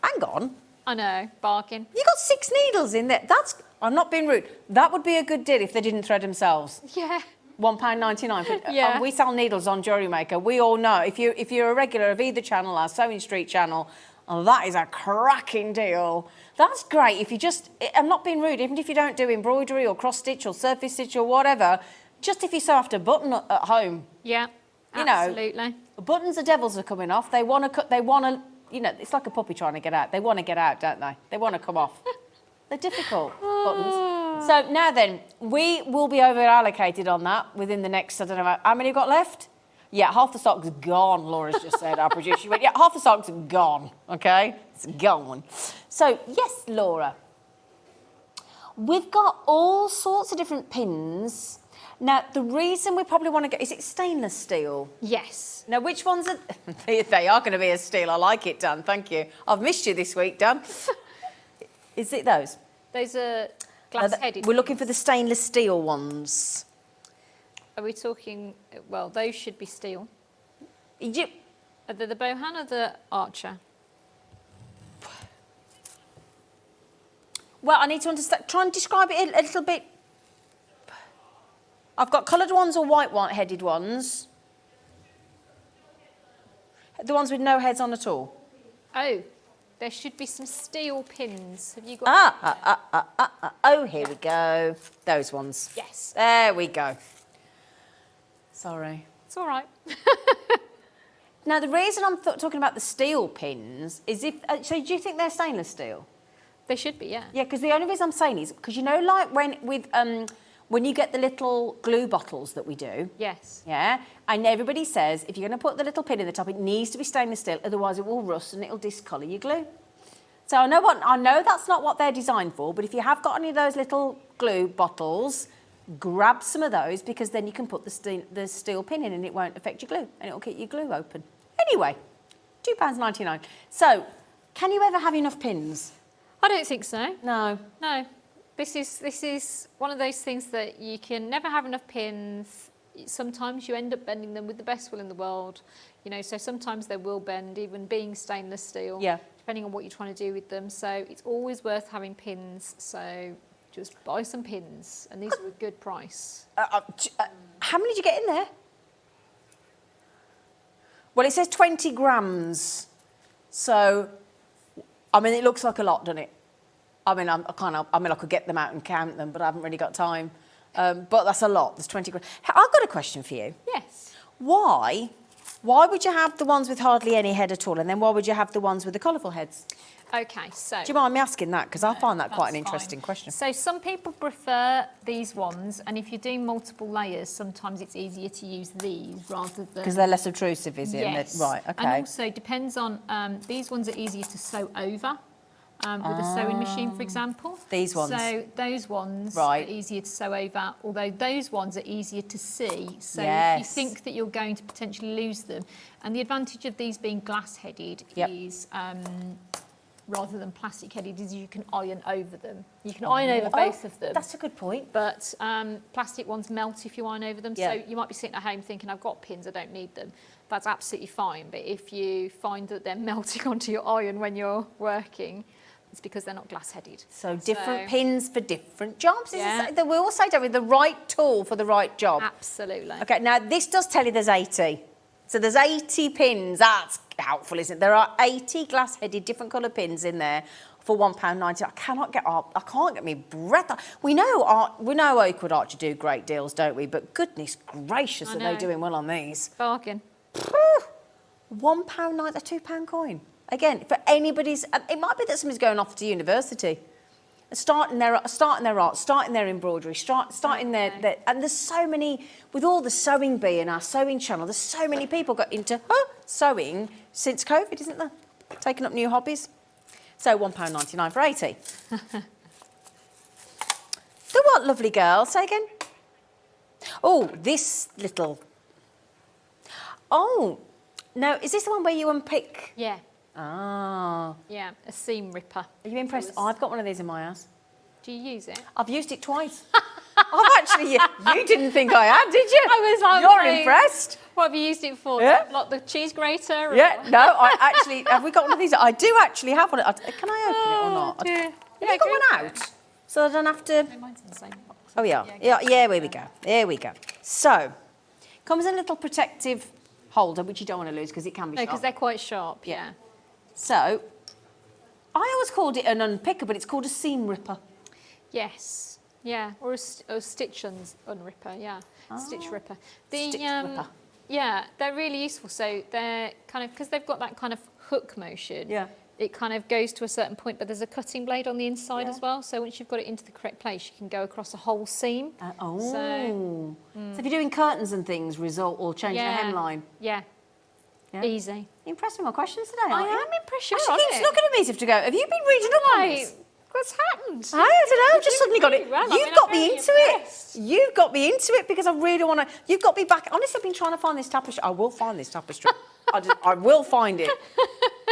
hang on. I know, bargain. You got 6 needles in there. I'm not being rude. That would be a good deal if they didn't thread themselves. Yeah. £1.99. Yeah. We sell needles on Jewellery Maker. We all know, if you're a regular of either channel, our Sewing Street channel, that is a cracking deal. That's great if you just, I'm not being rude, even if you don't do embroidery or cross stitch or surface stitch or whatever, just if you sew after a button at home. Yeah, you absolutely. Know, buttons, the devils are coming off. They want to, you know, it's like a puppy trying to get out. They want to get out, don't they? They want to come off. They're difficult buttons. So now then, we will be over allocated on that within the next, I don't know, how many you got left? Yeah, half the stock's gone, Laura's just said, our producer. She went, yeah, half the stock's gone, okay? It's gone. So, yes, Laura, we've got all sorts of different pins. Now, the reason we probably want to get, is it stainless steel? Yes. Now, which ones are, they are going to be a steel. I like it, Dan, thank you. I've missed you this week, Dan. Is it those? Those are glass-headed. We're looking for the stainless steel ones. Are we talking, well, those should be steel. You, Are they the Bohan or the Archer? well, I need to understand. Try and describe it a little bit. I've got coloured ones or white-headed ones. The ones with no heads on at all. Oh, there should be some steel pins. Have you got? Oh, here we go. Those ones. Yes. There we go. Sorry. It's all right. Now, the reason I'm talking about the steel pins is if... so do you think they're stainless steel? They should be, yeah. Yeah, because the only reason I'm saying is because, you know, like when you get the little glue bottles that we do... Yes. Yeah, and everybody says if you're going to put the little pin in the top, it needs to be stainless steel, otherwise it will rust and it'll discolour your glue. So I know that's not what they're designed for, but if you have got any of those little glue bottles, grab some of those, because then you can put the steel pin in and it won't affect your glue and it'll keep your glue open. Anyway, £2.99. So, can you ever have enough pins? I don't think so. No. No. This is one of those things that you can never have enough pins. Sometimes you end up bending them with the best will in the world. You know, so sometimes they will bend, even being stainless steel. Yeah. Depending on what you're trying to do with them. So it's always worth having pins. So just buy some pins, and these are a good price. How many did you get in there? Well, it says 20 grams. So, I mean, it looks like a lot, doesn't it? I mean, I could get them out and count them, but I haven't really got time. But that's a lot. There's 20 grams. I've got a question for you. Yes. Why would you have the ones with hardly any head at all, and then why would you have the ones with the colourful heads? Okay, so... Do you mind me asking that? Because I find that quite an that's interesting fine. question. So some people prefer these ones, and if you're doing multiple layers, sometimes it's easier to use these rather than... Because they're less obtrusive, is it? Yes. Right, okay. And also depends on... these ones are easier to sew over. with a sewing machine, for example. These ones. So those ones Right. are easier to sew over, although those ones are easier to see. So if you Yes. think that you're going to potentially lose them. And the advantage of these being glass-headed Yep. is, rather than plastic-headed, is you can iron over them. You can iron over both of them. That's a good point. But plastic ones melt if you iron over them. Yeah. So you might be sitting at home thinking, I've got pins, I don't need them. That's absolutely fine. But if you find that they're melting onto your iron when you're working, it's because they're not glass-headed. So different pins for different jobs. Yeah. We all say, don't we, the right tool for the right job. Absolutely. Okay, now this does tell you there's 80. So there's 80 pins. That's helpful, isn't it? There are 80 glass-headed, different colour pins in there for £1.90. I can't get my breath out. We know Oakwood Archer do great deals, don't we? But goodness gracious, are they doing well on these? Bargain. £1.90, a £2 coin. Again, for anybody's, it might be that somebody's going off to university, starting their art, starting their embroidery, starting their, and there's so many, with all the sewing bee in our sewing channel, there's so many people got into sewing since COVID, isn't there? Taking up new hobbies. So £1.99 for 80. The what, lovely girl? Say again. Oh, this little. Oh, no, is this the one where you unpick? Yeah. Ah. Yeah, a seam ripper. Are you impressed? I've got one of these in my house. Do you use it? I've used it twice. I've actually, you didn't think I had, did you? I was like, you're saying, impressed. What have you used it for? Yeah. Like the cheese grater? Or... Yeah, no, I actually, have we got one of these? I do actually have one. Can I open it or not? Dear. Have you got one out? So I don't have to... No, mine's in the same box. Oh, yeah. Yeah, here we go. Here we go. So, comes in a little protective holder, which you don't want to lose because it can be No, sharp. because they're quite sharp, yeah. So, I always called it an unpicker, but it's called a seam ripper. Yes, yeah, or a stitch unripper, yeah, stitch ripper. Stitch ripper. Yeah, they're really useful. So they're kind of, because they've got that kind of hook motion, Yeah. it kind of goes to a certain point, but there's a cutting blade on the inside as well. So once you've got it into the correct place, you can go across a whole seam. So if you're doing curtains and things, or changing the hemline. Yeah. Yeah. Easy. Impressed with my questions today, I aren't you? am impressed. You're She on keeps it. looking at me as if to go, have you been reading up on this? What's happened? I don't know, I've just suddenly got it. Well, I You've mean, got I'm me very into impressed. it. You've got me into it because I really want to. You've got me back. Honestly, I've been trying to find this tapestry. I will find this tapestry. I will find it.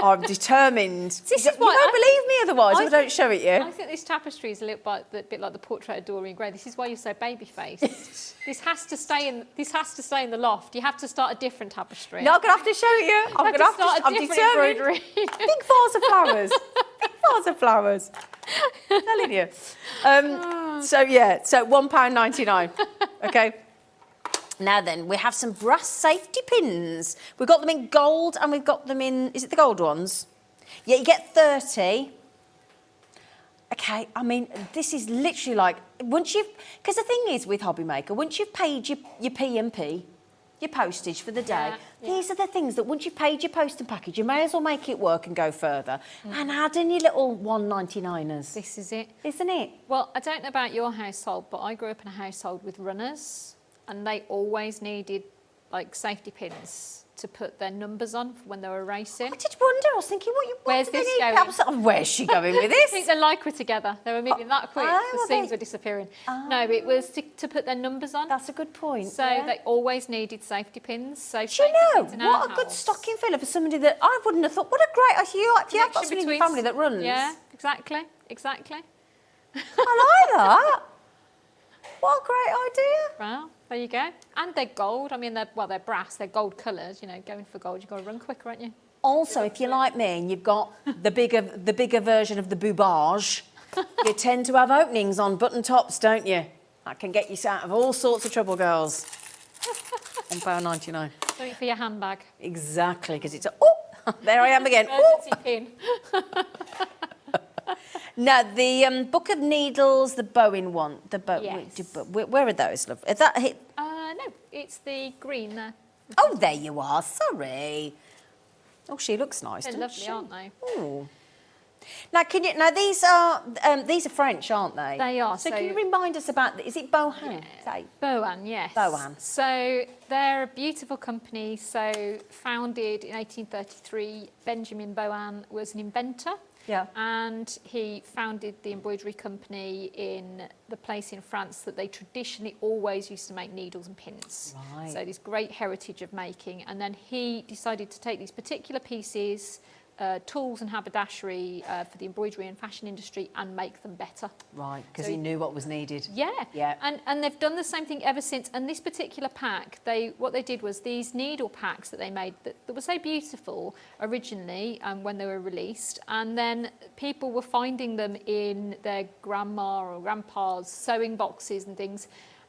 I'm determined. This is you why won't believe me otherwise if I don't show it you. I think this tapestry is a little bit like the portrait of Dorian Gray. This is why you're so baby-faced. This has to stay in the loft. You have to start a different tapestry. No, I'm going to have to show it you. I'm going to have to start a I'm different determined. embroidery. Big vase of flowers. Big vase of flowers. I'm telling you. So £1.99. Okay. Now then, we have some brass safety pins. We've got them in gold and we've got them in, is it the gold ones? Yeah, you get 30. Okay, I mean, this is literally like, because the thing is with HobbyMaker, once you've paid your P&P, your postage for the day, these are the things that once you've paid your post and package, you may as well make it work and go further. And add in your little 1.99ers. This is it. Isn't it? Well, I don't know about your household, but I grew up in a household with runners, and they always needed like safety pins to put their numbers on for when they were racing. I did wonder, I was thinking, Where's do they this need going? help? Where's she going with I this? think the Lycra together. They were moving that quick. oh, The were seams they? were disappearing. No, it was to put their numbers on. That's a good point. So yeah. they always needed safety pins. So Do you safety know, pins in our what a good house. stocking filler for somebody that I wouldn't have thought, what a great, if you have got Connection somebody in your between- family that runs. Yeah, exactly. I like that. What a great idea. Well, there you go. And they're gold. I mean, they're brass. They're gold coloured. You know, going for gold, you've got to run quicker, aren't you? Also, if you're like me and you've got the bigger version of the boubage, you tend to have openings on button tops, don't you? That can get you out of all sorts of trouble, girls. £1.99. Something for your handbag. Exactly, because it's there I am again. Ooh. Emergency pin. Now, the Book of Needles, the Bowen one. Yes. Where are those, love? Is that hit? No, it's the green there. Oh, there you are. Sorry. Oh, she looks nice, They're doesn't lovely, she? aren't they? Ooh. Now, these are French, aren't they? They are. So can you remind us about, is it Bohan? Bohan, yes. Bohan. So they're a beautiful company. So founded in 1833, Benjamin Bohan was an inventor. Yeah. And he founded the embroidery company in the place in France that they traditionally always used to make needles and pins. Right. So this great heritage of making. And then he decided to take these particular pieces, tools and haberdashery for the embroidery and fashion industry and make them better. Right, because So he knew what was needed. Yeah, Yeah. And they've done the same thing ever since. And this particular pack, what they did was these needle packs that they made that were so beautiful originally when they were released, and then people were finding them in their grandma or grandpa's sewing boxes and things.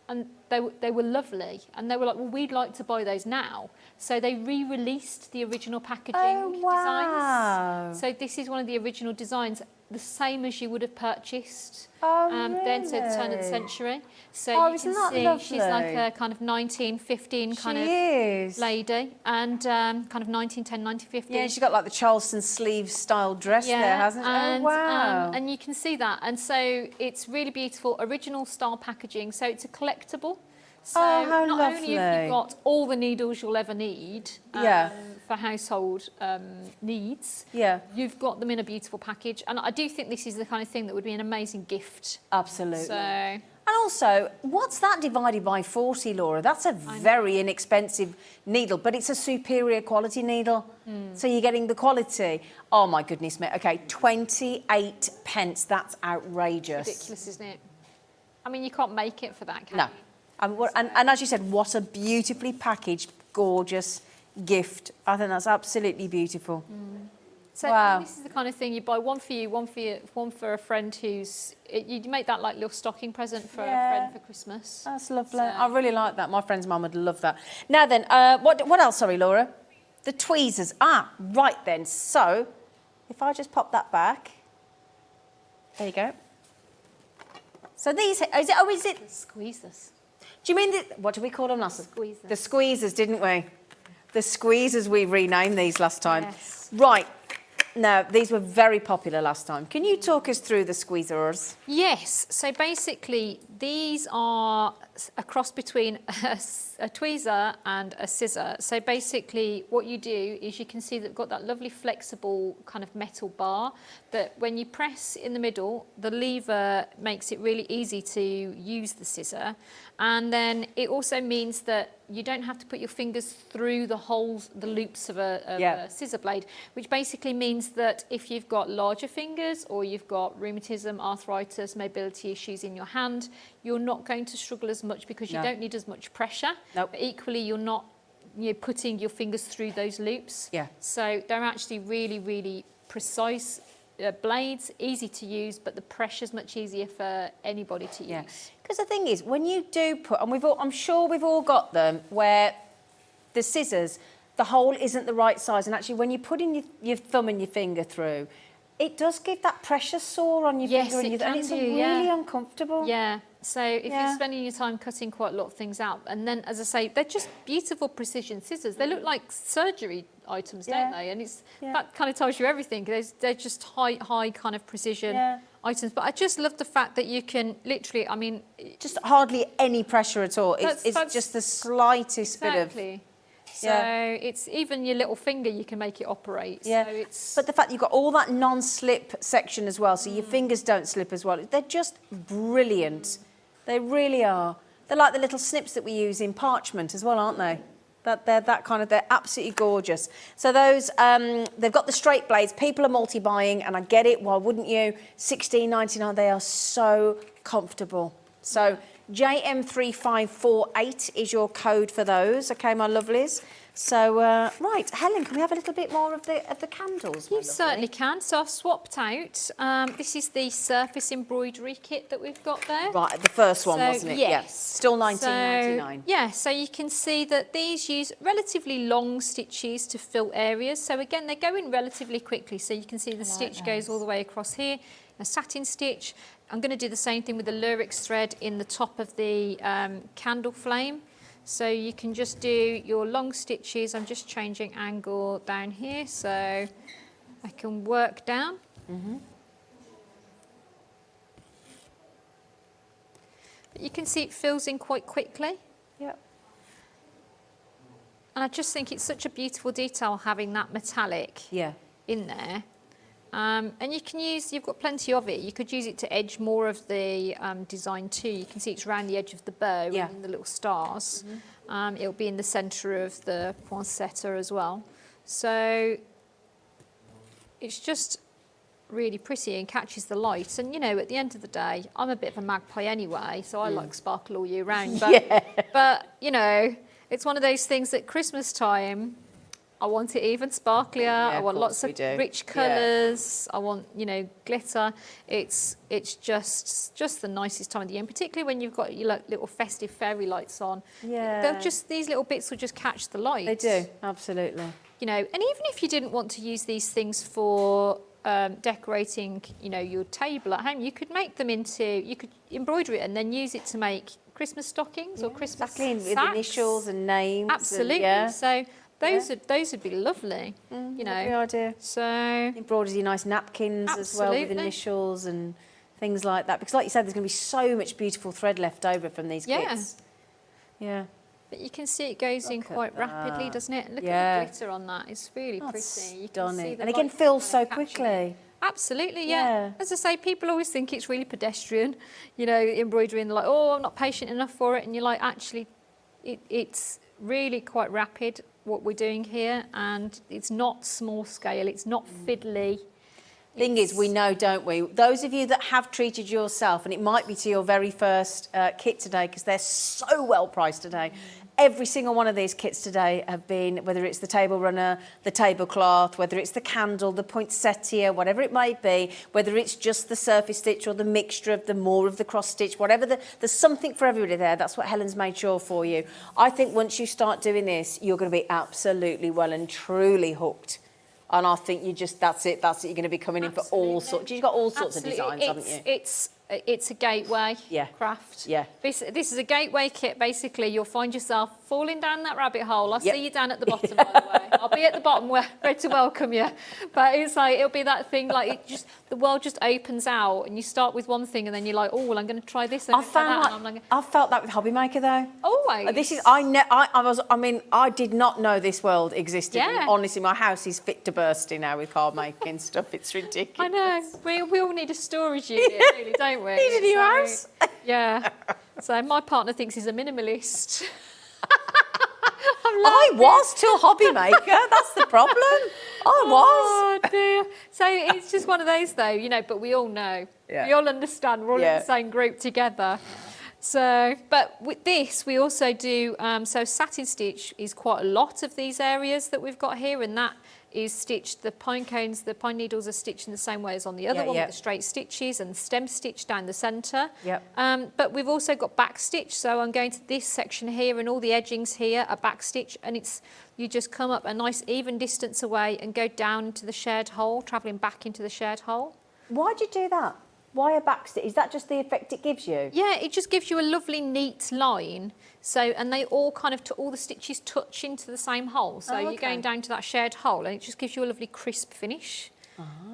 And they were lovely, and they were like, well, we'd like to buy those now. So they re-released the original packaging designs. So this is one of the original designs, the same as you would have purchased then, so the turn of the century. So you can see she's like a kind of 1915 kind of lady, and kind of 1910, 1915. Yeah, she's got like the Charleston sleeve style dress there, hasn't she? And, oh, wow. And you can see that. And so it's really beautiful, original style packaging. So it's a collectible. So how not lovely. only have you got all the needles you'll ever need for household needs, you've got them in a beautiful package. And I do think this is the kind of thing that would be an amazing gift. Absolutely. So, and also, what's that divided by 40, Laura? That's a very inexpensive needle, but it's a superior quality needle. So you're getting the quality. Oh, my goodness me. OK, 28 pence. That's outrageous. Ridiculous, isn't it? I mean, you can't make it for that, can No. you? And as you said, what a beautifully packaged, gorgeous gift. I think that's absolutely beautiful. So wow. This is the kind of thing you buy one for you, one for a friend who's... You make that like little stocking present for a friend for Christmas. That's lovely. So, I really like that. My friend's mum would love that. Now then, what else, sorry, Laura? The tweezers. Ah, right then. So, if I just pop that back. There you go. So these... Is it... Squeezers. Do you mean what do we call them last? Squeezers. The squeezers, didn't we? The squeezers, we renamed these last time. Yes. Right. Now, these were very popular last time. Can you talk us through the squeezers? Yes. So basically, these are a cross between a tweezer and a scissor. So basically, what you do is you can see that they've got that lovely flexible kind of metal bar that when you press in the middle, the lever makes it really easy to use the scissor. And then it also means that you don't have to put your fingers through the holes, the loops of a scissor blade, which basically means that if you've got larger fingers or you've got rheumatism, arthritis, mobility issues in your hand, you're not going to struggle as much because you don't need as much pressure. Nope. But equally, you're not putting your fingers through those loops. Yeah. So they're actually really, really precise blades, easy to use, but the pressure's much easier for anybody to use. Because the thing is, when you do put, and I'm sure we've all got them, where the scissors, the hole isn't the right size, and actually when you put in your thumb and your finger through, it does give that pressure sore on your finger, and it's really uncomfortable. Yeah. So if you're spending your time cutting quite a lot of things out, and then, as I say, they're just beautiful precision scissors. They look like surgery items, don't they? And that kind of tells you everything. They're just high kind of precision items. But I just love the fact that you can literally, I mean... Just hardly any pressure at all. It's just the slightest bit of... So it's even your little finger you can make it operate. Yeah. So it's... But the fact you've got all that non-slip section as well, so your fingers don't slip as well. They're just brilliant. They really are. They're like the little snips that we use in parchment as well, aren't they? They're absolutely gorgeous. So those, they've got the straight blades. People are multi-buying, and I get it. Why wouldn't you? $16.99. They are so comfortable. So JM3548 is your code for those. Okay, my lovelies. So, right, Helen, can we have a little bit more of the candles? You certainly can. So I've swapped out. This is the surface embroidery kit that we've got there. Right, the first one, wasn't it? Yes. Still $19.99. So you can see that these use relatively long stitches to fill areas. So again, they go in relatively quickly. So you can see the stitch goes all the way across here. A satin stitch. I'm going to do the same thing with the lurex thread in the top of the candle flame. So you can just do your long stitches. I'm just changing angle down here so I can work down. But you can see it fills in quite quickly. Yep. And I just think it's such a beautiful detail having that metallic in there. And you can use, you've got plenty of it. You could use it to edge more of the design too. You can see it's around the edge of the bow and the little stars. It'll be in the centre of the poinsettia as well. So it's just really pretty and catches the light. And, you know, at the end of the day, I'm a bit of a magpie anyway, so I like sparkle all year round. But, but, you know, it's one of those things at Christmas time, I want it even sparklier. I want lots of rich colours. I want, you know, glitter. It's just the nicest time of the year, and particularly when you've got your like, little festive fairy lights on. They'll just, these little bits will just catch the light. They do, absolutely. You know, and even if you didn't want to use these things for decorating, you know, your table at home, you could make them into, you could embroider it and then use it to make Christmas stockings or Christmas sacks. With initials and names. Absolutely. And, so those would be lovely. You know. Lovely idea. So embroidered your nice napkins as well with initials and things like that. Because like you said, there's going to be so much beautiful thread left over from these kits. Yeah. But you can see it goes in quite rapidly, doesn't it? Look at the glitter on that. It's really pretty. You can see the and again, fills so quickly. Absolutely, yeah. As I say, people always think it's really pedestrian, you know, embroidering, like, oh, I'm not patient enough for it. And you're like, actually, it's really quite rapid, what we're doing here. And it's not small scale, it's not fiddly. Thing is, we know, don't we? Those of you that have treated yourself, and it might be to your very first kit today, because they're so well priced today. Every single one of these kits today have been, whether it's the table runner, the tablecloth, whether it's the candle, the poinsettia, whatever it may be, whether it's just the surface stitch or the mixture of the more of the cross stitch, whatever, there's something for everybody there. That's what Helen's made sure for you. I think once you start doing this, you're going to be absolutely well and truly hooked. And I think you just, that's it. You're going to be coming in for all sorts. You've got all sorts of designs, haven't you? It's a gateway craft. This is a gateway kit. Basically, you'll find yourself falling down that rabbit hole. I'll see you down at the bottom, by the way. I'll be at the bottom ready to welcome you. But it's like, it'll be that thing, like, it just, the world just opens out and you start with one thing and then you're like, oh, well, I'm going to try this. I've felt that with HobbyMaker, though. Always. This is, I did not know this world existed. And honestly, my house is fit to bursting now with card making stuff. It's ridiculous. I know. We all need a storage unit, really, don't we? Need a new house. Yeah. So my partner thinks he's a minimalist. I was till HobbyMaker. That's the problem. I was. Oh dear. So it's just one of those, though, you know. But we all know. We all understand. We're all in the same group together. So, but with this, we also do. So satin stitch is quite a lot of these areas that we've got here, and that is stitched, the pine cones, the pine needles are stitched in the same way as on the other one with the straight stitches and stem stitch down the centre. But we've also got back stitch, so I'm going to this section here and all the edgings here are back stitch, and it's, you just come up a nice even distance away and go down into the shared hole, travelling back into the shared hole. Why'd you do that? Why a back stitch? Is that just the effect it gives you? Yeah, it just gives you a lovely neat line. So, and they all kind of, all the stitches touch into the same hole. So you're going down to that shared hole and it just gives you a lovely crisp finish.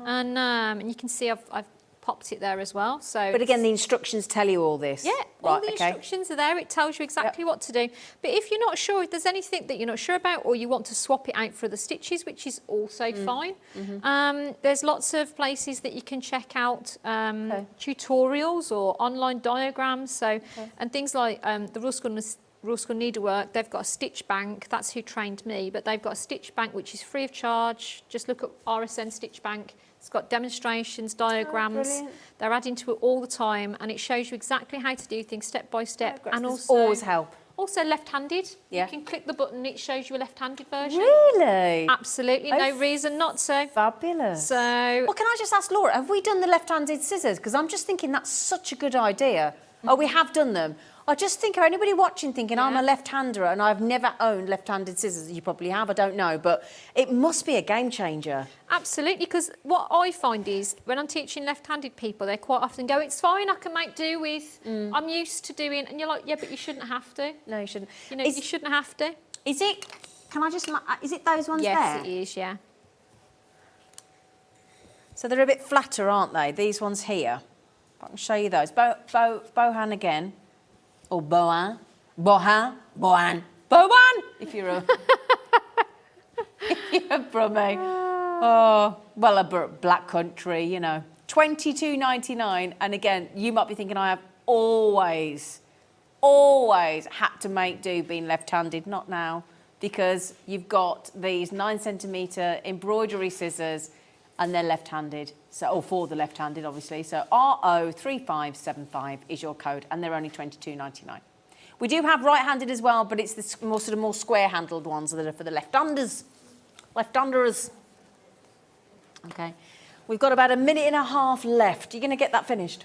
And you can see I've popped it there as well. So, but again, the instructions tell you all this. Yeah, all the instructions are there. It tells you exactly what to do. But if you're not sure, if there's anything that you're not sure about, or you want to swap it out for the stitches, which is also fine, there's lots of places that you can check out tutorials or online diagrams. So, and things like the Royal School Needlework, they've got a stitch bank. That's who trained me, but they've got a stitch bank which is free of charge. Just look at RSN Stitch Bank. It's got demonstrations, diagrams. They're adding to it all the time, and it shows you exactly how to do things step by step. And also always help. Also left-handed. You can click the button, it shows you a left-handed version. Really? Absolutely, no reason not to. Fabulous. So, well, can I just ask Laura, have we done the left-handed scissors? Because I'm just thinking that's such a good idea. Oh, we have done them. I just think of anybody watching thinking, I'm a left-hander and I've never owned left-handed scissors. You probably have, I don't know, but it must be a game changer. Absolutely, because what I find is when I'm teaching left-handed people, they quite often go, it's fine, I can make do with, I'm used to doing, and you're like, yeah, but you shouldn't have to. No, you shouldn't. You know, you shouldn't have to. Is it, can I just, is it those ones there? Yes, it is, yeah. So they're a bit flatter, aren't they? These ones here. I can show you those. Bohan again. Or Bohan. Bohan. If you're a... if you're a Brummie. Oh, well, a black country, you know. $22.99. And again, you might be thinking I have always had to make do being left-handed. Not now, because you've got these 9cm embroidery scissors and they're left-handed. So, or for the left-handed, obviously. So RO3575 is your code, and they're only $22.99. We do have right-handed as well, but it's the more square-handled ones that are for the left-unders. Left-underers. Okay. We've got about a minute and a half left. You're going to get that finished?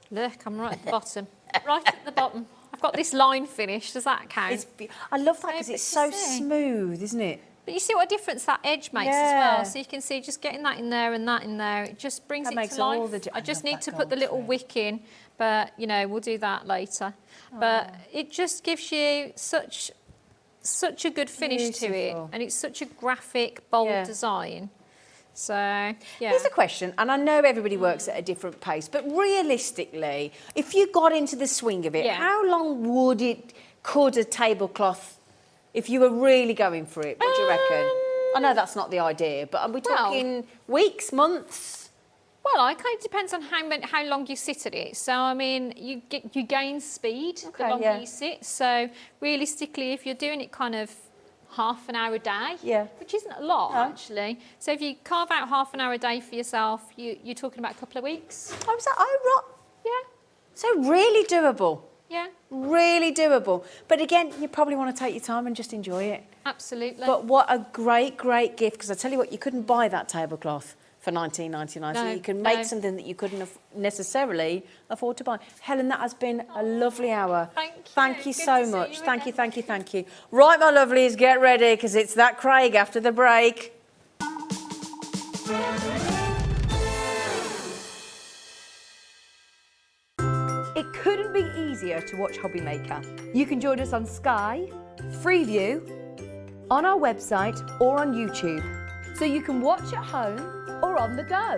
Look, I'm right at the bottom. Right at the bottom. I've got this line finished. Does that count? I love that because it's so smooth, isn't it? But you see what a difference that edge makes as well. So you can see just getting that in there and that in there, it just brings it to life. I just need to put the little wick in, but you know, we'll do that later. But it just gives you such a good finish to it, and it's such a graphic, bold design. So, yeah. Here's a question, and I know everybody works at a different pace, but realistically, if you got into the swing of it, how long could a tablecloth, if you were really going for it, what do you reckon? I know that's not the idea, but are we talking weeks, months? Well, it depends on how long you sit at it. So, I mean, you gain speed the longer you sit. So, realistically, if you're doing it kind of half an hour a day, which isn't a lot actually. So if you carve out half an hour a day for yourself, you're talking about a couple of weeks. Yeah. So really doable. Yeah. Really doable. But again, you probably want to take your time and just enjoy it. Absolutely. But what a great gift, because I tell you what, you couldn't buy that tablecloth for $19.99, so you can make something that you couldn't necessarily afford to buy. Helen, that has been a lovely hour. Thank you so much. Thank you. Right, my lovelies, get ready, because it's that Craig after the break. It couldn't be easier to watch HobbyMaker. You can join us on Sky, Freeview, on our website or on YouTube, so you can watch at home or on the go.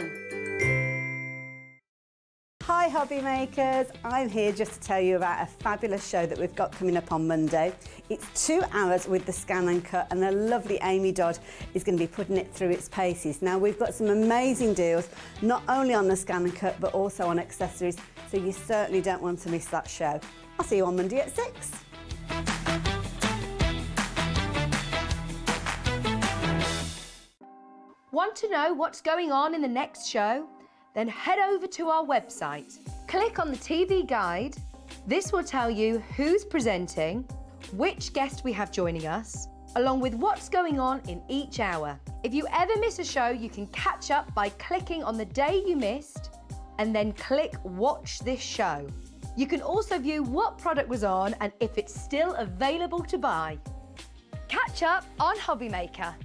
Hi HobbyMakers, I'm here just to tell you about a fabulous show that we've got coming up on Monday. It's 2 hours with the scan and cut, and the lovely Amy Dodd is going to be putting it through its paces. Now we've got some amazing deals, not only on the scan and cut but also on accessories, so you certainly don't want to miss that show. I'll see you on Monday at 6. Want to know what's going on in the next show? Then head over to our website. Click on the TV guide. This will tell you who's presenting, which guest we have joining us, along with what's going on in each hour. If you ever miss a show, you can catch up by clicking on the day you missed and then click Watch This Show. You can also view what product was on and if it's still available to buy. Catch up on HobbyMaker.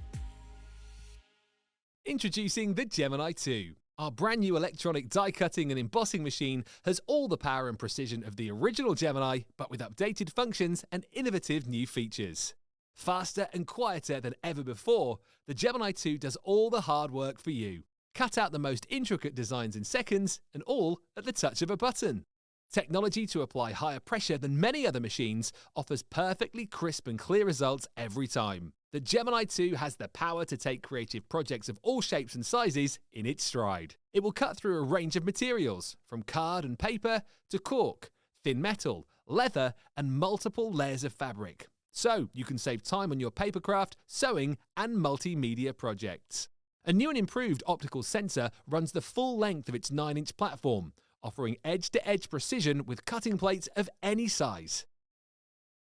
Introducing the Gemini 2. Our brand new electronic die cutting and embossing machine has all the power and precision of the original Gemini, but with updated functions and innovative new features. Faster and quieter than ever before, the Gemini 2 does all the hard work for you. Cut out the most intricate designs in seconds, and all at the touch of a button. Technology to apply higher pressure than many other machines offers perfectly crisp and clear results every time. The Gemini 2 has the power to take creative projects of all shapes and sizes in its stride. It will cut through a range of materials, from card and paper to cork, thin metal, leather, and multiple layers of fabric. So you can save time on your papercraft, sewing, and multimedia projects. A new and improved optical sensor runs the full length of its 9-inch platform, offering edge-to-edge precision with cutting plates of any size.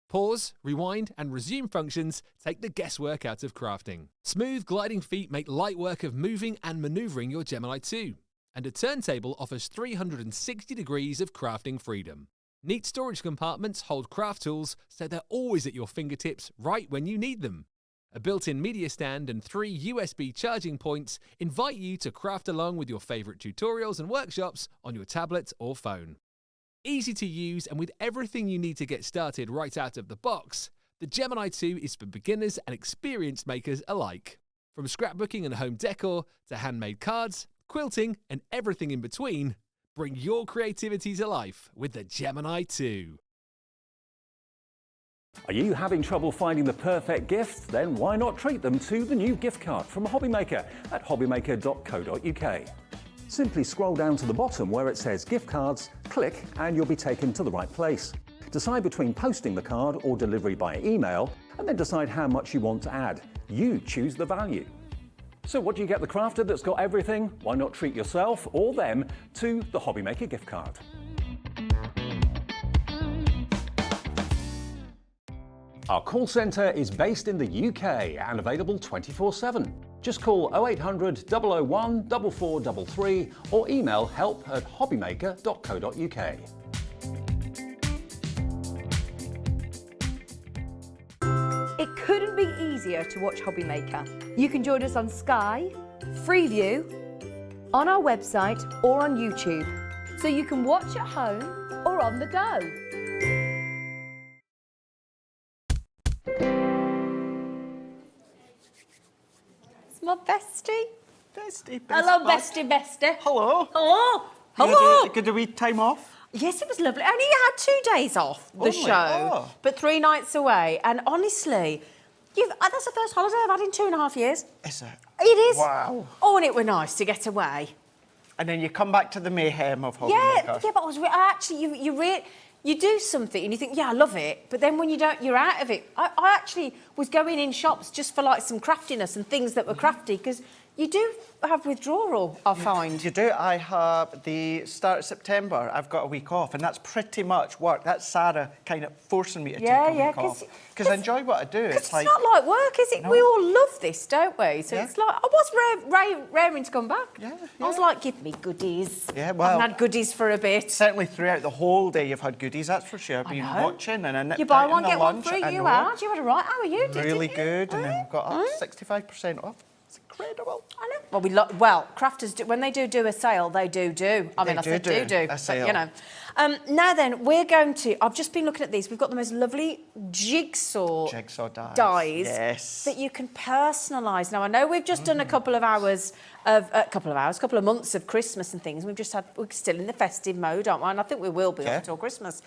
Pause, rewind, and resume functions take the guesswork out of crafting. Smooth gliding feet make light work of moving and maneuvering your Gemini 2. And a turntable offers 360 degrees of crafting freedom. Neat storage compartments hold craft tools so they're always at your fingertips right when you need them. A built-in media stand and 3 USB charging points invite you to craft along with your favourite tutorials and workshops on your tablet or phone. Easy to use, and with everything you need to get started right out of the box, the Gemini 2 is for beginners and experienced makers alike. From scrapbooking and home decor to handmade cards, quilting, and everything in between, bring your creativity to life with the Gemini 2. Are you having trouble finding the perfect gift? Then why not treat them to the new gift card from HobbyMaker at hobbymaker.co.uk. Simply scroll down to the bottom where it says gift cards, click and you'll be taken to the right place. Decide between posting the card or delivery by email and then decide how much you want to add. You choose the value. So what do you get the crafter that's got everything? Why not treat yourself or them to the HobbyMaker gift card? Our call centre is based in the UK and available 24/7. Just call 0800 001 4433 or email help@hobbymaker.co.uk. It couldn't be easier to watch HobbyMaker. You can join us on Sky, Freeview, on our website or on YouTube. So you can watch at home or on the go. It's my bestie. Bestie. Hello, bestie. Hello. Hello. You Hello. had a wee time off? Yes, it was lovely. Only had 2 days off the Only? show, Oh. but 3 nights away. And honestly, that's the first holiday I've had in 2.5 years. Is it? It is. Wow. Oh, and it were nice to get away. And then you come back to the mayhem of Yeah, HobbyMaker. yeah, but I actually, you do something and you think, yeah, I love it, but then when you don't, you're out of it. I actually was going in shops just for like some craftiness and things that were crafty, because you do have withdrawal, I find. You do. I have the start of September, I've got a week off, and that's pretty much work. That's Sarah kind of forcing me to take a week off. Because I enjoy what I do. It's not like work, is it? No. We all love this, don't we? So Yeah. it's like, I was raring to come back. Yeah, I was like, give me goodies. Yeah, I well, haven't had goodies for a bit. certainly throughout the whole day you've had goodies, that's for sure. I've been know. watching and I nipped You buy out one, in the get one lunch. free, I you know. had. You had a right hour, you did, Really didn't you? good, and then we've got up 65% off. It's incredible. I know. Well, crafters do, when they do a sale, they do. I mean, I said do a but, sale. you know. Now then, we're going to. I've just been looking at these. We've got the most lovely jigsaw dies. Yes. That you can personalise. Now I know we've just done a couple of months of Christmas and things. We're still in the festive mode, aren't we? And I think we will be up until Christmas.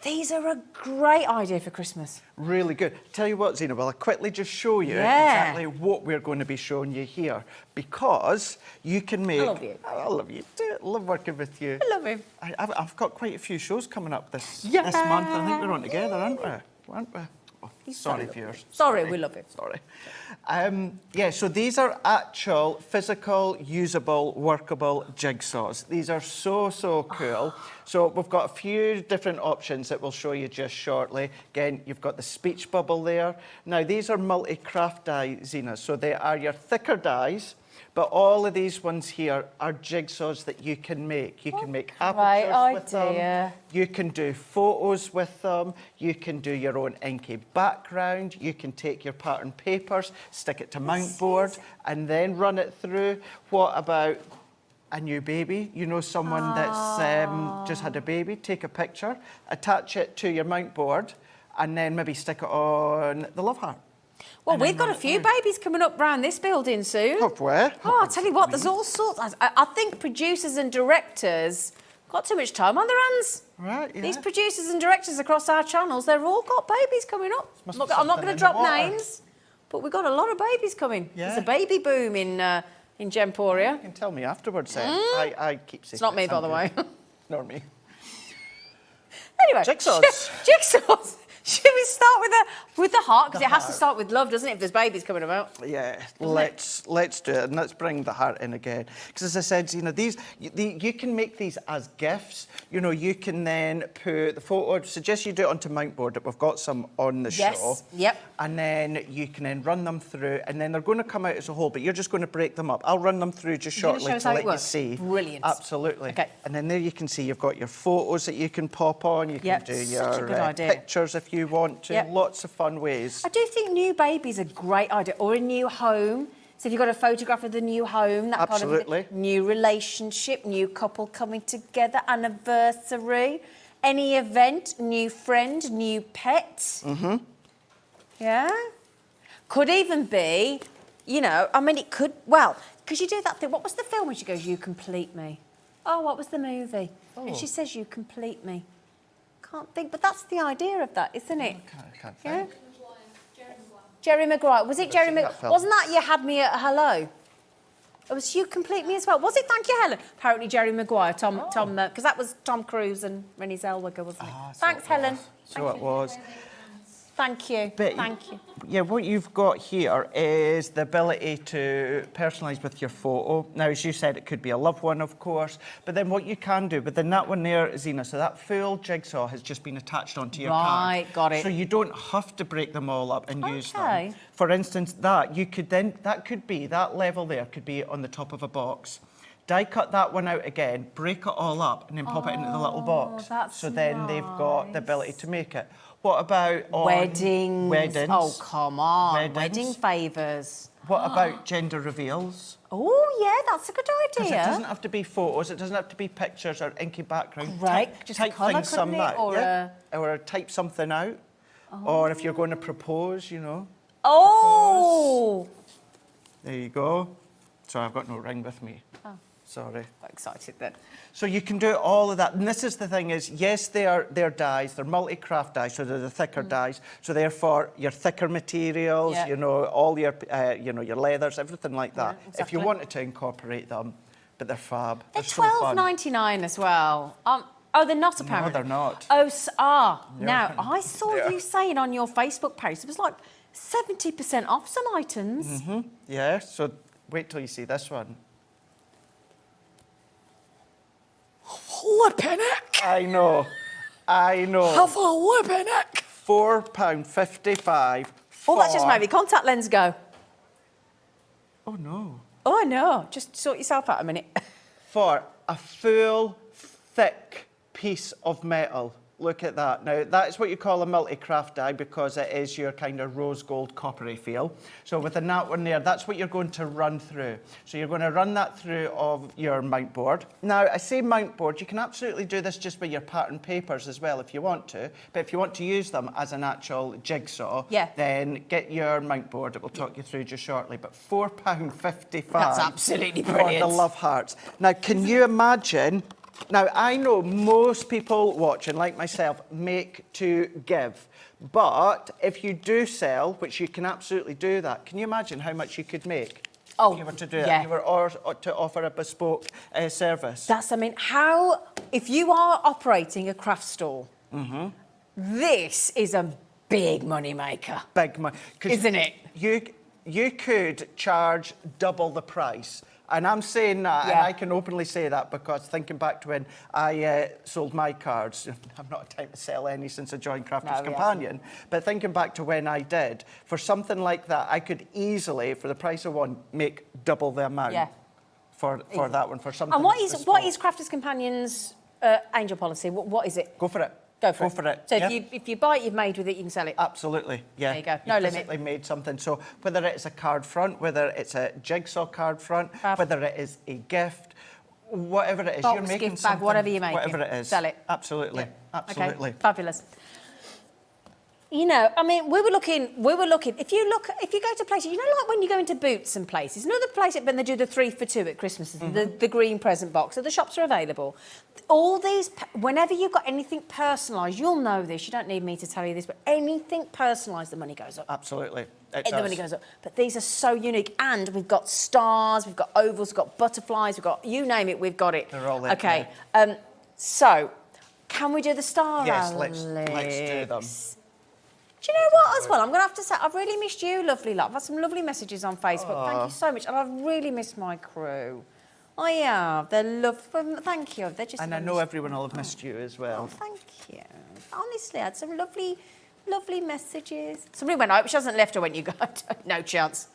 These are a great idea for Christmas. Really good. Tell you what, Zena, well, I'll quickly just show you exactly what we're going to be showing you here, because you can make... I love you. I love you too. I love working with you. I love him. I've got quite a few shows coming up this month. I think we're on together, aren't we? Oh, sorry, viewers. Sorry, we love him. Sorry. Yeah, so these are actual, physical, usable, workable jigsaws. These are so cool. So we've got a few different options that we'll show you just shortly. Again, you've got the speech bubble there. Now, these are multi-craft die, Zena, so they are your thicker dies. But all of these ones here are jigsaws that you can make. You can make apertures with them. You can do photos with them. You can do your own inky background. You can take your pattern papers, stick it to mount board, and then run it through. What about a new baby? You know, someone that's just had a baby. Take a picture, attach it to your mount board, and then maybe stick it on the love heart. Well, we've got a few babies coming up round this building soon. Of where? Oh, I'll tell you what, there's all sorts. I think producers and directors got too much time on their hands. Right, yeah. These producers and directors across our channels, they've all got babies coming up. I'm not going to drop names, but we've got a lot of babies coming. Yeah. There's a baby boom in Gemporia. You can tell me afterwards then. I keep saying it's not me, by the way. Nor me. Anyway. Jigsaws. Jigsaws. Should we start with the heart? Because it has to start with love, doesn't it, if there's babies coming about? Yeah, let's do it, and let's bring the heart in again. Because as I said, you know, you can make these as gifts. You know, you can then put the photo. I'd suggest you do it onto mount board. We've got some on the show. Yep. And then you can then run them through, and then they're going to come out as a whole, but you're just going to break them up. I'll run them through just shortly to let you see. Brilliant. Absolutely. Okay. And then there you can see you've got your photos that you can pop on. You can do your pictures if you want to. Yep. Lots of fun ways. I do think new babies are a great idea, or a new home. So if you've got a photograph of the new home, that Absolutely. kind of new relationship, new couple coming together, anniversary, any event, new friend, new pet. Mm-hmm. Yeah. Could even be You know, I mean, it could, well, because you do that thing. What was the film when she goes, you complete me? Oh, what was the movie? And she says, you complete me. Can't think, but that's the idea of that, isn't it? I can't think. Jerry Maguire. Was it Jerry Maguire? that film. Wasn't that You Had Me at Hello? It was You Complete Me as well. Was it Thank You, Helen? Apparently Jerry Maguire, Tom, because that was Tom Cruise and Renée Zellweger, wasn't it? Thanks, Helen. So it was. Thank you. But Thank you. Yeah, what you've got here is the ability to personalise with your photo. Now, as you said, it could be a loved one, of course, but then what you can do, but then that one there, Zena, so that full jigsaw has just been attached onto your card. Right, got it. So you don't have to break them all up and use Okay. them. For instance, that, you could then, that could be, that level there could be on the top of a box. Die cut that one out again, break it all up, and then pop it into the little box. That's so then they've got the ability to make it. What about on Weddings. Weddings. Oh, come on. Weddings. Wedding favours. What about gender reveals? Oh, yeah, that's a good Because idea. it doesn't have to be photos, it doesn't have to be pictures or inky background. Right, Type, just a type colour, things some couldn't it? out. Or yeah. Or type something out. Or if you're going to propose, you know. Oh! There you go. Sorry, I've got no ring with me. Oh. Sorry. Got excited then. So you can do all of that. And this is the thing is, yes, they're dyes. They're multi-craft dyes, so they're the thicker dyes. So therefore, your thicker materials, Yeah. you know, all your, you know, your leathers, everything like that. Yeah, If you exactly. wanted to incorporate them, but they're fab. They're so fun. $12.99 as well. Oh, they're not apparently. they're not. Oh, No. now I saw Yeah. you saying on your Facebook post it was like 70% off some items. Yeah, so wait till you see this one. Flipping it! I know. Have a whipping it! £4.55. Oh, that just for- made me contact lens go. Oh no. Oh, no. Just sort yourself out a minute. For a full, thick piece of metal. Look at that. Now, that's what you call a multi-craft die because it is your kind of rose gold coppery feel. So with the nut one there, that's what you're going to run through. So you're going to run that through of your mount board. Now, I say mount board, you can absolutely do this just with your pattern papers as well if you want to. But if you want to use them as an actual jigsaw, Yeah. then get your mount board. It will talk you through just shortly. But £4.55. That's absolutely For brilliant. the love hearts. Now, can you imagine? Now, I know most people watching, like myself, make to give. But if you do sell, which you can absolutely do that, can you imagine how much you could make? Oh, if you were to do it, yeah. if you were to offer a bespoke service. That's, I mean, how, if you are operating a craft store, this is a big money maker. Big money. Isn't it? You could charge double the price. And I'm saying that, and Yeah. I can openly say that because thinking back to when I sold my cards, I've not had time to sell any since I joined Crafters No, Companion, but thinking back to when I did, for something like that, I could easily, for the price of one, make double the amount Yeah. for that one, for something And what that's is bespoke. Crafters Companions angel policy? What is it? Go for it. Go for it. So yeah. if you buy it, you've made with it, you can sell it. Absolutely, yeah. There you go. No limit. physically made something. So whether it's a card front, whether it's a jigsaw card front, Fab. whether it is a gift, whatever it is, Box, you're making gift bag, something. whatever you're making, Whatever it is. sell it. Absolutely, absolutely. Okay, fabulous. You know, I mean, we were looking, if you go to places, you know, like when you go into Boots and places, another place when they do the 3 for 2 at Christmas, the green present box, so the shops are available. All these, whenever you've got anything personalised, you'll know this, you don't need me to tell you this, but anything personalised, the money goes up. Absolutely. It The does. money goes up. But these are so unique. And we've got stars, we've got ovals, we've got butterflies, we've got, you name it, we've got it. They're all there, okay. So, can we do the star Yes, let's do them. Alex? Do you know what, as well? I'm going to have to say, I've really missed you, lovely love. I've had some lovely messages on Facebook. Thank you so much. And I've really missed my crew. I have. They're lovely. Thank you. They're just And I know everyone will have missed you as well. Oh, thank you. Honestly, I had some lovely, lovely messages. Somebody went, I hope she hasn't left her when you go. No chance.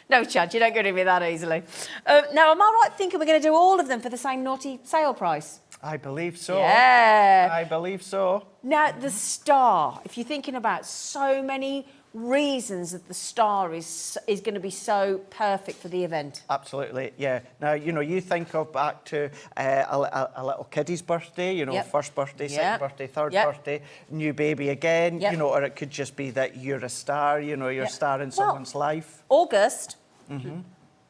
No chance. You don't get rid of me that easily. Now, am I right thinking we're going to do all of them for the same naughty sale price? I believe so. Yeah. I believe so. Now, the star, if you're thinking about so many reasons that the star is going to be so perfect for the event. Absolutely, yeah. Now, you know, you think of back to a little kiddie's birthday, you know, Yep. first birthday, second Yep. birthday, third Yep. birthday, new baby again, Yep. you know, or it could just be that you're a star, you know, you're a Yep. star in someone's life. August.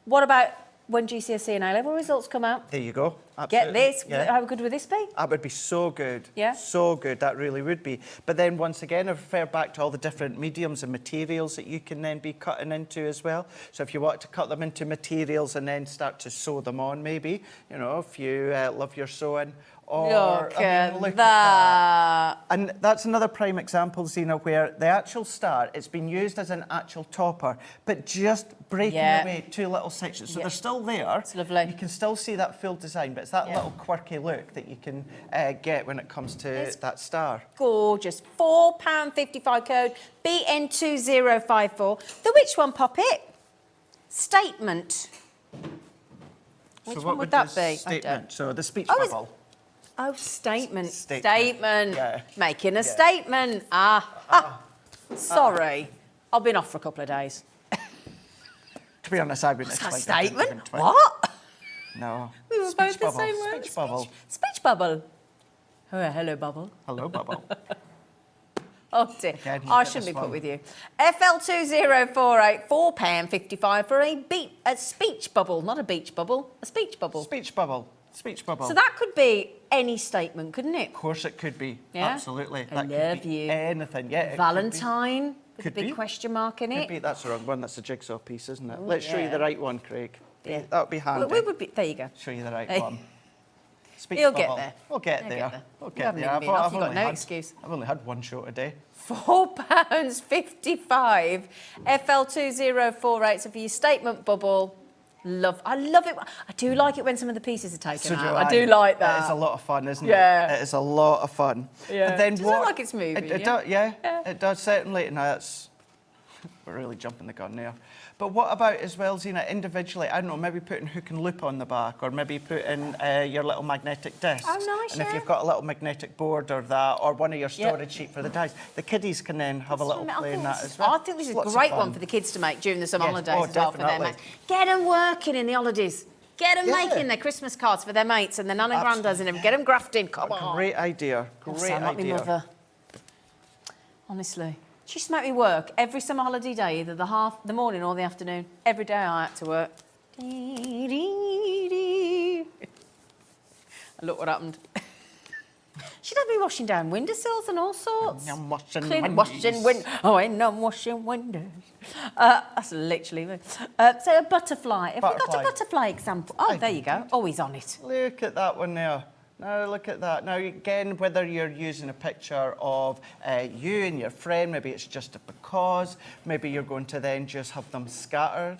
What about when GCSE and A-level results come out? There you go. Get Absolutely. this. Yeah. How good would this be? That would be so good. Yeah. So good, that really would be. But then once again, I refer back to all the different mediums and materials that you can then be cutting into as well. So if you want to cut them into materials and then start to sew them on maybe, you know, if you love your sewing. Or, Look at look that. at that. And that's another prime example, Zena, where the actual star, it's been used as an actual topper, but just breaking Yeah. away two little sections. So Yeah. they're still there. It's lovely. You can still see that full design, but it's that Yeah. little quirky look that you can get when it comes to It's that star. Gorgeous. £4.55 code BN2054. The which one, Poppet? Statement. Which one would that be? I don't- Statement. So the speech Oh, is- bubble. Oh, statement. Statement. Yeah. Making a Yeah. statement. Sorry. I've been off for a couple of days. To be honest, I've been What's that expecting statement? different. What? No. We were Speech both the bubble. same word. Speech bubble. Speech bubble. Oh, hello, bubble. Hello, bubble. Oh dear, Again, you I get shouldn't be this put one. with you. FL2048, £4.55 for a speech bubble, not a beach bubble, a speech bubble. Speech bubble. Speech bubble. So that could be any statement, couldn't it? Of course it could be. Yeah? Absolutely. I That love could be you. anything. Yeah. it could be. Valentine with Could a big be. question mark in Could it. be. That's the wrong one. That's a jigsaw piece, isn't it? Let's show you yeah. the right one, Craig. Yeah. That would be handy. We would be, there you go. Show you the right Hey. one. Speech You'll bubble. get there. We'll get You'll there. get there. We'll You get haven't there. even been off, you've got only no had- excuse. I've only had one show today. £4.55 FL2048. So for your statement bubble, I love it. I do like it when some of the pieces are taken So do out. I. I do like that. It is a lot of fun, isn't Yeah. it? It is a lot of fun. Yeah. But then Does it what? like it's moving, It yeah? does, yeah. Yeah. It does certainly. No, that's we're really jumping the gun there. But what about as well, Zena, individually? I don't know, maybe putting hook and loop on the back, or maybe putting your little magnetic disc. Oh, nice, And if yeah. you've got a little magnetic board or that, or one of your storage sheet for the dies, the kiddies can then have a little play in that as well. I think this is a Lots of great fun. one for the kids to make during the summer Yes. holidays Oh, as well for their definitely. mates. Get them working in the holidays. Get them Yeah. making their Christmas cards for their mates and their nan and grandads and everything. Get them grafting. Come on. Great idea. Oh, Great sound like my idea. mother. Honestly. She used to make me work every summer holiday day, either the morning or the afternoon. Every day I had to work. And look what happened. She'd have me washing down windowsills and all sorts. I'm washing Cleaning, windows. I'm washing windows. That's literally me. So a butterfly. Have we got Butterfly. a butterfly example? Oh, there you go. Always on it. Look at that one there. Now look at that. Now again, whether you're using a picture of you and your friend, maybe it's just a because, maybe you're going to then just have them scattered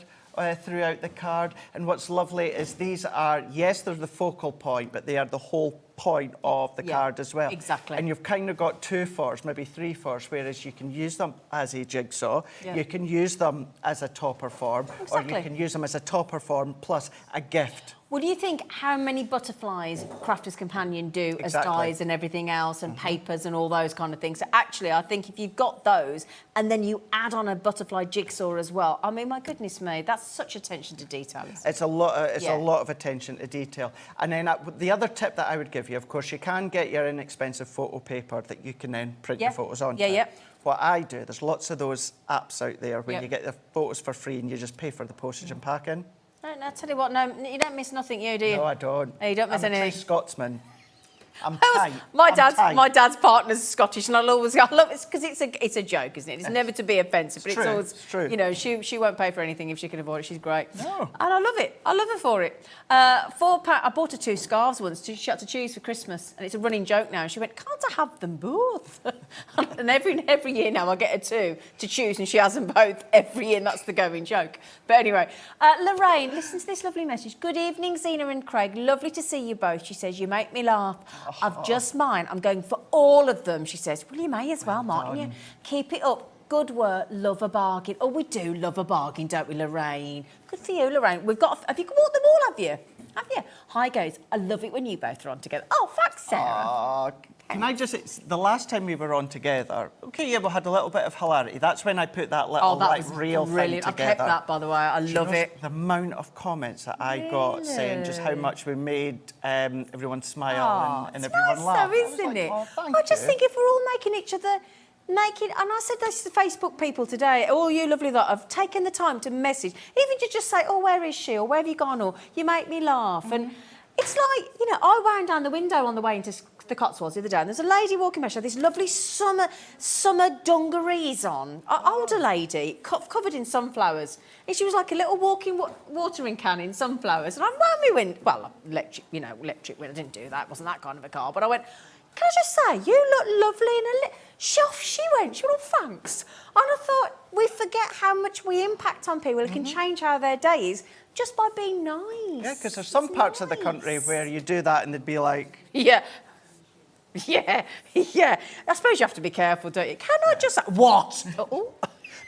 throughout the card. And what's lovely is these are, yes, they're the focal point, but they are the whole point of the Yeah, card as well. exactly. And you've kind of got 2 fours, maybe 3 fours, whereas you can use them as a jigsaw, Yeah. you can use them as a topper form, or Exactly. you can use them as a topper form plus a gift. Well, do you think how many butterflies Crafter's Companion do as Exactly. dies and everything else and papers and all those kind of things? So actually, I think if you've got those and then you add on a butterfly jigsaw as well, I mean, my goodness me, that's such attention to detail. It's a lot. It's Yeah. a lot of attention to detail. And then the other tip that I would give you, of course, you can get your inexpensive photo paper that you can then print Yeah. your photos on. Yeah, yeah. What I do, there's lots of those apps out there when Yep. you get the photos for free and you just pay for the postage and packing. No, I tell you what, no, you don't miss nothing, you do you? No, I don't. Oh, you don't miss I'm a anything. true Scotsman. I'm That was- tight. my I'm dad's tight. my dad's partner's Scottish, and I love it because it's a joke, isn't it? It's never to be offensive, but It's it's true, always it's true. you know she won't pay for anything if she can avoid it. She's great, No. and I love it. I love her for it. £4. I bought her 2 scarves once. She had to choose for Christmas, and it's a running joke now. She went, "Can't I have them both?" And every year now I get her 2 to choose, and she has them both every year. And that's the going joke. But anyway, Lorraine, listen to this lovely message. Good evening, Zena and Craig. Lovely to see you both. She says, "You make me laugh. I've just mine. I'm going for all of them," she says. Well, you may as well, mightn't you? Keep it up. Good work. Love a bargain. Oh, we do love a bargain, don't we, Lorraine? Good for you, Lorraine. Have you bought them all, have you? Have you? Hi, guys. I love it when you both are on together. Oh, thanks, Sarah. Aw, Can I just say, the last time we were on together, okay, yeah, we had a little bit of hilarity. That's when I put that little real brilliant. thing together. I kept that, by the way. I love it. The amount of comments that I got saying just how much we made everyone smile and everyone laugh. It's nice though, isn't it? I just think if we're all making each other naked, and I said this to Facebook people today, all you lovely lot have taken the time to message, even to just say, oh, where is she, or where have you gone, or you make me laugh. And it's like, you know, I wound down the window on the way into the Cotswolds the other day, and there's a lady walking by, she had this lovely summer dungarees on, an older lady, covered in sunflowers, and she was like a little walking watering can in sunflowers, and I wound me wind, well, electric, I didn't do that, it wasn't that kind of a car, but I went, can I just say, you look lovely, and she went, oh, thanks. And I thought, we forget how much we impact on people. It can change how their day is just by being nice. Yeah, because there's some parts of the country where you do that and they'd be like... Yeah. I suppose you have to be careful, don't you? Can I just... What?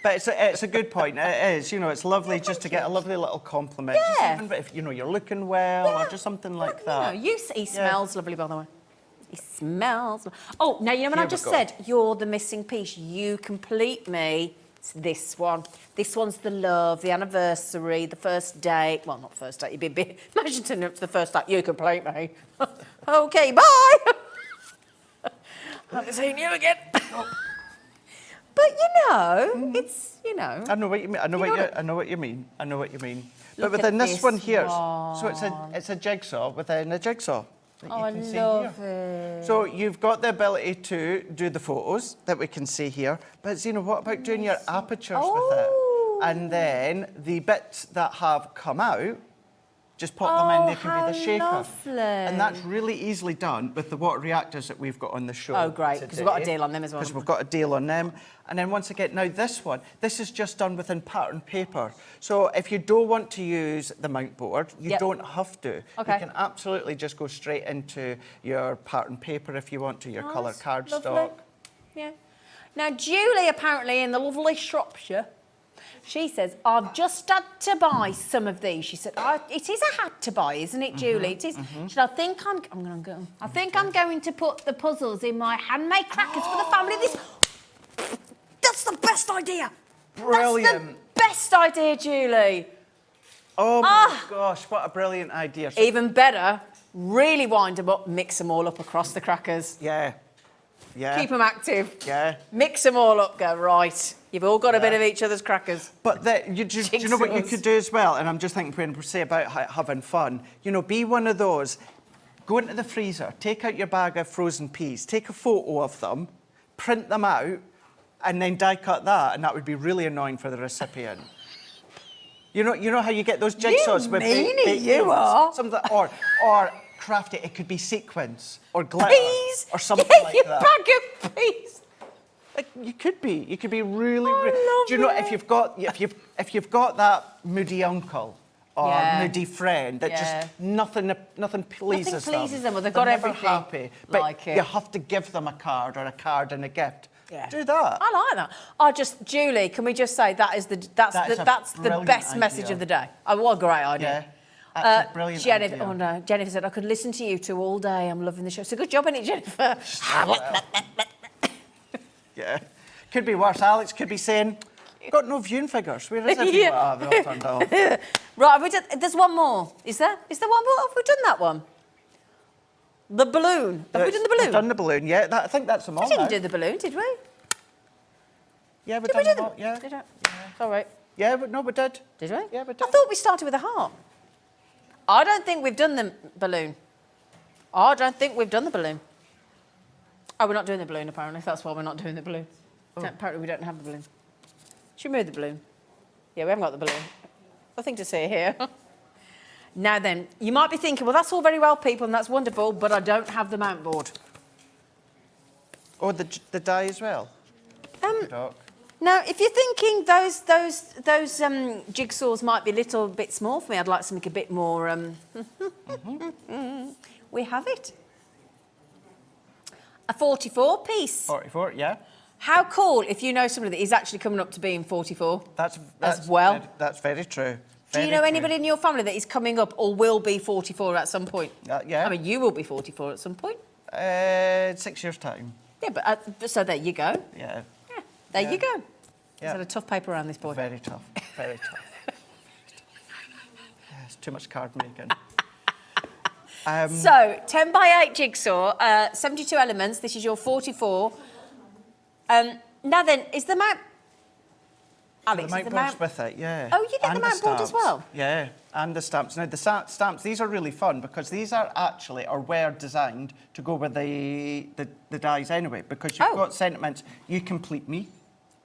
But it's a good point. It is, it's lovely just to get a lovely little compliment. Yeah. Just even if, you're looking well or just something like that. He smells lovely, by the way. He smells... Oh, now, when I just said, you're the missing piece, you complete me, it's this one. This one's the love, the anniversary, the first date. Well, not first date, you'd be a bit... Imagine turning up to the first date, you complete me. OK, bye! Haven't seen you again. But, it's, I know what you mean. I know what you mean. But within this one here, so it's a jigsaw within a jigsaw. I love it. So you've got the ability to do the photos that we can see here, but what about doing your apertures with it? And then the bits that have come out, just pop them in, they can be the shaker. Lovely. And that's really easily done with the water reactors that we've got on the show. Oh, great, because we've got a deal on them as well. Because we've got a deal on them. And then once again, now this is just done within pattern paper. So if you don't want to use the mount board, you don't have to. Okay. You can absolutely just go straight into your pattern paper if you want to, your colour cardstock. Yeah. Now, Julie, apparently, in the lovely Shropshire, she says, I've just had to buy some of these. She said, it is a had to buy, isn't it, Julie? It is. She said, I think I'm going to put the puzzles in my handmade crackers for the family. That's the best idea. Brilliant. That's the best idea, Julie. Oh my gosh, what a brilliant idea. Even better, really wind them up, mix them all up across the crackers. Yeah. Keep them active. Yeah. Mix them all up, go, right. You've all got a bit of each other's crackers. But do you know what you could do as well? And I'm just thinking when we say about having fun, be one of those, go into the freezer, take out your bag of frozen peas, take a photo of them, print them out, and then die cut that, and that would be really annoying for the recipient. You know how you get those jigsaws with you are. Or crafty, it could be sequins or glitter peas. Or something like your that. Bag of peas. You could be really. Do you know if you've got that moody uncle or moody friend that just nothing pleases them. Well, they've got everything. Happy, but you have to give them a card and a gift. Yeah. Do that. I like that. Julie, can we just say that's the best message of the day? Oh, what a great idea. Yeah. That's a brilliant Jennifer, idea. oh no, Jennifer said, I could listen to you two all day. I'm loving the show. So good job, innit, Jennifer? Yeah. Could be worse. Alex could be saying, got no viewing figures. Where is everyone? They're all turned off. Right, there's one more. Is there? Is there one more? Have we done that one? The balloon. Have we done the balloon? We've done the balloon, yeah. I think that's them all. We didn't do the balloon, did we? Yeah, we've done them all. Yeah. Did I? All right. Yeah, but no, we did. Did we? Yeah, we did. I thought we started with a heart. I don't think we've done the balloon. I don't think we've done the balloon. Oh, we're not doing the balloon, apparently. That's why we're not doing the balloon. Oh. Apparently, we don't have the balloon. Should we move the balloon? Yeah, we haven't got the balloon. Nothing to see here. Now then, you might be thinking, well, that's all very well, people, and that's wonderful, but I don't have the mount board. Or the die as well? Now, if you're thinking those jigsaws might be a little bit small for me, I'd like something a bit more... We have it. A 44 piece. 44, yeah. How cool if you know somebody that is actually coming up to being 44 as well. That's very true. Do you know anybody in your family that is coming up or will be 44 at some point? Yeah. I mean, you will be 44 at some point. 6 years' time. Yeah, but so there you go. Yeah. There you go. Yeah. Is that a tough paper around this boy? Very tough. Very tough. Yeah, it's too much card making. So, 10 by 8 jigsaw, 72 elements. This is your 44. Now then, is the mount... Alex, the is the mount mount... board's with it, yeah. Oh, you get the mount board as well? Yeah, and the stamps. Now, the stamps, these are really fun because these are actually, or were designed to go with the dies anyway, because you've got sentiments, you complete me.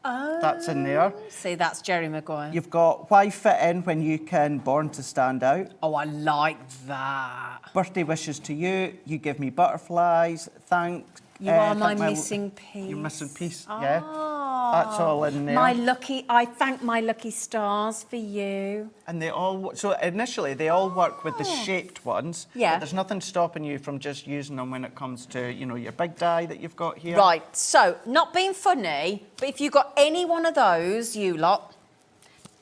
Oh. That's in there. See, that's Jerry Maguire. You've got why fit in when you can, born to stand out. Oh, I like that. Birthday wishes to you, you give me butterflies, thanks. You are my missing piece. Your missing piece, yeah. That's all in there. I thank my lucky stars for you. And they all, so initially they all work with the shaped ones. Yeah. But there's nothing stopping you from just using them when it comes to, you know, your big die that you've got here. Right, so, not being funny, but if you've got any one of those, you lot,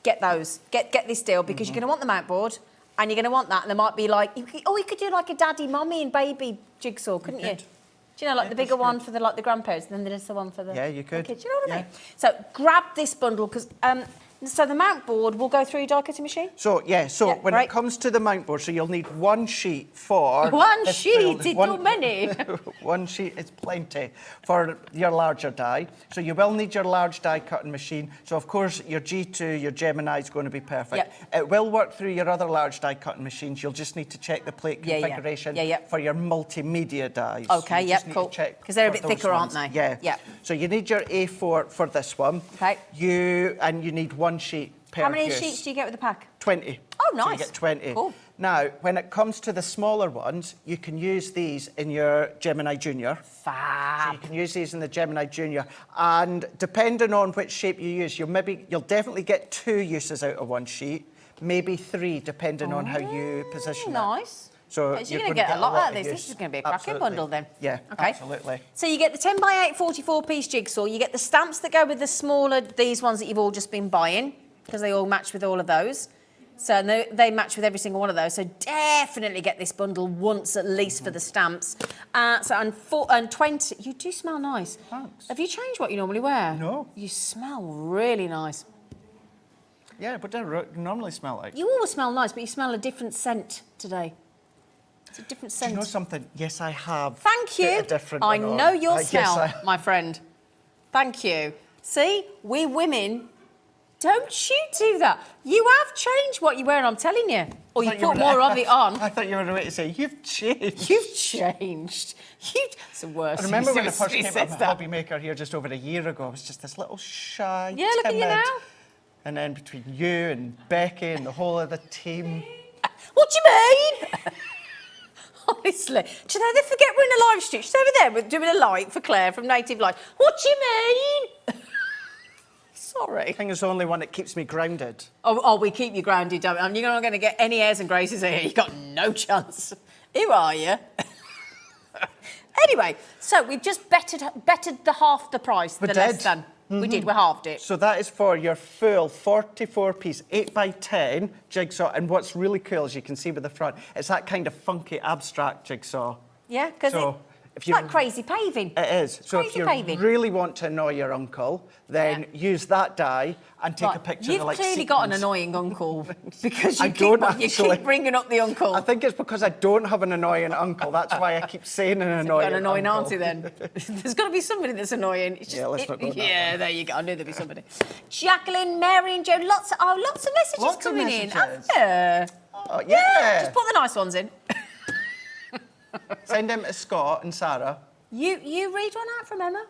get those. Get this deal, because you're going to want the mount board, and you're going to want that, and there might be like, you could do like a daddy, mummy and baby jigsaw, couldn't you? Do you know, like the bigger one for the grandparents, and then there's the one for the... Yeah, you could. kids. Do you know what I mean? So grab this bundle, because... so the mount board will go through your die cutting machine? So, when it comes to the mount board, so you'll need one sheet for... One sheet? It's too many. One sheet is plenty for your larger die. So you will need your large die cutting machine. So, of course, your G2, your Gemini is going to be perfect. Yep. It will work through your other large die cutting machines. You'll just need to check the plate configuration for your multimedia dies. Okay, yep, cool. Because they're a bit thicker, aren't they? Yeah. Yeah. So you need your A4 for this one. Okay. You need one sheet per How many use. sheets do you get with the pack? 20. Oh, nice. So you get 20. Cool. Now, when it comes to the smaller ones, you can use these in your Gemini Junior. Fab. So you can use these in the Gemini Junior. And depending on which shape you use, you'll definitely get 2 uses out of one sheet, maybe 3, depending on how you position it. Nice. So you're going to get a lot out of this. This is going to be a cracking bundle then. Yeah, okay. Absolutely. So you get the 10 by 8 44-piece jigsaw. You get the stamps that go with the smaller, these ones that you've all just been buying, because they all match with all of those. So they match with every single one of those. So definitely get this bundle once at least for the stamps. And 20. You do smell nice. Thanks. Have you changed what you normally wear? No. You smell really nice. Yeah, but don't normally smell like. You always smell nice, but you smell a different scent today. It's a different scent. Do you know something? Yes, I have. Thank you. A different I one know on. your I smell, guess my friend. Thank you. See, we women, don't you do that. You have changed what you wear, and I'm telling you. Or you put more of it on. I thought you were about to say, you've changed. You've changed. It's the worst. I remember when I first came up with HobbyMaker here just over a year ago, I was just this little shy, look at you now. And then between you and Becky and the whole of the team. What do you mean? Honestly. Do you know, they forget we're in a live stream. She's over there doing a light for Claire from Native Light. What do you mean? Sorry. I think it's the only one that keeps me grounded. Oh, we keep you grounded, don't we? I mean, you're not going to get any airs and graces here. You've got no chance. Who are you? Anyway, so we've just bettered the half the price, the less than. We did, we halved it. So that is for your full 44-piece 8x10 jigsaw. And what's really cool, as you can see with the front, it's that kind of funky abstract jigsaw. Yeah, because it's like crazy paving. It is. So if you really want to annoy your uncle, then use that die and take a picture of the You've clearly got an annoying uncle because you keep bringing up the uncle. I think it's because I don't have an annoying uncle. That's why I keep saying an annoying uncle. You've got an annoying auntie then. There's got to be somebody that's annoying. It's just, let's not go there. Yeah, there you go. I knew there'd be somebody. Jacqueline, Mary and Joe, lots of messages coming in. Oh, yeah. Just put the nice ones in. Send them to Scott and Sarah. You read one out from Emma?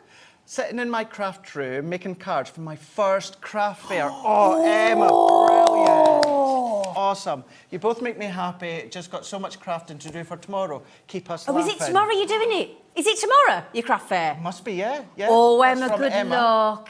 Sitting in my craft room, making cards for my first craft fair. Oh, Emma, brilliant. Awesome. You both make me happy. Just got so much crafting to do for tomorrow. Keep us laughing. Is it tomorrow you're doing it? Is it tomorrow, your craft fair? Must be, yeah. Oh, Emma, good luck.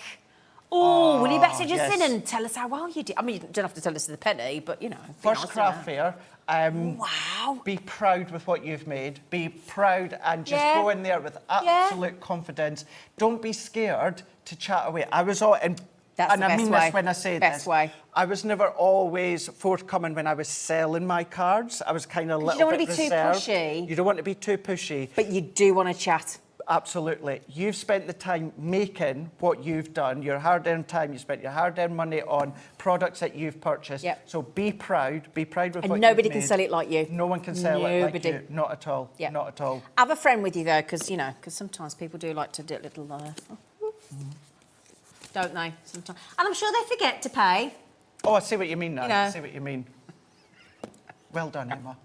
Oh, will you better just in and tell us how well you did? I mean, you don't have to tell us to the penny, but, you know. First craft fair. Wow. Be proud with what you've made. Be proud and just go in there with absolute confidence. Don't be scared to chat away. I was all, and That's and the I best mean way. this when I say Best this. way. I was never always forthcoming when I was selling my cards. I was kind of a little bit you don't want to be reserved. too pushy. You don't want to be too pushy. But you do want to chat. Absolutely. You've spent the time making what you've done, your hard-earned time, you spent your hard-earned money on products that you've purchased. Yep. So be proud with And what nobody you've can made. sell it like you. No one can sell it like Nobody. you. Not at all. Yep. Not at all. Have a friend with you though, because sometimes people do like to do a little, don't they? Sometimes, and I'm sure they forget to pay. Oh, I see what you mean now. You know. I see what you mean. Well done, Emma.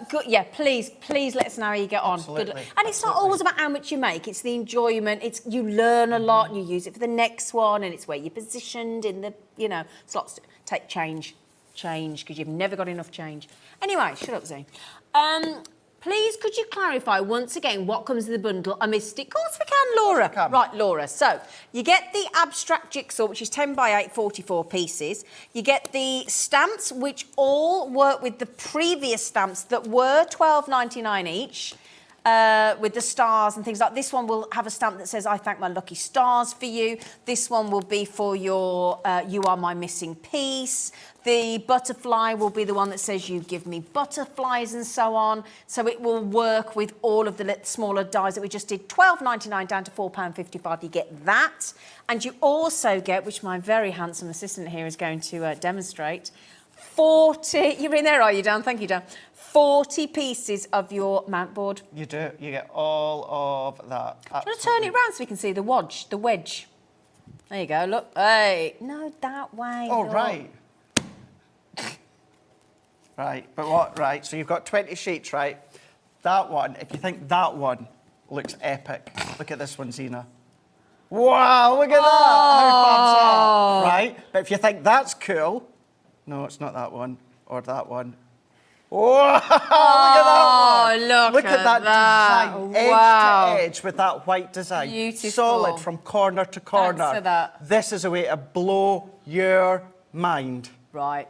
Good, yeah, please let us know how you get on. Absolutely, Good. And it's not always about how much you make, it's the enjoyment, it's you learn a lot, you use it for the next one, and it's where you're positioned in the, it's lots to take change, because you've never got enough change. Anyway, shut up, Zane. Please, could you clarify once again what comes in the bundle? I missed it. Of course we can, Laura. Right, Laura. So, you get the abstract jigsaw, which is 10 by 8, 44 pieces. You get the stamps, which all work with the previous stamps that were $12.99 each. With the stars and things like this one will have a stamp that says, I thank my lucky stars for you. This one will be for your, you are my missing piece. The butterfly will be the one that says, you give me butterflies and so on. So it will work with all of the smaller dies that we just did. $12.99 down to £4.55, you get that. And you also get, which my very handsome assistant here is going to demonstrate, 40, you're in there, are you, Dan? Thank you, Dan. 40 pieces of your mount board. You do. You get all of that. Do you want to turn it round so we can see the wedge? There you go, look. Hey, no, that way. Oh, look. right. Right, but what? Right, so you've got 20 sheets, right? That one, if you think that one looks epic, look at this one, Zena. Wow, look at that! How fab's that? Right, but if you think that's cool, no, it's not that one, or that one. Whoa, look at that one! Look at that design, edge to edge with that white design. Beautiful. Solid from corner to corner. Thanks for that. This is a way to blow your mind. Right.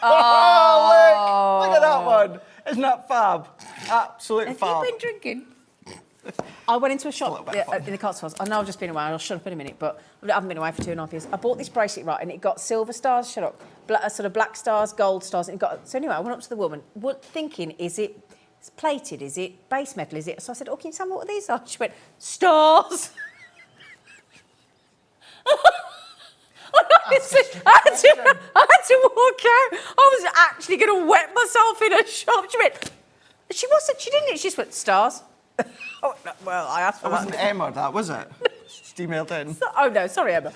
Oh, look at that one. Isn't that fab? Absolute fab. Have you been drinking? I went into a shop in the Cotswolds. I know I've just been away, I'll shut up in a minute, but I haven't been away for 2.5 years. I bought this bracelet, right, and it got silver stars, shut up, sort of black stars, gold stars, and it got... So anyway, I went up to the woman, thinking, is it plated, is it base metal, is it... So I said, oh, can you tell me what these are? She went, stars. I had to walk out. I was actually going to wet myself in a shop. She didn't. She just went, stars. Oh, no, well, I asked for It wasn't Emma, that, was it? Just emailed in. Oh, no, sorry, Emma.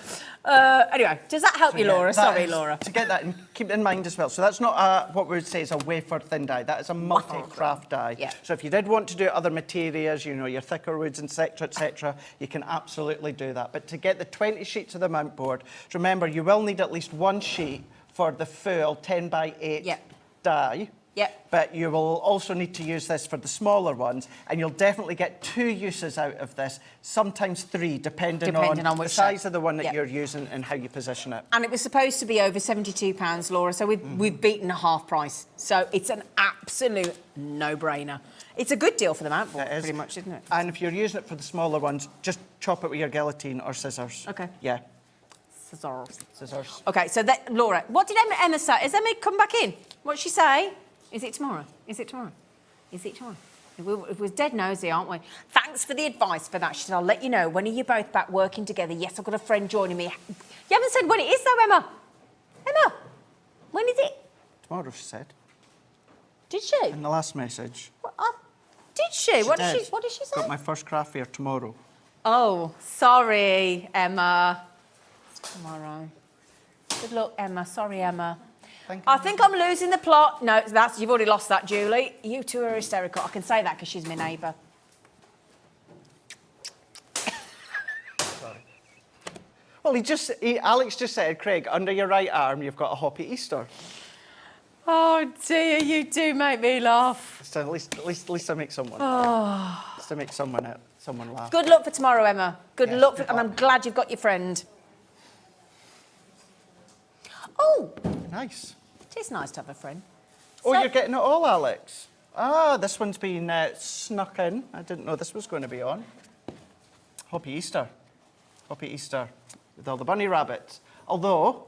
Anyway, does that help you, Laura? Sorry, Laura. To get that, and keep it in mind as well. So that's not what we would say is a wafer thin die. That is a multi-craft die. Yeah. So if you did want to do other materials, your thicker woods, etc., you can absolutely do that. But to get the 20 sheets of the mount board, remember, you will need at least one sheet for the full 10 by 8 die. Yep. But you will also need to use this for the smaller ones, and you'll definitely get 2 uses out of this, sometimes 3, depending on which the size shape. of the one that Yep. you're using and how you position it. And it was supposed to be over £72, Laura, so we've beaten a half price. So it's an absolute no-brainer. It's a good deal for the mount board, pretty much, isn't it? And if you're using it for the smaller ones, just chop it with your guillotine or scissors. Okay. Yeah. Scissors. Okay, so Laura, what did Emma say? Has Emma come back in? What did she say? Is it tomorrow? Is it tomorrow? Is it tomorrow? We're dead nosy, aren't we? Thanks for the advice for that. She said, I'll let you know. When are you both back working together? Yes, I've got a friend joining me. You haven't said when it is, though, Emma. Emma, when is it? Tomorrow, she said. Did she? In the last message. Did she? What did. did she say? Got my first craft fair tomorrow. Oh, sorry, Emma. It's tomorrow. Good luck, Emma. Sorry, Emma. I think I'm losing the plot. No, you've already lost that, Julie. You two are hysterical. I can say that because she's my neighbour. Sorry. Well, Alex just said, Craig, under your right arm, you've got a Hoppy Easter. Oh dear, you do make me laugh. So at least I make someone. At least I make someone laugh. Good luck for tomorrow, Emma. Good luck, and I'm glad you've got your friend. Oh, nice. It is nice to have a friend. Oh, you're getting it all, Alex. Ah, this one's been snuck in. I didn't know this was going to be on. Happy Easter. Happy Easter. with all the bunny rabbits. Although,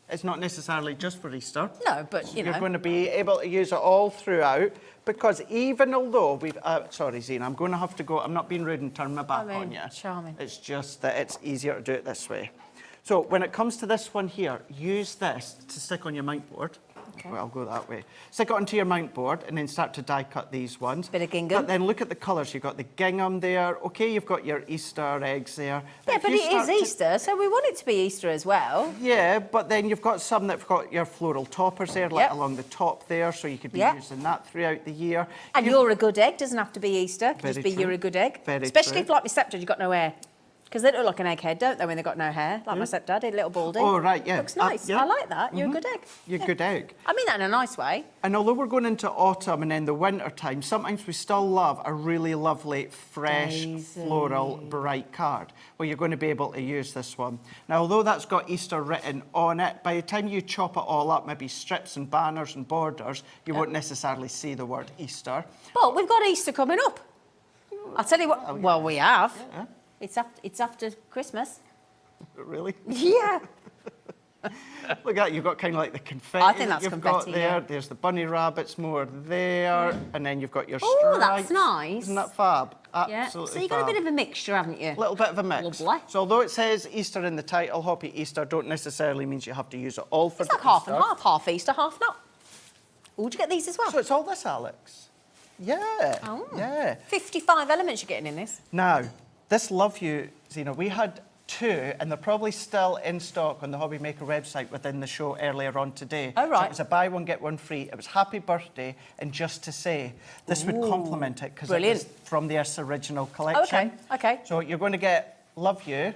it's not necessarily just for Easter. No, but, you know. You're going to be able to use it all throughout, because even although we've... sorry, Zena, I'm going to have to go. I'm not being rude and turn my back on you. Charming. It's just that it's easier to do it this way. So when it comes to this one here, use this to stick on your mount board. Okay. Well, I'll go that way. Stick it onto your mount board and then start to die cut these ones. Bit of gingham. But then look at the colours. You've got the gingham there. Okay, you've got your Easter eggs there. Yeah, but it is Easter, so we want it to be Easter as well. Yeah, but then you've got some that've got your floral toppers there, like along the top there, so you could be using that throughout the year. And you're a good egg doesn't have to be Easter. It can just be you're a good egg. Very Especially true. if, like my stepdad, you've got no hair. Because they look like an egghead, don't they, when they've got no hair? Like my stepdad, a little baldy. Oh, right, yeah. Looks nice. Yeah. I like that. You're a good egg. You're a good egg. I mean that in a nice way. And although we're going into autumn and then the winter time, sometimes we still love a really lovely, fresh, floral, bright card. Well, you're going to be able to use this one. Now, although that's got Easter written on it, by the time you chop it all up, maybe strips and banners and borders, you won't necessarily see the word Easter. But we've got Easter coming up. I'll tell you what. Well, we have. Yeah. It's after Christmas. Really? Yeah. Look at that, you've got kind of like the confetti I think that's you've confetti, got there. yeah. There's the bunny rabbits more there, and then you've got your stripes. Oh, that's nice. Isn't that fab? Yeah. Absolutely So you've got a fab. bit of a mixture, haven't you? A little bit of a mix. Lovely. So although it says Easter in the title, Hoppy Easter, don't necessarily means you have to use it all for It's the like half Easter. and half. Half Easter, half not. Oh, would you get these as well? So it's all this, Alex? Yeah. Oh. Yeah. 55 elements you're getting in this. Now, this Love You, Zena, we had 2, and they're probably still in stock on the HobbyMaker website within the show earlier on today. Oh, right. So it was a buy one, get one free. It was happy birthday, and just to say, this would complement it because it was from this original collection. Okay. So you're going to get Love You,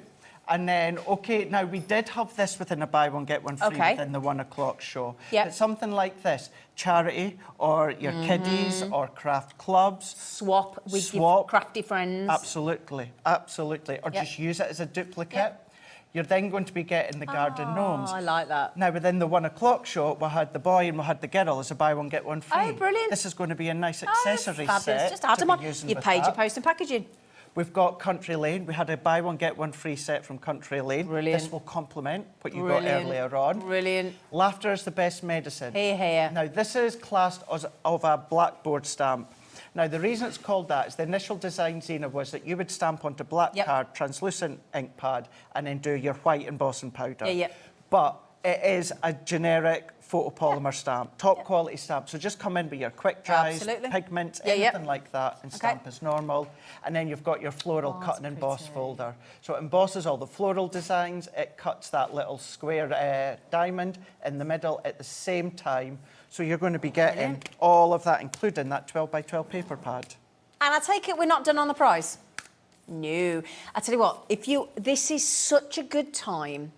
and then, okay, now we did have this within a buy one, get one free within the 1 o'clock show. Yep. But something like this, charity, or your kiddies, or craft clubs. Swap with your crafty friends. Absolutely, absolutely. Or just use it as a duplicate. You're then going to be getting the garden gnomes. I like that. Now, within the 1 o'clock show, we had the boy and we had the girl as a buy one, get one free. Oh, brilliant. This is going to be a nice accessory fabulous. set. Just add them on. You paid your post and packaging. We've got Country Lane. We had a buy one, get one free set from Country Lane. Brilliant. This will complement what you got earlier on. Brilliant. Laughter is the best medicine. Hear, hear. Now, this is classed as of a blackboard stamp. Now, the reason it's called that is the initial design, Zena, was that you would stamp onto black card, translucent ink pad, and then do your white embossing powder. But it is a generic photopolymer stamp, top quality stamp. So just come in with your quick dries, pigments, anything like that, and stamp as normal. And then you've got your floral cut and emboss folder. So it embosses all the floral designs. It cuts that little square diamond in the middle at the same time. So you're going to be getting all of that, including that 12 by 12 paper pad. And I take it we're not done on the price? No. I tell you what, this is such a good time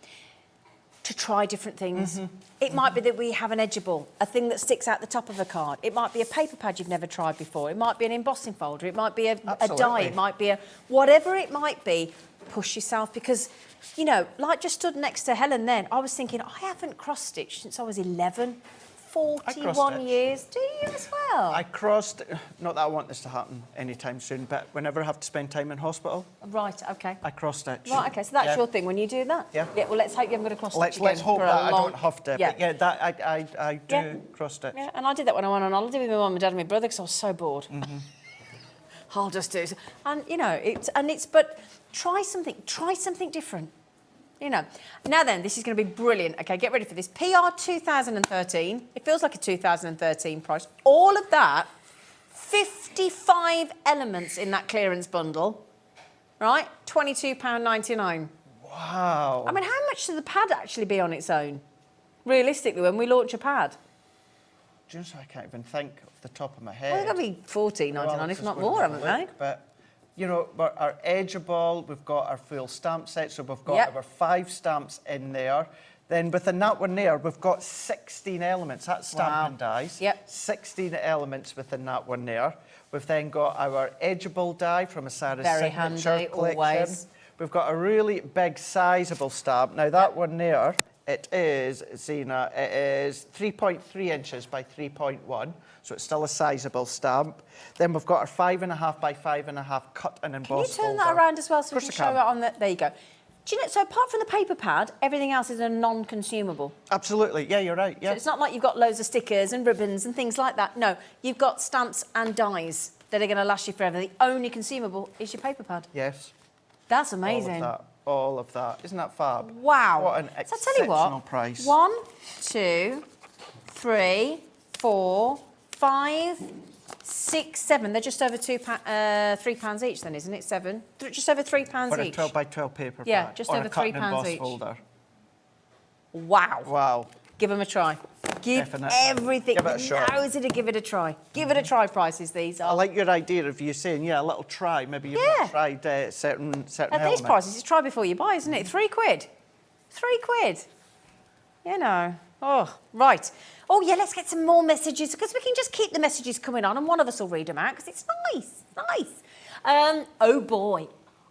to try different things. It might be that we have an edgeable, a thing that sticks out the top of a card. It might be a paper pad you've never tried before. It might be an embossing folder. It might be a die. It might be whatever it might be, push yourself because, you know, like just stood next to Helen then, I was thinking, I haven't cross-stitched since I was 11. 41 years. Do you as well? I crossed, not that I want this to happen anytime soon, but whenever I have to spend time in hospital. Right, okay. I cross-stitch. Right, okay, so that's your thing when you do that? Yeah. Yeah, well, let's hope you haven't got a cross-stitch Let's hope for that a I long... don't have to. Yeah. But yeah, that I do cross-stitch. Yeah, and I did that when I went on holiday with my mum and dad and my brother because I was so bored. I'll just do it. And, you know, but try something different. You know. Now then, this is going to be brilliant. Okay, get ready for this. PR 2013. It feels like a 2013 price. All of that, 55 elements in that clearance bundle, right? £22.99. Wow. I mean, how much should the pad actually be on its own? Realistically, when we launch a pad? Do you know, I can't even think off the top of my head. Well, they're going to be £14.99, if not more, haven't they? But, you know, our edgeable, we've got our full stamp set, so we've got our 5 stamps in there. Then within that one there, we've got 16 elements. That's stamping dies. 16 elements within that one there. We've then got our edgeable die from a Sarah's Signature collection. Always. We've got a really big, sizable stamp. Now, that one there, it is, Zena, it is 3.3 inches by 3.1, so it's still a sizable stamp. Then we've got our 5.5 by 5.5 cut and embossed Can you turn folder. that around as well so we can show it on the... There you go. Do you know, so apart from the paper pad, everything else is a non-consumable. Absolutely, yeah, you're right, yeah. So it's not like you've got loads of stickers and ribbons and things like that. No, you've got stamps and dies that are going to last you forever. The only consumable is your paper pad. Yes. That's amazing. All of that. Isn't that fab? Wow. What an So I tell exceptional you what, price. 1, 2, 3, 4, 5, 6, 7. They're just over £3 each then, isn't it? 7. Just over £3 For each. a 12 by 12 paper Yeah, pad. just or over a cut and £3 emboss each. folder. Wow. Wow. Give them a try. Give Definitely. everything. Give it a shot. Now's it to give it a try. Give it a try prices, these I are. like your idea of you saying, yeah, a little try. Maybe you've Yeah. not tried certain At elements. these prices, it's try before you buy, isn't it? £3. £3. You know. Oh, right. Oh, yeah, let's get some more messages, because we can just keep the messages coming on and one of us will read them out, because it's nice. Nice. Oh, boy.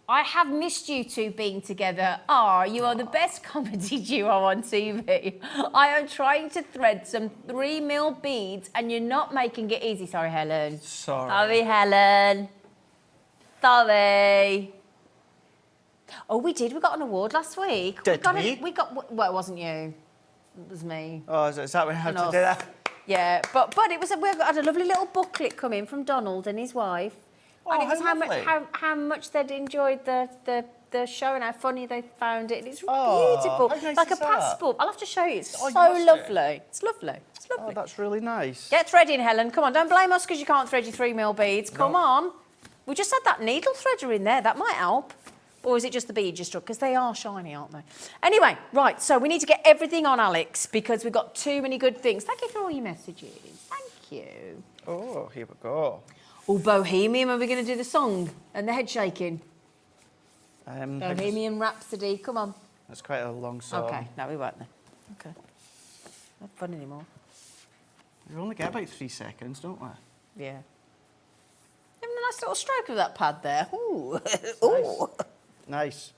I have missed you two being together. You are the best comedy duo on TV. I am trying to thread some 3mm beads and you're not making it easy. Sorry, Helen. Sorry, Helen. Sorry. Oh, we did. We got an award last week. Did we? Well, it wasn't you. It was me. Oh, is that when I had to do that? Yeah, but it was. We had a lovely little booklet come in from Donald and his wife. Oh, and it was lovely. how much they'd enjoyed the show and how funny they found it. And it's Oh, beautiful, how nice like a is that? passport. I'll have to show you. It's Oh, you so must lovely. It's lovely. It's lovely. Oh, that's really nice. Get threading, Helen. Come on, don't blame us because you can't thread your 3mm beads. Come on. We just had that needle threader in there. That might help. Or is it just the bead you struck? Because they are shiny, aren't they? Anyway, right, so we need to get everything on, Alex, because we've got too many good things. Thank you for all your messages. Thank you. Oh, here we go. Oh, Bohemian, are we going to do the song and the head shaking? Bohemian Rhapsody, come on. That's quite a long song. Okay, no, we won't then. Okay. Not fun anymore. We only get about 3 seconds, don't we? Yeah. Having a nice little stroke of that pad there. Ooh. Ooh. Nice.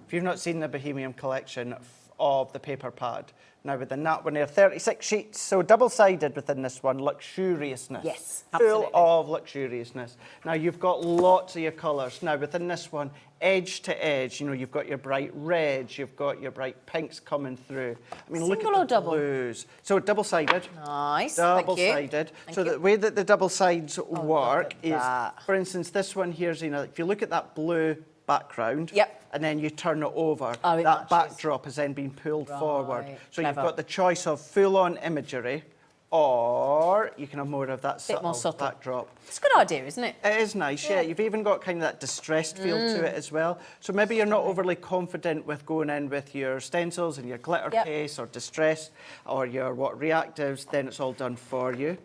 If you've not seen the Bohemian collection of the paper pad, now within that one there, 36 sheets, so double-sided within this one, luxuriousness. Yes, absolutely. Full of luxuriousness. Now you've got lots of your colours. Now within this one, edge to edge, you know, you've got your bright reds, you've got your bright pinks coming through. I mean, look at the double? blues. So double-sided. Nice, Double-sided. So the way that the double sides work is, that. for instance, this one here's, you know, if you look at that blue background, and then you turn it over, that matches. backdrop has then been pulled forward. So you've Clever. got the choice of full-on imagery, or you can have more of that Bit more subtle. backdrop. It's a good idea, isn't it? It is nice, yeah. You've even got kind of that distressed feel to it as well. So maybe you're not overly confident with going in with your stencils and your glitter case or distress or your reactives, then it's all done for you.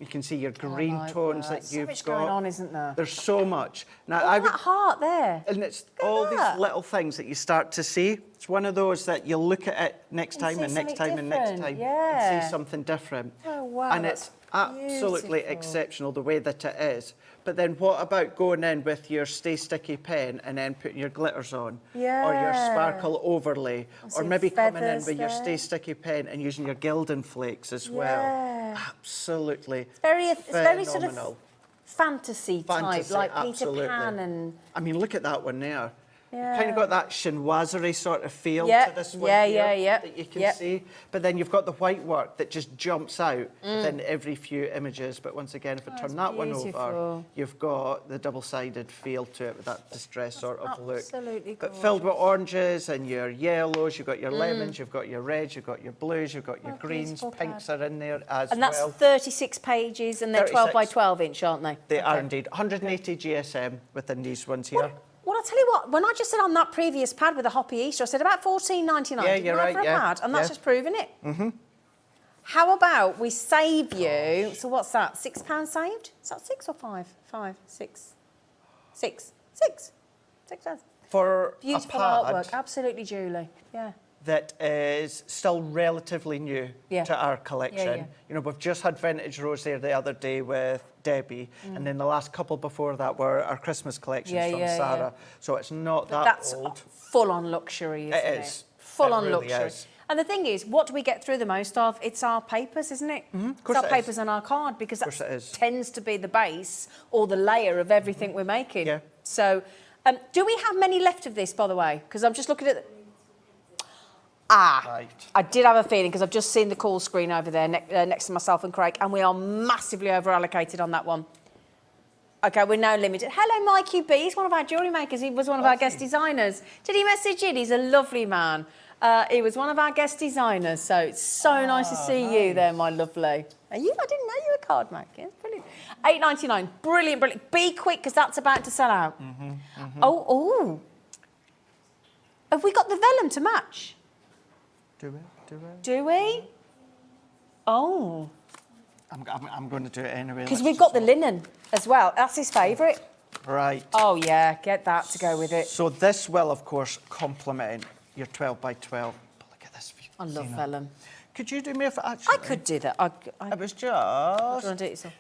You can see your green tones that you've got. So much going on, isn't there? There's so much. Now, That heart there. and it's all these little things that you start to see. It's one of those that you'll look at it next time see and next something time and next different, time yeah. and see something different. Oh, wow, And it's absolutely beautiful. exceptional the way that it is. But then what about going in with your Stay Sticky pen and then putting your glitters on? Or your Yeah. sparkle overlay? Or some maybe coming in feathers with your there. Stay Sticky pen and using your Gildan flakes as well. Yeah. Absolutely It's very sort of phenomenal. fantasy type, Fantasy, like absolutely. Peter Pan and... I mean, look at that one there. Yeah. Kind of got that chinoiserie sort of feel Yeah, to this one yeah, here yeah. that you can Yeah. see. But then you've got the white work that just jumps out within every few images. But once again, if I turn that one over, beautiful. you've got the double-sided feel to it with that distress sort of look. absolutely But filled with oranges and your yellows, you've got your lemons, you've got your reds, you've got your blues, you've got your greens, beautiful pinks are in there as And that's well. 36 pages and they're 12 by 12 inch, aren't they? They are indeed. 180 GSM within these ones here. Well, I'll tell you what, when I just said on that previous pad with the Hoppy Easter, I said about $14.99. Yeah, didn't you're I, right, for a yeah, pad? And that's yeah. just proving it. Mm-hmm. How about we save you, so what's that, £6 saved? Is that 6 or 5? 5, 6. 6. 6. £6. For Beautiful a pad artwork, absolutely, Julie. Yeah. that is still relatively new to our collection. Yeah, yeah. You know, we've just had Vintage Rose there the other day with Debbie, and then the last couple before that were our Christmas collections from Sarah. So it's not That's old. full-on luxury, isn't it? It is. Full-on It really luxury. is. And the thing is, what do we get through the most of? It's our papers, isn't it? Of course it's our it is. papers and our card, because Of course that it is. tends to be the base or the layer of everything we're making. Yeah. So Do we have many left of this, by the way? Because I'm just looking at... Right. I did have a feeling because I've just seen the call screen over there next to myself and Craig, and we are massively over-allocated on that one. OK, we're now limited. Hello, Mikey B. He's one of our jewellery makers. He was one of our guest designers. Did he message in? He's a lovely man. He was one of our guest designers, so it's so nice to see you there, my lovely. Are you? I didn't know you were a card maker. Brilliant. £8.99. Brilliant, brilliant. Be quick, because that's about to sell out. Oh. Have we got the vellum to match? Do we? Oh. I'm going to do it anyway. Because we've got the linen as well. That's his favourite. Right. Oh, yeah. Get that to go with it. So this will, of course, complement your 12 by 12. But look at this. I love vellum. Could you do me a favour? Actually, I could do that. It was just... Do you want to do it yourself?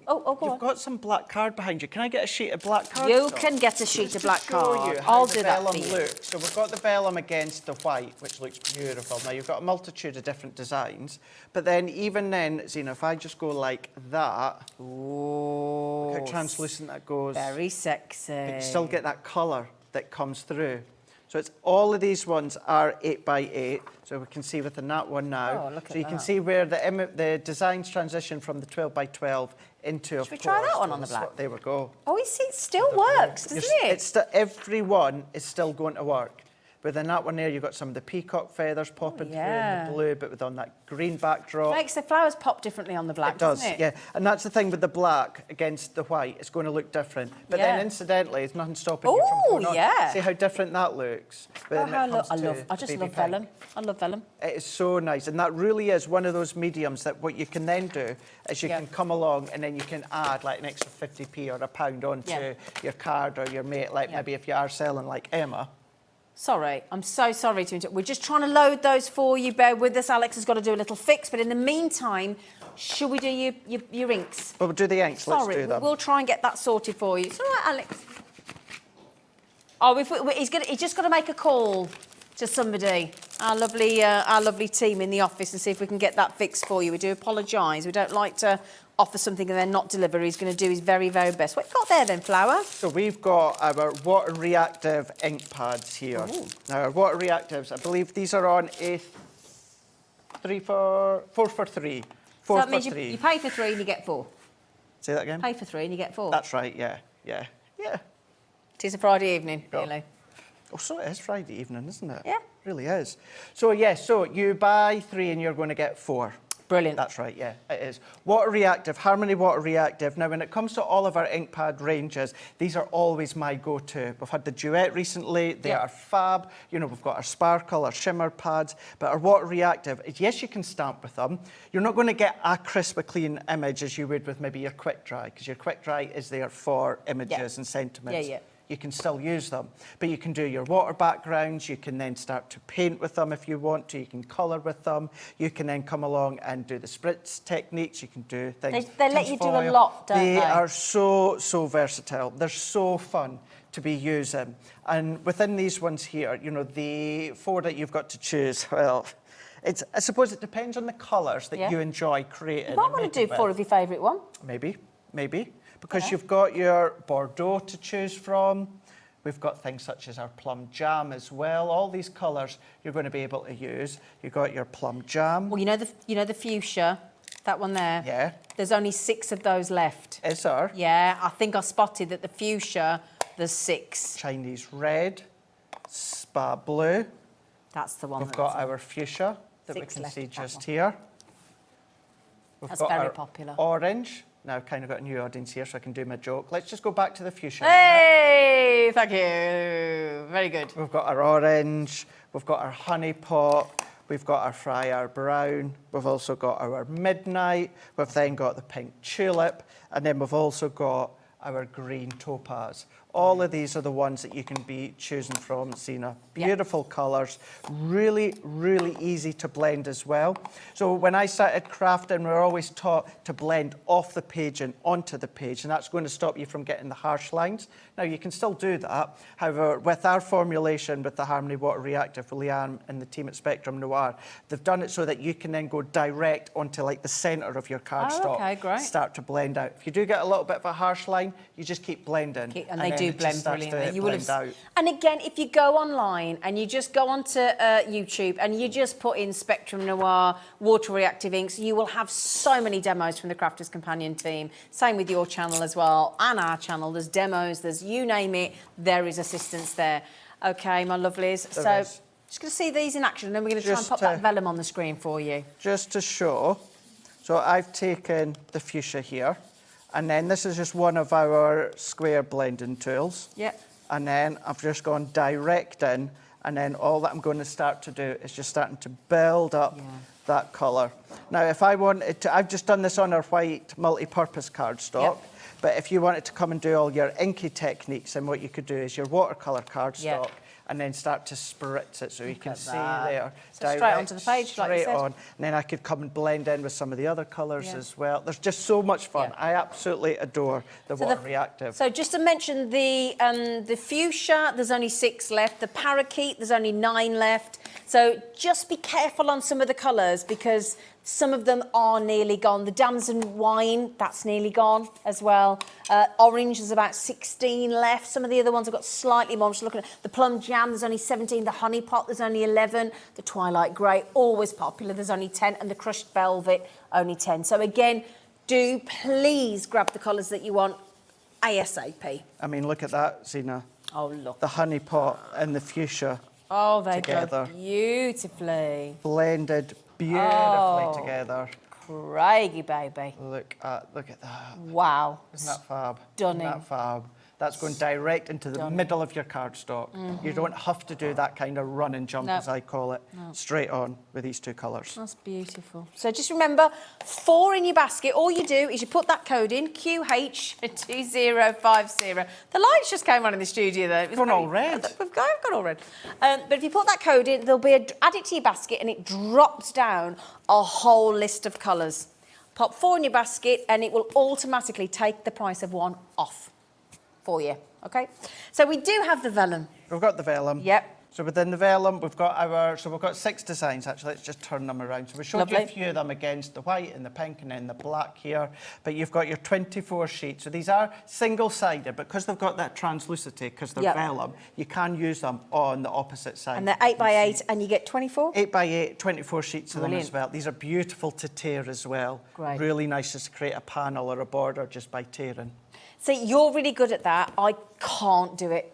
Oh, go on. You've got some black card behind you. Can I get a sheet of black card? You can get a sheet of black card. I'll do that for you. looks. So we've got the vellum against the white, which looks beautiful. Now, you've got a multitude of different designs. But then, even then, Zena, if I just go like that, oh, look how translucent that goes. Very sexy. But you still get that colour that comes through. So it's all of these ones are 8 by 8. So we can see within that one now. Oh, look at so you that. can see where the designs transition from the 12 by 12 into, Should we try that one on the black? There we go. Oh, it still works, doesn't it? Every one is still going to work. Within that one there, you've got some of the peacock feathers popping through in the blue, but with on that green backdrop. Makes the flowers pop differently on the black, It does, doesn't it? yeah. And that's the thing with the black against the white. It's going to look different. But then, incidentally, there's nothing stopping you from going on. See how different that looks? I just love vellum. I love vellum. It is so nice. And that really is one of those mediums that what you can then do is you can come along and then you can add like an extra 50p or £1 onto your card or your mate, like maybe if you are selling like Emma. Sorry, I'm so sorry to interrupt. We're just trying to load those for you. Bear with us. Alex has got to do a little fix. But in the meantime, should we do your inks? Well, we'll do the inks. Sorry, let's do them. We'll try and get that sorted for you. It's all right, Alex. Oh, he's just got to make a call to somebody, our lovely team in the office, and see if we can get that fixed for you. We do apologise. We don't like to offer something and then not deliver. He's going to do his very, very best. What have you got there then, Flower? So we've got our water reactive ink pads here. Ooh. Now our water reactives, I believe these are on a 4 for 3. So that means you pay for 3 and you get 4. Say that again? Pay for 3 and you get 4. That's right, yeah. It is a Friday evening, really. Oh, so it is Friday evening, isn't it? Yeah. It really is. So, yes, so you buy 3 and you're going to get 4. Brilliant. That's right, yeah, it is. Water reactive, Harmony Water Reactive. Now, when it comes to all of our ink pad ranges, these are always my go-to. We've had the Duet recently. They are fab. You know, we've got our Sparkle, our Shimmer pads. But our Water Reactive, yes, you can stamp with them. You're not going to get a crisp, clean image as you would with maybe your Quick Dry, because your Quick Dry is there for images and sentiments. You can still use them. But you can do your water backgrounds. You can then start to paint with them if you want to. You can colour with them. You can then come along and do the spritz techniques. You can do things. They let you do a lot, don't they? They are so versatile. They're so fun to be using. And within these ones here, you know, the 4 that you've got to choose, well, I suppose it depends on the colours that you enjoy creating. You might want to do 4 of your favourite one. Maybe. Because you've got your Bordeaux to choose from. We've got things such as our plum jam as well. All these colours you're going to be able to use. You've got your plum jam. Well, you know the fuchsia, that one there? Yeah. There's only 6 of those left. Is there? Yeah, I think I spotted that the fuchsia, there's 6. Chinese red, spa blue. That's the one. We've got our fuchsia that we can see just here. That's very popular. Orange. Now I've kind of got a new audience here, so I can do my joke. Let's just go back to the fuchsia. Hey, thank you. Very good. We've got our orange. We've got our honey pot. We've got our Friar Brown. We've also got our Midnight. We've then got the pink tulip. And then we've also got our green topaz. All of these are the ones that you can be choosing from, Zena. Beautiful colours, really, really easy to blend as well. So when I started crafting, we were always taught to blend off the page and onto the page, and that's going to stop you from getting the harsh lines. Now, you can still do that. However, with our formulation, with the Harmony Water Reactive, with Leanne and the team at Spectrum Noir, they've done it so that you can then go direct onto like the centre of your cardstock. Okay, great. Start to blend out. If you do get a little bit of a harsh line, you just keep blending. And they do do it blend just starts brilliantly. to You will blend have. out. And again, if you go online and you just go onto YouTube and you just put in Spectrum Noir, water reactive inks, you will have so many demos from the Crafters Companion team. Same with your channel as well, and our channel. There's demos, there's you name it, there is assistance there. Okay, my lovelies. There is. Just going to see these in action, and then we're going to try and Just pop to- that vellum on the screen for you. Just to show, so I've taken the fuchsia here, and then this is just one of our square blending tools. Yep. And then I've just gone direct in, and then all that I'm going to start to do is just starting to build up that colour. Now, if I wanted to, I've just done this on our white multi-purpose cardstock, Yep. but if you wanted to come and do all your inky techniques, then what you could do is your watercolour cardstock, Yep. and then start to spritz it, so you can at see that. there. So straight onto the page, like you straight said. on. And then I could come and blend in with some of the other colours Yeah. as well. There's just so much fun. Yeah. I absolutely adore the water reactive. So just to mention the fuchsia, there's only 6 left. The parakeet, there's only 9 left. So just be careful on some of the colours because some of them are nearly gone. The damson wine, that's nearly gone as well. Orange, there's about 16 left. Some of the other ones have got slightly more. I'm just looking at the plum jam, there's only 17. The honey pot, there's only 11. The twilight grey, always popular, there's only 10. And the crushed velvet, only 10. So again, do please grab the colours that you want ASAP. I mean, look at that, Zena. Oh, look. The honey pot and the fuchsia Oh, they together. go beautifully. Blended beautifully Oh. together. Craigie, baby. Look at that. Wow. Isn't that fab? Stunning. Isn't that fab? That's going direct into the middle of your cardstock. You don't have to do that kind of run and jump, No. as I call it. Straight on with these 2 colours. That's beautiful. So just remember, 4 in your basket. All you do is you put that code in, QH2050. The lights just came on in the studio, though. It was Gone very- all red. We've gone all red. But if you put that code in, there'll be add it to your basket, and it drops down a whole list of colours. Pop 4 in your basket, and it will automatically take the price of 1 off for you, okay? So we do have the vellum. We've got the vellum. Yep. So within the vellum, we've got 6 designs, actually. Let's just turn them around. So we showed you Lovely. a few of them against the white and the pink and then the black here. But you've got your 24 sheets. So these are single-sided, but because they've got that translucity, because they're Yep. vellum, you can use them on the opposite side. And they're 8 by 8, and you get 24? 8 by 8, 24 sheets of them as Brilliant. well. These are beautiful to tear as well. Great. Really nice just to create a panel or a border just by tearing. See, you're really good at that. I can't do it.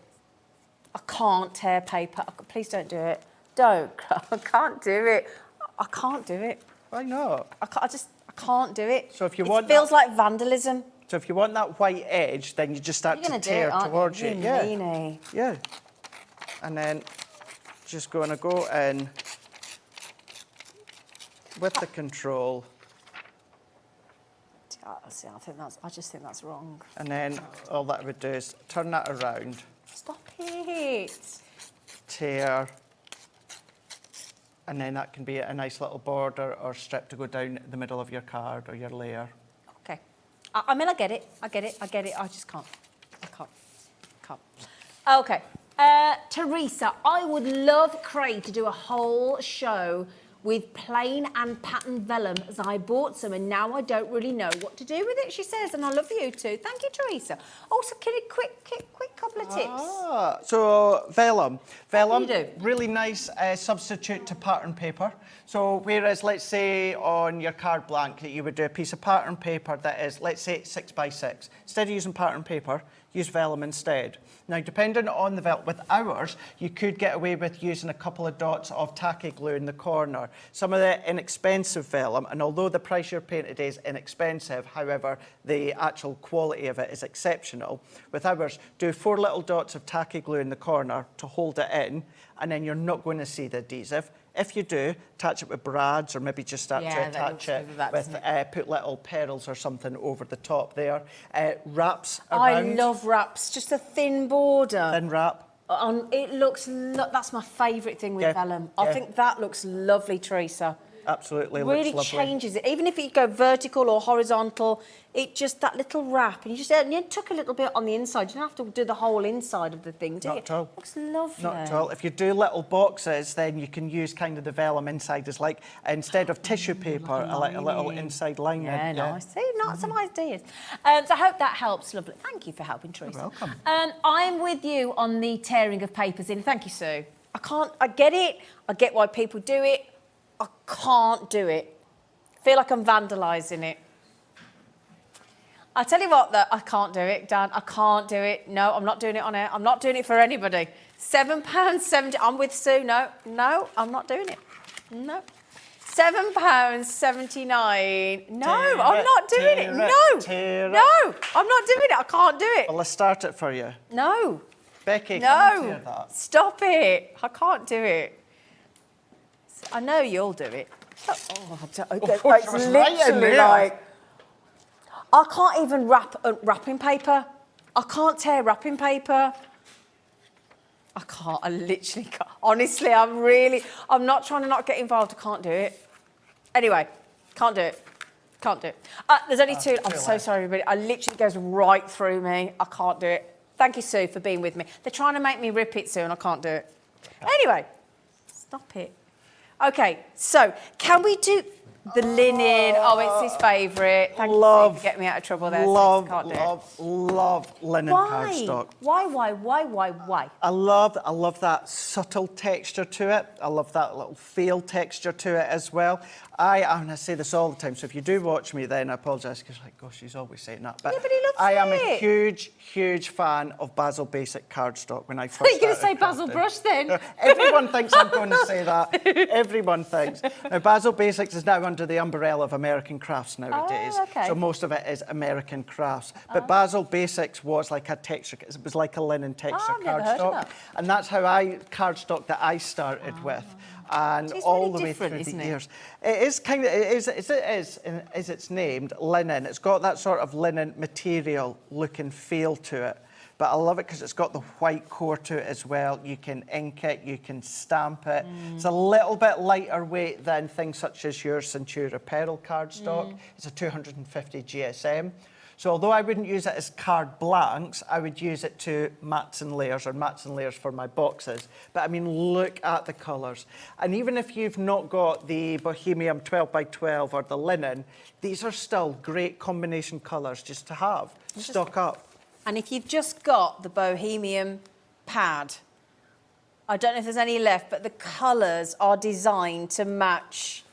I can't tear paper. Please don't do it. Don't. I can't do it. I can't do it. Why not? I can't do it. So if you it want feels that- like vandalism. So if you want that white edge, then you just start You're to going to do tear it, aren't towards you? it. You Yeah. meanie. Yeah. And then just going to go in with the control. See, I just think that's wrong. And then all that I would do is turn that around, Stop it. tear, and then that can be a nice little border or strip to go down the middle of your card or your layer. Okay. I mean, I get it. I just can't. I can't. Okay. Teresa, I would love Craig to do a whole show with plain and pattern vellum, as I bought some and now I don't really know what to do with it, she says, and I love you too. Thank you, Teresa. Also, can you quick couple of tips? So vellum. Vellum, do you do? really nice substitute to pattern paper. So whereas, let's say on your card blank that you would do a piece of pattern paper that is, let's say 6 by 6. Instead of using pattern paper, use vellum instead. Now, depending on the vellum, with ours, you could get away with using a couple of dots of tacky glue in the corner. Some of the inexpensive vellum, and although the price you're paying today is inexpensive, however, the actual quality of it is exceptional. With ours, do 4 little dots of tacky glue in the corner to hold it in, and then you're not going to see the adhesive. If you do, attach it with brads or maybe just start to attach it with, put little pearls or something over the top there. Wraps around. I love wraps, just a thin border. Thin wrap. It looks, that's my favourite thing with vellum. I think that looks lovely, Teresa. Absolutely, really looks lovely. changes it. Even if you go vertical or horizontal, it just, that little wrap, and you just tuck a little bit on the inside. You don't have to do the whole inside of the thing, do you? Not at all. Looks lovely. Not at all. If you do little boxes, then you can use kind of the vellum inside as like, instead of tissue paper, like a little inside lining. Yeah, nice. See, not some ideas. So I hope that helps. Lovely. Thank you for helping, Teresa. You're welcome. I'm with you on the tearing of papers in. Thank you, Sue. I get it. I get why people do it. I can't do it. I feel like I'm vandalising it. I tell you what, though, I can't do it, Dan. I can't do it. No, I'm not doing it on air. I'm not doing it for anybody. £7.70. I'm with Sue. No, I'm not doing it. No. £7.79. No, I'm not doing it. No, I'm not doing it. I can't do it. Well, let's start it for you. No. Becky, No. can you tear that? Stop it. I can't do it. I know you'll do it. It's literally like... I can't even wrap wrapping paper. I can't tear wrapping paper. I can't. I literally can't. Honestly, I'm not trying to not get involved. I can't do it. Anyway, can't do it. Can't do it. There's only two. I'm so sorry, everybody. I literally goes right through me. I can't do it. Thank you, Sue, for being with me. They're trying to make me rip it, Sue, and I can't do it. Anyway, stop it. Okay, so can we do the linen? Oh, it's his favourite. Thank you for getting me out of trouble there. Love linen cardstock. Why? I love that subtle texture to it. I love that little feel texture to it as well. I say this all the time, so if you do watch me then I apologise because like, gosh, she's always saying that. But yeah, but he loves I am a huge fan of Basil Basic cardstock when I first started. You're going to say Basil Brush then? Everyone thinks I'm going to say that. Everyone thinks. Now, Basil Basics is now under the umbrella of American Crafts nowadays. Oh, okay. So most of it is American Crafts. But Basil Basics was like a texture, it was like a linen texture I've never heard of cardstock. that. And that's how cardstock that I started with. And It's all really the way different, through isn't the it? years. It is kind of, it's named linen. It's got that sort of linen material look and feel to it. But I love it because it's got the white core to it as well. You can ink it, you can stamp it. It's a little bit lighter weight than things such as your Centura Pearl cardstock. It's a 250 GSM. So although I wouldn't use it as card blanks, I would use it to mats and layers for my boxes. But I mean, look at the colours. And even if you've not got the Bohemian 12x12 or the linen, these are still great combination colours just to have. Stock up. And if you've just got the Bohemian pad, I don't know if there's any left, but the colours are designed to match.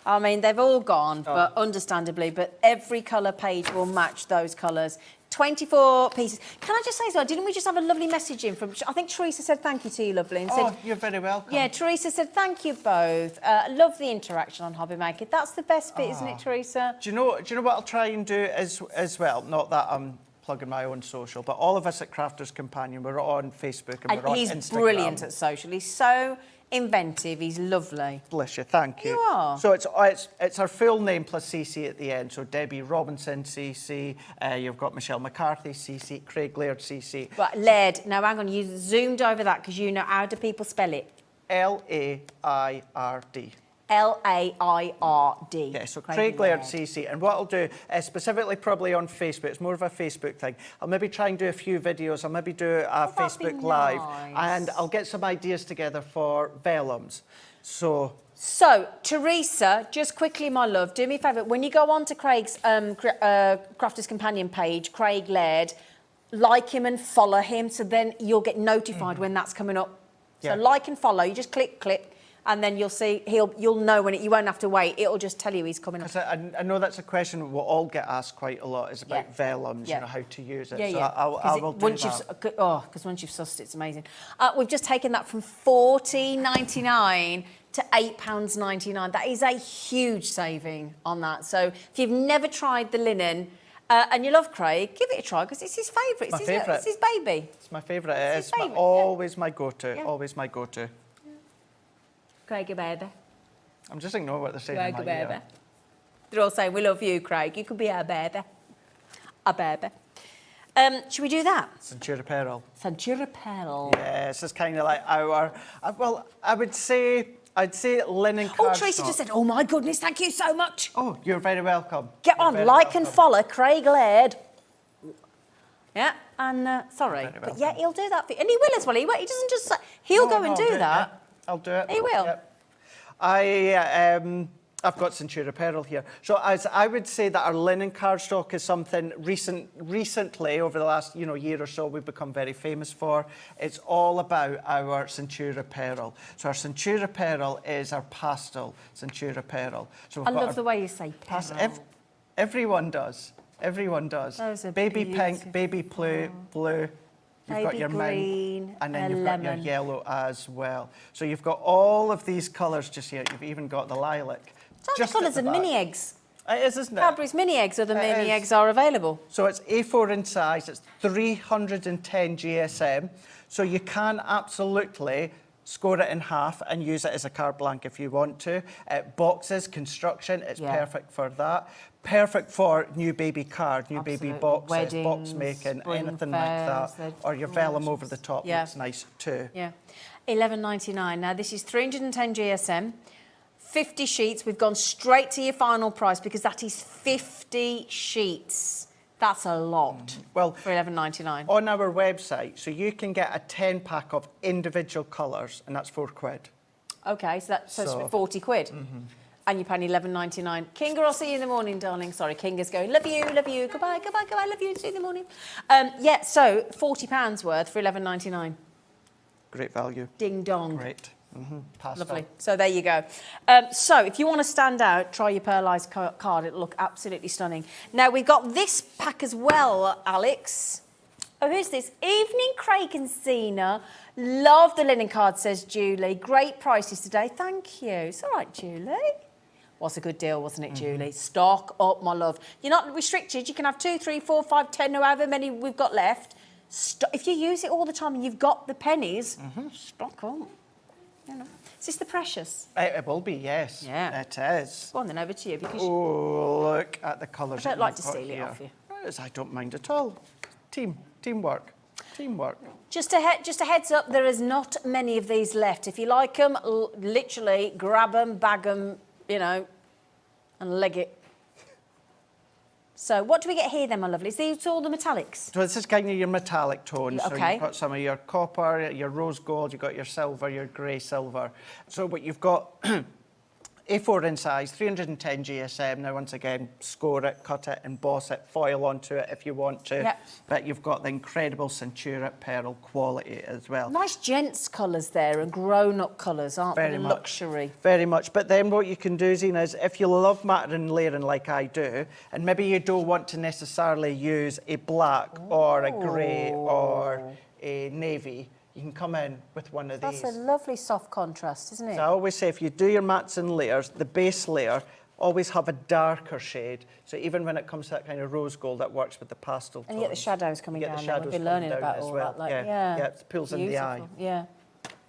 I mean, they've all gone, but understandably, but every colour page will match those colours. 24 pieces. Can I just say so? Didn't we just have a lovely message in from, I think Teresa said thank you to you, lovely. And said, You're very welcome. yeah, Teresa said thank you both. Love the interaction on HobbyMaker. That's the best bit, isn't it, Teresa? Do you know what I'll try and do as well? Not that I'm plugging my own social, but all of us at Crafters Companion, we're on Facebook and we're on Instagram. He's brilliant at social. He's so inventive. He's lovely. Bless you, thank you. You are. So it's our full name plus CC at the end. So Debbie Robinson CC, you've got Michelle McCarthy CC, Craig Laird CC. But Laird, now hang on, you zoomed over that because you know, how do people spell it? L-A-I-R-D. L-A-I-R-D. Yeah, so Craig Laird CC. And what I'll do, specifically probably on Facebook, it's more of a Facebook thing. I'll maybe try and do a few videos. I'll maybe do a Facebook Live. And I'll get some ideas together for vellums. So, Teresa, just quickly, my love, do me a favour. When you go on to Craig's Crafters Companion page, Craig Laird, like him and follow him, so then you'll get notified when that's coming up. So like and follow, you just click, and then you'll see, you'll know when you won't have to wait. It'll just tell you he's coming up. I know that's a question we'll all get asked quite a lot, is about vellums, you know, how to use it. Yeah, so yeah. I will do that. Because once you've sussed it, it's amazing. We've just taken that from $14.99 to £8.99. That is a huge saving on that. So if you've never tried the linen, and you love Craig, give it a try because it's his favourite. It's his baby. It's my favourite. It's always my go-to. Yeah. Always my go-to. Craig, a baby. I'm just ignoring what they're saying. Craig, a baby. They're all saying, we love you, Craig. You could be our baby. A baby. Should we do that? Centura Pearl. Centura Pearl. Yeah, this is kind of like our... well, I would say I'd say linen Oh, cardstock. Tracy just said, oh my goodness, thank you so much. Oh, you're very welcome. Get You're on, very like and welcome. follow Craig Laird. Yeah, and sorry, Very but yeah, he'll do that for you. And he will as well. He doesn't just say, he'll go and I'll do it, that. yeah. I'll do it. He will. Yep. I've got Centura Pearl here. So as I would say that our linen cardstock is something recently, over the last year or so, we've become very famous for. It's all about our Centura Pearl. So our Centura Pearl is our pastel Centura Pearl. So I love the way you say pearl. Everyone does. Everyone does. Those are baby beautiful. pink, baby blue. You've got Baby your green, mint, and then a you've got your lemon. yellow as well. So you've got all of these colours just here. You've even got the lilac. Sounds just like at colours the of back. mini eggs. It is, isn't it? Cadbury's mini eggs, or the It mini is. eggs are available. So it's A4 in size. It's 310 GSM. So you can absolutely score it in half and use it as a carte blanche if you want to. Boxes, construction, it's Yeah. perfect for that. Perfect for new baby card, new baby Absolutely. boxes, Weddings, box making, spring anything like fairs, that. they're Or your vellum over gorgeous. the top Yeah. looks nice too. Yeah, $11.99. Now this is 310 GSM, 50 sheets. We've gone straight to your final price because that is 50 sheets. That's a lot. Well, for $11.99. on our website, so you can get a 10-pack of individual colours, and that's £4. Okay, so that's So- £40. And you're paying $11.99. Kinga, I'll see you in the morning, darling. Sorry, Kinga's going, love you, goodbye, goodbye, goodbye, love you, see you in the morning. Yeah, so £40 worth for $11.99. Great value. Ding dong. Great. Pastel. Lovely. So there you go. So if you want to stand out, try your pearlised card. It'll look absolutely stunning. Now, we've got this pack as well, Alex. Oh, who's this? Evening, Craig and Zena. Love the linen card, says Julie. Great prices today. Thank you. It's all right, Julie. Was a good deal, wasn't it, Julie? Stock up, my love. You're not restricted. You can have 2, 3, 4, 5, 10, however many we've got left. If you use it all the time and you've got the pennies, stock up. You know. Is this the Precious? It will be, yes. Yeah. It is. Go on then, over to you. Because Oh, look at the colours. I don't that like you've to got steal it here. off you. I don't mind at all. Teamwork. Just a heads up, there is not many of these left. If you like them, literally grab them, bag them, and leg it. So what do we get here then, my lovelies? These are all the metallics. So this is kind of your metallic tones. So Okay. you've got some of your copper, your rose gold, you've got your silver, your grey silver. So what you've got, A4 in size, 310 GSM. Now, once again, score it, cut it, emboss it, foil onto it if you want to. Yep. But you've got the incredible Centura Pearl quality as well. Nice gents' colours there and grown-up colours, aren't Very they? much. Luxury. Very much. But then what you can do, Zena, is if you love matte and layering like I do, and maybe you don't want to necessarily use a black or a grey or a navy, you can come in with one of That's these. a lovely soft contrast, isn't it? So I always say if you do your mattes and layers, the base layer, always have a darker shade. So even when it comes to that kind of rose gold, that works with the pastel tones. And you get the shadows coming You get down. the There. We've shadows been coming learning down about as all well. that. Like, Yeah, it pulls in the eye. Beautiful. Yeah.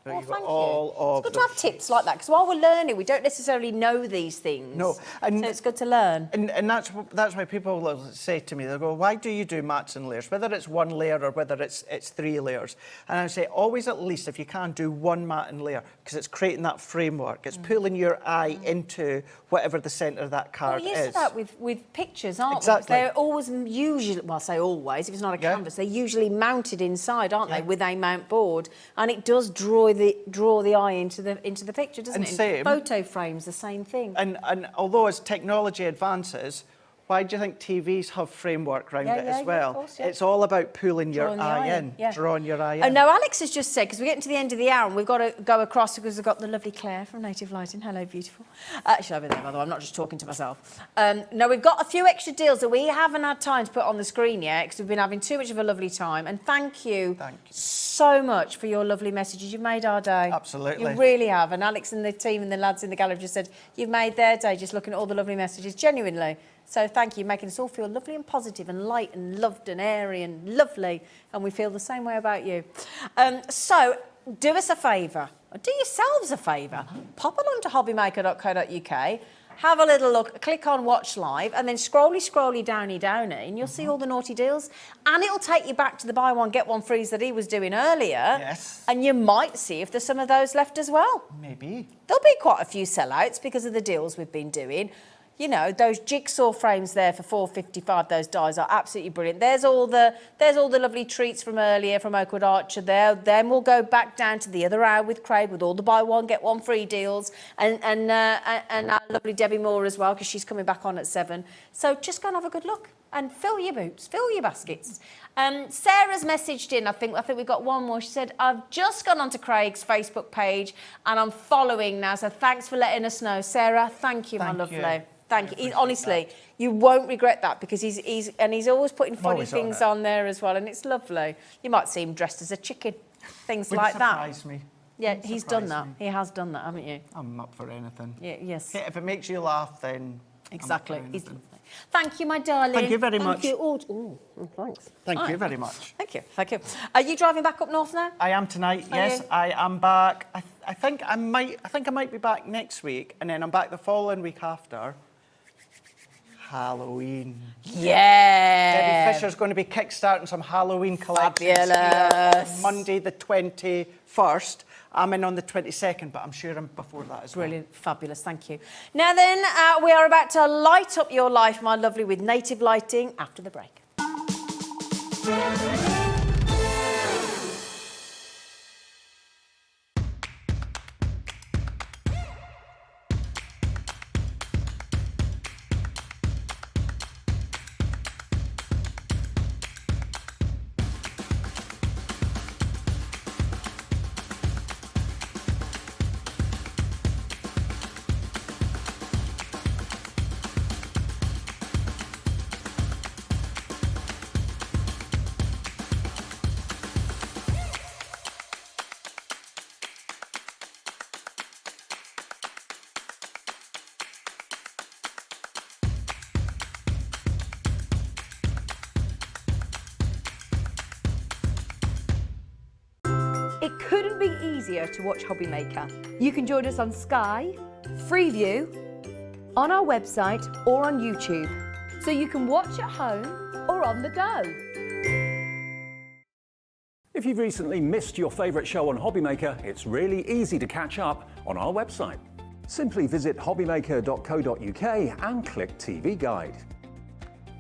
So Oh, you've got thank all you. of It's good to have tips like that because while we're learning, we don't necessarily know these things. No, and so it's good to learn. And that's why people will say to me, they'll go, why do you do mattes and layers? Whether it's one layer or whether it's 3 layers. And I say, always at least, if you can, do one matte and layer because it's creating that framework. It's pulling your eye into whatever the centre of that card Well, we're used is. to that with pictures, aren't Exactly. we? They're always usually, well, I say always, if it's not a canvas, they're usually mounted inside, aren't they, with a mount board. And it does draw the eye into the picture, doesn't And it? same. Photo frames, the same thing. And although as technology advances, why do you think TVs have framework around it as well? of course, yeah. It's all about pulling your Drawing the eye in, yeah. drawing your eye Oh, in. no, Alex has just said, because we're getting to the end of the hour and we've got to go across because we've got the lovely Claire from Native Lighting. Hello, beautiful. She's over there, by the way. I'm not just talking to myself. No, we've got a few extra deals that we haven't had time to put on the screen yet because we've been having too much of a lovely time. And thank you so much for your lovely messages. You've made our day. Absolutely. You really have. And Alex and the team and the lads in the gallery just said, you've made their day just looking at all the lovely messages, genuinely. So thank you, making us all feel lovely and positive and light and loved and airy and lovely. And we feel the same way about you. So do us a favour, or do yourselves a favour. Pop along to hobbymaker.co.uk have a little look, click on watch live, and then scrolly downy, and you'll see all the naughty deals. And it'll take you back to the buy one, get one frees that he was doing earlier. Yes. And you might see if there's some of those left as well. Maybe. There'll be quite a few sellouts because of the deals we've been doing. You know, those jigsaw frames there for $4.55, those dies are absolutely brilliant. There's all the lovely treats from earlier from Oakwood Archer there. Then we'll go back down to the other hour with Craig with all the buy one, get one free deals. And our lovely Debbi Moore as well, because she's coming back on at 7. So just go and have a good look and fill your boots, fill your baskets. Sarah's messaged in, I think we've got one more. She said, I've just gone onto Craig's Facebook page and I'm following now. So thanks for letting us know. Sarah, thank you, my lovely. Thank you. Honestly, you won't regret that because he's always putting funny things on there as well, and it's lovely. You might see him dressed as a chicken, things like that. Surprise me. Yeah, he's done that. He has done that, haven't you? I'm up for anything. Yeah, yes. If it makes you laugh, then exactly. I'm up for anything. Thank you, my darling. Thank you very much. Thank you. Oh, thanks. Thank you very much. Thank you. Thank you. Are you driving back up north now? I am tonight. Are yes, you? I am back. I think I might be back next week, and then I'm back the following week after. Halloween. Yeah. Debbie Fisher's going to be kickstarting some Halloween collections Fabulous. here on Monday the 21st. I'm in on the 22nd, but I'm sure I'm before that as well. Brilliant, fabulous, thank you. Now then, we are about to light up your life, my lovely, with native lighting after the break. It couldn't be easier to watch HobbyMaker. You can join us on Sky, Freeview, on our website or on YouTube. So you can watch at home or on the go. If you've recently missed your favourite show on HobbyMaker, it's really easy to catch up on our website. Simply visit hobbymaker.co.uk and click TV Guide.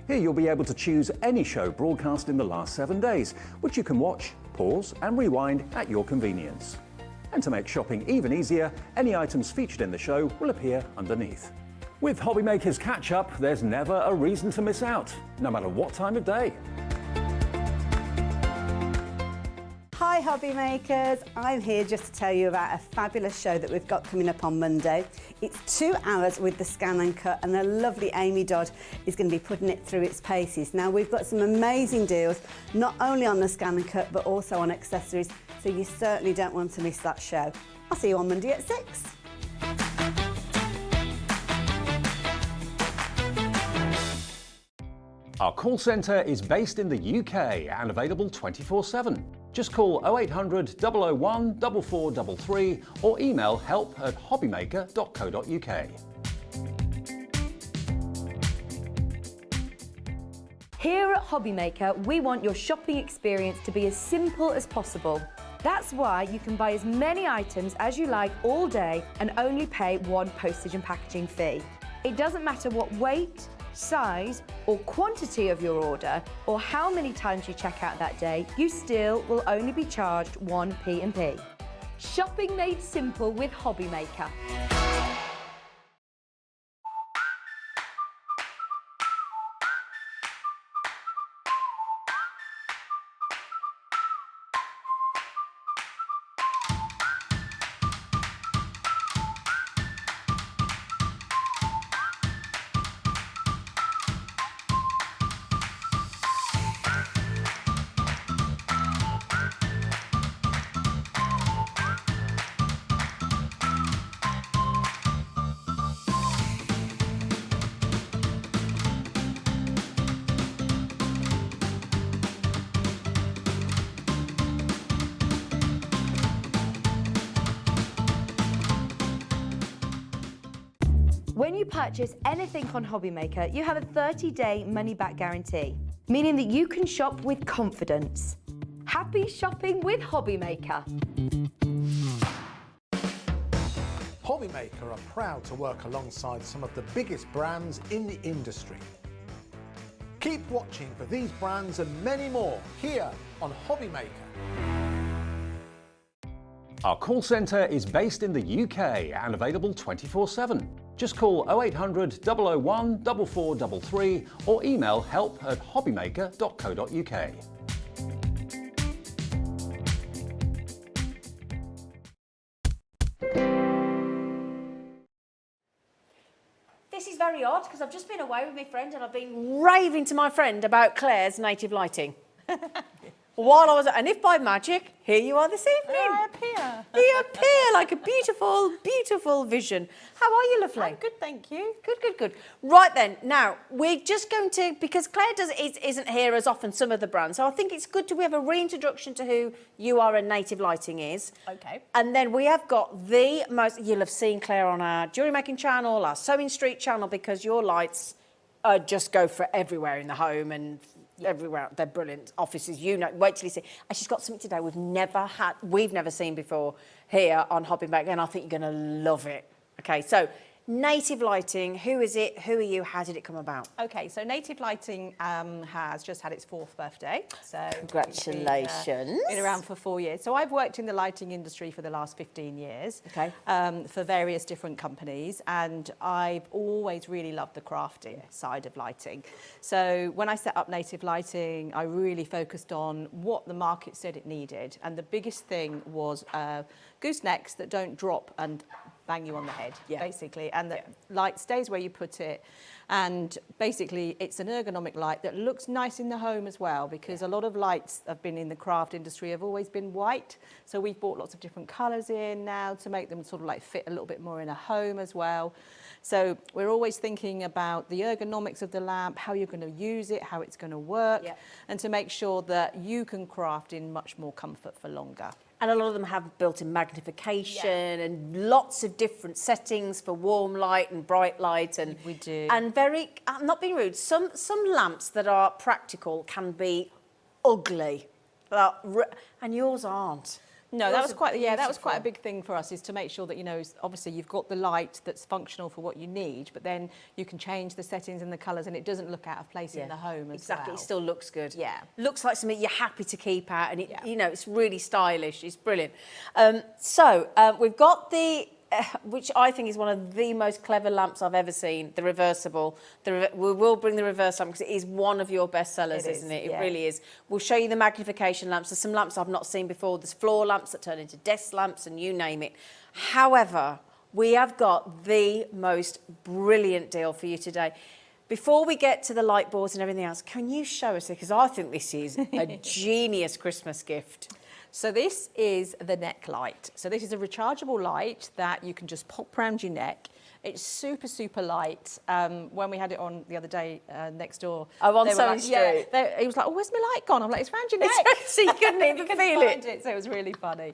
Here you'll be able to choose any show broadcast in the last 7 days, which you can watch, pause and rewind at your convenience. And to make shopping even easier, any items featured in the show will appear underneath. With HobbyMaker's catch-up, there's never a reason to miss out, no matter what time of day. Hi HobbyMakers, I'm here just to tell you about a fabulous show that we've got coming up on Monday. It's 2 hours with the scan and cut, and the lovely Amy Dodd is going to be putting it through its paces. Now we've got some amazing deals, not only on the scan and cut but also on accessories, so you certainly don't want to miss that show. I'll see you on Monday at 6. Our call centre is based in the UK and available 24/7. Just call 0800 001 4433 or email help@hobbymaker.co.uk. Here at HobbyMaker, we want your shopping experience to be as simple as possible. That's why you can buy as many items as you like all day and only pay one postage and packaging fee. It doesn't matter what weight, size or quantity of your order or how many times you check out that day, you still will only be charged one P&P. Shopping made simple with HobbyMaker. When you purchase anything on HobbyMaker, you have a 30-day money-back guarantee, meaning that you can shop with confidence. Happy shopping with HobbyMaker. HobbyMaker are proud to work alongside some of the biggest brands in the industry. Keep watching for these brands and many more here on HobbyMaker. Our call centre is based in the UK and available 24/7. Just call 0800 001 4433 or email help@hobbymaker.co.uk. This is very odd because I've just been away with my friend and I've been raving to my friend about Claire's native lighting. While I was, and if by magic, here you are this evening. I appear. You appear like a beautiful, beautiful vision. How are you, lovely? I'm good, thank you. Good, good, good. Right then, now we're just going to, because Claire isn't here as often some of the brands, so I think it's good to have a reintroduction to who you are and Native Lighting is. Okay. And then we have got the most, you'll have seen Claire on our jewellery making channel, our Sewing Street channel, because your lights just go for everywhere in the home and everywhere. They're brilliant. Offices, you know, wait till you see. And she's got something today we've never seen before here on HobbyMaker, and I think you're going to love it. Okay, so Native Lighting, who is it? Who are you? How did it come about? Okay, so Native Lighting has just had its 4th birthday. So Congratulations. Been around for 4 years. So I've worked in the lighting industry for the last 15 years. Okay. For various different companies, and I've always really loved the crafty side of lighting. So when I set up Native Lighting, I really focused on what the market said it needed, and the biggest the goosenecks that don't drop and bang you on the head, basically, and the light stays where you put it. And basically, it's an ergonomic light that looks nice in the home as well, because a lot of lights have been in the craft industry have always been white. So we've bought lots of different colours in now to make them sort of like fit a little bit more in a home as well. So we're always thinking about the ergonomics of the lamp, how you're going to use it, how it's going to work, and to make sure that you can craft in much more comfort for longer. And a lot of them have built-in magnification and lots of different settings for warm light and bright light. And we do. And very, I'm not being rude, some lamps that are practical can be ugly, and yours aren't. No, that was quite a big thing for us, is to make sure that, you know, obviously you've got the light that's functional for what you need, but then you can change the settings and the colours and it doesn't look out of place in the home as well. Exactly, it still looks good. Yeah. Looks like something you're happy to keep out, and you know, it's really stylish, it's brilliant. We've got the, which I think is one of the most clever lamps I've ever seen, the reversible. We will bring the reverse lamp because it is one of your best sellers, isn't it? It really is. We'll show you the magnification lamps. There's some lamps I've not seen before. There's floor lamps that turn into desk lamps and you name it. However, we have got the most brilliant deal for you today. Before we get to the light boards and everything else, can you show us it? Because I think this is a genius Christmas gift. So this is the neck light. So this is a rechargeable light that you can just pop around your neck. It's super, super light. When we had it on the other day next door. Oh, on Sewing Street. He was like, oh, where's my light gone? I'm like, it's around your neck. So you couldn't even feel it. So it was really funny.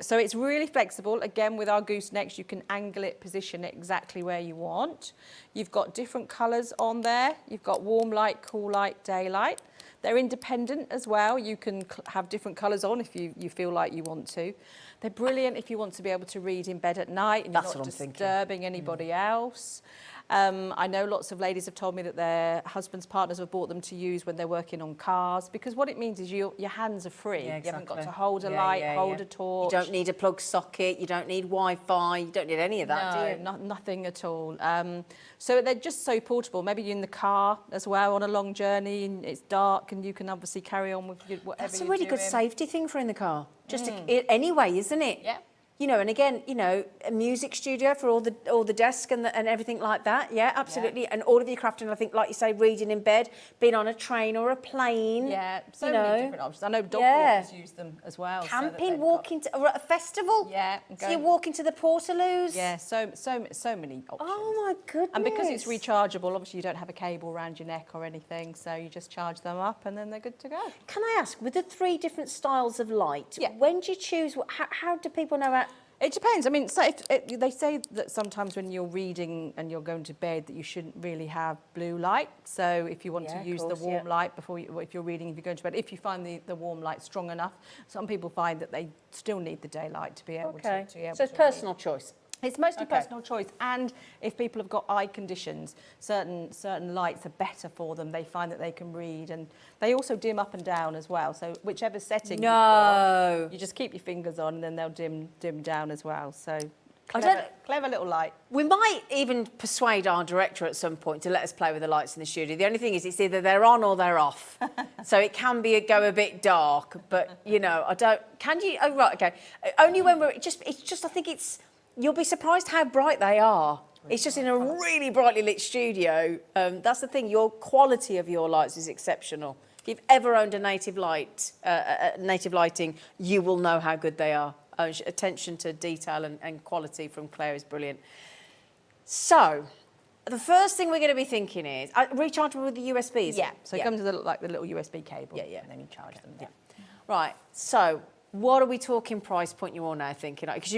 So it's really flexible. Again, with our goosenecks, you can angle it, position it exactly where you want. You've got different colours on there. You've got warm light, cool light, daylight. They're independent as well. You can have different colours on if you feel like you want to. They're brilliant if you want to be able to read in bed at night and you're not disturbing anybody else. I know lots of ladies have told me that their husbands' partners have bought them to use when they're working on cars, because what it means is your hands are free. Yeah, exactly. You haven't got to hold a light, hold a torch. You don't need a plug socket, you don't need Wi-Fi, you don't need any of that, do you? No, nothing at all. So they're just so portable. Maybe you're in the car as well on a long journey and it's dark and you can obviously carry on with whatever you're doing. That's a really good safety thing for in the car. Just anyway, isn't it? Yeah. You know, and again, you know, a music studio for all the desk and everything like that. Yeah, absolutely. Yeah. And all of your crafting, I think, like you say, reading in bed, being on a train or a plane. Yeah, so many different options. I know dog walkers use them as well. Camping, walking to or at a festival. Yeah. So you're walking to the Portaloos. Yeah, so many options. Oh my goodness. And because it's rechargeable, obviously you don't have a cable around your neck or anything, so you just charge them up and then they're good to go. Can I ask, with the 3 different styles of light, when do you choose, how do people know It depends. I mean, so they say that sometimes when you're reading and you're going to bed that you shouldn't really have blue light. So if you want to use the warm light before if you're reading, if you're going to bed, if you find the warm light strong enough, some people find that they still need the daylight to be able to be able So it's to personal choice. It's mostly personal choice, and if people have got eye conditions, certain lights are better for them. They find that they can read, and they also dim up and down as well. So whichever setting you've got, you just keep your fingers on, and then they'll dim down as well. So clever little light. We might even persuade our director at some point to let us play with the lights in the studio. The only thing is, it's either they're on or they're off. So it can go a bit dark, but you know, I don't. Can you? Oh right, okay. Only when it's just. I think it's. You'll be surprised how bright they are. It's just in a really brightly lit studio. That's the thing. Your quality of your lights is exceptional. If you've ever owned a native lighting, you will know how good they are. Attention to detail and quality from Claire is brilliant. So, the first thing we're going to be thinking is rechargeable with the USBs. Yeah. So it comes with the little USB cable. Yeah. And then you charge them. Yeah. Right. So, what are we talking price point? You all now thinking, because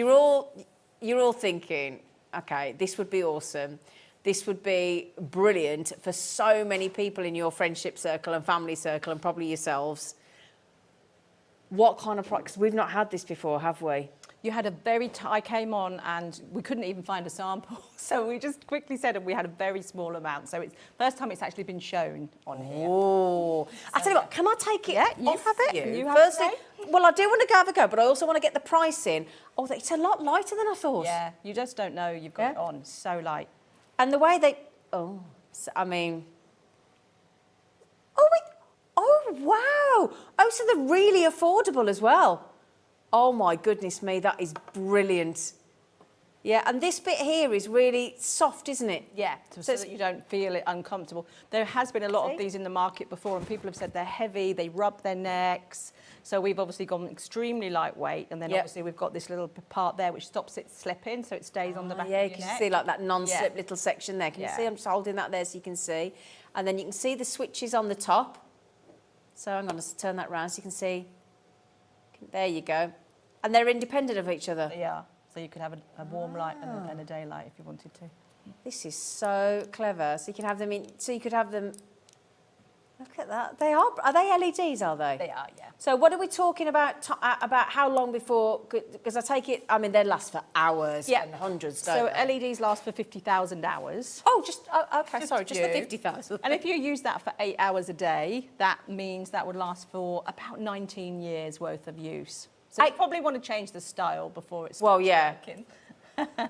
you're all thinking, okay, this would be awesome. This would be brilliant for so many people in your friendship circle and family circle, and probably yourselves. What kind of price? Because we've not had this before, have we? You had I came on and we couldn't even find a sample. So we just quickly said we had a very small amount. So it's first time it's actually been shown on here. Oh. I tell you what, can I take it? Yeah, you off have it. You? You have Firstly, it. well, I do want to have a go, but I also want to get the price in. Oh, it's a lot lighter than I thought. Yeah, you just don't know you've got it on. It's so light. And the way they, I mean, wow. Oh, so they're really affordable as well. Oh my goodness me, that is brilliant. Yeah, and this bit here is really soft, isn't it? Yeah, so that you don't feel it uncomfortable. There has been a lot of these in the market before, and people have said they're heavy, they rub their necks. So we've obviously gone extremely lightweight, and then obviously we've got this little part there which stops it slipping, so it stays on the back of your neck. Yeah, you can see like that non-slip little section there. Can you see? I'm just holding that there so you can see. And then you can see the switches on the top. So I'm going to turn that round so you can see. There you go. And they're independent of each other. They are. So you could have a warm light and a daylight if you wanted to. This is so clever. So you can have them in. So you could have them. Look at that. They are. Are they LEDs? Are they? They are. Yeah. So what are we talking about? About how long before? Because I take it. I mean, they last for hours and hundreds. So LEDs last for 50,000 hours. Oh, okay. Sorry, just for 50,000. And if you use that for 8 hours a day, that means that would last for about 19 years worth of use. So you probably want to change the style before it's working.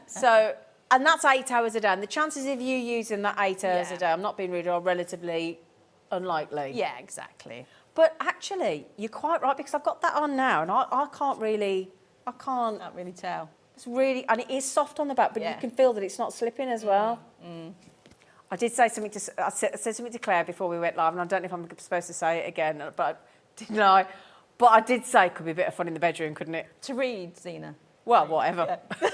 So, and that's 8 hours a day. And the chances of you using that 8 hours a day, I'm not being rude, are relatively unlikely. Yeah, exactly. But actually, you're quite right, because I've got that on now, and I can't really tell. It's really, and it is soft on the back, but you can feel that it's not slipping as well. I did say something I said something to Claire before we went live, and I don't know if I'm supposed to say it again, but didn't I? But I did say it could be a bit of fun in the bedroom, couldn't it? To read, Zena. Well, whatever. Yeah.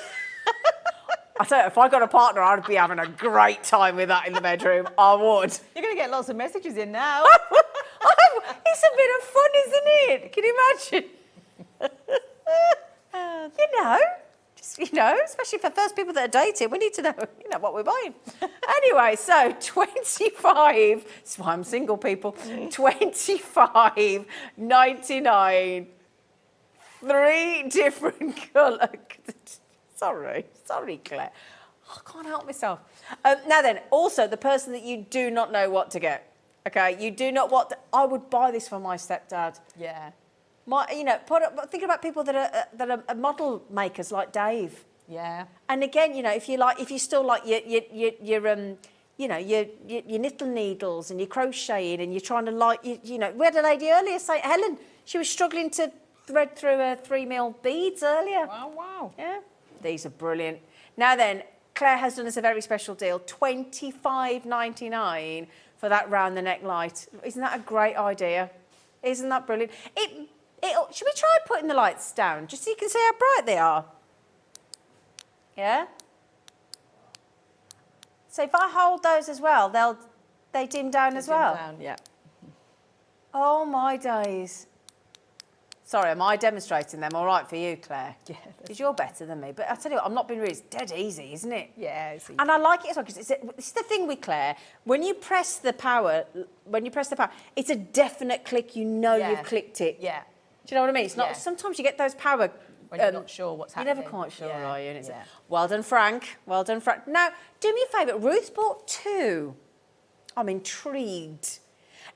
I tell you, if I got a partner, I'd be having a great time with that in the bedroom. I would. You're going to get lots of messages in now. It's a bit of fun, isn't it? Can you imagine? Especially for first people that are dating, we need to know, what we're buying. Anyway, so 25. That's why I'm single, people. 25.99. 3 different colours. Sorry, Claire. I can't help myself. Now then, also the person that you do not know what to get. Okay, you do not I would buy this for my stepdad. Yeah. Think about people that are model makers like Dave. Yeah. And again, if you still like your knitting needles and your crocheting and you're trying to we had a lady earlier, St. Helen. She was struggling to thread through her 3mm beads earlier. Wow. Yeah. These are brilliant. Now then, Claire has done us a very special deal, $25.99 for that round the neck light. Isn't that a great idea? Isn't that brilliant? Should we try putting the lights down just so you can see how bright they are? Yeah? So if I hold those as well, they dim down as well? Down, yeah. Oh my days. Sorry, am I demonstrating them all right for you, Claire? Yeah. Because you're better than me. But I tell you what, I'm not being rude. It's dead easy, isn't it? Yeah, it's easy. And I like it as well because this is the thing with Claire. When you press the power, it's a definite click. You know you've clicked it. Yeah. Do you know what I mean? It's not. Yeah. Sometimes you get those power. When you're not sure what's happening. You're never quite sure, Yeah. are you? And it's Yeah. well done, Frank. Well done, Frank. Now, do me a favour. Ruth's bought 2. I'm intrigued.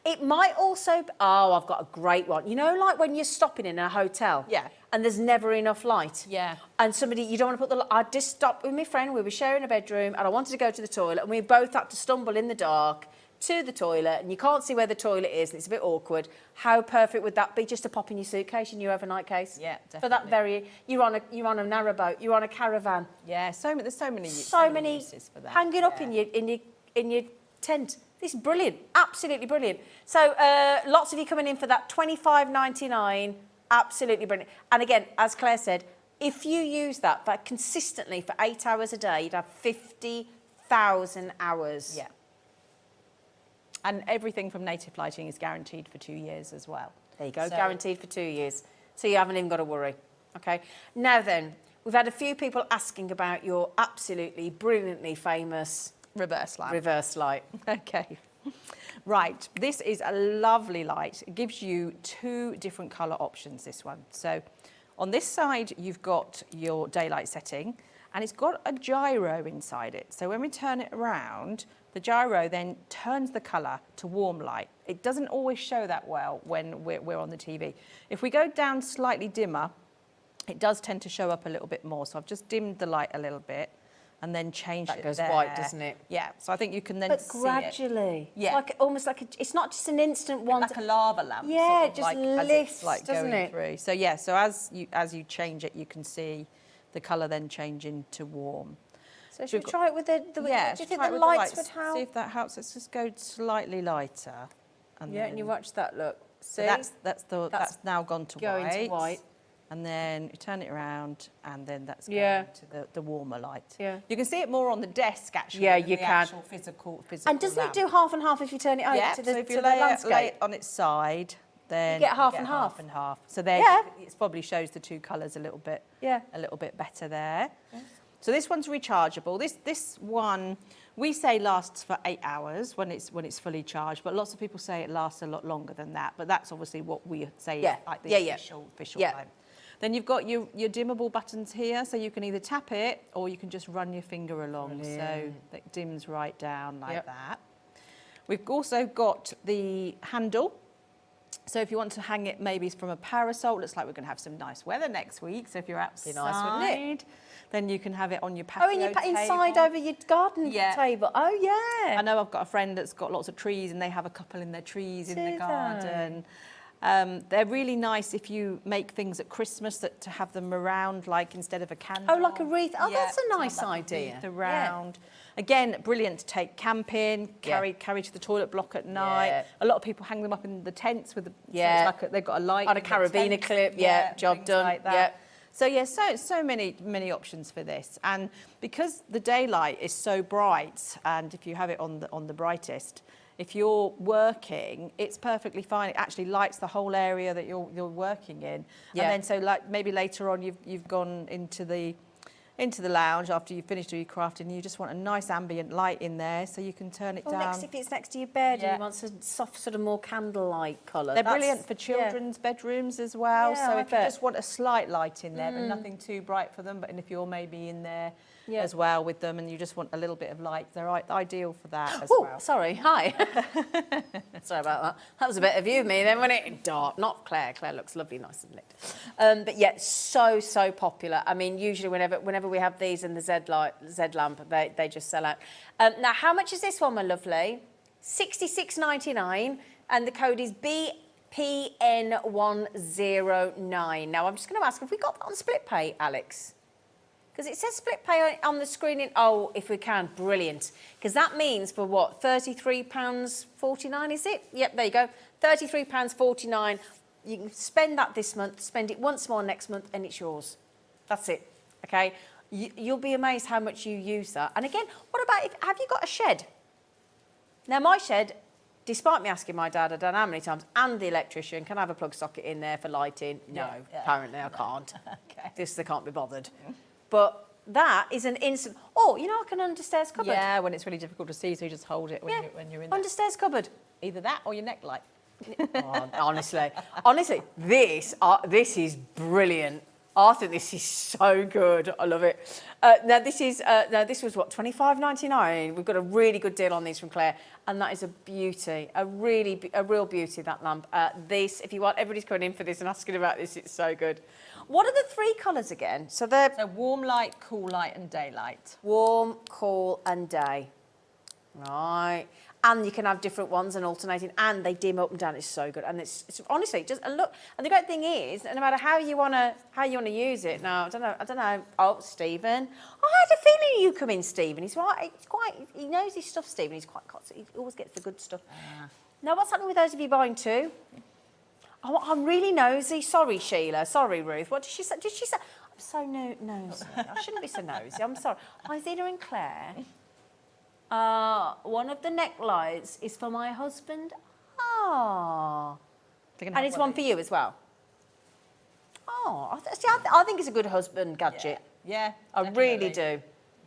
It might also... Oh, I've got a great one. You know, like when you're stopping in a hotel? Yeah. And there's never enough light? Yeah. And somebody... You don't want to put the... I just stopped with my friend. We were sharing a bedroom and I wanted to go to the toilet and we both had to stumble in the dark to the toilet and you can't see where the toilet is and it's a bit awkward. How perfect would that be just to pop in your suitcase, in your overnight case? Yeah, For that very... You're on a narrowboat. You're on a caravan. Yeah, there's so many uses for that. Hang it up in your tent. This is brilliant, absolutely brilliant. So lots of you coming in for that $25.99, absolutely brilliant. And again, as Claire said, if you use that consistently for 8 hours a day, you'd have 50,000 hours. Yeah. And everything from Native Lighting is guaranteed for 2 years as well. There you go, guaranteed for 2 years. So you haven't even got to worry. Okay. Now then, we've had a few people asking about your absolutely brilliantly famous reverse light. Reverse light. Okay. Right, this is a lovely light. It gives you 2 different colour options, this one. So on this side, you've got your daylight setting, and it's got a gyro inside it. So when we turn it around, the gyro then turns the colour to warm light. It doesn't always show that well when we're on the TV. If we go down slightly dimmer, it does tend to show up a little bit more. So I've just dimmed the light a little bit and then changed it. That goes there. white, doesn't it? Yeah, so I think you can then But see gradually. it. Yeah. It's like almost like it's not just an instant one. Like a lava lamp. Yeah, sort it of just as lifts, it's like doesn't going it? through. So yeah, so as you change it, you can see the colour then change into warm. So should we try it with the yeah, do you think try the it with lights would See help? if that helps. Let's just go slightly lighter. And Yeah, and you watch that look. See? So that's now gone to going white. to white. And then you turn it around, and then that's Yeah. going to the warmer light. Yeah. You can see it more on the desk actually. Yeah, than you the can. Actual physical. And doesn't lamp. it do half and half if you turn it over Yeah. to the, So if to you the lay landscape? it on its side, then get half you and get half. half and half. So there, Yeah. it probably shows the 2 colours a little bit. Yeah. A little bit better there. Yeah. So this one's rechargeable. This one we say lasts for 8 hours when it's fully charged, but lots of people say it lasts a lot longer than that. But that's obviously what we say Yeah. is like the Yeah, official Yeah. time. Then you've got your dimmable buttons here, so you can either tap it or you can just run your finger along. So that dims right down like that. We've also got the handle. So if you want to hang it maybe from a parasol, looks like we're going to have some nice weather next week. So if you're outside, nice, wouldn't it? then you can have it on your patio inside table. over your garden table. Oh, yeah. I know I've got a friend that's got lots of trees and they have a couple in their trees in the Do garden. They're really nice if you make things at Christmas to have them around, like instead of a candle. Oh, like a wreath. Oh, that's a to have nice like a idea. wreath around. Again, brilliant to take camping, carry to the toilet block at night. Yeah. A lot of people hang them up in the tents with the Yeah. so it's like they've got a light On a in the carabiner tent. clip, job things done. Like that. Yeah. So yeah, so many options for this, and because the daylight is so bright, and if you have it on the brightest, if you're working, it's perfectly fine. It actually lights the whole area that you're working in, Yeah. and then so like maybe later on you've gone into the lounge after you've finished all your crafting, and you just want a nice ambient light in there, so you can turn it down. If it's next to your bed Yeah. and you want some soft, sort of more candlelight colour. They're brilliant for children's bedrooms as well. Yeah, so I if you bet. just want a slight light in there, but nothing too bright for them, but if you're maybe in there as well with them and you just want a little bit of light, they're ideal for that as well. Sorry, hi. Sorry about that. That was a better view of me then, wasn't it? Dark, not Claire. Claire looks lovely, nice and lit. But yeah, so popular. I mean, usually whenever we have these in the Z lamp, they just sell out. Now, how much is this one, my lovely? $66.99, and the code is BPN109. Now, I'm just going to ask, have we got that on split pay, Alex? Because it says split pay on the screen. Oh, if we can, brilliant. Because that means for what, £33.49, is it? Yep, there you go. £33.49. You can spend that this month, spend it once more next month, and it's yours. That's it, okay? You'll be amazed how much you use that. And again, what about have you got a shed? Now, my shed despite me asking my dad, I don't know how many times, and the electrician, can I have a plug socket in there for lighting? No, apparently I can't. Okay. They can't be bothered. But that is an instant. Oh, you know, like an understairs cupboard. Yeah, when it's really difficult to see, so you just hold it when you're in there. Understairs cupboard. Either that or your neck light. Oh, honestly, this is brilliant. I think this is so good. I love it. This was what, $25.99. We've got a really good deal on these from Claire, and that is a beauty, a real beauty, that lamp. This, if you want, everybody's coming in for this and asking about this. It's so good. What are the three colours again? So they're warm light, cool light, and daylight. Warm, cool, and day. Right. And you can have different ones and alternating, and they dim up and down. It's so good, and it's honestly just a look. And the great thing is, no matter how you wanna use it. Now, I don't know. Oh, Stephen, I had a feeling you come in, Stephen. He knows his stuff, Stephen. He's quite constant. He always gets the good stuff. Now, what's happening with those of you buying two? Oh, I'm really nosy. Sorry, Sheila. Sorry, Ruth. What did she say? I'm so nosy. I shouldn't be so nosy. I'm sorry. Zena and Claire. One of the neck lights is for my husband. And it's one for you as well. I think it's a good husband gadget. Yeah, I really do.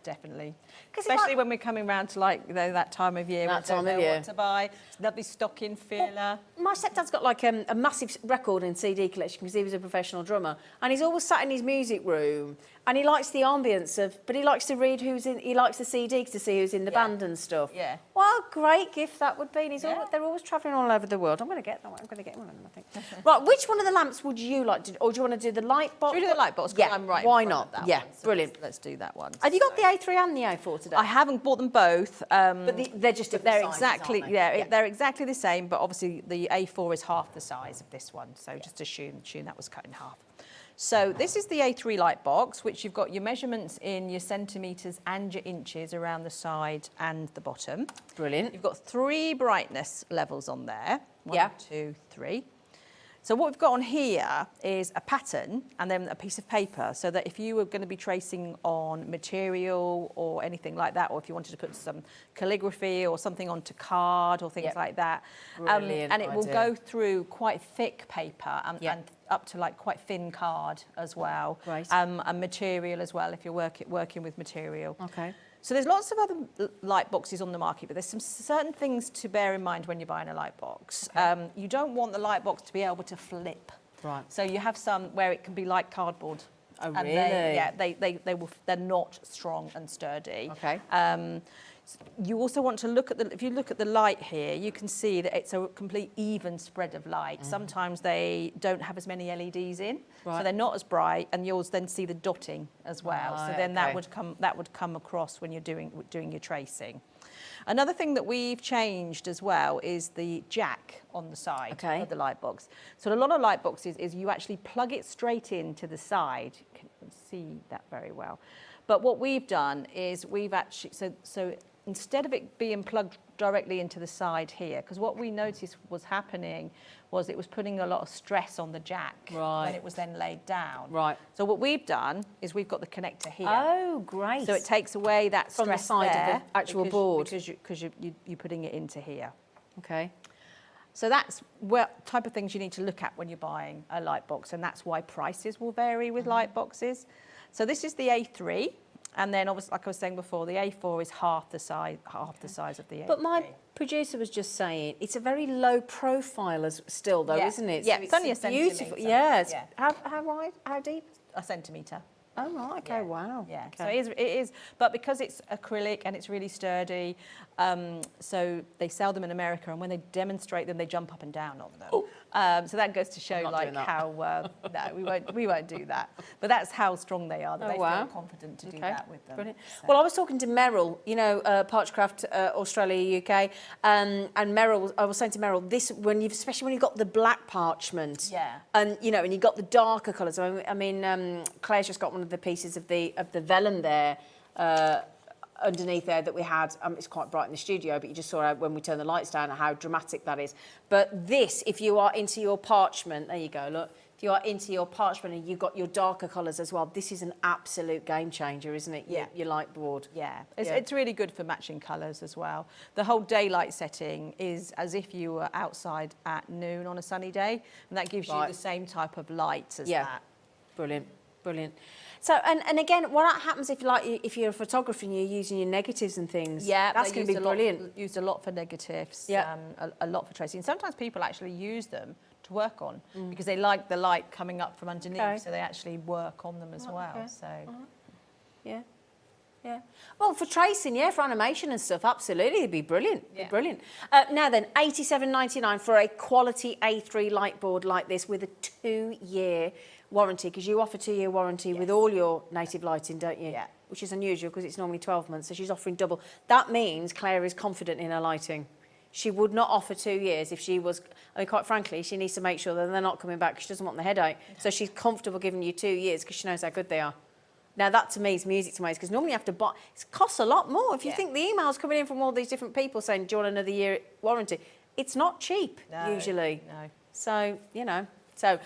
Definitely. Especially when we're coming round to that time of year. That time of year. What to buy. It's a lovely stocking filler. My stepdad's got like a massive record and CD collection because he was a professional drummer, and he's always sat in his music room, and he likes the ambience but he likes to read he likes the CD to see who's in the band and stuff. Yeah. Well, great gift that would be. And they're always travelling all over the world. I'm going to get that one. I'm going to get one of them, I think. Right, which one of the lamps would you like to do? Or do you want to do the light box? Should we do the light box? Yeah, I'm right. Why not? That Yeah, one. So brilliant. Let's do that one. Have you got the A3 and the A4 today? I haven't bought them both. But they're just different they're sizes, exactly aren't they? they're exactly the same, but obviously the A4 is half the size of this one. So just assume that was cut in half. So this is the A3 light box, which you've got your measurements in your centimetres and your inches around the side and the bottom. Brilliant. You've got 3 brightness levels on there. 1, 2, 3. So what we've got on here is a pattern and then a piece of paper, so that if you were going to be tracing on material or anything like that, or if you wanted to put some calligraphy or something onto card or things like that, and it will go through quite thick paper and up to like quite thin card as well, and material as well if you're working with material. Okay. So there's lots of other light boxes on the market, but there's some certain things to bear in mind when you're buying a light box. Okay. You don't want the light box to be able to flip. Right. So you have some where it can be like cardboard. Oh, and really? they're not strong and sturdy. Okay. You also want to look at if you look at the light here, you can see that it's a complete even spread of light. Sometimes they don't have as many LEDs in, so they're not as bright, and you'll then see the dotting as well. So then that would come across when you're doing your tracing. Another thing that we've changed as well is the jack on the side of the light box. So a lot of light boxes is you actually plug it straight into the side. You can see that very well. But what we've done is we've actually, so instead of it being plugged directly into the side here, because what we noticed was happening was it was putting a lot of stress on the jack when it was then laid down. Right. So what we've done is we've got the connector here. Oh, great. So it takes away that stress from the side of the actual board. Because you're putting it into here. Okay. So that's what type of things you need to look at when you're buying a light box, and that's why prices will vary with light boxes. So this is the A3, and then obviously, like I was saying before, the A4 is half the size of the A3. But my producer was just saying it's a very low profile though, isn't it? Yeah, so it's only a centimetre. Beautiful. Yes. Yeah. How wide? How deep? A centimetre. Oh, right, okay, wow. Yeah, okay. So it is, but because it's acrylic and it's really sturdy, so they sell them in America, and when they demonstrate them, they jump up and down on them. So that goes to show like how, no, we won't do that. But that's how strong they are, that they feel confident to do that with them. Brilliant. So. Well, I was talking to Merrill, Parchcraft Australia, UK, and Merrill, I was saying to Merrill, especially when you've got the black parchment, and and you've got the darker colours. I mean, Claire's just got one of the pieces of the vellum there underneath there that we had. It's quite bright in the studio, but you just saw when we turned the lights down how dramatic that is. But this, if you are into your parchment, there you go, look, if you're into your parchment and you've got your darker colours as well, this is an absolute game changer, isn't it? Your light board. Yeah, it's really good for matching colours as well. The whole daylight setting is as if you were outside at noon on a sunny day, and that gives you the same type of light as that. Brilliant, brilliant. So, and again, what happens if you're a photographer and you're using your negatives and things? Yeah, that's going to be brilliant. Used a lot for negatives, Yeah. a lot for tracing. Sometimes people actually use them to work on because they like the light coming up from underneath, so they actually work on them as well. So, yeah. Well, for tracing, for animation and stuff, absolutely, it'd be brilliant. Yeah. Be brilliant. Now then, $87.99 for a quality A3 light board like this with a 2-year warranty, because you offer 2-year warranty with all your native lighting, don't you? Yeah. Which is unusual because it's normally 12 months, so she's offering double. That means Claire is confident in her lighting. She would not offer 2 years if she was, I mean, quite frankly, she needs to make sure that they're not coming back because she doesn't want the headache. So she's comfortable giving you 2 years because she knows how good they are. Now, that to me is music to my ears, because normally you have to buy, it costs a lot more. If you think the emails coming in from all these different people saying, do you want another year warranty? It's not cheap, usually. No. So, so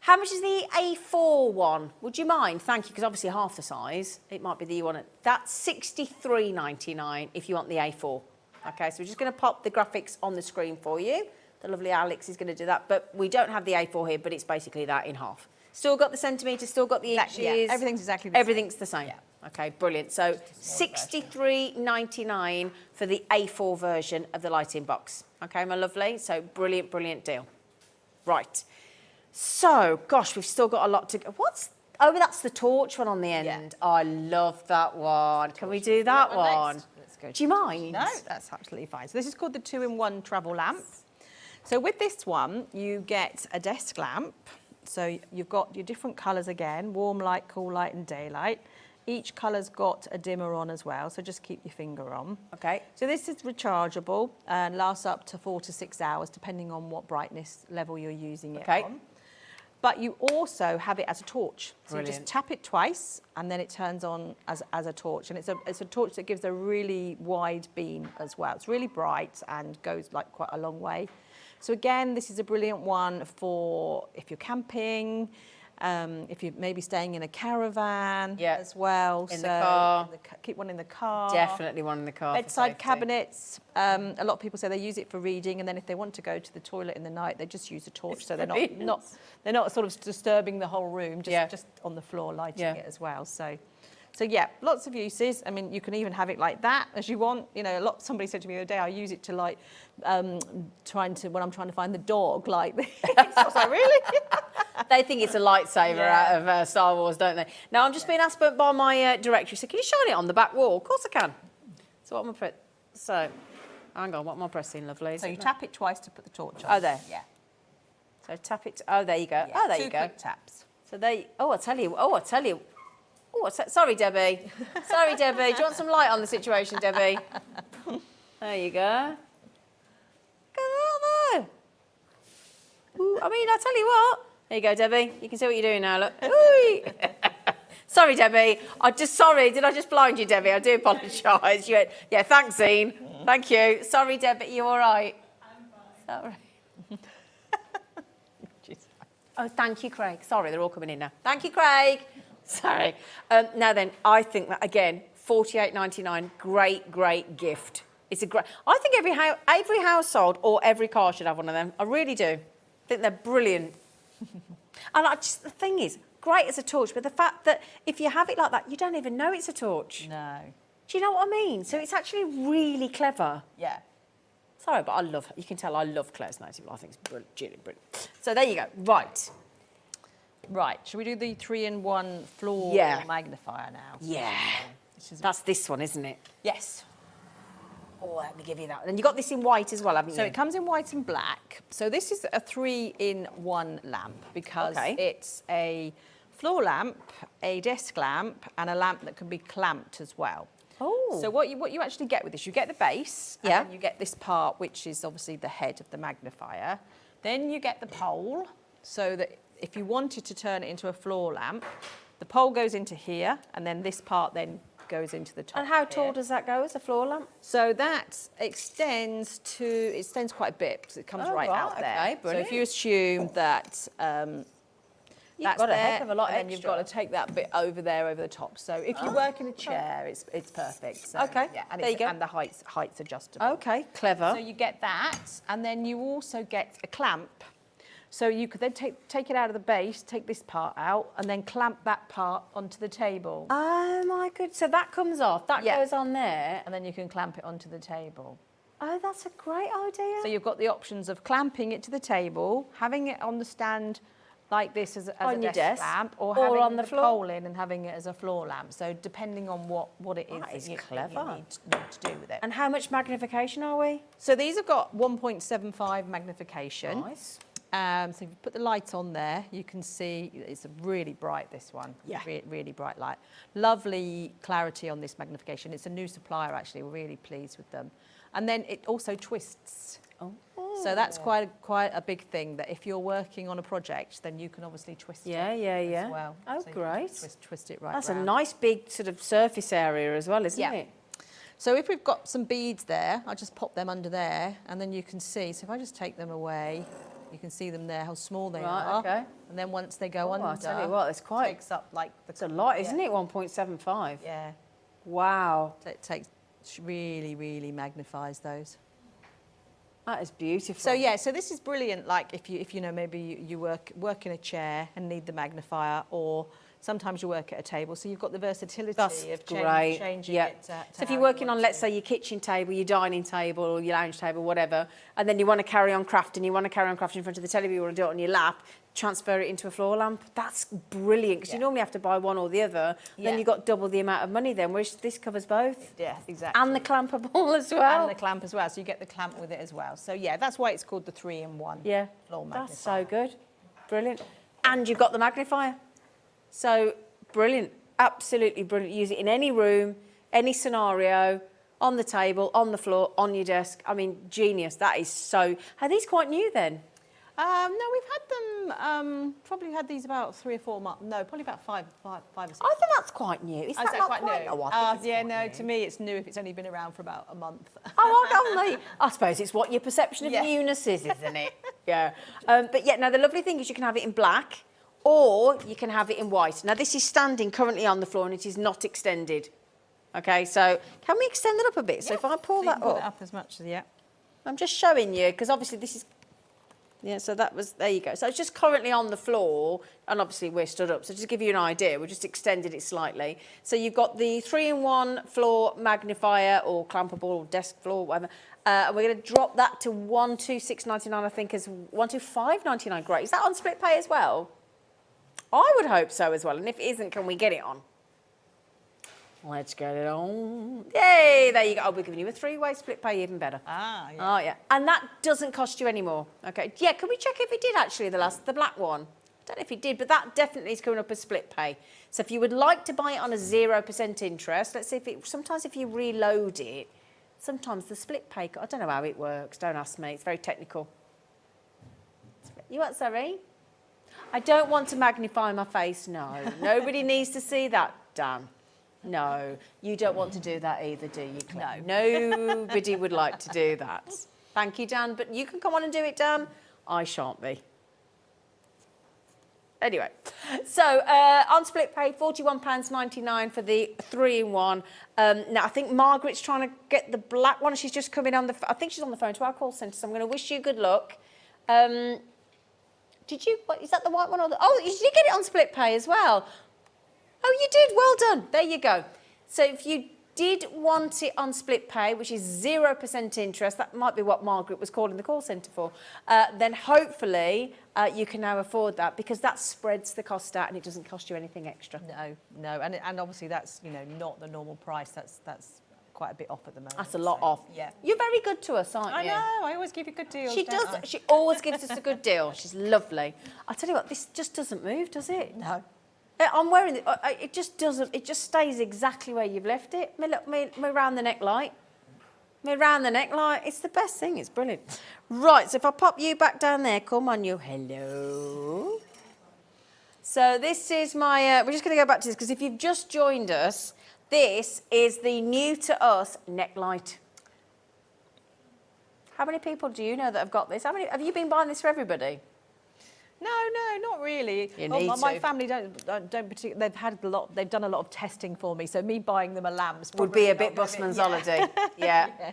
how much is the A4 one? Would you mind? Thank you, because obviously half the size, it might be that you want it. That's $63.99 if you want the A4. Okay, so we're just going to pop the graphics on the screen for you. The lovely Alex is going to do that, but we don't have the A4 here, but it's basically that in half. Still got the centimetres, still got the inches. Yeah, everything's exactly the same. Everything's the same. Yeah. Okay, brilliant. So $63.99 for the A4 version of the lighting box. Okay, my lovely. So brilliant, brilliant deal. Right. So, gosh, we've still got a lot to go. Oh, that's the torch one on the end. Yeah. I love that one. Can we do that one? Let's go. Do you mind? No, that's absolutely fine. So this is called the 2-in-1 travel lamp. So with this one, you get a desk lamp. So you've got your different colours again, warm light, cool light and daylight. Each colour's got a dimmer on as well, so just keep your finger on. Okay. So this is rechargeable and lasts up to 4 to 6 hours, depending on what brightness level you're using it on. But you also have it as a torch. So you just tap it twice and then it turns on as a torch. And it's a torch that gives a really wide beam as well. It's really bright and goes like quite a long way. So again, this is a brilliant one for if you're camping, if you're maybe staying in a caravan as well. In the car. Keep one in the car. Definitely one in the car. Bedside cabinets. A lot of people say they use it for reading, and then if they want to go to the toilet in the night, they just use a torch, so they're not sort of disturbing the whole room, just on the floor lighting it as well. So yeah, lots of uses. I mean, you can even have it like that as you want. You know, somebody said to me the other day, I use it to like when I'm trying to find the dog, like this. I was like, really? They think it's a lightsaber out of Star Wars, don't they? Now, I'm just being asked by my director. He said, can you shine it on the back wall? Of course I can. So what am I pressing? So, hang on, what am I pressing, lovely? So you tap it twice to put the torch on. Oh, there. Yeah. So tap it. Oh, there you go. Yeah, Oh, there you two go. quick taps. So there. Oh, I tell you. Oh, sorry, Debbie. Sorry, Debbie. Do you want some light on the situation, Debbie? There you go. Go on there. Ooh, I mean, I tell you what. There you go, Debbie. You can see what you're doing now. Look. Sorry, Debbie. Sorry. Did I just blind you, Debbie? I do apologise. You went, yeah, thanks, Zine. Thank you. Sorry, Debbie. You all right? I'm fine. Sorry. Oh, thank you, Craig. Sorry, they're all coming in now. Thank you, Craig. Sorry. Now then, I think that, again, $48.99, great gift. It's a great... I think every household or every car should have one of them. I really do. I think they're brilliant. And the thing is, great as a torch, but the fact that if you have it like that, you don't even know it's a torch. No. Do you know what I mean? So it's actually really clever. Yeah. Sorry, but you can tell I love Claire's native. I think it's brilliant. So there you go. Right. Right, should we do the 3-in-1 floor magnifier now? Yeah. That's this one, isn't it? Yes. Oh, let me give you that. And you got this in white as well, haven't you? So it comes in white and black. So this is a 3-in-1 lamp because it's a floor lamp, a desk lamp, and a lamp that can be clamped as well. Oh. So what you actually get with this, you get the base, and then you get this part, which is obviously the head of the magnifier. Then you get the pole, so that if you wanted to turn it into a floor lamp, the pole goes into here, and then this part then goes into the top. And how tall does that go as a floor lamp? So that extends quite a bit because it comes right out there. Okay, brilliant. So if you assume that That's got a there, heck of a lot and then you've got to take that bit over there, over the top. So if you work in a chair, it's perfect. So, Okay, yeah, and there you go. And the height's adjustable. Okay, clever. So you get that, and then you also get a clamp. So you could then take it out of the base, take this part out, and then clamp that part onto the table. Oh my good. So that comes off. That goes on there. And then you can clamp it onto the table. Oh, that's a great idea. So you've got the options of clamping it to the table, having it on the stand like this as On a your desk desk, lamp, or or having on the floor. pole in and having it as a floor lamp. So depending on what it is That is that you clever. need to do with it. And how much magnification are we? So these have got 1.75 magnification. Nice. So if you put the light on there, you can see it's really bright, this one. Yeah. Really bright light. Lovely clarity on this magnification. It's a new supplier, actually. We're really pleased with them. And then it also twists. Oh. So that's quite a big thing, that if you're working on a project, then you can obviously twist it as well. Oh, So you great. can twist it right That's round. a nice big sort of surface area as well, isn't it? So if we've got some beads there, I'll just pop them under there, and then you can see. So if I just take them away, you can see them there, how small they are. Okay. And then once they go under, I'll tell you what, it's quite... takes up like the... It's a lot, isn't it? 1.75. Yeah. Wow. So it takes, really magnifies those. That is beautiful. So yeah, so this is brilliant. Like if you know, maybe you work in a chair and need the magnifier, or sometimes you work at a table, so you've got the versatility That's of great. changing Yeah. it. To So if how you're you working want on, let's to. say, your kitchen table, your dining table, or your lounge table, whatever, and then you want to carry on crafting, in front of the telly, you want to do it on your lap, transfer it into a floor lamp. That's brilliant, because you normally have to buy one or the other. Yeah. Then you've got double the amount of money then, whereas this covers both. Yeah, exactly. And the clampable as well. And the clamp as well, so you get the clamp with it as well. So yeah, that's why it's called the 3-in-1 Yeah, floor magnifier. that's so good. Brilliant. And you've got the magnifier. So brilliant, absolutely brilliant. Use it in any room, any scenario, on the table, on the floor, on your desk. I mean, genius. That is so... Are these quite new then? No, we've had them, probably had these about 3 or 4 months. No, probably about five or 6. I think that's quite new. Is that not quite new? Oh, I think it's yeah, quite no, new. to me it's new if it's only been around for about a month. I suppose it's what your perception of Yeah. newness is, isn't it? Yeah. But yeah, now the lovely thing is you can have it in black or you can have it in white. Now this is standing currently on the floor and it is not extended. Okay, so can we extend it up a bit? So if I pull that Pull up, it up as much as, yeah. I'm just showing you because obviously this is... Yeah, so that was, there you go. So it's just currently on the floor, and obviously we're stood up. So just to give you an idea, we just extended it slightly. So you've got the 3-in-1 floor magnifier or clampable or desk floor, whatever. And we're going to drop that to 126.99, I think, as 125.99. Great. Is that on split pay as well? I would hope so as well. And if it isn't, can we get it on? Let's get it on. Yay, there you go. Oh, we're giving you a 3-way split pay, even better. Ah, yeah. Oh, yeah. And that doesn't cost you any more. Okay. Yeah, can we check if it did actually, the black one? I don't know if it did, but that definitely is coming up as split pay. So if you would like to buy it on a 0% interest, let's see if it, sometimes if you reload it, sometimes the split pay, I don't know how it works, don't ask me, it's very technical. You what, sorry? I don't want to magnify my face, no. Nobody needs to see that, Dan. No, you don't want to do that either, do you, Claire? No. Nobody would like to do that. Thank you, Dan, but you can come on and do it, Dan. I shan't be. Anyway, so on split pay, £41.99 for the 3-in-1. Now, I think Margaret's trying to get the black one. She's just coming on the... I think she's on the phone to our call centre, so I'm going to wish you good luck. Did you... What, is that the white one? Or the, oh, you did get it on split pay as well. Oh, you did. Well done. There you go. So if you did want it on split pay, which is 0% interest, that might be what Margaret was calling the call centre for, then hopefully you can now afford that because that spreads the cost out and it doesn't cost you anything extra. No, and obviously that's, you know, not the normal price. That's quite a bit off at the moment. That's a lot off. Yeah. You're very good to us, aren't you? I know. I always give you good deals. She does. She always gives us a good deal. She's lovely. I tell you what, this just doesn't move, does it? No. I'm wearing it. It just doesn't. It just stays exactly where you've left it. Me round the neck light. Me round the neck light. It's the best thing. It's brilliant. Right. So if I pop you back down there, come on, you. Hello. So this is my. We're just going to go back to this because if you've just joined us, this is the new to us neck light. How many people do you know that have got this? How many have you been buying this for everybody? No, not really. You Well, need my to. family don't particularly. They've done a lot of testing for me, so me buying them a lamp's Would be a probably bit not gonna busman's holiday. Yeah.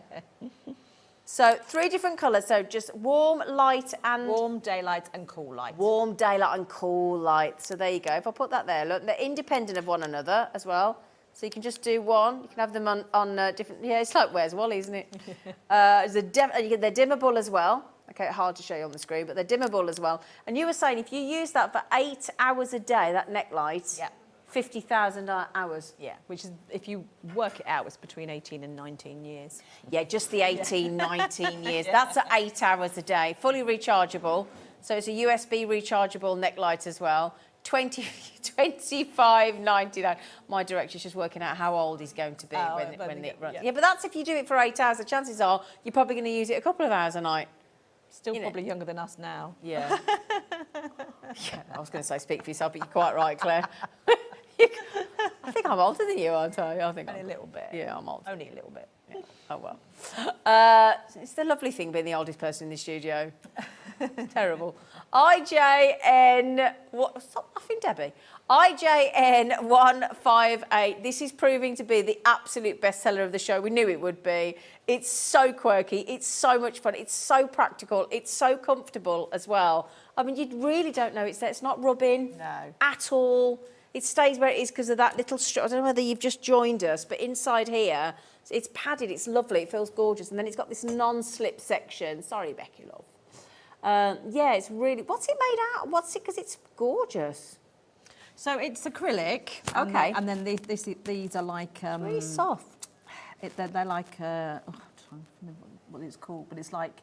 So 3 different colours. So just warm, light and... warm, daylight and cool light. Warm, daylight and cool light. So there you go. If I put that there, look, they're independent of one another as well. So you can just do one. You can have them on different... Yeah, it's like Where's Wally, isn't it? They're dimmable as well. Okay, hard to show you on the screen, but they're dimmable as well. And you were saying if you use that for 8 hours a day, that neck light, 50,000 hours. Yeah, which is, if you work it out, it's between 18 and 19 years. Yeah, just the 18, 19 years. That's at 8 hours a day, fully rechargeable. So it's a USB rechargeable neck light as well. 25.99. My director's just working out how old he's going to be when it runs. Yeah, but that's if you do it for 8 hours. The chances are you're probably going to use it a couple of hours a night. Still probably younger than us now. Yeah. Yeah, I was going to say speak for yourself, but you're quite right, Claire. I think I'm older than you, aren't I? I think Only a little bit. Yeah, I'm older. Only a little bit. Yeah. Oh, well. It's the lovely thing being the oldest person in the studio. Terrible. IJN... What? Stop laughing, Debbie. IJN158. This is proving to be the absolute bestseller of the show. We knew it would be. It's so quirky. It's so much fun. It's so practical. It's so comfortable as well. I mean, you really don't know it's there. It's not rubbing at all. It stays where it is because of that little strip. I don't know whether you've just joined us, but inside here, it's padded. It's lovely. It feels gorgeous. And then it's got this non-slip section. Sorry, Becky, love. Yeah, it's really... What's it made out of? What's it... Because it's gorgeous. So it's acrylic. Okay. And then these are like... really soft. They're like... I'm trying to remember what it's called, but it's like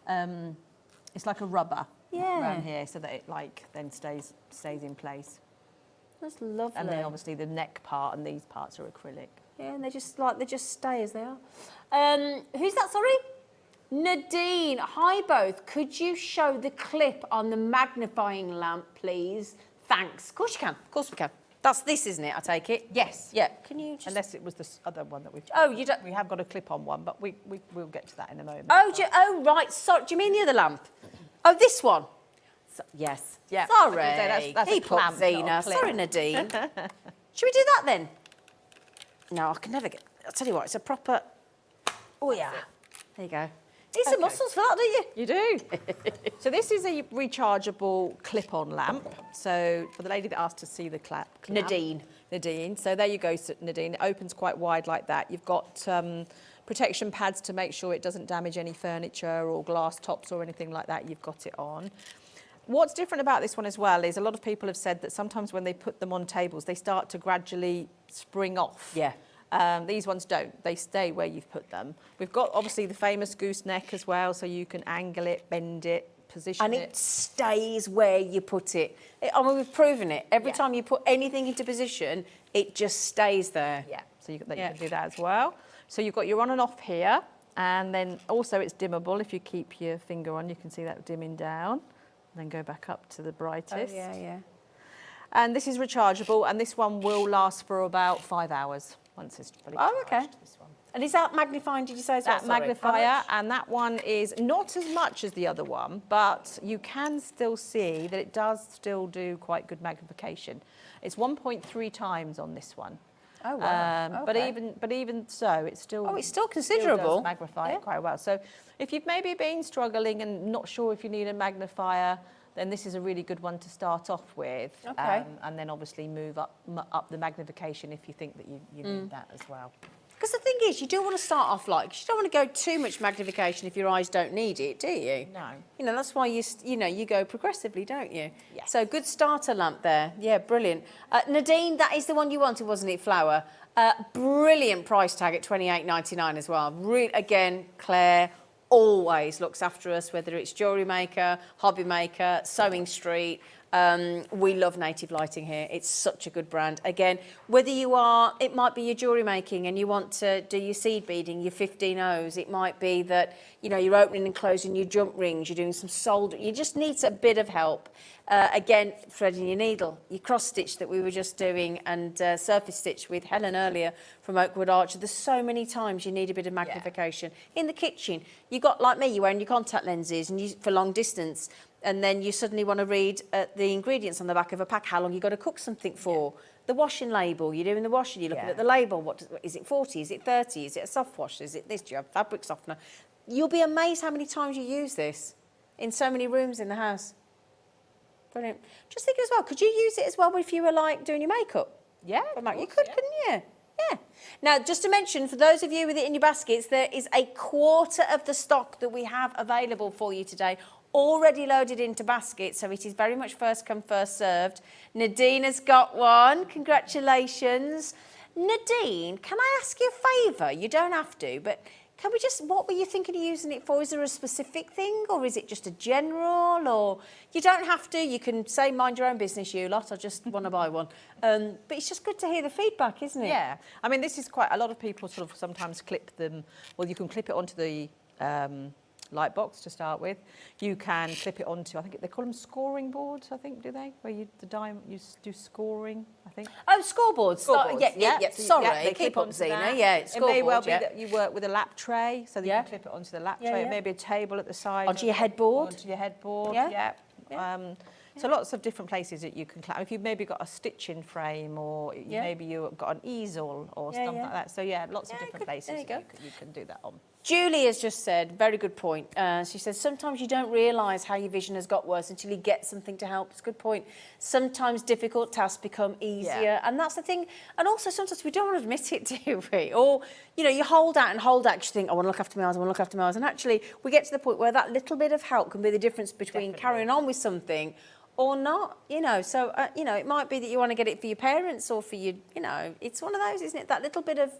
a rubber around here so that it then stays in place. That's lovely. And then obviously the neck part and these parts are acrylic. Yeah, and they just stay as they are. Who's that, sorry? Nadine. Hi, both. Could you show the clip on the magnifying lamp, please? Thanks. Of course you can. Of course we can. That's this, isn't it? I take it? Yes. Yeah. Can you just... Unless it was this other one that we've... Oh, you don't... We have got a clip-on one, but we'll get to that in a moment. Oh, right. Sorry. Do you mean the other lamp? Oh, this one? Yes. Yeah. Sorry. That's Keep a clamp, up, Zena. not a clip. Sorry, Nadine. Should we do that then? No, I can never get... I'll tell you what, it's a proper... Oh, yeah. There you go. Need some muscles for that, don't you? You do. So this is a rechargeable clip-on lamp. So for the lady that asked to see the clamp. Nadine. So there you go, Nadine. It opens quite wide like that. You've got protection pads to make sure it doesn't damage any furniture or glass tops or anything like that. You've got it on. What's different about this one as well is a lot of people have said that sometimes when they put them on tables, they start to gradually spring off. Yeah. These ones don't. They stay where you've put them. We've got obviously the famous gooseneck as well, so you can angle it, bend it, position and it stays where you put it. I mean, we've proven it. Every time you put anything into position, it just stays there. Yeah, so you can do that as well. So you've got your on and off here, and then also it's dimmable. If you keep your finger on, you can see that dimming down. Then go back up to the brightest. Oh, yeah. And this is rechargeable, and this one will last for about 5 hours once it's fully charged. Oh, okay. This one. And is that magnifying, did you say? That magnifier, and that one is not as much as the other one, but you can still see that it does still do quite good magnification. It's 1.3 times on this one. Oh, wow. But even so, it's still... Oh, it's still considerable. Still does magnify it quite well. So if you've maybe been struggling and not sure if you need a magnifier, then this is a really good one to start off with. Okay. And then obviously move up the magnification if you think that you need that as well. Because the thing is, you don't want to start off you don't want to go too much magnification if your eyes don't need it, do you? No. You know, that's why you go progressively, don't you? Yes. So good starter lamp there. Yeah, brilliant. Nadine, that is the one you wanted, wasn't it, Flower? Brilliant price tag at $28.99 as well. Again, Claire always looks after us, whether it's Jewellery Maker, Hobby Maker, Sewing Street. We love Native Lighting here. It's such a good brand. Again, whether it might be your jewellery making and you want to do your seed beading, your 15Os. It might be that, you're opening and closing your jump rings, you're doing some solder. You just need a bit of help. Again, threading your needle, your cross stitch that we were just doing, and surface stitch with Helen earlier from Oakwood Archer. There's so many times you need a bit of magnification. In the kitchen, you've got, like me, you're wearing your contact lenses and for long distance. and then you suddenly want to read the ingredients on the back of a pack, how long you've got to cook something for. The washing label, you're doing the washing, you're looking at the label, is it 40, is it 30, is it a soft wash, is it this, do you have fabric softener? You'll be amazed how many times you use this in so many rooms in the house. Brilliant. Just think as well, could you use it as well if you were like doing your makeup? Yeah, You could, couldn't you? Yeah. Now, just to mention, for those of you with it in your baskets, there is a quarter of the stock that we have available for you today, already loaded into baskets, so it is very much first come, first served. Nadine has got one. Congratulations. Nadine, can I ask you a favour? You don't have to, but can we just, what were you thinking of using it for? Is there a specific thing, or is it just a general, or you don't have to, you can say mind your own business, you lot, I just want to buy one. But it's just good to hear the feedback, isn't it? Yeah, I mean, this is quite, a lot of people sort of sometimes clip them, well, you can clip it onto the light box to start with. You can clip it onto, I think they call them scoring boards, I think, do they? Where you do scoring, I think. Oh, scoreboards. Yeah. So Sorry, they keep clip up, onto Zena. that. Yeah, it's It may well scoreboard, be that you work with a lap tray, so that you can clip it onto the lap tray. yeah. Maybe a table at the side. Onto your headboard. Onto your headboard, Yeah. So lots of different places that you can clap. If you've maybe got a stitching frame, or maybe you've got an easel or something like that. So lots of different places that you can do that on. Julie has just said, very good point. She says, sometimes you don't realise how your vision has got worse until you get something to help. It's a good point. Sometimes difficult tasks become easier. And that's the thing. And also sometimes we don't want to admit it, do we? Or, you hold out and hold out because you think, I want to look after my eyes, I want to look after my eyes. And actually, we get to the point where that little bit of help can be the difference between carrying on with something or not, So, it might be that you want to get it for your parents or for your, it's one of those, isn't it? That little bit of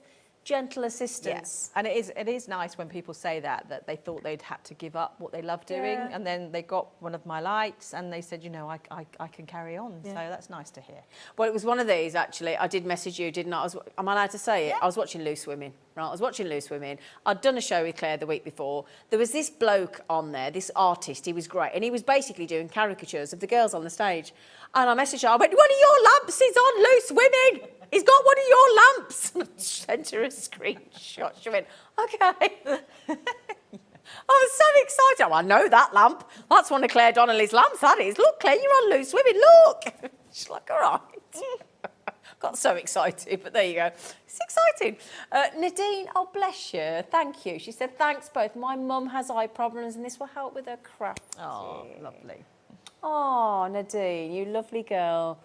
gentle assistance. Yes, and it is nice when people say that they thought they'd had to give up what they love doing, and then they got one of my lights and they said, I can carry on. So that's nice to hear. Well, it was one of these, actually. I did message you, didn't I? Am I allowed to say it? I was watching Loose Women. Right, I was watching Loose Women. I'd done a show with Claire the week before. There was this bloke on there, this artist. He was great, and he was basically doing caricatures of the girls on the stage. And I messaged her. I went, one of your lamps is on Loose Women. He's got one of your lamps. And I sent her a screenshot. She went, okay. I was so excited. Oh, I know that lamp. That's one of Claire Donnelly's lamps, that is. Look, Claire, you're on Loose Women. Look. She's like, all right. Got so excited, but there you go. It's exciting. Nadine, oh, bless you. Thank you. She said, thanks both. My mum has eye problems and this will help with her crafty. Oh, lovely. Oh, Nadine, you lovely girl.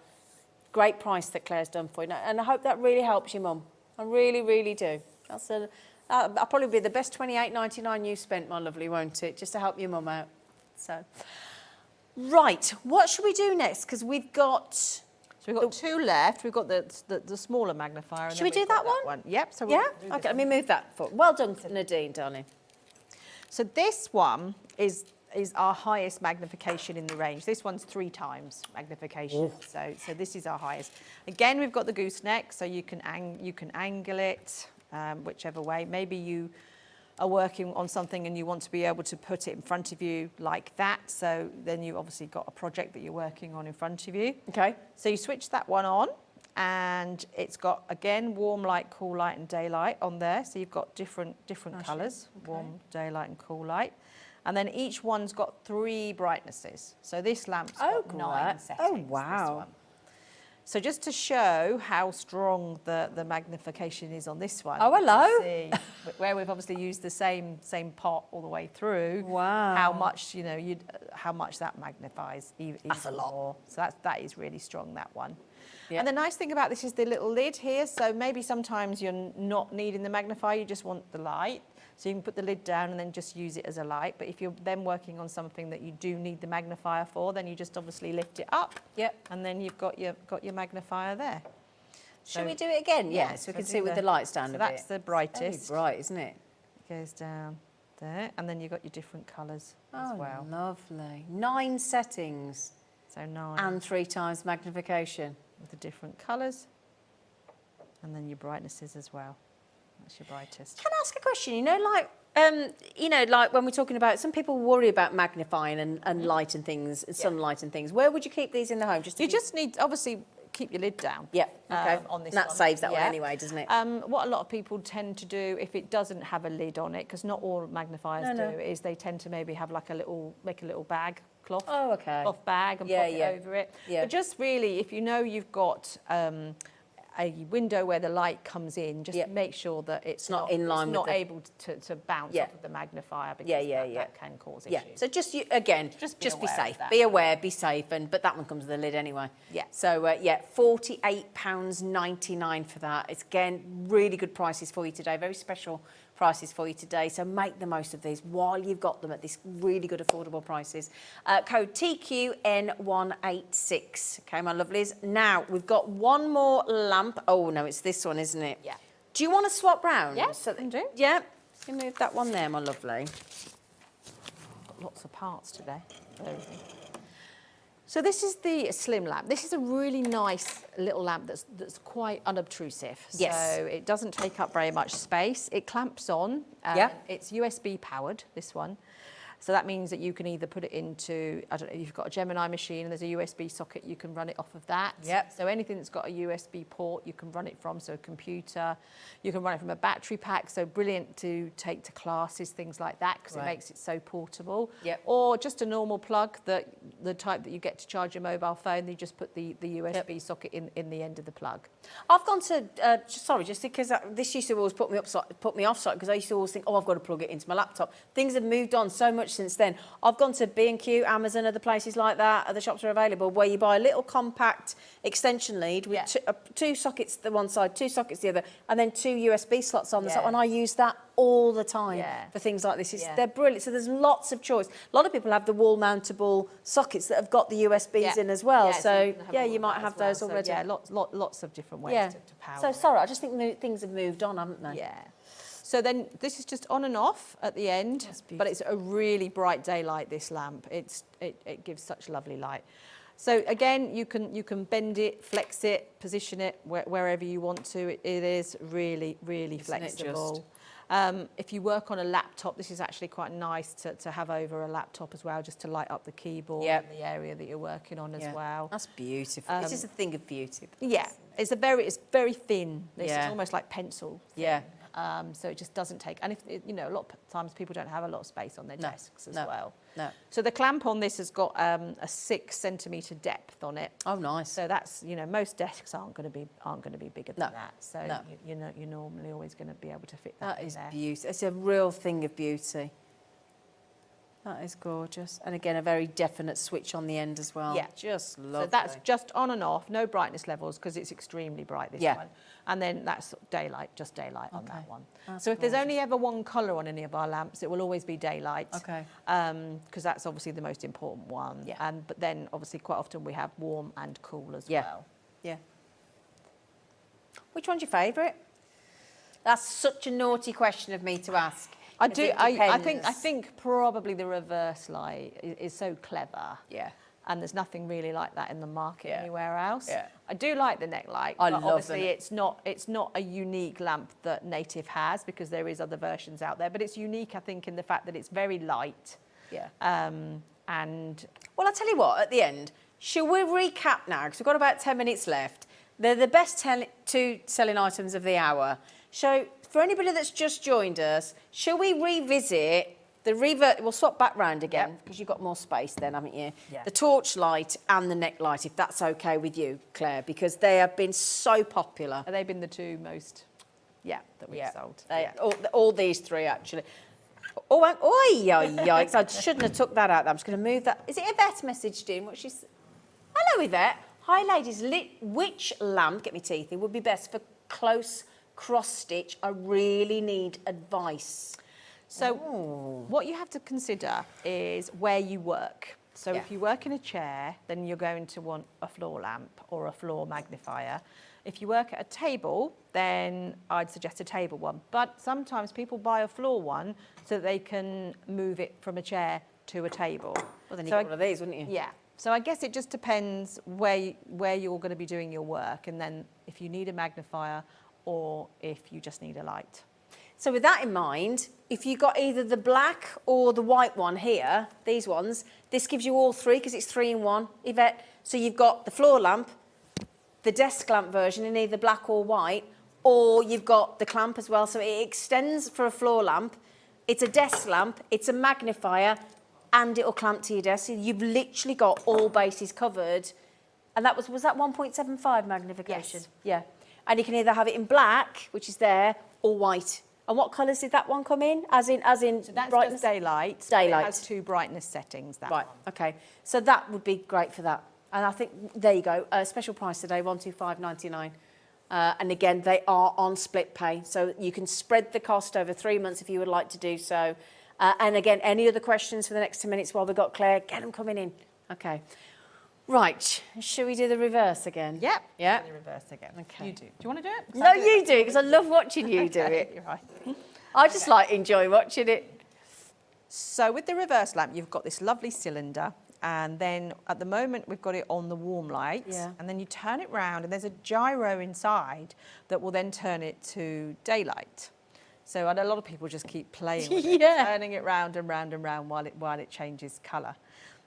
Great price that Claire's done for you. And I hope that really helps you, Mum. I really, really do. That'll probably be the best $28.99 you've spent, my lovely, won't it? Just to help your mum out. So, right, what should we do next? Because we've got... So we've got two left. We've got the smaller magnifier. And should we do that one? Yep. So yeah? Okay, let me move that forward. Well done, Nadine, darling. So this one is our highest magnification in the range. This one's 3 times magnification. So this is our highest. Again, we've got the gooseneck, so you can angle it whichever way. Maybe you are working on something and you want to be able to put it in front of you like that. So then you obviously got a project that you're working on in front of you. Okay. So you switch that one on, and it's got, again, warm light, cool light and daylight on there. So you've got different colours, warm, daylight and cool light. And then each one's got 3 brightnesses. So this lamp's got 9 settings. Oh, wow. So just to show how strong the magnification is on this one. Oh, hello. See, where we've obviously used the same pot all the way through. Wow. How much, how much that magnifies even That's a lot. more. So that is really strong, that one. Yeah. And the nice thing about this is the little lid here. So maybe sometimes you're not needing the magnifier, you just want the light. So you can put the lid down and then just use it as a light. But if you're then working on something that you do need the magnifier for, then you just obviously lift it up. Yep. And then you've got your magnifier there. Should we do it again? Yeah, so we can see with the lights down a bit. That's the brightest. It's very bright, isn't it? It goes down there. And then you've got your different colours as well. Lovely. 9 settings. So 9. And 3 times magnification. With the different colours. And then your brightnesses as well. That's your brightest. Can I ask a question? Like when we're talking about, some people worry about magnifying and light and things, sunlight and things. Where would you keep these in the home? You just need, obviously, keep your lid down. Yeah, okay. On this that one. saves that one anyway, doesn't it? What a lot of people tend to do, if it doesn't have a lid on it, because not all magnifiers do, is they tend to maybe have like make a little bag cloth, Oh, okay. cloth bag and Yeah, pop yeah. it over it. Yeah. But just really, if you know you've got a window where the light comes in, just Yeah. make sure that it's not in line it's with not the- able to bounce Yeah. off of the magnifier because Yeah. that can cause Yeah. issues. So just again, Just just be be aware of safe. that. Be aware, be safe, but that one comes with a lid anyway. Yeah. So yeah, £48.99 for that. It's again really good prices for you today. Very special prices for you today. So make the most of these while you've got them at this really good affordable prices. Code TQN186. Okay, my lovelies. Now we've got one more lamp. Oh no, it's this one, isn't it? Yeah. Do you want to swap round? Yeah, can do. Yeah. You move that one there, my lovely. Got lots of parts today. So this is the slim lamp. This is a really nice little lamp that's quite unobtrusive. Yes. So it doesn't take up very much space. It clamps on. Yeah. It's USB powered, this one. So that means that you can either put it into, I don't know, you've got a Gemini machine and there's a USB socket, you can run it off of that. Yep. So anything that's got a USB port, you can run it from, so a computer. You can run it from a battery pack, so brilliant to take to classes, things like that, because Right. it makes it so portable. Yep. Or just a normal plug, the type that you get to charge your mobile phone, you just put the USB socket in the end of the plug. I've gone to, sorry, just because this used to always put me off site because I used to always think, oh, I've got to plug it into my laptop. Things have moved on so much since then. I've gone to B&Q, Amazon, other places like that, other shops are available, where you buy a little compact extension lead with two sockets the one side, two sockets the other, and then two USB slots on the side, and I use that all the time for things like this. They're brilliant. So there's lots of choice. A lot of people have the wall mountable sockets that have got the USBs in as well. So you might have those already. Yeah, lots of different ways to power So it. sorry, I just think things have moved on, haven't they? Yeah. So then this is just on and off at the end, but it's a really bright daylight, this lamp. It gives such lovely light. So again, you can bend it, flex it, position it wherever you want to. It is really, really flexible. If you work on a laptop, this is actually quite nice to have over a laptop as well, just to light up the keyboard and the area that you're working on as well. That's beautiful. This is a thing of beauty. Yeah, it's very thin. It's almost like pencil. Yeah. So it just doesn't take, and a lot of times people don't have a lot of space on their desks as well. No. So the clamp on this has got a 6 centimetre depth on it. Oh, nice. So that's, most desks aren't going to be bigger than that. So you're normally always going to be able to fit that in there. That is beauty. It's a real thing of beauty. That is gorgeous. And again, a very definite switch on the end as well. Yeah. Just lovely. So that's just on and off, no brightness levels because it's extremely bright, this one. And then that's daylight, just daylight on that one. So if there's only ever one colour on any of our lamps, it will always be daylight. Okay. Because that's obviously the most important one. Yeah. But then obviously quite often we have warm and cool as well. Yeah. Which one's your favourite? That's such a naughty question of me to ask. I 'cause do. it I depends. think probably the reverse light is so clever. Yeah. And there's nothing really like that in the market anywhere else. Yeah. I do like the neck light, I but love obviously the it's not a unique lamp that Native has because there is other versions out there. But it's unique, I think, in the fact that it's very light. Yeah. And Well, I'll tell you what, at the end, shall we recap now? Because we've got about 10 minutes left. They're the best two selling items of the hour. So, for anybody that's just joined us, shall we revisit we'll swap back round again, because you've got more space then, haven't you? Yeah. The torch light and the neck light, if that's okay with you, Claire, because they have been so popular. they've been the two most, that we've sold. All these three, actually. Oh, yikes, I shouldn't have took that out. I'm just going to move that. Is it Yvette messaged in? Hello, Yvette. Hi, ladies. Which lamp, get me teeth in, would be best for close cross-stitch? I really need advice. So what you have to consider is where you work. So if you work in a chair, then you're going to want a floor lamp or a floor magnifier. If you work at a table, then I'd suggest a table one. But sometimes people buy a floor one so that they can move it from a chair to a table. Well, then you'd get one of these, wouldn't you? Yeah. So I guess it just depends where you're going to be doing your work, and then if you need a magnifier or if you just need a light. So with that in mind, if you got either the black or the white one here, these ones, this gives you all three because it's 3 in 1, Yvette. So you've got the floor lamp, the desk lamp version in either black or white, or you've got the clamp as well. So it extends for a floor lamp, it's a desk lamp, it's a magnifier, and it'll clamp to your desk. So you've literally got all bases covered. And that was that 1.75 magnification? Yes. Yeah. And you can either have it in black, which is there, or white. And what colours did that one come in? As in So that's brightness? just daylight. Daylight. It has 2 brightness settings, that Right, one. okay. So that would be great for that. And I think, there you go, special price today, $125.99. And again, they are on split pay. So you can spread the cost over 3 months if you would like to do so. And again, any other questions for the next 10 minutes while we've got Claire, get them coming in. Okay. Right, shall we do the reverse again? Yep. Yeah. The reverse again. Okay. You do. Do you want to do it? 'Cause No, I do it. you do it, because I love watching you do Okay, it. You're right. I just enjoy watching it. So with the reverse lamp, you've got this lovely cylinder, and then at the moment we've got it on the warm light, Yeah. and then you turn it round, and there's a gyro inside that will then turn it to daylight. So and a lot of people just keep playing with it, Yeah. turning it round and round and round while it changes colour.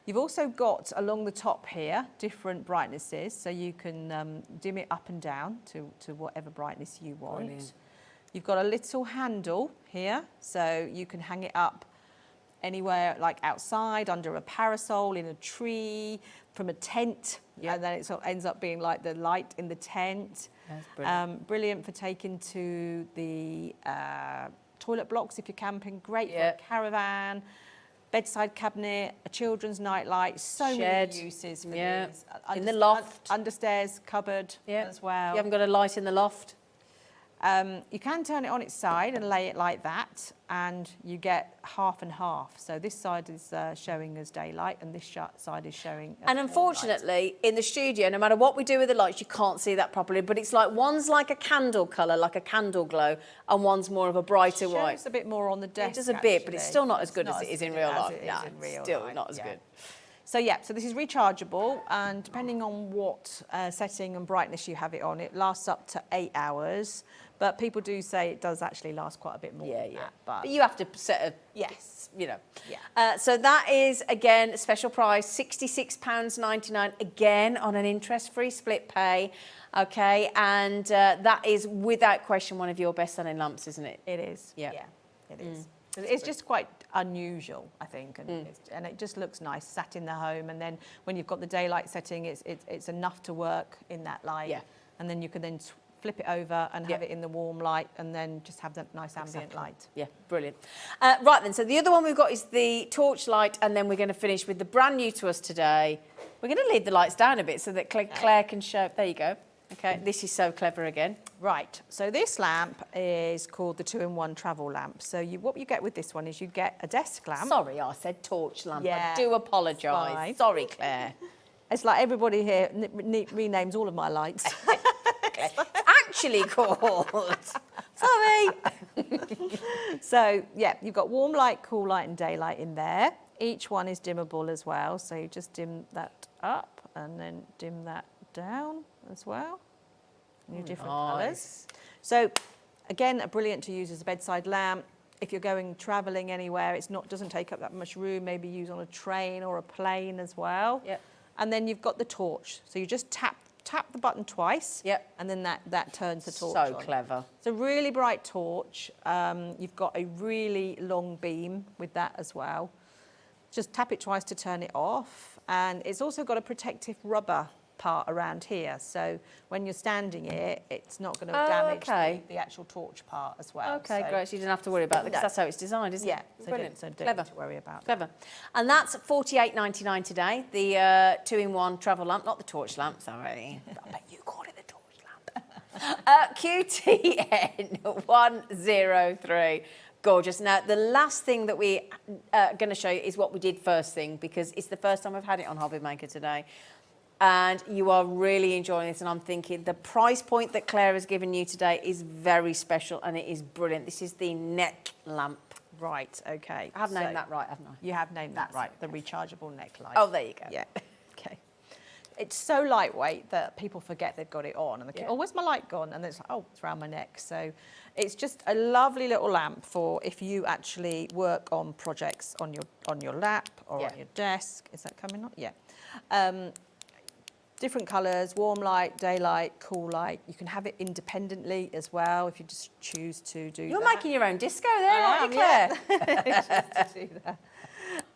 You've also got along the top here different brightnesses, so you can dim it up and down to whatever brightness you want. Brilliant. You've got a little handle here, so you can hang it up anywhere, like outside, under a parasol, in a tree, from a tent, and then it sort of ends up being like the light in the tent. That's brilliant. Brilliant for taking to the toilet blocks if you're camping, great Yeah. for a caravan, bedside cabinet, a children's nightlight, so Shed. many uses for Yeah. these. In the loft. Understairs cupboard Yeah. as well. You haven't got a light in the loft? You can turn it on its side and lay it like that, and you get half and half. So this side is showing as daylight, and this side is showing as And warm unfortunately, in the studio, no matter what we do with the lights, you can't see that properly. But it's like one's like a candle colour, like a candle glow, and one's more of a brighter light. white. Shows a bit more on the desk. It does a bit, but it's actually. still not as It's good not as it is in real as life. it is No, in real still life, not as yeah. good. So yeah, so this is rechargeable, and depending on what setting and brightness you have it on, it lasts up to 8 hours. But people do say it does actually last quite a bit more than that. But you have to set a, yes, you know. Yeah. So that is, again, a special price, £66.99, again, on an interest-free split pay. Okay, and that is, without question, one of your best-selling lamps, isn't it? It is. Yeah. It is. It's just quite unusual, I think, and it just looks nice sat in the home. And then when you've got the daylight setting, it's enough to work in that light. Yeah. And then you can then flip it over and have it in the warm light, and then just have that nice ambient light. Yeah, brilliant. Right then, so the other one we've got is the torch light, and then we're going to finish with the brand new to us today. We're going to leave the lights down a bit so that Claire can show. There you go. Okay, this is so clever again. Right, so this lamp is called the 2-in-1 travel lamp. So what you get with this one is you get a desk lamp. Sorry, I said torch lamp. Yeah, I do apologise. fine. Sorry, Claire. It's like everybody here renames all of my lights. Actually called. Sorry. So, yeah, you've got warm light, cool light and daylight in there. Each one is dimmable as well. So you just dim that up and then dim that down as well. New different colours. So, again, brilliant to use as a bedside lamp. If you're going travelling anywhere, doesn't take up that much room. Maybe use on a train or a plane as well. Yep. And then you've got the torch. So you just tap the button twice. Yep. And then that turns the torch So on. clever. It's a really bright torch. You've got a really long beam with that as well. Just tap it twice to turn it off. And it's also got a protective rubber part around here. So when you're standing it, it's not going to damage the actual torch part as well. Okay, So- great. So you don't have to worry about that because that's how it's designed, isn't Yeah, it? so Brilliant. don't Clever. need to worry about that. Clever. And that's $48.99 today, the 2-in-1 travel lamp, not the torch lamp, sorry. I bet you call it the torch lamp. QTN 103. Gorgeous. Now, the last thing that we are going to show you is what we did first thing, because it's the first time we've had it on HobbyMaker today. And you are really enjoying this, and I'm thinking the price point that Claire has given you today is very special, and it is brilliant. This is the neck lamp. Right, okay. I have named that right, haven't I? You have named that right, the rechargeable neck light. Oh, there you go. Yeah, okay. It's so lightweight that people forget they've got it on, and they think, oh, where's my light gone? And it's like, oh, it's around my neck. So it's just a lovely little lamp for if you actually work on projects on your lap or on your desk. Is that coming on? Yeah. Different colours, warm light, daylight, cool light. You can have it independently as well if you just choose to do You're that. making your own disco there, aren't you, Claire? Just to do that.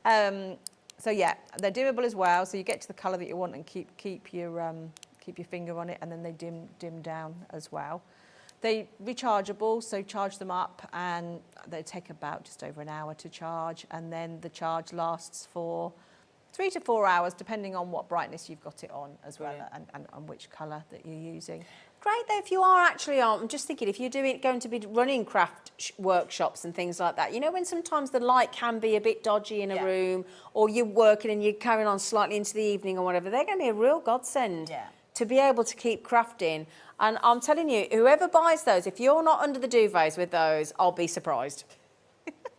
So yeah, they're dimmable as well. So you get to the colour that you want and keep your finger on it, and then they dim down as well. They rechargeable, so charge them up, and they take about just over an hour to charge, and then the charge lasts for 3 to 4 hours, depending on what brightness you've got it on as well, and which colour that you're using. Great though, if you are actually I'm just thinking, if you're going to be running craft workshops and things like that, you know, when sometimes the light can be a bit dodgy in a room, or you're working and you're carrying on slightly into the evening or whatever, they're going to be a real godsend to be able to keep crafting. And I'm telling you, whoever buys those, if you're not under the duvets with those, I'll be surprised.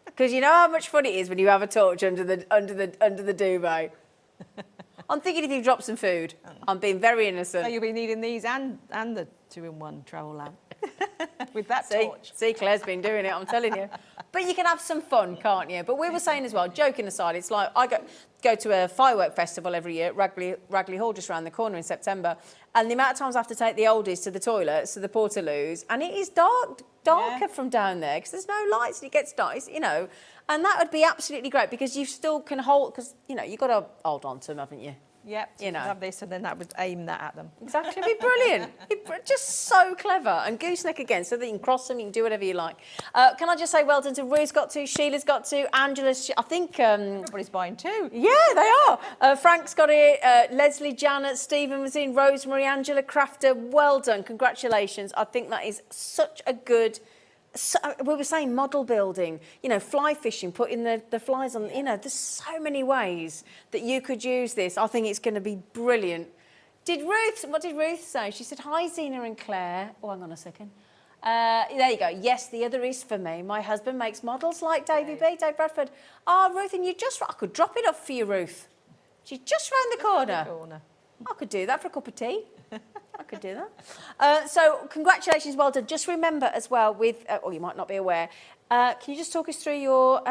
Because you know how much fun it is when you have a torch under the duvet. I'm thinking if you drop some food. I'm being very innocent. So you'll be needing these and the 2-in-1 travel lamp with that torch. See, Claire's been doing it, I'm telling you. But you can have some fun, can't you? But we were saying as well, joking aside, it's like I go to a firework festival every year at Ragley Hall, just around the corner in September, and the amount of times I have to take the oldies to the toilets, to the Portaloos, and it is darker from down there because there's no lights and it gets dark, you know. And that would be absolutely great because you still can hold, because, you know, you've got to hold on to them, haven't you? Yep, so you know, have this, and then that would aim that at them. Exactly, it'd be brilliant. Just so clever. And gooseneck again, so that you can cross them, you can do whatever you like. Can I just say well done to Ruth's got to, Sheila's got to, Angela's, I think... everybody's buying too. Yeah, they are. Frank's got it, Leslie, Janet, Stephen was in, Rosemary, Angela Crafter, well done, congratulations. I think that is such a good... So, we were saying model building, you know, fly fishing, putting the flies on, you know, there's so many ways that you could use this. I think it's going to be brilliant. What did Ruth say? She said, hi, Zena and Claire. Oh, hang on a second. There you go. Yes, the other is for me. My husband makes models like Dave Bradford. Oh, Ruth, and I could drop it off for you, Ruth. She's just round the corner. I could do that for a cup of tea. I could do that. So congratulations, well done. Just remember as well with, or you might not be aware, can you just talk us through your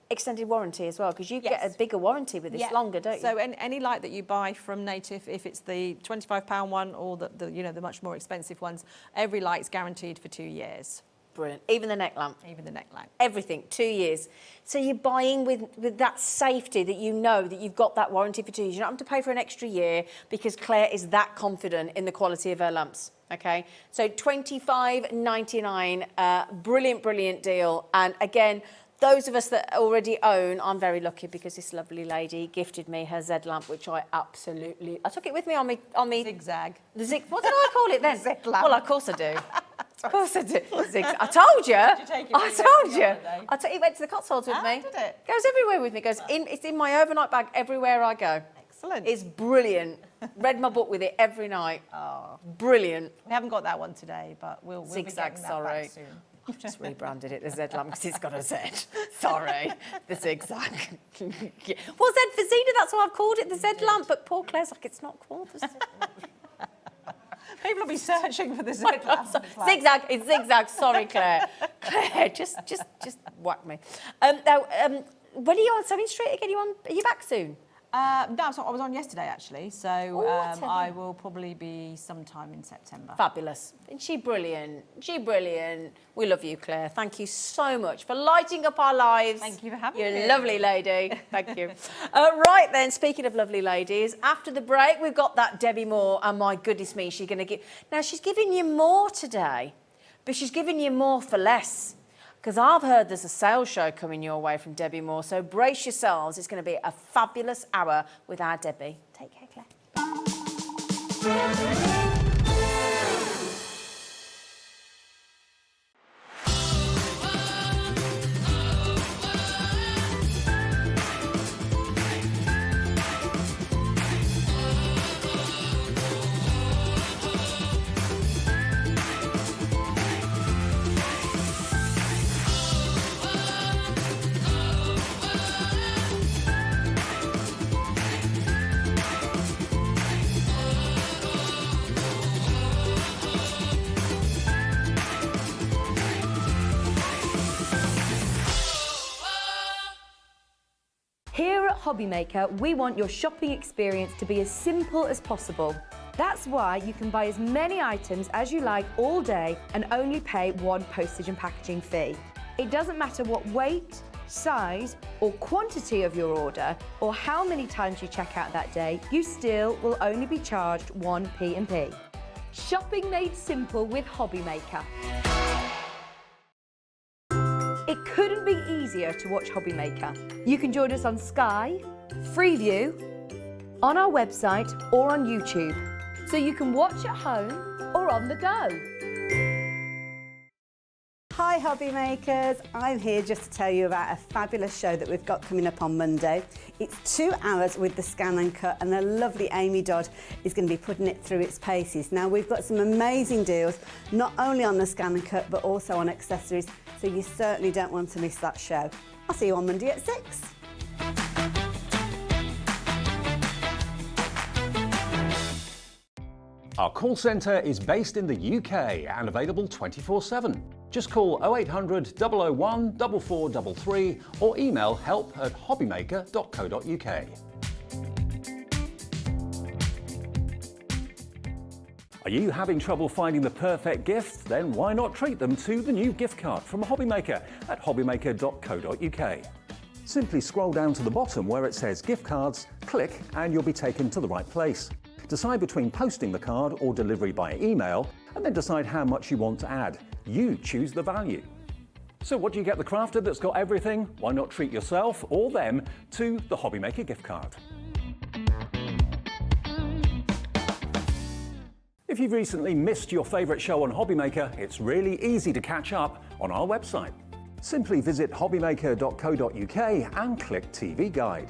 extended warranty as well? Because you get a bigger warranty with this, longer, don't you? So any light that you buy from Native, if it's the £25 one or the much more expensive ones, every light's guaranteed for 2 years. Brilliant. Even the neck lamp. Even the neck lamp. Everything, 2 years. So you're buying with that safety that you know that you've got that warranty for 2 years. You don't have to pay for an extra year because Claire is that confident in the quality of her lamps. Okay, so $25.99, brilliant deal. And again, those of us that already own, I'm very lucky because this lovely lady gifted me her Z lamp, which I took it with me on me Zigzag. What did I call it then? Z lamp. Well, of course I do. Of course I do. I told you. I told you. It went to the Cotswolds with me. Did it? Goes everywhere with me. It's in my overnight bag everywhere I go. Excellent. It's brilliant. Read my book with it every night. Oh, brilliant. We haven't got that one today, but we'll be getting that back soon. I've just rebranded it the Z lamp because it's got a Z. Sorry, the zigzag. Well, Z for Zena, that's why I've called it the Z lamp, but poor Claire's like, it's not called the Z lamp. People will be searching for the Z lamp. Zigzag, it's zigzag. Sorry, Claire. Claire, just whack me. Now, when are you on Sewing Street again? Are you back soon? No, so I was on yesterday actually, so I will probably be sometime in September. Fabulous. Isn't she brilliant? We love you, Claire. Thank you so much for lighting up our lives. Thank you for having me. You're a lovely lady. Thank you. Right then, speaking of lovely ladies, after the break, we've got that Debbi Moore, and my goodness me, she's going to give... Now, she's giving you more today, but she's giving you more for less. Because I've heard there's a sales show coming your way from Debbi Moore, so brace yourselves. It's going to be a fabulous hour with our Debbi. Take care, Claire. Here at HobbyMaker, we want your shopping experience to be as simple as possible. That's why you can buy as many items as you like all day and only pay one postage and packaging fee. It doesn't matter what weight, size, or quantity of your order, or how many times you check out that day, you still will only be charged 1 P&P. Shopping made simple with HobbyMaker. It couldn't be easier to watch HobbyMaker. You can join us on Sky, Freeview, on our website or on YouTube, so you can watch at home or on the go. Hi Hobby Makers, I'm here just to tell you about a fabulous show that we've got coming up on Monday. It's 2 hours with the scan and cut, and the lovely Amy Dodd is going to be putting it through its paces. Now we've got some amazing deals, not only on the scan and cut but also on accessories, so you certainly don't want to miss that show. I'll see you on Monday at 6. Our call centre is based in the UK and available 24/7. Just call 0800 001 4433 or email help@hobbymaker.co.uk. Are you having trouble finding the perfect gift? Then why not treat them to the new gift card from HobbyMaker at hobbymaker.co.uk. Simply scroll down to the bottom where it says gift cards, click and you'll be taken to the right place. Decide between posting the card or delivery by email, and then decide how much you want to add. You choose the value. So what do you get the crafter that's got everything? Why not treat yourself or them to the HobbyMaker gift card? If you've recently missed your favourite show on HobbyMaker, it's really easy to catch up on our website. Simply visit hobbymaker.co.uk and click TV Guide.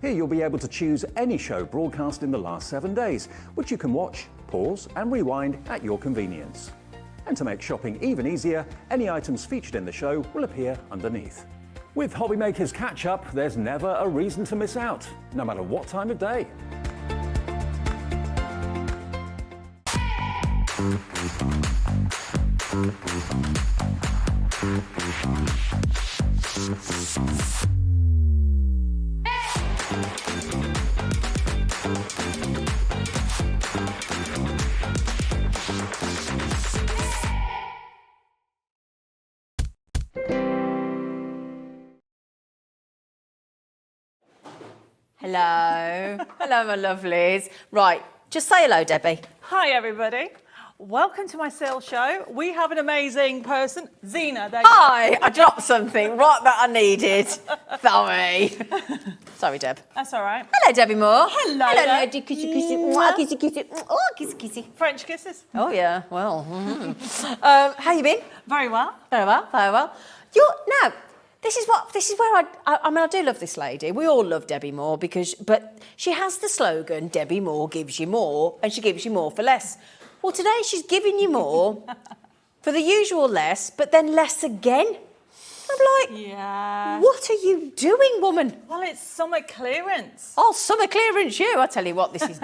Here you'll be able to choose any show broadcast in the last 7 days, which you can watch, pause and rewind at your convenience. And to make shopping even easier, any items featured in the show will appear underneath. With HobbyMaker's catch-up, there's never a reason to miss out, no matter what time of day. Hello. Hello, my lovelies. Right, just say hello, Debbie. Hi, everybody. Welcome to my sales show. We have an amazing person, Zena. Hi, I dropped something right that I needed. Sorry. Sorry, Deb. That's all right. Hello, Debbi Moore. Hello. Hello, there. lady. Kissy, kissy. Mwah, kissy, kissy. Oh, kissy, kissy. French kisses. Oh, yeah. Well. How you been? Very well. Very well. Very well. Now, this is where I mean, I do love this lady. We all love Debbi Moore but she has the slogan, Debbi Moore gives you more, and she gives you more for less. Well, today she's giving you more for the usual less, but then less again. I'm like, yeah. What are you doing, woman? Well, it's summer clearance. Oh, summer clearance, you. I tell you what, this is...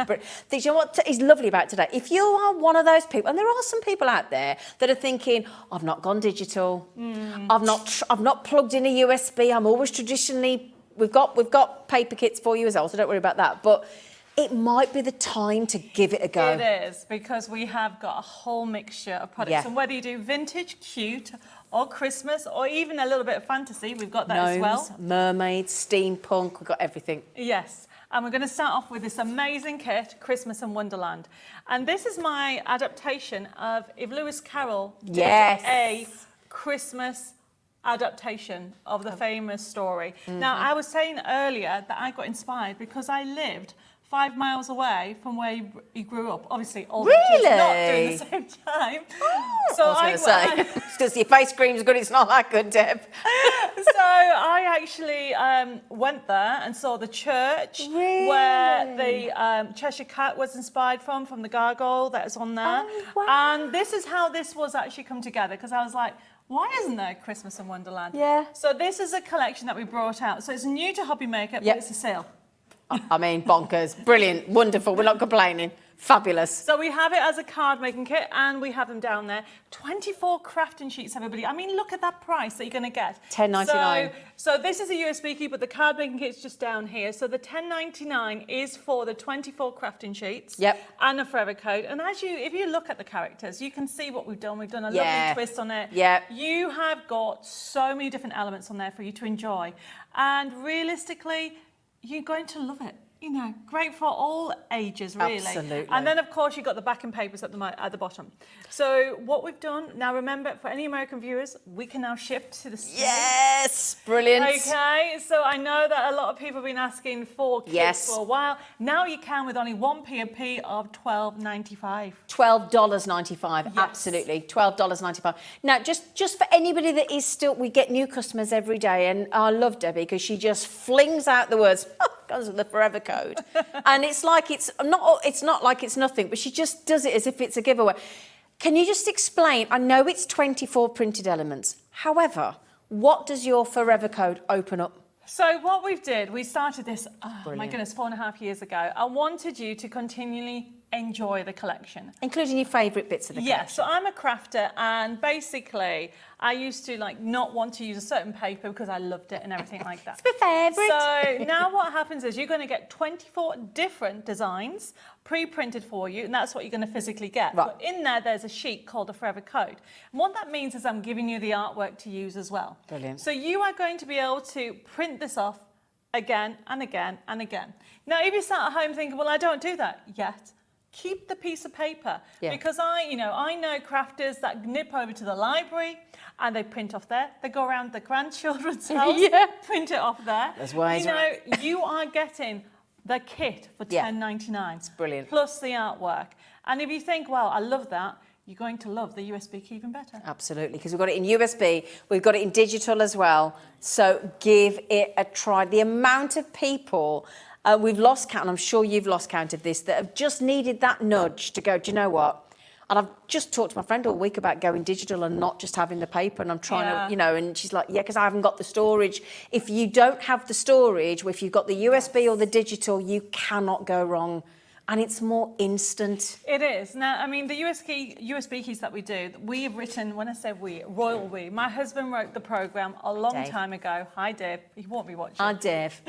You know what is lovely about today? If you are one of those people, and there are some people out there that are thinking, I've not gone digital, I've not plugged in a USB, I'm always traditionally... We've got paper kits for you as well, so don't worry about that. But it might be the time to give it a go. It is, because we have got a whole mixture of products. Yeah. And whether you do vintage, cute, or Christmas, or even a little bit of fantasy, we've got that Gnomes, as well. mermaids, steampunk, we've got everything. Yes, and we're going to start off with this amazing kit, Christmas in Wonderland. And this is my adaptation of if Lewis Carroll did a Christmas adaptation of the famous story. Now, I was saying earlier that I got inspired because I lived 5 miles away from where he grew up. Obviously, all the kids not doing the same time. So I was going to say, because your face cream's good, it's not that good, Deb. So I actually went there and saw the church where the Cheshire Cat was inspired from the gargoyle that is on there. Oh, wow. And this is how this was actually come together, because I was like, why isn't there Christmas in Wonderland? Yeah. So this is a collection that we brought out. So it's new to HobbyMaker, but it's a sale. I mean, bonkers, brilliant, wonderful, we're not complaining. Fabulous. So we have it as a card making kit, and we have them down there. 24 crafting sheets, everybody. I mean, look at that price that you're going to get. $10.99. So this is a USB key, but the card making kit's just down here. So the $10.99 is for the 24 crafting sheets. Yep. And a forever code. And if you look at the characters, you can see what we've done. We've done a lovely twist on it. Yeah. You have got so many different elements on there for you to enjoy. And realistically, you're going to love it. You know, great for all ages, really. Absolutely. And then, of course, you've got the backing papers at the bottom. So what we've done, now remember, for any American viewers, we can now ship to the States. Yes, brilliant. Okay, so I know that a lot of people have been asking for kits for a while. Now you can with only one P&P of $12.95. $12.95, Yes. Absolutely, $12.95. Now, just for anybody that is still, we get new customers every day, and I love Debbie because she just flings out the words, comes with the forever code. And it's like it's not like it's nothing, but she just does it as if it's a giveaway. Can you just explain? I know it's 24 printed elements. However, what does your forever code open up? So what we started this, my goodness, 4.5 years ago. I wanted you to continually enjoy the collection. Including your favourite bits of the collection. Yes, so I'm a crafter, and basically I used to not want to use a certain paper because I loved it and everything like that. It's my favourite. So now what happens is you're going to get 24 different designs pre-printed for you, and that's what you're going to physically get. Right. But in there, there's a sheet called a forever code. And what that means is I'm giving you the artwork to use as well. Brilliant. So you are going to be able to print this off again and again and again. Now, if you sat at home thinking, well, I don't do that yet, keep the piece of paper, because I know crafters that nip over to the library and they print off there. They go around the grandchildren's house, print it off there. That's wise. You are getting the kit for $10.99. It's brilliant. Plus the artwork. And if you think, well, I love that, you're going to love the USB key even better. Absolutely, because we've got it in USB, we've got it in digital as well. So give it a try. The amount of people we've lost count, and I'm sure you've lost count of this, that have just needed that nudge to go, do you know what? And I've just talked to my friend all week about going digital and not just having the paper, and I'm trying to, and she's like, because I haven't got the storage. If you don't have the storage, if you've got the USB or the digital, you cannot go wrong. And it's more instant. It is. Now, I mean, the USB keys that we do, we have written, when I say we, royal we. My husband wrote the program a long time ago. Hi, Dave. He won't be watching. Hi, Dave.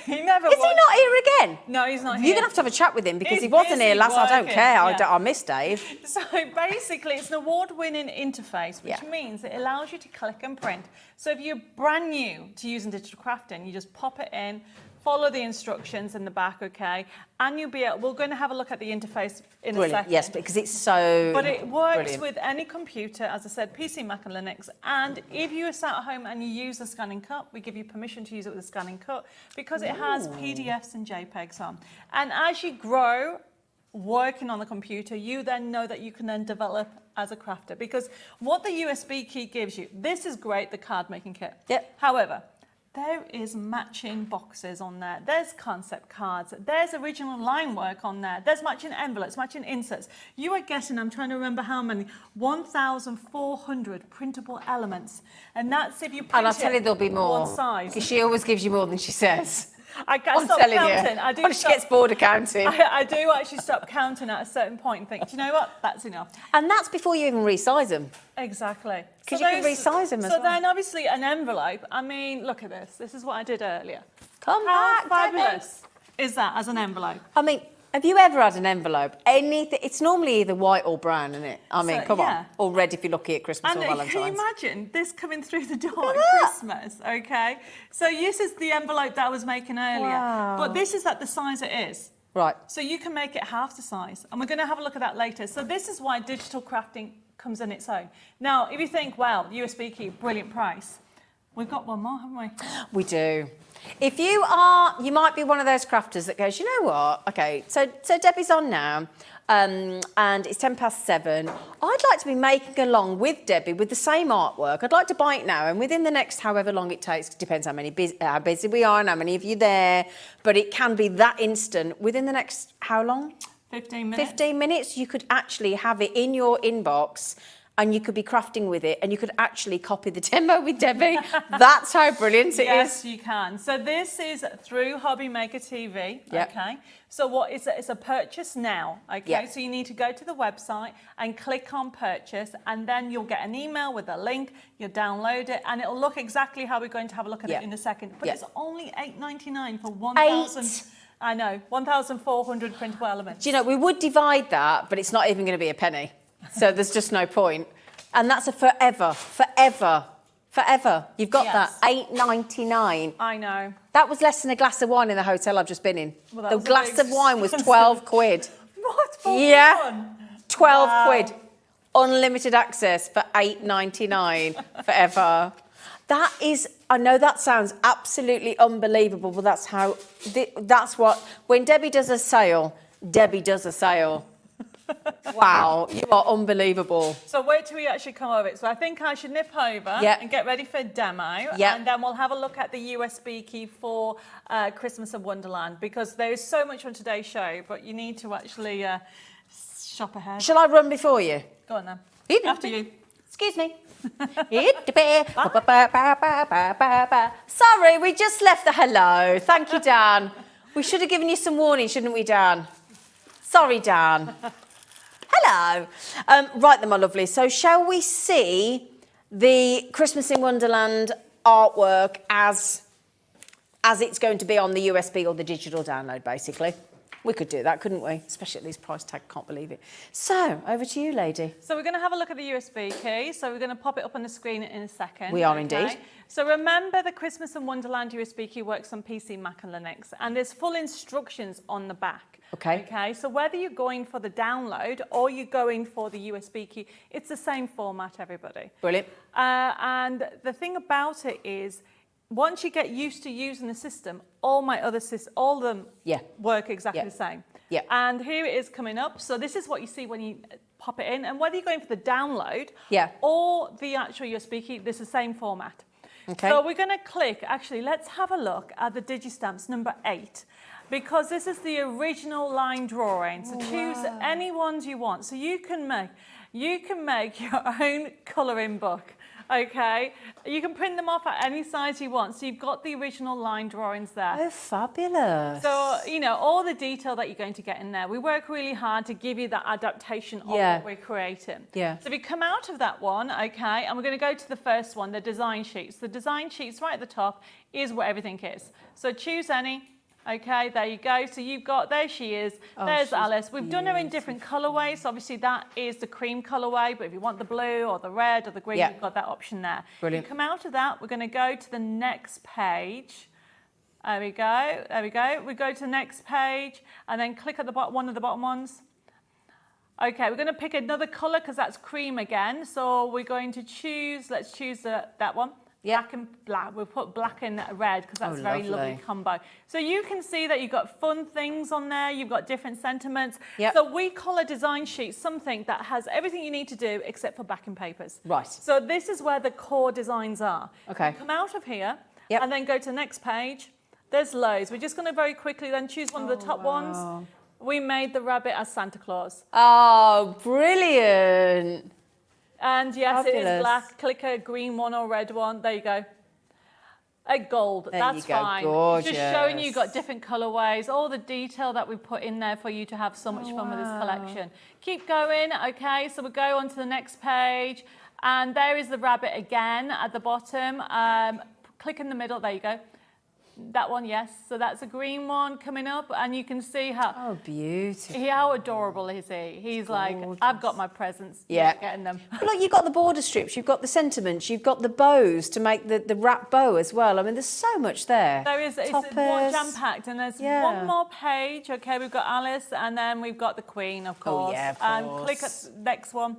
He never Is he not here again? No, he's not here. You're going to have a chat with him because He's he wasn't here busy last. I don't working, care. yeah. I miss Dave. So basically, it's an award-winning interface, which means it allows you to click and print. So if you're brand new to using digital crafting, you just pop it in, follow the instructions in the back, okay? And you'll be able, we're going to have a look at the interface in a second. Yes, because it's so But it works with any computer, as I said, PC, Mac and Linux. And if you are sat at home and you use the scanning cut, we give you permission to use it with the scanning cut because it has PDFs and JPEGs on. And as you grow working on the computer, you then know that you can then develop as a crafter. Because what the USB key gives you, this is great, the card making kit. Yep. However, there is matching boxes on there. There's concept cards. There's original line work on there. There's matching envelopes, matching inserts. You are getting, I'm trying to remember how many, 1,400 printable elements. And that's if you print And I'll tell you there'll be more. one size. Because she always gives you more than she says. I can't I'm stop telling counting. you. She gets bored of counting. I do actually stop counting at a certain point and think, do you know what? That's enough. And that's before you even resize them. Exactly. Because you can resize them as well. So then obviously an envelope, I mean, look at this. This is what I did earlier. Come How back, fabulous is that as an envelope? I mean, have you ever had an envelope? Anything? It's normally either white or brown, isn't it? I mean, come on. Or red if you're lucky at Christmas or Valentine's. Can you imagine this coming through the door at Christmas, okay? So this is the envelope that I was making earlier. Wow. But this is at the size it is. Right. So you can make it half the size. And we're going to have a look at that later. So this is why digital crafting comes in its own. Now, if you think, well, USB key, brilliant price. We've got one more, haven't we? We do. If you are, you might be one of those crafters that goes, you know what? Okay, so Debbie's on now, and it's 7:10. I'd like to be making along with Debbie with the same artwork. I'd like to buy it now, and within the next however long it takes, depends how busy we are and how many of you there, but it can be that instant. Within the next, how long? 15 minutes. 15 minutes, you could actually have it in your inbox and you could be crafting with it, and you could actually copy the demo with Debbie. That's how brilliant it is. Yes, you can. So this is through HobbyMaker TV, Yep. okay? So what is it? It's a purchase now, okay? Yep. So you need to go to the website and click on purchase, and then you'll get an email with a link, you'll download it, and it'll look exactly how we're going to have a look at Yep. it in a second. But Yep. it's only $8.99 for 1,000. Eight. I know, 1,400 printable elements. Do you know, we would divide that, but it's not even going to be a penny. So there's just no point. And that's a forever. You've got Yes. that, $8.99. I know. That was less than a glass of wine in the hotel I've just been in. Well, that the was a glass bit of wine was expensive. 12 quid. What? For Yeah. one? 12 Wow. quid. Unlimited access for $8.99 forever. That is, I know that sounds absolutely unbelievable, but that's how, that's what, when Debbie does a sale, Debbie does a sale. Wow, you are unbelievable. So wait till we actually come over it. So I think I should nip over Yeah. and get ready for a demo. Yeah. And then we'll have a look at the USB key for Christmas in Wonderland, because there is so much on today's show, but you need to actually shop ahead. Shall I run before you? Go on then. Hit After me. you. Excuse me. Hit the bear. Sorry, we just left the hello. Thank you, Dan. We should have given you some warning, shouldn't we, Dan? Sorry, Dan. Hello. Right then, my lovely. So shall we see the Christmas in Wonderland artwork as it's going to be on the USB or the digital download, basically? We could do that, couldn't we? Especially at these price tag, can't believe it. So, over to you, lady. So we're going to have a look at the USB key. So we're going to pop it up on the screen in a second. We are indeed. So remember, the Christmas in Wonderland USB key works on PC, Mac and Linux, and there's full instructions on the back. Okay. Okay, so whether you're going for the download or you're going for the USB key, it's the same format, everybody. Brilliant. And the thing about it is, once you get used to using the system, all of them Yeah. work exactly Yeah. the same. Yeah. And here it is coming up. So this is what you see when you pop it in. And whether you're going for the download Yeah. or the actual USB key, this is the same format. Okay. So we're going to click, actually, let's have a look at the Digistamps number 8, because this is the original line drawing. So choose any ones you want. So you can make your own colouring book. Okay, you can print them off at any size you want. So you've got the original line drawings there. Oh, fabulous. So, you know, all the detail that you're going to get in there. We work really hard to give you that adaptation of Yeah. what we're creating. Yeah. So if you come out of that one, okay, and we're going to go to the first one, the design sheets. The design sheets right at the top is what everything is. So choose any. Okay, there you go. So you've got, there she is. Oh, There's she's Alice. We've done her in different colorways. So obviously that is the cream colorway, but if you want the blue or the red or the green, Yeah. you've got that option there. Brilliant. You come out of that, we're going to go to the next page. There we go. There we go. We go to the next page and then click at the bottom, one of the bottom ones. Okay, we're going to pick another color because that's cream again. So we're going to choose, let's choose that one. Yeah. Black and black. We'll put black and red because that's Oh, a very lovely lovely. combo. So you can see that you've got fun things on there. You've got different sentiments. Yep. So we call a design sheet something that has everything you need to do except for backing papers. Right. So this is where the core designs are. Okay. You come out of here Yep. and then go to the next page. There's loads. We're just going to very quickly then choose one of the top ones. We made the rabbit as Santa Claus. Oh, brilliant. And yes, it is Fabulous. black. Click a green one or red one. There you go. A gold. There That's you go. fine. It's just showing Gorgeous. you've got different colorways, all the detail that we put in there for you to have so much fun with this collection. Keep going. Okay, so we'll go on to the next page. And there is the rabbit again at the bottom. Click in the middle. There you go. That one, yes. So that's a green one coming up, and you can see how Oh, beautiful. how adorable is he? He's like, I've got my presents. Yeah. You're getting them. But look, you've got the border strips, you've got the sentiments, you've got the bows to make the wrap bow as well. I mean, there's so much there. There is, it's more Toppers. jam-packed, and there's Yeah. one more page. Okay, we've got Alice, and then we've got the Queen, of course. Oh, yeah, of And course. click at the next one.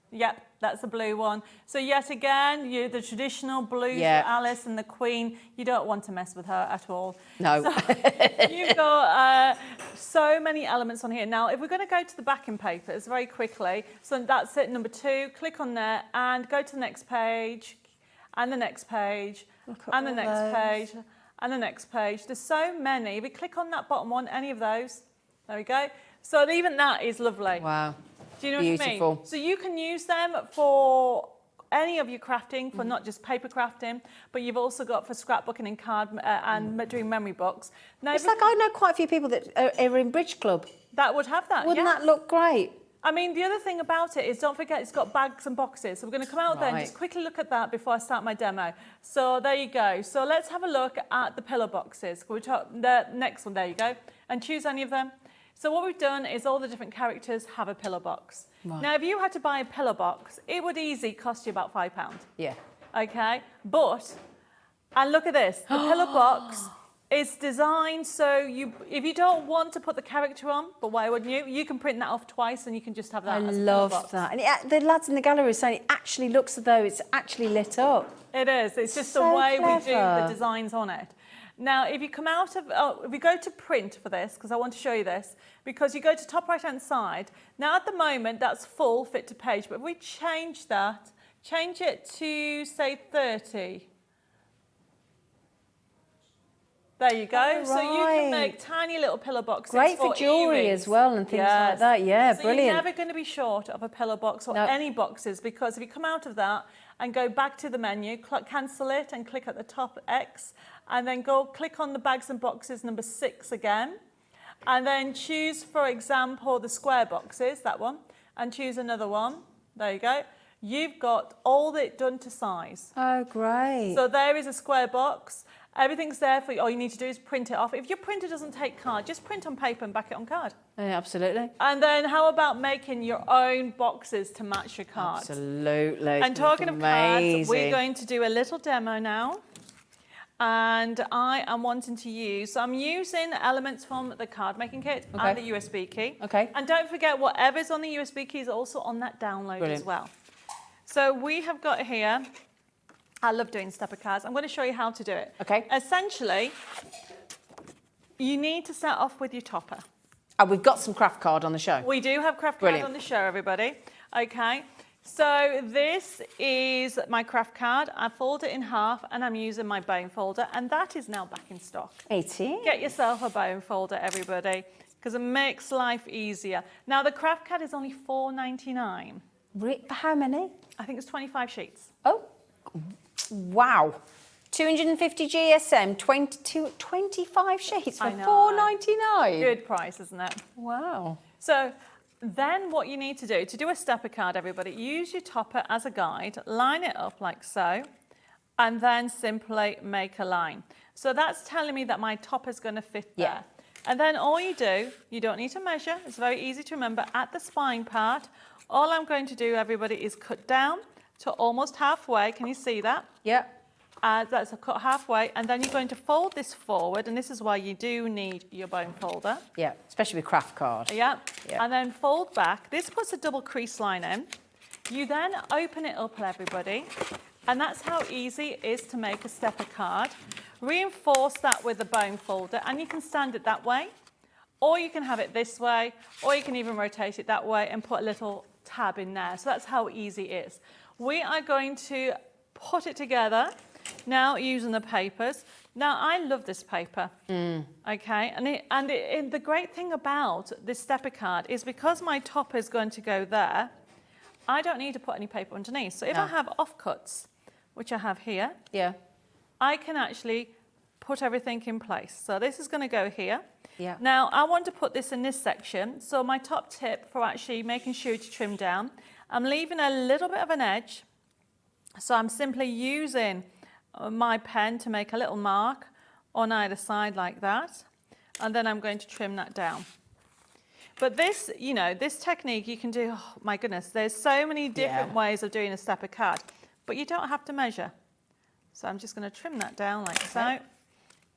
Yep, that's the blue one. So yet again, the traditional blue Yeah. for Alice and the Queen. You don't want to mess with her at all. No. So you've got so many elements on here. Now, if we're going to go to the backing papers very quickly, so that's it, number 2. Click on there and go to the next page, and the next page, and the all next those. page, and the next page. There's so many. If we click on that bottom one, any of those, there we go. So even that is lovely. Wow. Do you know what I mean? Beautiful. So you can use them for any of your crafting, for not just paper crafting, but you've also got for scrapbooking and card and doing memory books. Now, It's like I know quite a few people that are in Bridge Club. that would have that. Wouldn't yes. that look great? I mean, the other thing about it is, don't forget, it's got bags and boxes. So we're going to come out there and Right. just quickly look at that before I start my demo. So there you go. So let's have a look at the pillow boxes. We'll talk the next one. There you go. And choose any of them. So what we've done is all the different characters have a pillow box. Right. Now, if you had to buy a pillow box, it would easily cost you about £5. Yeah. Okay, but, and look at this, the pillow box is designed so if you don't want to put the character on, but why wouldn't you? You can print that off twice and you can just have that I as a pillow love box. that. And the lads in the gallery are saying it actually looks as though it's actually lit up. It is, it's just the So way we do the clever. designs on it. Now, if you come out of, if we go to print for this, because I want to show you this, because you go to top right-hand side, now at the moment that's full fit to page, but if we change that, change it to, say, 30. There you go. Oh, So you can right. make tiny little pillow boxes. Great for jewellery earrings. as well and things like Yes. that. Yeah, So brilliant. you're never going to be short of a pillow box or No. any boxes, because if you come out of that and go back to the menu, cancel it and click at the top X, and then go click on the bags and boxes number 6 again, and then choose, for example, the square boxes, that one, and choose another one. There you go. You've got all it done to size. Oh, great. So there is a square box. Everything's there for you. All you need to do is print it off. If your printer doesn't take card, just print on paper and back it on card. Yeah, absolutely. And then how about making your own boxes to match your cards? Absolutely. And It's gonna talking look of cards, we're amazing. going to do a little demo now. And I am wanting to use, so I'm using elements from the card making kit Okay. and the USB key. Okay. And don't forget, whatever's on the USB key is also on that download Brilliant. as well. So we have got here, I love doing stepper cards. I'm going to show you how to do it. Okay. Essentially, you need to start off with your topper. And we've got some craft card on the show. We do have craft card Brilliant. on the show, everybody. Okay. So this is my craft card. I fold it in half and I'm using my bone folder, and that is now back in stock. 18. Get yourself a bone folder, everybody, because it makes life easier. Now the craft card is only $4.99. How many? I think it's 25 sheets. Oh, wow. 250 GSM, 25 sheets for I know. $4.99. Good price, isn't it? Wow. So then what you need to do a stepper card, everybody, use your topper as a guide, line it up like so, and then simply make a line. So that's telling me that my topper's going to fit there. Yeah. And then all you do, you don't need to measure, it's very easy to remember, at the spine part, all I'm going to do, everybody, is cut down to almost halfway. Can you see that? Yeah. That's a cut halfway, and then you're going to fold this forward, and this is why you do need your bone folder. Yeah, especially with craft card. Yeah. Yeah. And then fold back. This puts a double crease line in. You then open it up, everybody, and that's how easy it is to make a stepper card. Reinforce that with a bone folder, and you can stand it that way, or you can have it this way, or you can even rotate it that way and put a little tab in there. So that's how easy it is. We are going to put it together now using the papers. Now, I love this paper, okay? And the great thing about this stepper card is because my topper is going to go there, I don't need to put any paper underneath. So if I have offcuts, which I have here, Yeah. I can actually put everything in place. So this is going to go here. Yeah. Now, I want to put this in this section. So my top tip for actually making sure to trim down, I'm leaving a little bit of an edge. So I'm simply using my pen to make a little mark on either side like that. And then I'm going to trim that down. But this, you know, this technique you can do, oh my goodness, there's so many different ways of doing a stepper card, but you don't have to measure. So I'm just going to trim that down like so.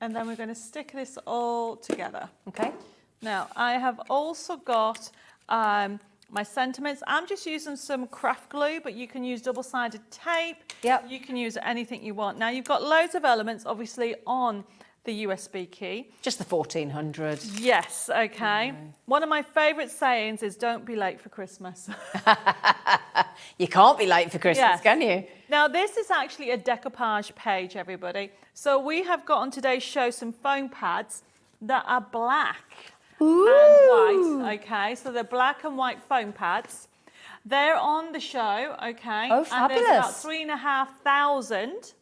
And then we're going to stick this all together. Okay. Now, I have also got my sentiments. I'm just using some craft glue, but you can use double-sided tape. Yep. You can use anything you want. Now, you've got loads of elements, obviously, on the USB key. Just the 1400. Yes, okay. One of my favourite sayings is, don't be late for Christmas. You can't be late for Christmas, Yes. can you? Now, this is actually a decoupage page, everybody. So we have got on today's show some foam pads that are black. white, okay? So they're black and white foam pads. They're on the show, okay? Oh, fabulous. And there's about 3,500,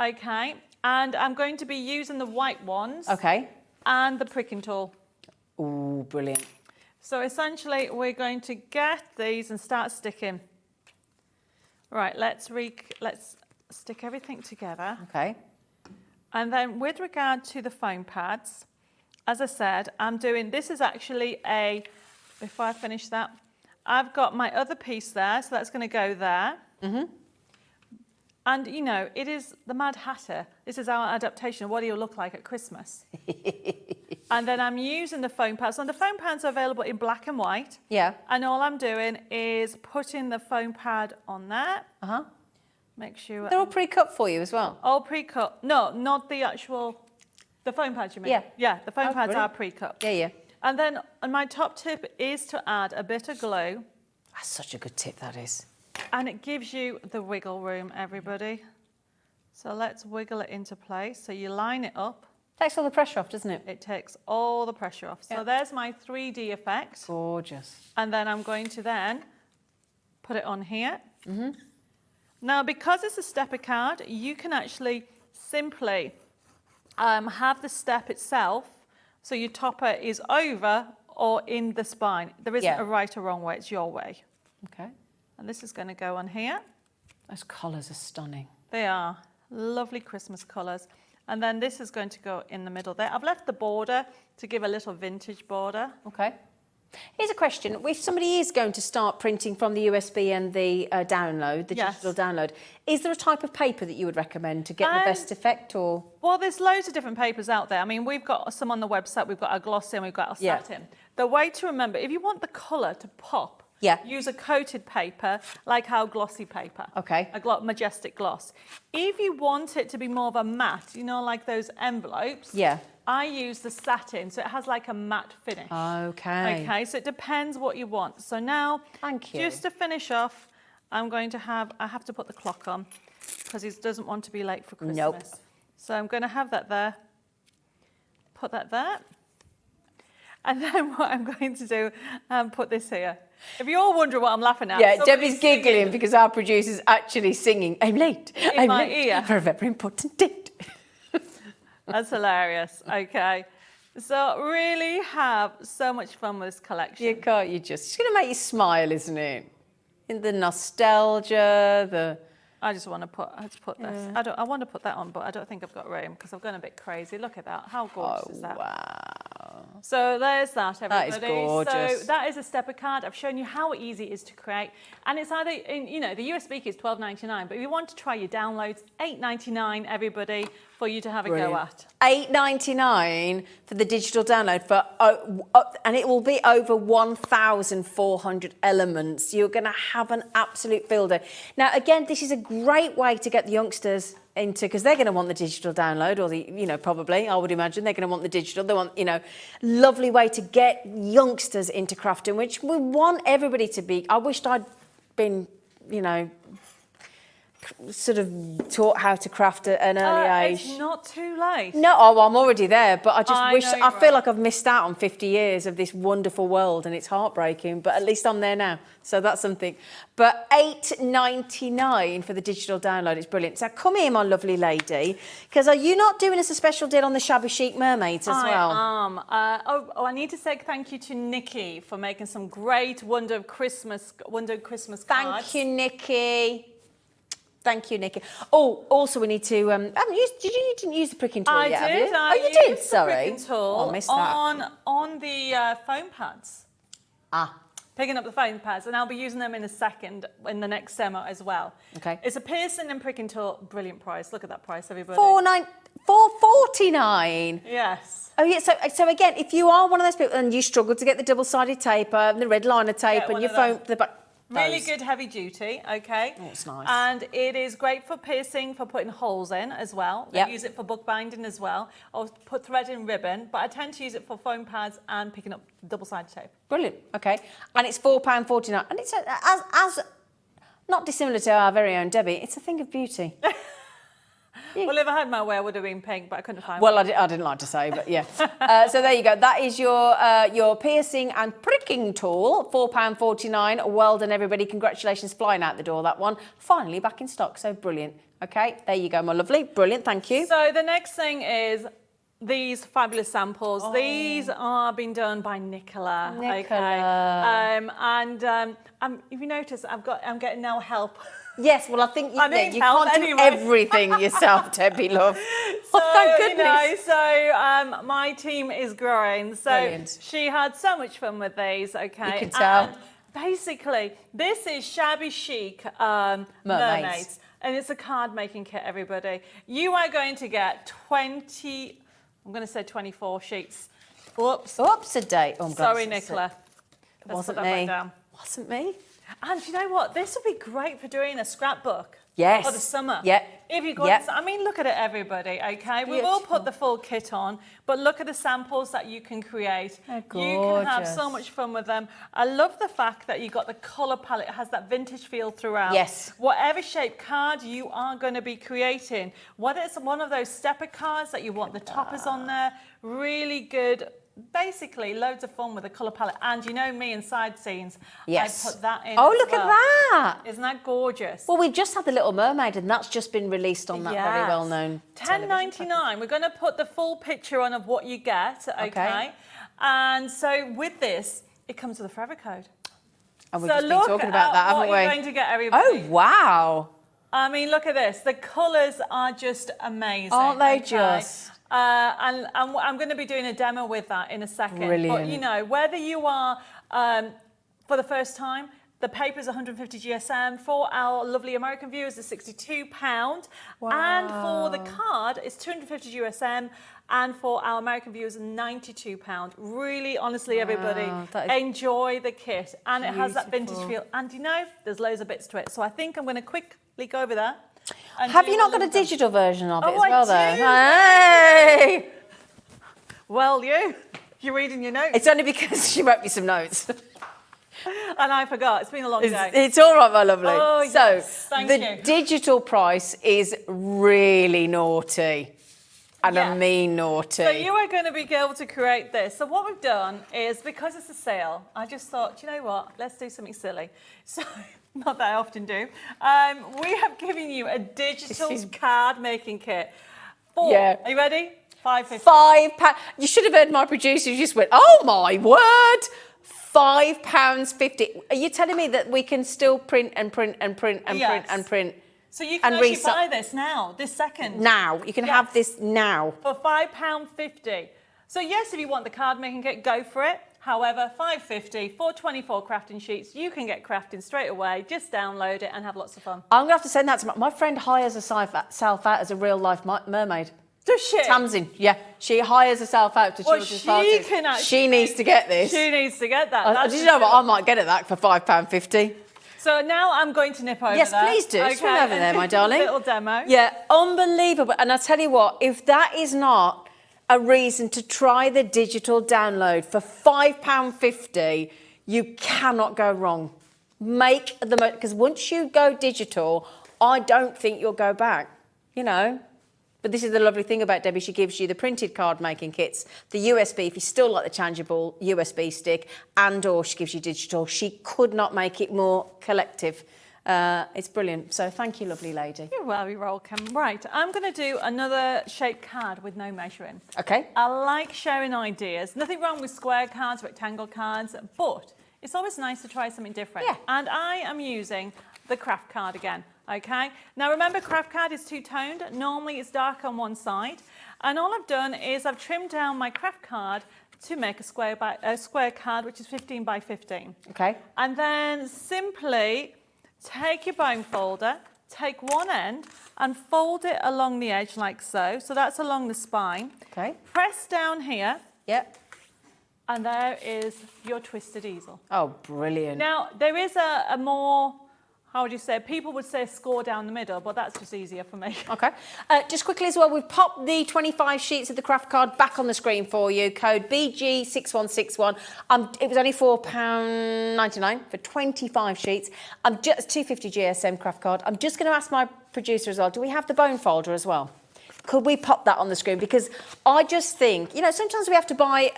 okay? And I'm going to be using the white ones. Okay. And the pricking tool. Ooh, brilliant. So essentially, we're going to get these and start sticking. Right, let's stick everything together. Okay. And then with regard to the foam pads, as I said, I'm doing, this is actually before I finish that, I've got my other piece there, so that's going to go there. Mm-hmm. And, you know, it is the Mad Hatter. This is our adaptation of what he'll look like at Christmas. And then I'm using the foam pads. And the foam pads are available in black and white. Yeah. And all I'm doing is putting the foam pad on there. Uh-huh. Make sure... They're all pre-cut for you as well? All pre-cut. No, not the actual... The foam pads, you mean? Yeah. Yeah, the foam pads brilliant. are pre-cut. Yeah, yeah. And then my top tip is to add a bit of glue. That's such a good tip, that is. And it gives you the wiggle room, everybody. So let's wiggle it into place. So you line it up. Takes all the pressure off, doesn't it? It takes all the pressure off. Yeah. So there's my 3D effect. Gorgeous. And then I'm going to then put it on here. Mm-hmm. Now, because it's a stepper card, you can actually simply have the step itself. So your topper is over or in the spine. There isn't a right or wrong way, it's your way. Okay. And this is going to go on here. Those colours are stunning. They are lovely Christmas colours. And then this is going to go in the middle there. I've left the border to give a little vintage border. Okay. Here's a question. If somebody is going to start printing from the USB and the download, the digital download, is there a type of paper that you would recommend to get the best effect? Or Well, there's loads of different papers out there. I mean, we've got some on the website. We've got our glossy and we've got our satin. The way to remember, if you want the colour to pop, use a coated paper like our glossy paper. Okay. A majestic gloss. If you want it to be more of a matte, you know, like those envelopes. I use the satin, so it has like a matte finish. Okay. Okay, so it depends what you want. So now, just to finish off, I have to put the clock on because he doesn't want to be late for Christmas. Nope. So I'm going to have that there, put that there. And then what I'm going to do, put this here. If you all wonder what I'm laughing at. Yeah, Debbie's giggling because our producer's actually singing, I'm late, in my ear. for a very important date. That's hilarious. Okay. So really have so much fun with this collection. You can't, it's going to make you smile, isn't it? In the nostalgia, I just want to put this. I want to put that on, but I don't think I've got room because I've gone a bit crazy. Look at that. How gorgeous is that? Wow. So there's that, everybody. That is gorgeous. So that is a stepper card. I've shown you how easy it is to create. And it's either, the USB key is $12.99, but if you want to try your downloads, $8.99, everybody, for you to have a go at. $8.99 for the digital download, and it will be over 1,400 elements. You're going to have an absolute field day. Now, again, this is a great way to get the youngsters into, because they're going to want the digital download, or probably, I would imagine, they're going to want the digital. They want, lovely way to get youngsters into crafting, which we want everybody to be. I wished I'd been, sort of taught how to craft at an early age. It's not too late. No, I'm already there, but I just wish, I feel like I've missed out on 50 years of this wonderful world, and it's heartbreaking, but at least I'm there now. So that's something. But $8.99 for the digital download, it's brilliant. So come here, my lovely lady, because are you not doing us a special deal on the Shabby Chic Mermaids as well? I am. I need to say thank you to Nikki for making some great Wonder Christmas cards. Thank you, Nikki. Thank you, Nikki. Oh, also we need to. You didn't use the pricking tool yet, have you? I you did. used Sorry. The pricking tool I missed that. on the foam pads. Ah. Picking up the foam pads, and I'll be using them in a second in the next demo as well. Okay. It's a piercing and pricking tool. Brilliant price. Look at that price, everybody. $4.49. Yes. Oh yeah. So again, if you are one of those people and you struggle to get the double-sided tape and the red liner tape and your foam, really good heavy duty, okay? Oh, it's nice. And it is great for piercing, for putting holes in as well. Yep. Use it for bookbinding as well, or put thread in ribbon, but I tend to use it for foam pads and picking up double-sided tape. Brilliant, okay. And it's £4.49. And it's, as not dissimilar to our very own Debbie, it's a thing of beauty. Well, if I had my way, I would have been pink, but I couldn't find Well, one. I didn't like to say, but yeah. So there you go. That is your piercing and pricking tool, £4.49. Well done, everybody. Congratulations, flying out the door, that one. Finally back in stock, so brilliant. Okay, there you go, my lovely. Brilliant, thank you. So the next thing is these fabulous samples. These are being done by Nicola. Okay. If you notice, I'm getting now help. Yes, well, I think you I need you help can't anyway. do everything yourself, Debbie, love. So, Thank goodness. My team is growing. So Brilliant. she had so much fun with these, okay? You can tell. And basically, this is shabby chic Mermaids. And it's a card making kit, everybody. You are going to get 20, I'm going to say 24 sheets. Whoops. Oops, a date. Oh, Sorry, Nicola. Let's Wasn't put that me. back down. Wasn't me. And you know what? This would be great for doing a scrapbook. Yes. For the summer. Yep. If you've got, Yep. I mean, look at it, everybody, okay? We will put the full kit on, but look at the samples that you can create. They're You can have so gorgeous. much fun with them. I love the fact that you got the colour palette. It has that vintage feel throughout. Yes. Whatever shape card you are going to be creating, whether it's one of those stepper cards that you want the toppers on there, really good. Basically, loads of fun with the colour palette. And you know me in side scenes, Yes. I put that in. Oh, as look at well. that. Isn't that gorgeous? Well, we've just had The Little Mermaid, and that's just been released on that very well-known £10.99. We're going to put the full picture on of what you get, okay? And so with this, it comes with a forever code. And we've so just been look talking about at that, haven't what we? you're going to get, everybody. Oh, wow. I mean, look at this. The colours are just amazing. Aren't they okay? just? And I'm going to be doing a demo with that in a second. Brilliant. But, you know, whether you are, for the first time, the paper's 150 GSM. For our lovely American viewers, it's £62. Wow. And for the card, it's 250 GSM. And for our American viewers, £92. Really, honestly, everybody, enjoy the kit. And it has that vintage feel. And you know, there's loads of bits to it. So I think I'm going to quickly go over that. Have you not got a digital version of it as well, though? I Hey! Well, you're reading your notes. It's only because she wrote me some notes. And I forgot. It's been a long day. It's all right, my lovely. Oh, so, yes, thank the you. digital price is really naughty. And I mean naughty. So you are going to be able to create this. So what we've done is, because it's a sale, I just thought, you know what, let's do something silly. So, not that I often do. We have given you a digital card making kit. Are you ready? £5.50. You should have heard my producer who just went, oh my word. £5.50. Are you telling me that we can still print and print and print and print and print? So you can actually buy this now, this second. Now. You can have this now. For £5.50. So yes, if you want the card making kit, go for it. However, £5.50 for 24 crafting sheets. You can get crafting straight away. Just download it and have lots of fun. I'm going to have to send that to my friend hires herself out as a real life mermaid. Does she? Tamsin, yeah. She hires herself out to children's parties. She needs to get this. She needs to get that. Did you know what? I might get it that for £5.50. So now I'm going to nip over Yes, there. please do. Swing over there, my darling. Little demo. Yeah, unbelievable. And I tell you what, if that is not a reason to try the digital download for £5.50, you cannot go wrong. Make the most, because once you go digital, I don't think you'll go back, you know. But this is the lovely thing about Debbie. She gives you the printed card making kits, the USB, if you still like the changeable USB stick, and or she gives you digital. She could not make it more collective. It's brilliant. So thank you, lovely lady. You're very welcome. Right, I'm going to do another shaped card with no measuring. Okay. I like sharing ideas. Nothing wrong with square cards, rectangle cards, but it's always nice to try something different. Yeah. And I am using the craft card again. Okay, now remember, craft card is two-toned. Normally it's dark on one side, and all I've done is I've trimmed down my craft card to make a square card, which is 15 by 15. Okay. And then simply take your bone folder, take one end and fold it along the edge like so. So that's along the spine. Okay. Press down here. Yep. And there is your twisted easel. Oh, brilliant. Now, there is a more, how would you say, people would say score down the middle, but that's just easier for me. Okay. Just quickly as well, we've popped the 25 sheets of the craft card back on the screen for you. Code BG6161. It was only £4.99 for 25 sheets. I'm just 250 GSM craft card. I'm just going to ask my producer as well, do we have the bone folder as well? Could we pop that on the screen? Because I just think, you know, sometimes we have to buy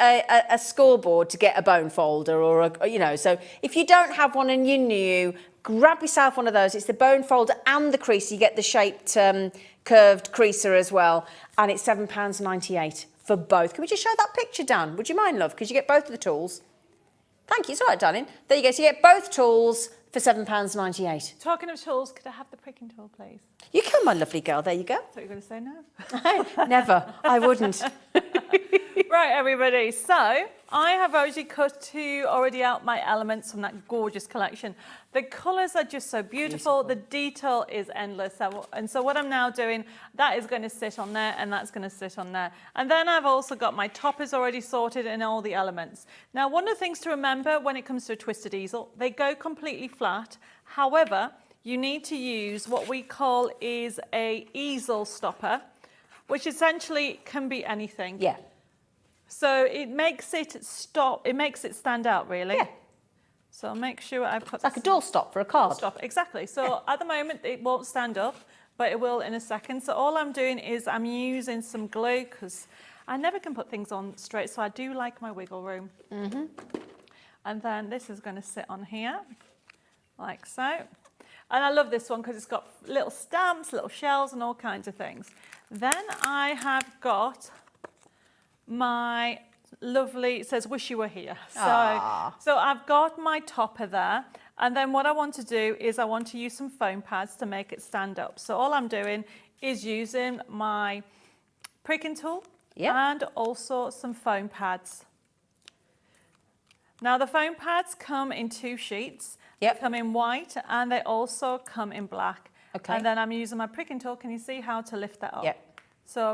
a scoreboard to get a bone folder or, you know, so if you don't have one and you're new, grab yourself one of those. It's the bone folder and the creaser. You get the shaped curved creaser as well. And it's £7.98 for both. Can we just show that picture, Dan? Would you mind, love? Because you get both of the tools. Thank you. It's all right, darling. There you go. So you get both tools for £7.98. Talking of tools, could I have the pricking tool, please? You can, my lovely girl. There you go. I thought you were going to say no. Never. I wouldn't. Right, everybody. So I have already out my elements from that gorgeous collection. The colours are just so beautiful. The detail is endless. And so what I'm now doing, that is going to sit on there and that's going to sit on there. And then I've also got my toppers already sorted and all the elements. Now, one of the things to remember when it comes to a twisted easel, they go completely flat. However, you need to use what we call is a easel stopper, which essentially can be anything. Yeah. So it makes it stop, it makes it stand out, really. Yeah. So I'll make sure I put... It's like a door stop for a card. Stop, exactly. So at the moment, it won't stand up, but it will in a second. So all I'm doing is I'm using some glue because I never can put things on straight, so I do like my wiggle room. Mm-hmm. And then this is going to sit on here, like so. And I love this one because it's got little stamps, little shells and all kinds of things. Then I have got my lovely, it says wish you were here. So I've got my topper there, and then what I want to do is I want to use some foam pads to make it stand up. So all I'm doing is using my pricking tool and also some foam pads. Now the foam pads come in 2 sheets. They come in white and they also come in black. Okay. And then I'm using my pricking tool. Can you see how to lift that up? Yep. So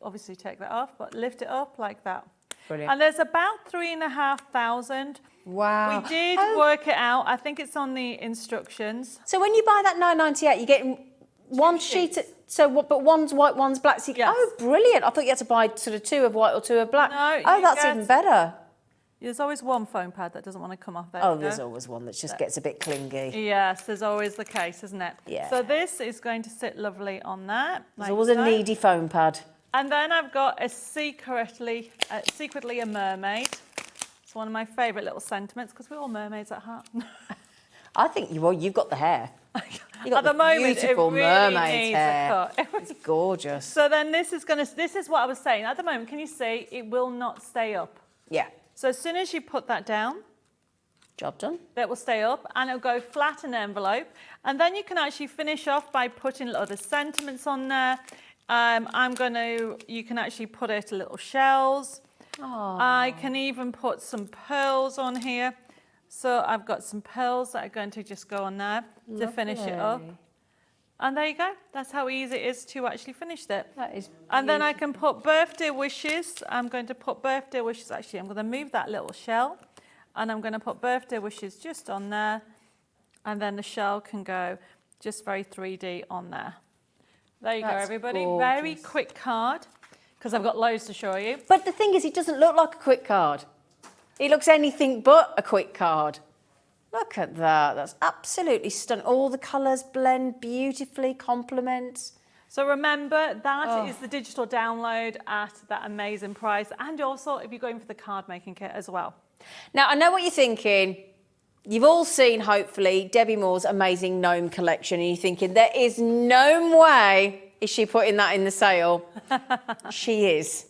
obviously take that off, but lift it up like that. Brilliant. And there's about 3,500. Wow. We did work it out. I think it's on the instructions. So when you buy that £9.98, you're getting one sheet. But one's white, one's black. So Oh, brilliant! I thought you had to buy sort of 2 of white or 2 of black. No, that's even better. There's always one foam pad that doesn't want to come off there. Oh, there's always one that just gets a bit clingy. Yes, there's always the case, isn't it? Yeah. So this is going to sit lovely on there. There's always a needy foam pad. And then I've got secretly a mermaid. It's one of my favourite little sentiments because we're all mermaids at heart. I think you've got the hair. You've got at the moment, beautiful it really mermaid needs hair. a cut. It's gorgeous. So then this is what I was saying. At the moment, can you see it will not stay up? Yeah. So as soon as you put that down, job done. That will stay up and it'll go flat in the envelope. And then you can actually finish off by putting other sentiments on there. You can actually put it little shells. Aww. I can even put some pearls on here. So I've got some pearls that are going to just go on there to finish it up. And there you go. That's how easy it is to actually finish it. That is beautiful. And then I can put birthday wishes. I'm going to put birthday wishes. Actually, I'm going to move that little shell. And I'm going to put birthday wishes just on there. And then the shell can go just very 3D on there. There you go, everybody. Gorgeous. Very quick card, because I've got loads to show you. But the thing is, it doesn't look like a quick card. It looks anything but a quick card. Look at that. That's absolutely stunning. All the colours blend beautifully, complement. So remember, that is the digital download at that amazing price. And also, if you're going for the card making kit as well. Now, I know what you're thinking. You've all seen, hopefully, Debbi Moore's amazing gnome collection, and you're thinking, there is no way is she putting that in the sale. She is.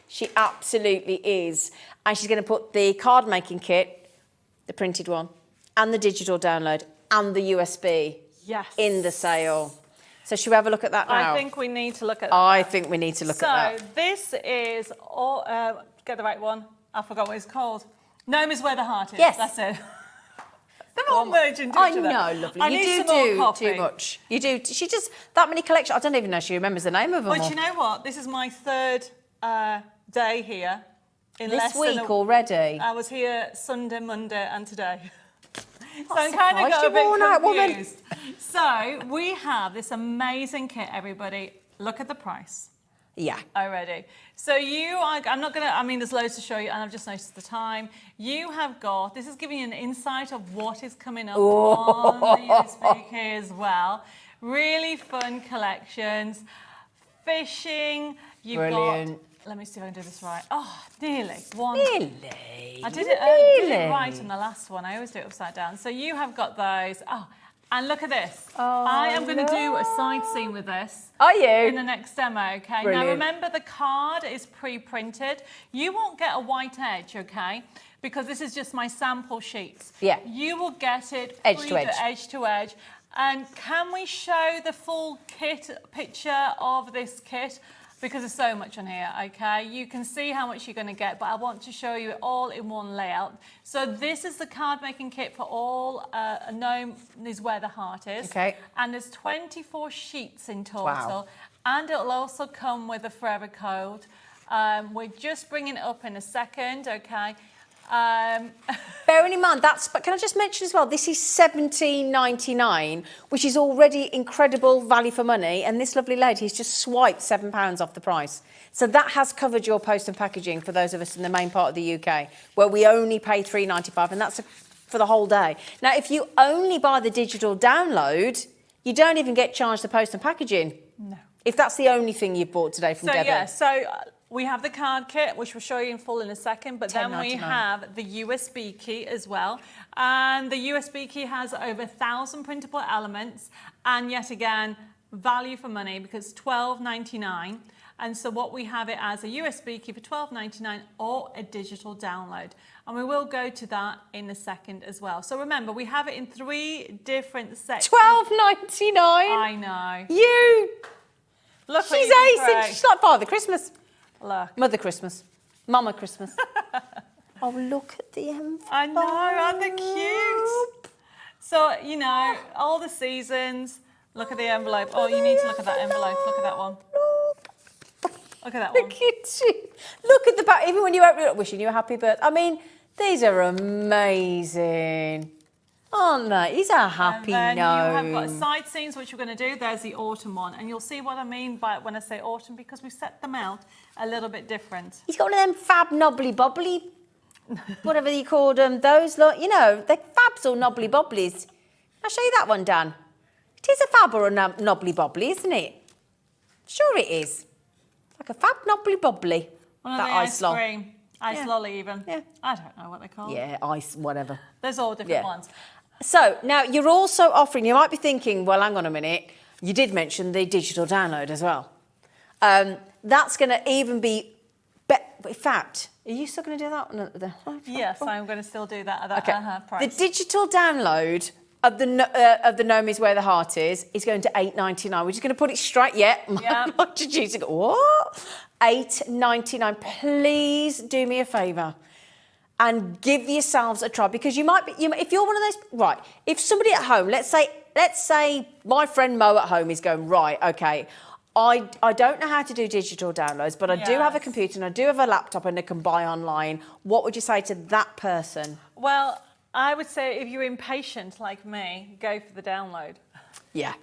She absolutely is. And she's going to put the card making kit, the printed one, and the digital download, and the USB in the sale. So should we have a look at that now? I think we need to look at that. I think we need to look at that. So this is, get the right one. I forgot what it's called. Gnome is where the heart is. Yes. That's it. They're all merging into each other. I know, lovely. You do too much. You do. She just, that many collections. I don't even know if she remembers the name of them. But you know what? This is my 3rd day here. This week already? I was here Sunday, Monday and today. So I'm kind of got a bit confused. So we have this amazing kit, everybody. Look at the price. Yeah. Already. So I'm not going to, I mean, there's loads to show you, and I've just noticed the time. You have got, this is giving you an insight of what is coming up on the USB key as well. Really fun collections. fishing, you've Brilliant. got... Let me see if I can do this right. Oh, nearly. One. Really? I did it right on the last one. I always do it upside down. So you have got those. Oh, and look at this. Oh, I am going to do a side scene with this. Are you? In the next demo, okay? Brilliant. Now remember, the card is pre-printed. You won't get a white edge, okay? Because this is just my sample sheets. Yeah. You will get it Edge to edge. edge to edge. And can we show the full kit picture of this kit? Because there's so much on here, okay? You can see how much you're going to get, but I want to show you it all in one layout. So this is the card making kit for all. A gnome is where the heart is. Okay. And there's 24 sheets in total. Wow. And it'll also come with a forever code. We're just bringing it up in a second, okay? Bearing in mind, but can I just mention as well, this is $17.99, which is already incredible value for money, and this lovely lady has just swiped £7 off the price. So that has covered your post and packaging for those of us in the main part of the UK, where we only pay $3.95, and that's for the whole day. Now, if you only buy the digital download, you don't even get charged the post and packaging. No. If that's the only thing you've bought today from Debbi. Yeah, so we have the card kit, which we'll show you in full in a second, but then we $10.99. have the USB key as well. And the USB key has over 1,000 printable elements, and yet again, value for money, because $12.99. And so what we have it as a USB key for $12.99 or a digital download. And we will go to that in a second as well. So remember, we have it in 3 different sections. $12.99. I know. You. Look, She's ace. She's like Father Christmas. Look. Mother Christmas. Mama Christmas. Oh, look at the envelope. I know, aren't they cute? So, you know, all the seasons. Look at the envelope. Oh, you need to look at that envelope. Look at that one. Look at that one. Look at you. Look at the back. Even when you open it up, wishing you a happy birthday. I mean, these are amazing. Aren't they? He's a happy and then gnome. you have got side scenes, which we're going to do. There's the autumn one. And you'll see what I mean by when I say autumn, because we set them out a little bit different. He's got one of them fab knobbly bobbly, whatever you call them. Those, look, you know, they're fabs or knobbly bobblies. I'll show you that one, Dan. It is a fab or a knobbly bobbly, isn't it? Sure it is. Like a fab knobbly bobbly. One of that the ice lolly. cream. Ice lolly even. Yeah. I don't know what they call it. Yeah, ice, whatever. There's all different Yeah. ones. So now you're also offering, you might be thinking, well, hang on a minute. You did mention the digital download as well. That's going to even be, in fact, are you still going to do that one? Yes, I'm going to still do that at that price. The digital download of the Gnome is Where the Heart is going to $8.99. We're just going to put it straight. Yeah. What? $8.99. Please do me a favour and give yourselves a try, because you might be. If you're one of those, right? If somebody at home, let's say my friend Mo at home is going, right, okay, I don't know how to do digital downloads, but I do have a computer and I do have a laptop and I can buy online. What would you say to that person? Well, I would say if you're impatient like me, go for the download. Yeah.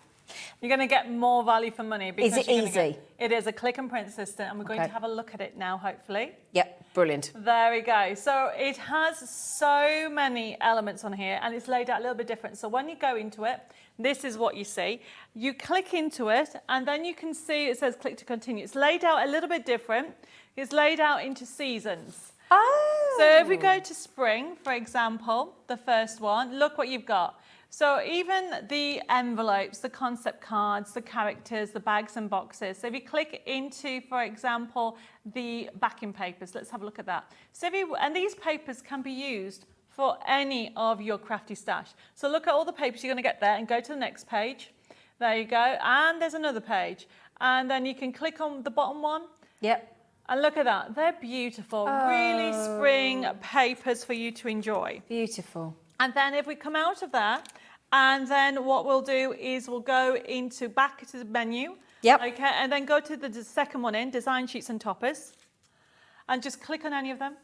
You're going to get more value for money. Because Is it easy? It is a click and print system, and we're going to have a look at it now, hopefully. Yep, brilliant. There we go. So it has so many elements on here, and it's laid out a little bit different. So when you go into it, this is what you see. You click into it, and then you can see it says click to continue. It's laid out a little bit different. It's laid out into seasons. Oh. So if we go to spring, for example, the first one, look what you've got. So even the envelopes, the concept cards, the characters, the bags and boxes. So if you click into, for example, the backing papers, let's have a look at that. So and these papers can be used for any of your crafty stash. So look at all the papers you're going to get there and go to the next page. There you go. And there's another page. And then you can click on the bottom one. Yep. And look at that. They're beautiful. Really spring papers for you to enjoy. Beautiful. And then if we come out of that, and then what we'll do is we'll go back to the menu. Yep. Okay, and then go to the second one in, design sheets and toppers. And just click on any of them.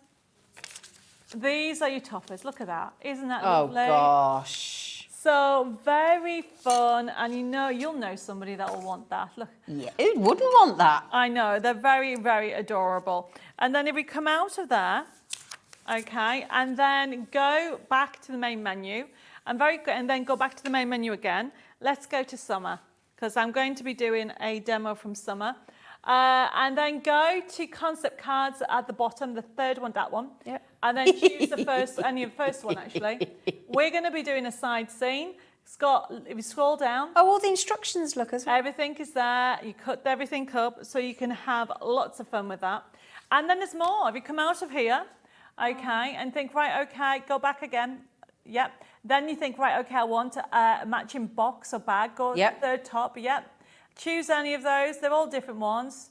These are your toppers. Look at that. Isn't that lovely? Oh, gosh. So very fun. And you'll know somebody that will want that. Look. Yeah, who wouldn't want that? I know. They're very, very adorable. And then if we come out of there, okay, and then go back to the main menu, and then go back to the main menu again. Let's go to summer, because I'm going to be doing a demo from summer. And then go to concept cards at the bottom, the third one, that one. Yep. And then choose the first, first one actually. We're going to be doing a side scene. It's got, if you scroll down. Oh, all the instructions look as well. Everything is there. You cut everything up so you can have lots of fun with that. And then there's more. If you come out of here, okay, and think, right, okay, go back again. Yep. Then you think, right, okay, I want a matching box or bag. Go to the third top. Yep. Choose any of those. They're all different ones.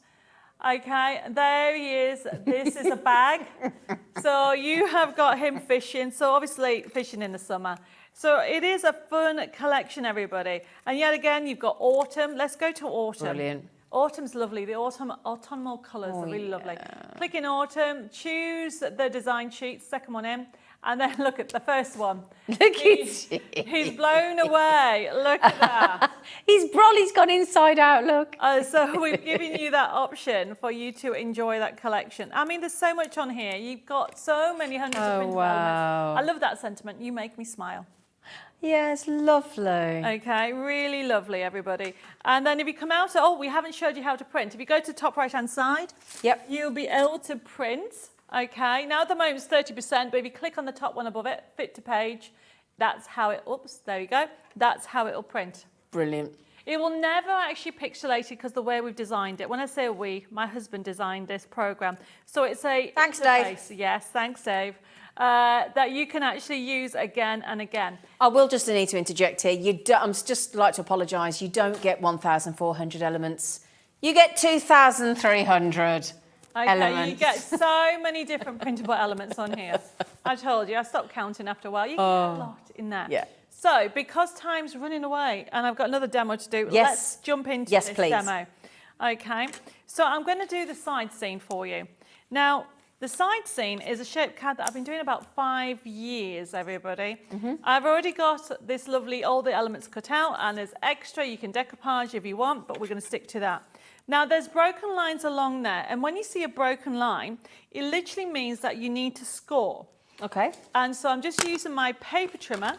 Okay, there he is. This is a bag. So you have got him fishing. So obviously fishing in the summer. So it is a fun collection, everybody. And yet again, you've got autumn. Let's go to autumn. Brilliant. Autumn's lovely. The autumnal colours are really lovely. Click in autumn, choose the design sheet, second one in, and then look at the first one. Look at him. He's blown away. Look at that. His brolly's gone inside out, look. So we've given you that option for you to enjoy that collection. I mean, there's so much on here. You've got so many hundreds of printable elements. I love that sentiment. You make me smile. Yeah, it's lovely. Okay, really lovely, everybody. And then if you come out, oh, we haven't showed you how to print. If you go to the top right-hand side, you'll be able to print. Okay, now at the moment it's 30%, but if you click on the top one above it, fit to page, that's how it, oops, there you go. That's how it'll print. Brilliant. It will never actually pixelate it because the way we've designed it. When I say we, my husband designed this program. So it's a Thanks, interface. Dave. Yes, thanks, Dave. That you can actually use again and again. I will just need to interject here. I'm just like to apologise. You don't get 1,400 elements. You get 2,300 elements. You get so many different printable elements on here. I told you, I stopped counting after a while. You get a lot in there. Yeah. So, because time's running away and I've got another demo to do, let's jump into this demo. Okay, so I'm going to do the side scene for you. Now, the side scene is a shape card that I've been doing about 5 years, everybody. I've already got this lovely, all the elements cut out, and there's extra. You can decoupage if you want, but we're going to stick to that. Now, there's broken lines along there, and when you see a broken line, it literally means that you need to score. Okay. And so I'm just using my paper trimmer.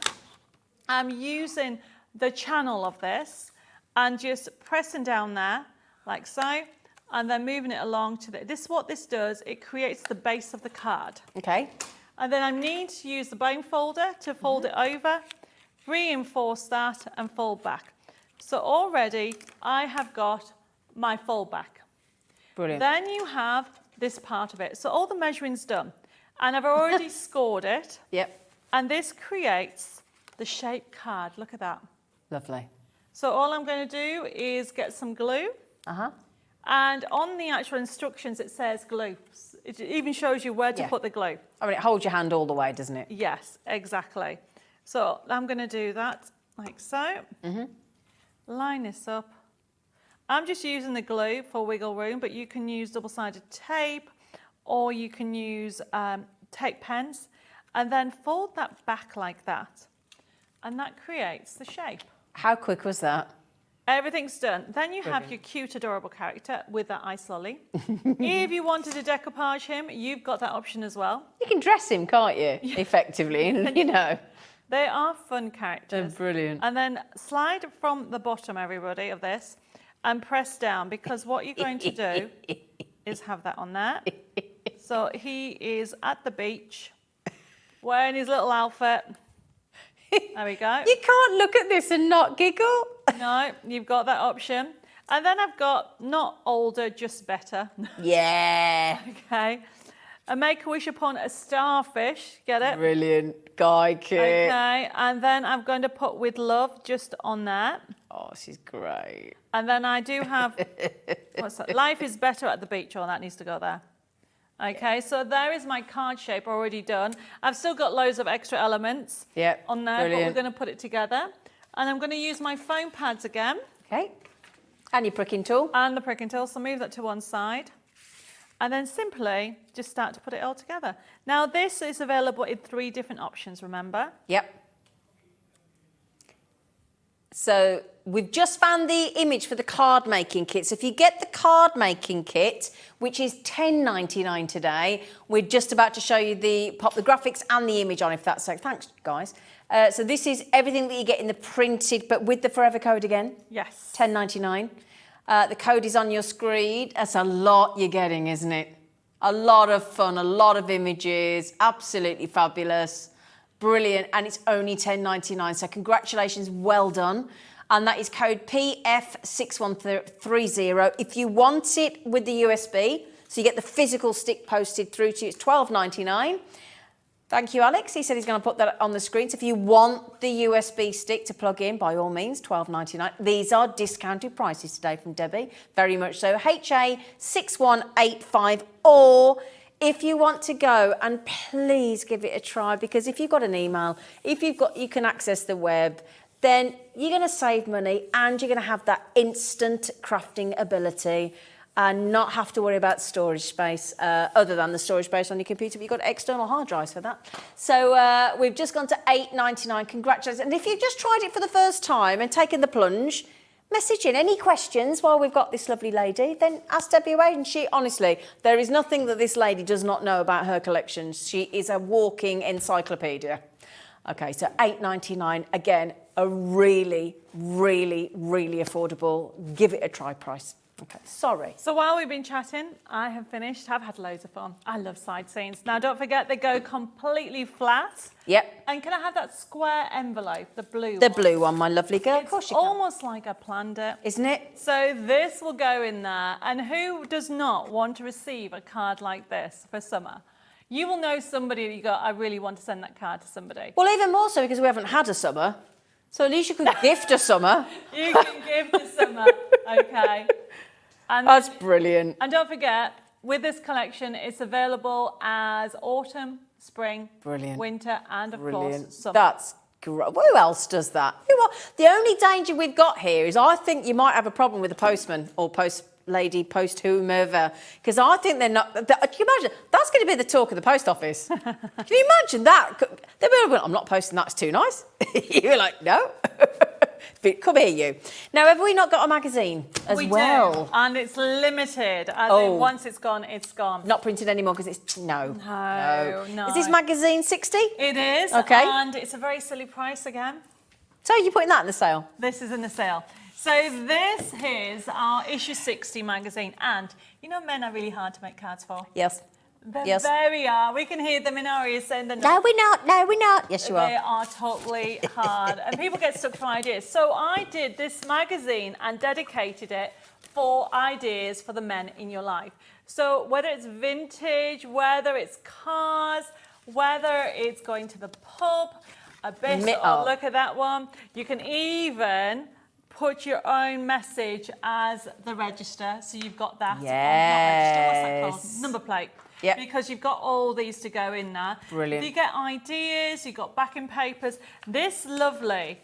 I'm using the channel of this and just pressing down there, like so. And then moving it along to this. What this does, it creates the base of the card. Okay. And then I need to use the bone folder to fold it over, reinforce that and fold back. So already I have got my fold back. Brilliant. Then you have this part of it. So all the measuring's done. And I've already scored it. Yep. And this creates the shape card. Look at that. Lovely. So all I'm going to do is get some glue. And on the actual instructions, it says glue. It even shows you where to put the glue. I mean, it holds your hand all the way, doesn't it? Yes, exactly. So I'm going to do that like so. Line this up. I'm just using the glue for wiggle room, but you can use double-sided tape or you can use tape pens and then fold that back like that. And that creates the shape. How quick was that? Everything's done. Then you have your cute, adorable character with that ice lolly. If you wanted to decoupage him, you've got that option as well. You can dress him, can't you? Effectively, you know. They are fun characters. They're brilliant. And then slide from the bottom, everybody, of this and press down because what you're going to do is have that on there. So he is at the beach wearing his little outfit. There we go. You can't look at this and not giggle. No, you've got that option. And then I've got not older, just better. Yeah. Okay. A Make-A-Wish upon a starfish. Get it? Brilliant. Guy kit. Okay. And then I'm going to put with love just on that. Oh, she's great. And then I do have, what's that? Life is better at the beach. Oh, that needs to go there. Okay, so there is my card shape already done. I've still got loads of extra elements on there, brilliant. but we're going to put it together. And I'm going to use my foam pads again. Okay. And your pricking tool. And the pricking tool, so move that to one side. And then simply just start to put it all together. Now this is available in 3 different options, remember? Yep. So we've just found the image for the card making kit. So if you get the card making kit, which is $10.99 today, we're just about to show you pop the graphics and the image on, if that's so. Thanks, guys. So this is everything that you get in the printed, but with the forever code again. Yes. $10.99. The code is on your screen. That's a lot you're getting, isn't it? A lot of fun, a lot of images, absolutely fabulous, brilliant, and it's only $10.99. So congratulations, well done. And that is code PF6130. If you want it with the USB, so you get the physical stick posted through to you, it's $12.99. Thank you, Alex. He said he's going to put that on the screen. So if you want the USB stick to plug in, by all means, $12.99. These are discounted prices today from Debbie, very much so. HA6185, or if you want to go, and please give it a try, because if you've got an email, you can access the web, then you're going to save money and you're going to have that instant crafting ability and not have to worry about storage space, other than the storage space on your computer. But you've got external hard drives for that. So we've just gone to $8.99. Congratulations. And if you've just tried it for the first time and taken the plunge, message in any questions while we've got this lovely lady, then ask Debbie away. And she, honestly, there is nothing that this lady does not know about her collection. She is a walking encyclopedia. Okay, so $8.99, again, a really, really, really affordable, give it a try price. Okay, sorry. So while we've been chatting, I have finished. I've had loads of fun. I love side scenes. Now, don't forget, they go completely flat. Yep. And can I have that square envelope, the blue one? The blue one, my lovely girl. It's of course you can. almost like I planned it. Isn't it? So this will go in there. And who does not want to receive a card like this for summer? You will know somebody that you go, I really want to send that card to somebody. Well, even more so because we haven't had a summer. So at least you could gift a summer. You can give to summer, okay. And That's brilliant. And don't forget, with this collection, it's available as autumn, spring, Brilliant. winter, and of Brilliant. course, summer. That's great. Who else does that? The only danger we've got here is I think you might have a problem with the postman or post lady, post whomever, because I think they're not. Can you imagine? That's going to be the talk of the post office. Can you imagine that? They'll be like, I'm not posting that. It's too nice. You're like, no. Come here, you. Now, have we not got a magazine as well? Do, and it's limited. As in, once it's gone, it's gone. Not printed anymore because it's no. No. Is this magazine 60? It is. Okay. And it's a very silly price again. So you're putting that in the sale? This is in the sale. So this is our issue 60 magazine, and you know men are really hard to make cards for. Yes. They very are. We can hear them in our ears saying they're not. No, we're not. No, we're not. Yes, you are. They are totally hard. And people get stuck for ideas. So I did this magazine and dedicated it for ideas for the men in your life. So whether it's vintage, whether it's cars, whether it's going to the pub, a bit, look at that one. You can even put your own message as the register. So you've got that. Yes. What's that called? Number plate. Yep. Because you've got all these to go in there. Brilliant. You get ideas, you've got backing papers. This lovely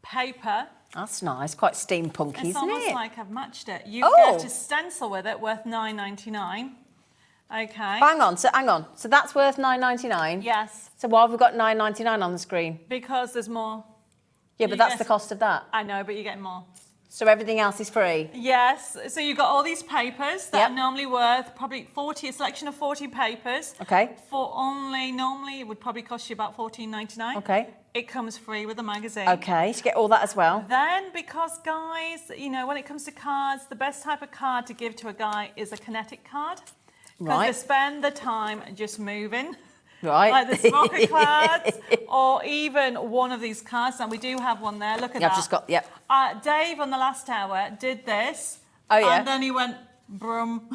paper. That's nice, quite steampunky, isn't it? It's almost like I've matched it. You get a stencil with it worth $9.99. Okay. Hang on. So that's worth $9.99? Yes. So why have we got $9.99 on the screen? Because there's more. Yeah, but that's the cost of that. I know, but you get more. So everything else is free? Yes. So you've got all these papers that are normally worth probably a selection of 40 papers. Okay. For normally it would probably cost you about $14.99. Okay. It comes free with the magazine. Okay, so you get all that as well. Then, because guys, you know, when it comes to cards, the best type of card to give to a guy is a kinetic card. Because they spend the time just moving. Right. Like the smoker cards, or even one of these cards. And we do have one there. Look at that. I've just got, Dave on the last hour did this. Oh, yeah. And then he went, brum.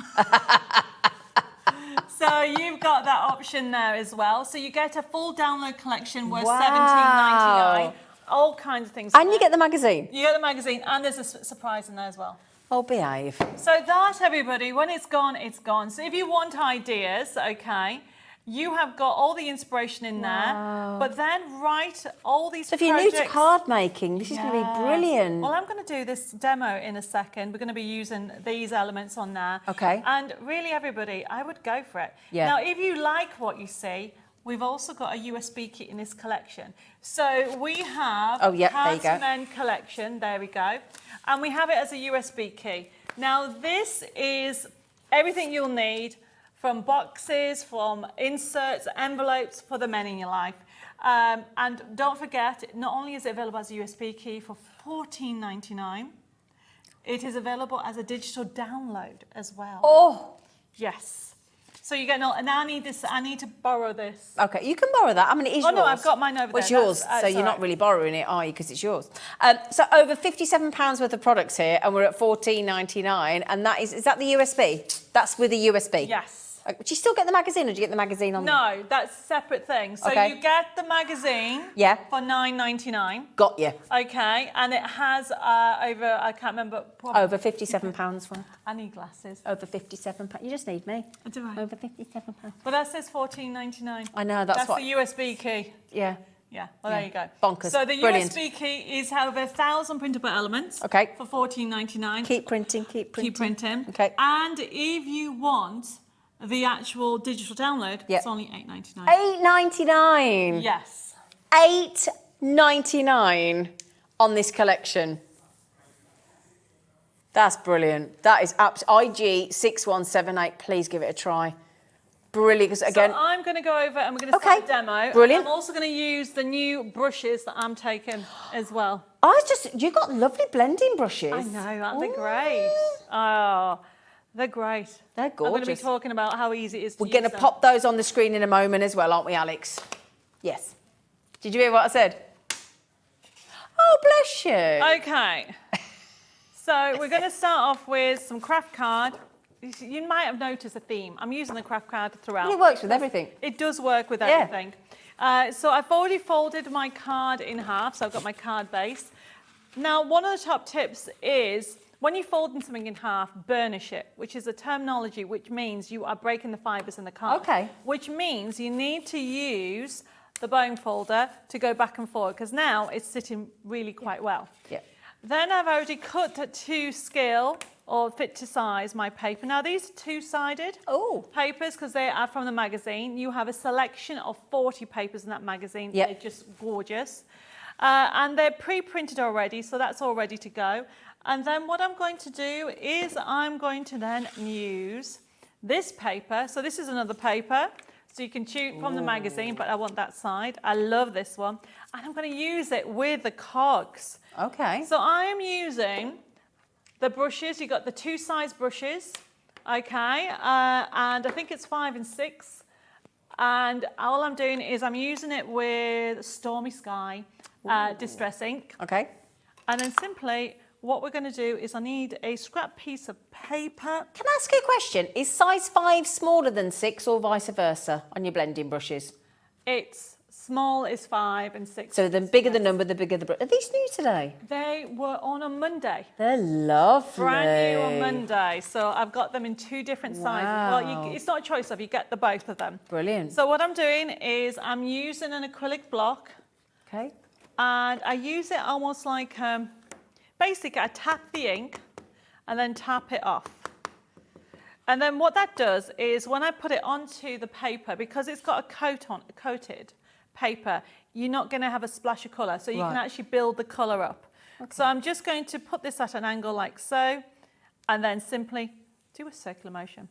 So you've got that option there as well. So you get a full download collection worth $17.99. All kinds of things. And you get the magazine. You get the magazine, and there's a surprise in there as well. Oh, behave. So that, everybody, when it's gone, it's gone. So if you want ideas, okay, you have got all the inspiration in there, but then write all these So if you're new to card making, this is going to be brilliant. Well, I'm going to do this demo in a second. We're going to be using these elements on there. Okay. And really, everybody, I would go for it. Yeah. Now, if you like what you see, we've also got a USB kit in this collection. So we have there you Cards go. Men collection, there we go. And we have it as a USB key. Now, this is everything you'll need, from boxes, from inserts, envelopes for the men in your life. And don't forget, not only is it available as a USB key for $14.99, it is available as a digital download as well. Oh, Yes. So you get no, and I need this. I need to borrow this. okay. You can borrow that. I mean, it is Oh yours. no, I've got mine over Well, it's there. yours, That's- so it's you're all not right. really borrowing it, are you? Because it's yours. So over £57 worth of products here, and we're at $14.99, and that is that the USB? That's with a USB. Yes. Do you still get the magazine, or do you get the magazine on? No, that's a separate thing. So Okay. you get the magazine. Yeah. For $9.99. Got you. Okay, and it has over. I can't remember. Over £57 for. I need glasses. Over £57. You just need me. Do I? Over £57. But that says $14.99. I know, that's what- the USB key. Yeah. Yeah, well, there you go. Bonkers. So the Brilliant. USB key is over 1,000 printable elements. Okay. For $14.99. Keep printing, keep printing. Keep printing. Okay. And if you want the actual digital download, Yep. it's only $8.99. £8.99. Yes. $8.99 on this collection. That's brilliant. That is IG6178. Please give it a try. Brilliant. Because again, So I'm going to go over and we're going to Okay, start a demo. brilliant. I'm also going to use the new brushes that I'm taking as well. you got lovely blending brushes. I know, aren't they great? Oh, they're great. They're I'm going to be gorgeous. talking about how easy it is to We're going to use them. pop those on the screen in a moment as well, aren't we, Alex? Yes. Did you hear what I said? Oh, bless you. Okay. So we're going to start off with some craft card. You might have noticed a theme. I'm using the craft card throughout. It works with everything. It does work with Yeah. everything. So I've already folded my card in half, so I've got my card base. Now, one of the top tips is when you're folding something in half, burnish it, which is a terminology which means you are breaking the fibres in the card. Okay. Which means you need to use the bone folder to go back and forward, because now it's sitting really quite well. Yeah. Then I've already cut to scale or fit to size my paper. Now these are two-sided papers because they are from the magazine. You have a selection of 40 papers in that magazine. Yep. They're just gorgeous. And they're pre-printed already, so that's all ready to go. And then what I'm going to do is I'm going to then use this paper. So this is another paper. So you can choose from the magazine, but I want that side. I love this one. And I'm going to use it with the cogs. Okay. So I am using the brushes. You've got the two size brushes, okay? And I think it's 5 and 6. And all I'm doing is I'm using it with Stormy Sky Distress Ink. Okay. And then simply what we're going to do is I need a scrap piece of paper. Can I ask you a question? Is size 5 smaller than 6 or vice versa on your blending brushes? It's small is 5 and 6. So the bigger the number, the bigger the brush. Are these new today? They were on Monday. They're lovely. Brand new on Monday. So I've got them in 2 different sizes. Well, it's not a choice of, you get the both of them. Brilliant. So what I'm doing is I'm using an acrylic block. Okay. And I use it almost like, basically I tap the ink and then tap it off. And then what that does is when I put it onto the paper, because it's got a coated paper, you're not going to have a splash of colour. So you can actually build the colour up. Okay. So I'm just going to put this at an angle like so, and then simply do a circular motion.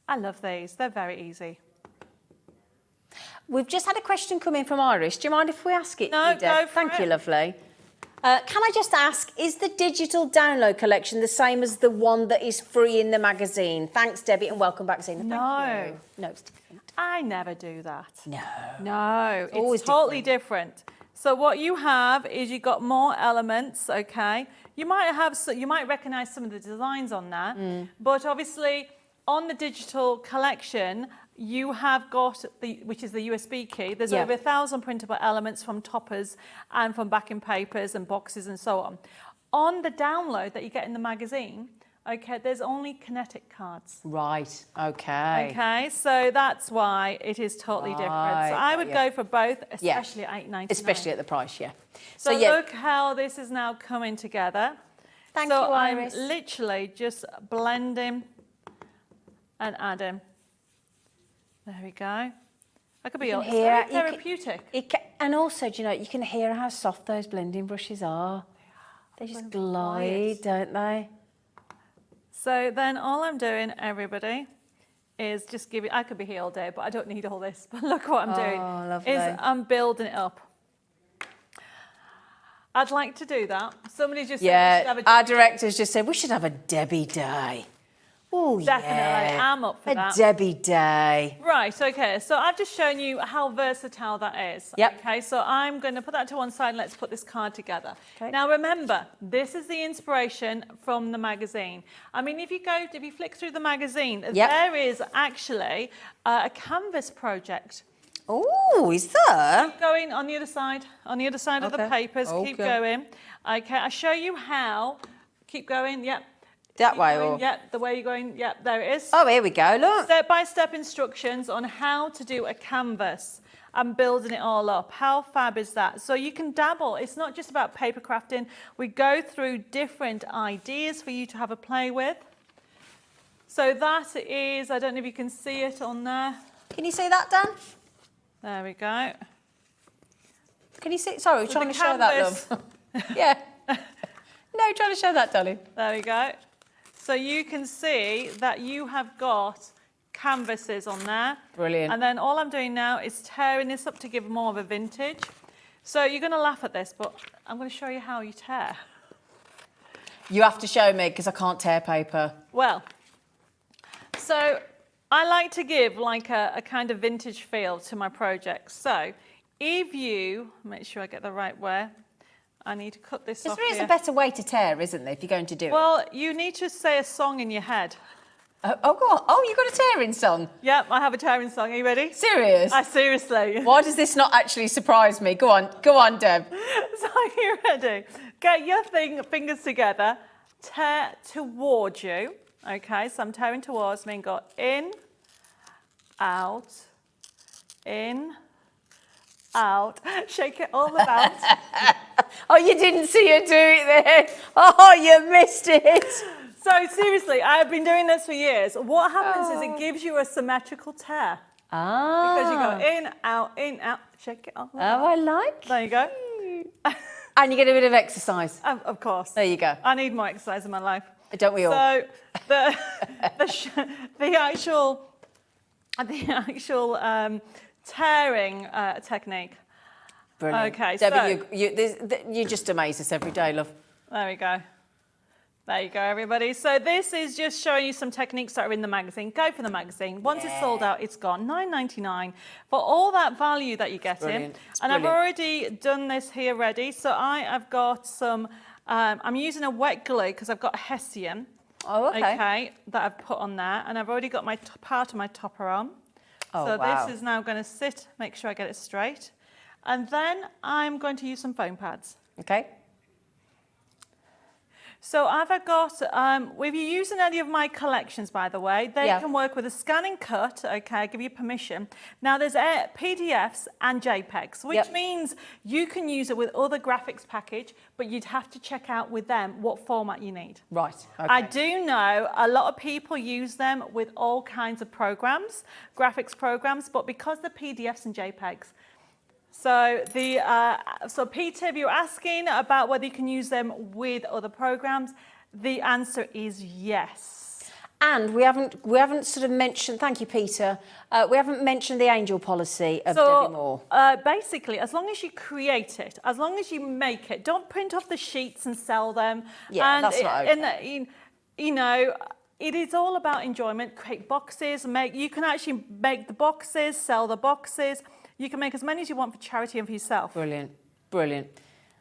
I love these. They're very easy. We've just had a question come in from Iris. Do you mind if we ask it? No, you, Deb? go for Thank it. you, lovely. Can I just ask, is the digital download collection the same as the one that is free in the magazine? Thanks, Debbie, and welcome back, Zena. No. Thank you. No, it's different. I never do that. No. No, it's always totally different. So what you have is you've got more elements, okay? You might recognise some of the designs on that, but obviously on the digital collection, you have got which is the USB key. There's over 1,000 printable elements from toppers and from backing papers and boxes and so on. On the download that you get in the magazine, okay, there's only kinetic cards. Right, okay. Okay, so that's why it is totally different. So I would go for both, especially at $8.99. Especially at the price, yeah. So look how this is now coming together. Thank you, Iris. I'm literally just blending and adding. There we go. That could be all. It's very therapeutic. And also, do you know, you can hear how soft those blending brushes are. They just glide, don't they? So then all I'm doing, everybody, is just giving, I could be here all day, but I don't need all this. But look what I'm doing. Lovely. Is I'm building it up. I'd like to do that. Somebody just said we should Yeah, have a our Debbi directors just said we should have a Debbie day. Oh, Definitely, yeah. I'm up for a that. Debbie day. Right, okay, so I've just shown you how versatile that is. Yep. Okay, so I'm going to put that to one side and let's put this card together. Okay. Now remember, this is the inspiration from the magazine. I mean, if you flick through the magazine, there is actually a canvas project. Oh, is there? Keep going on the other side of the papers, keep going. Okay, I'll show you how. Keep going, yep. That Keep way, going, or? Yep, the way you're going, yep, there it is. Oh, here we go, look. Step-by-step instructions on how to do a canvas and building it all up. How fab is that? So you can dabble. It's not just about paper crafting. We go through different ideas for you to have a play with. So that is, I don't know if you can see it on there. Can you see that, Dan? There we go. Can you see? Sorry, we're So trying the to show that, canvas- love. Yeah. No, trying to show that, darling. There we go. So you can see that you have got canvases on there. Brilliant. And then all I'm doing now is tearing this up to give more of a vintage. So you're going to laugh at this, but I'm going to show you how you tear. You have to show me because I can't tear paper. Well, so I like to give like a kind of vintage feel to my projects. So if you, make sure I get the right way, I need to cut this off There is here. a better way to tear, isn't there, if you're going to do it? Well, you need to say a song in your head. Oh, go on. Oh, you've got a tearing song? Yep, I have a tearing song. Are you ready? Serious? Seriously. Why does this not actually surprise me? Go on, Deb. So are you ready? Get your fingers together, tear towards you. Okay, so I'm tearing towards me and go in, out, shake it all about. Oh, you didn't see her do it there. Oh, you missed it. So seriously, I've been doing this for years. What happens is it gives you a symmetrical tear. Ah. Because you go in, out, shake it all about. Oh, I like There you go. And you get a bit of exercise. Of course. There you go. I need more exercise in my life. Don't we all? So the actual tearing technique. Brilliant. Okay, Debbie, so you just amaze us every day, love. there we go. There you go, everybody. So this is just showing you some techniques that are in the magazine. Go for the magazine. Once it's sold out, it's gone. $9.99 for all that value that you're getting. Brilliant. And I've already done this here ready. So I have got some. I'm using a wet glue because I've got Hessian. Oh, okay. Okay, that I've put on there, and I've already got my part of my topper on. Oh, so wow. this is now going to sit. Make sure I get it straight, and then I'm going to use some foam pads. Okay. So I've got, if you're using any of my collections, by the way, they can work with a scan and cut, okay, I give you permission. Now there's PDFs and JPEGs, which means you can use it with other graphics package, but you'd have to check out with them what format you need. Right, okay. I do know a lot of people use them with all kinds of programs, graphics programs, but because they're PDFs and JPEGs, so Peter, if you're asking about whether you can use them with other programs, the answer is yes. And we haven't sort of mentioned, thank you, Peter, we haven't mentioned the angel policy of Debbi Moore. Basically, as long as you create it, as long as you make it, don't print off the sheets and sell them. Yeah, and that's not okay. You know, it is all about enjoyment. Create boxes, you can actually make the boxes, sell the boxes. You can make as many as you want for charity and for yourself. Brilliant, brilliant.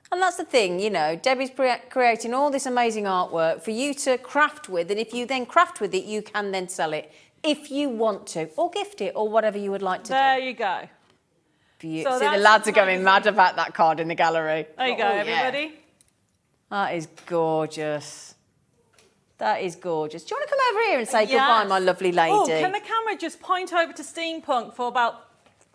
And that's the thing, you know, Debbie's creating all this amazing artwork for you to craft with, and if you then craft with it, you can then sell it if you want to, or gift it, or whatever you would like to There you go. do. So See, the that's lads the are going magazine. mad about that card in the gallery. There you go, everybody. That is gorgeous. That is gorgeous. Do you want to come over here and say goodbye, my lovely lady? Oh, can the camera just point over to Steampunk for about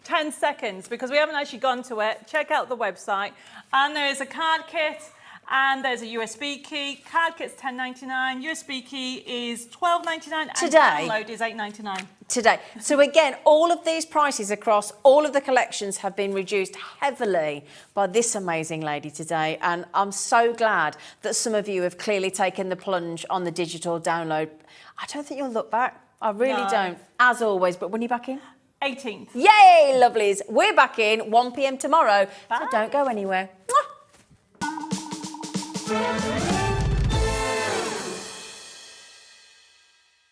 10 seconds, because we haven't actually gone to it. Check out the website. And there is a card kit, and there's a USB key. Card kit's $10.99, USB key is $12.99, Today? and download is $8.99. Today. So again, all of these prices across all of the collections have been reduced heavily by this amazing lady today, and I'm so glad that some of you have clearly taken the plunge on the digital download. I don't think you'll look back. I really don't, as always. But when are you back in? 18th. Yay, lovelies. We're back in 1 p.m. tomorrow, so don't go anywhere. Mwah. Bye.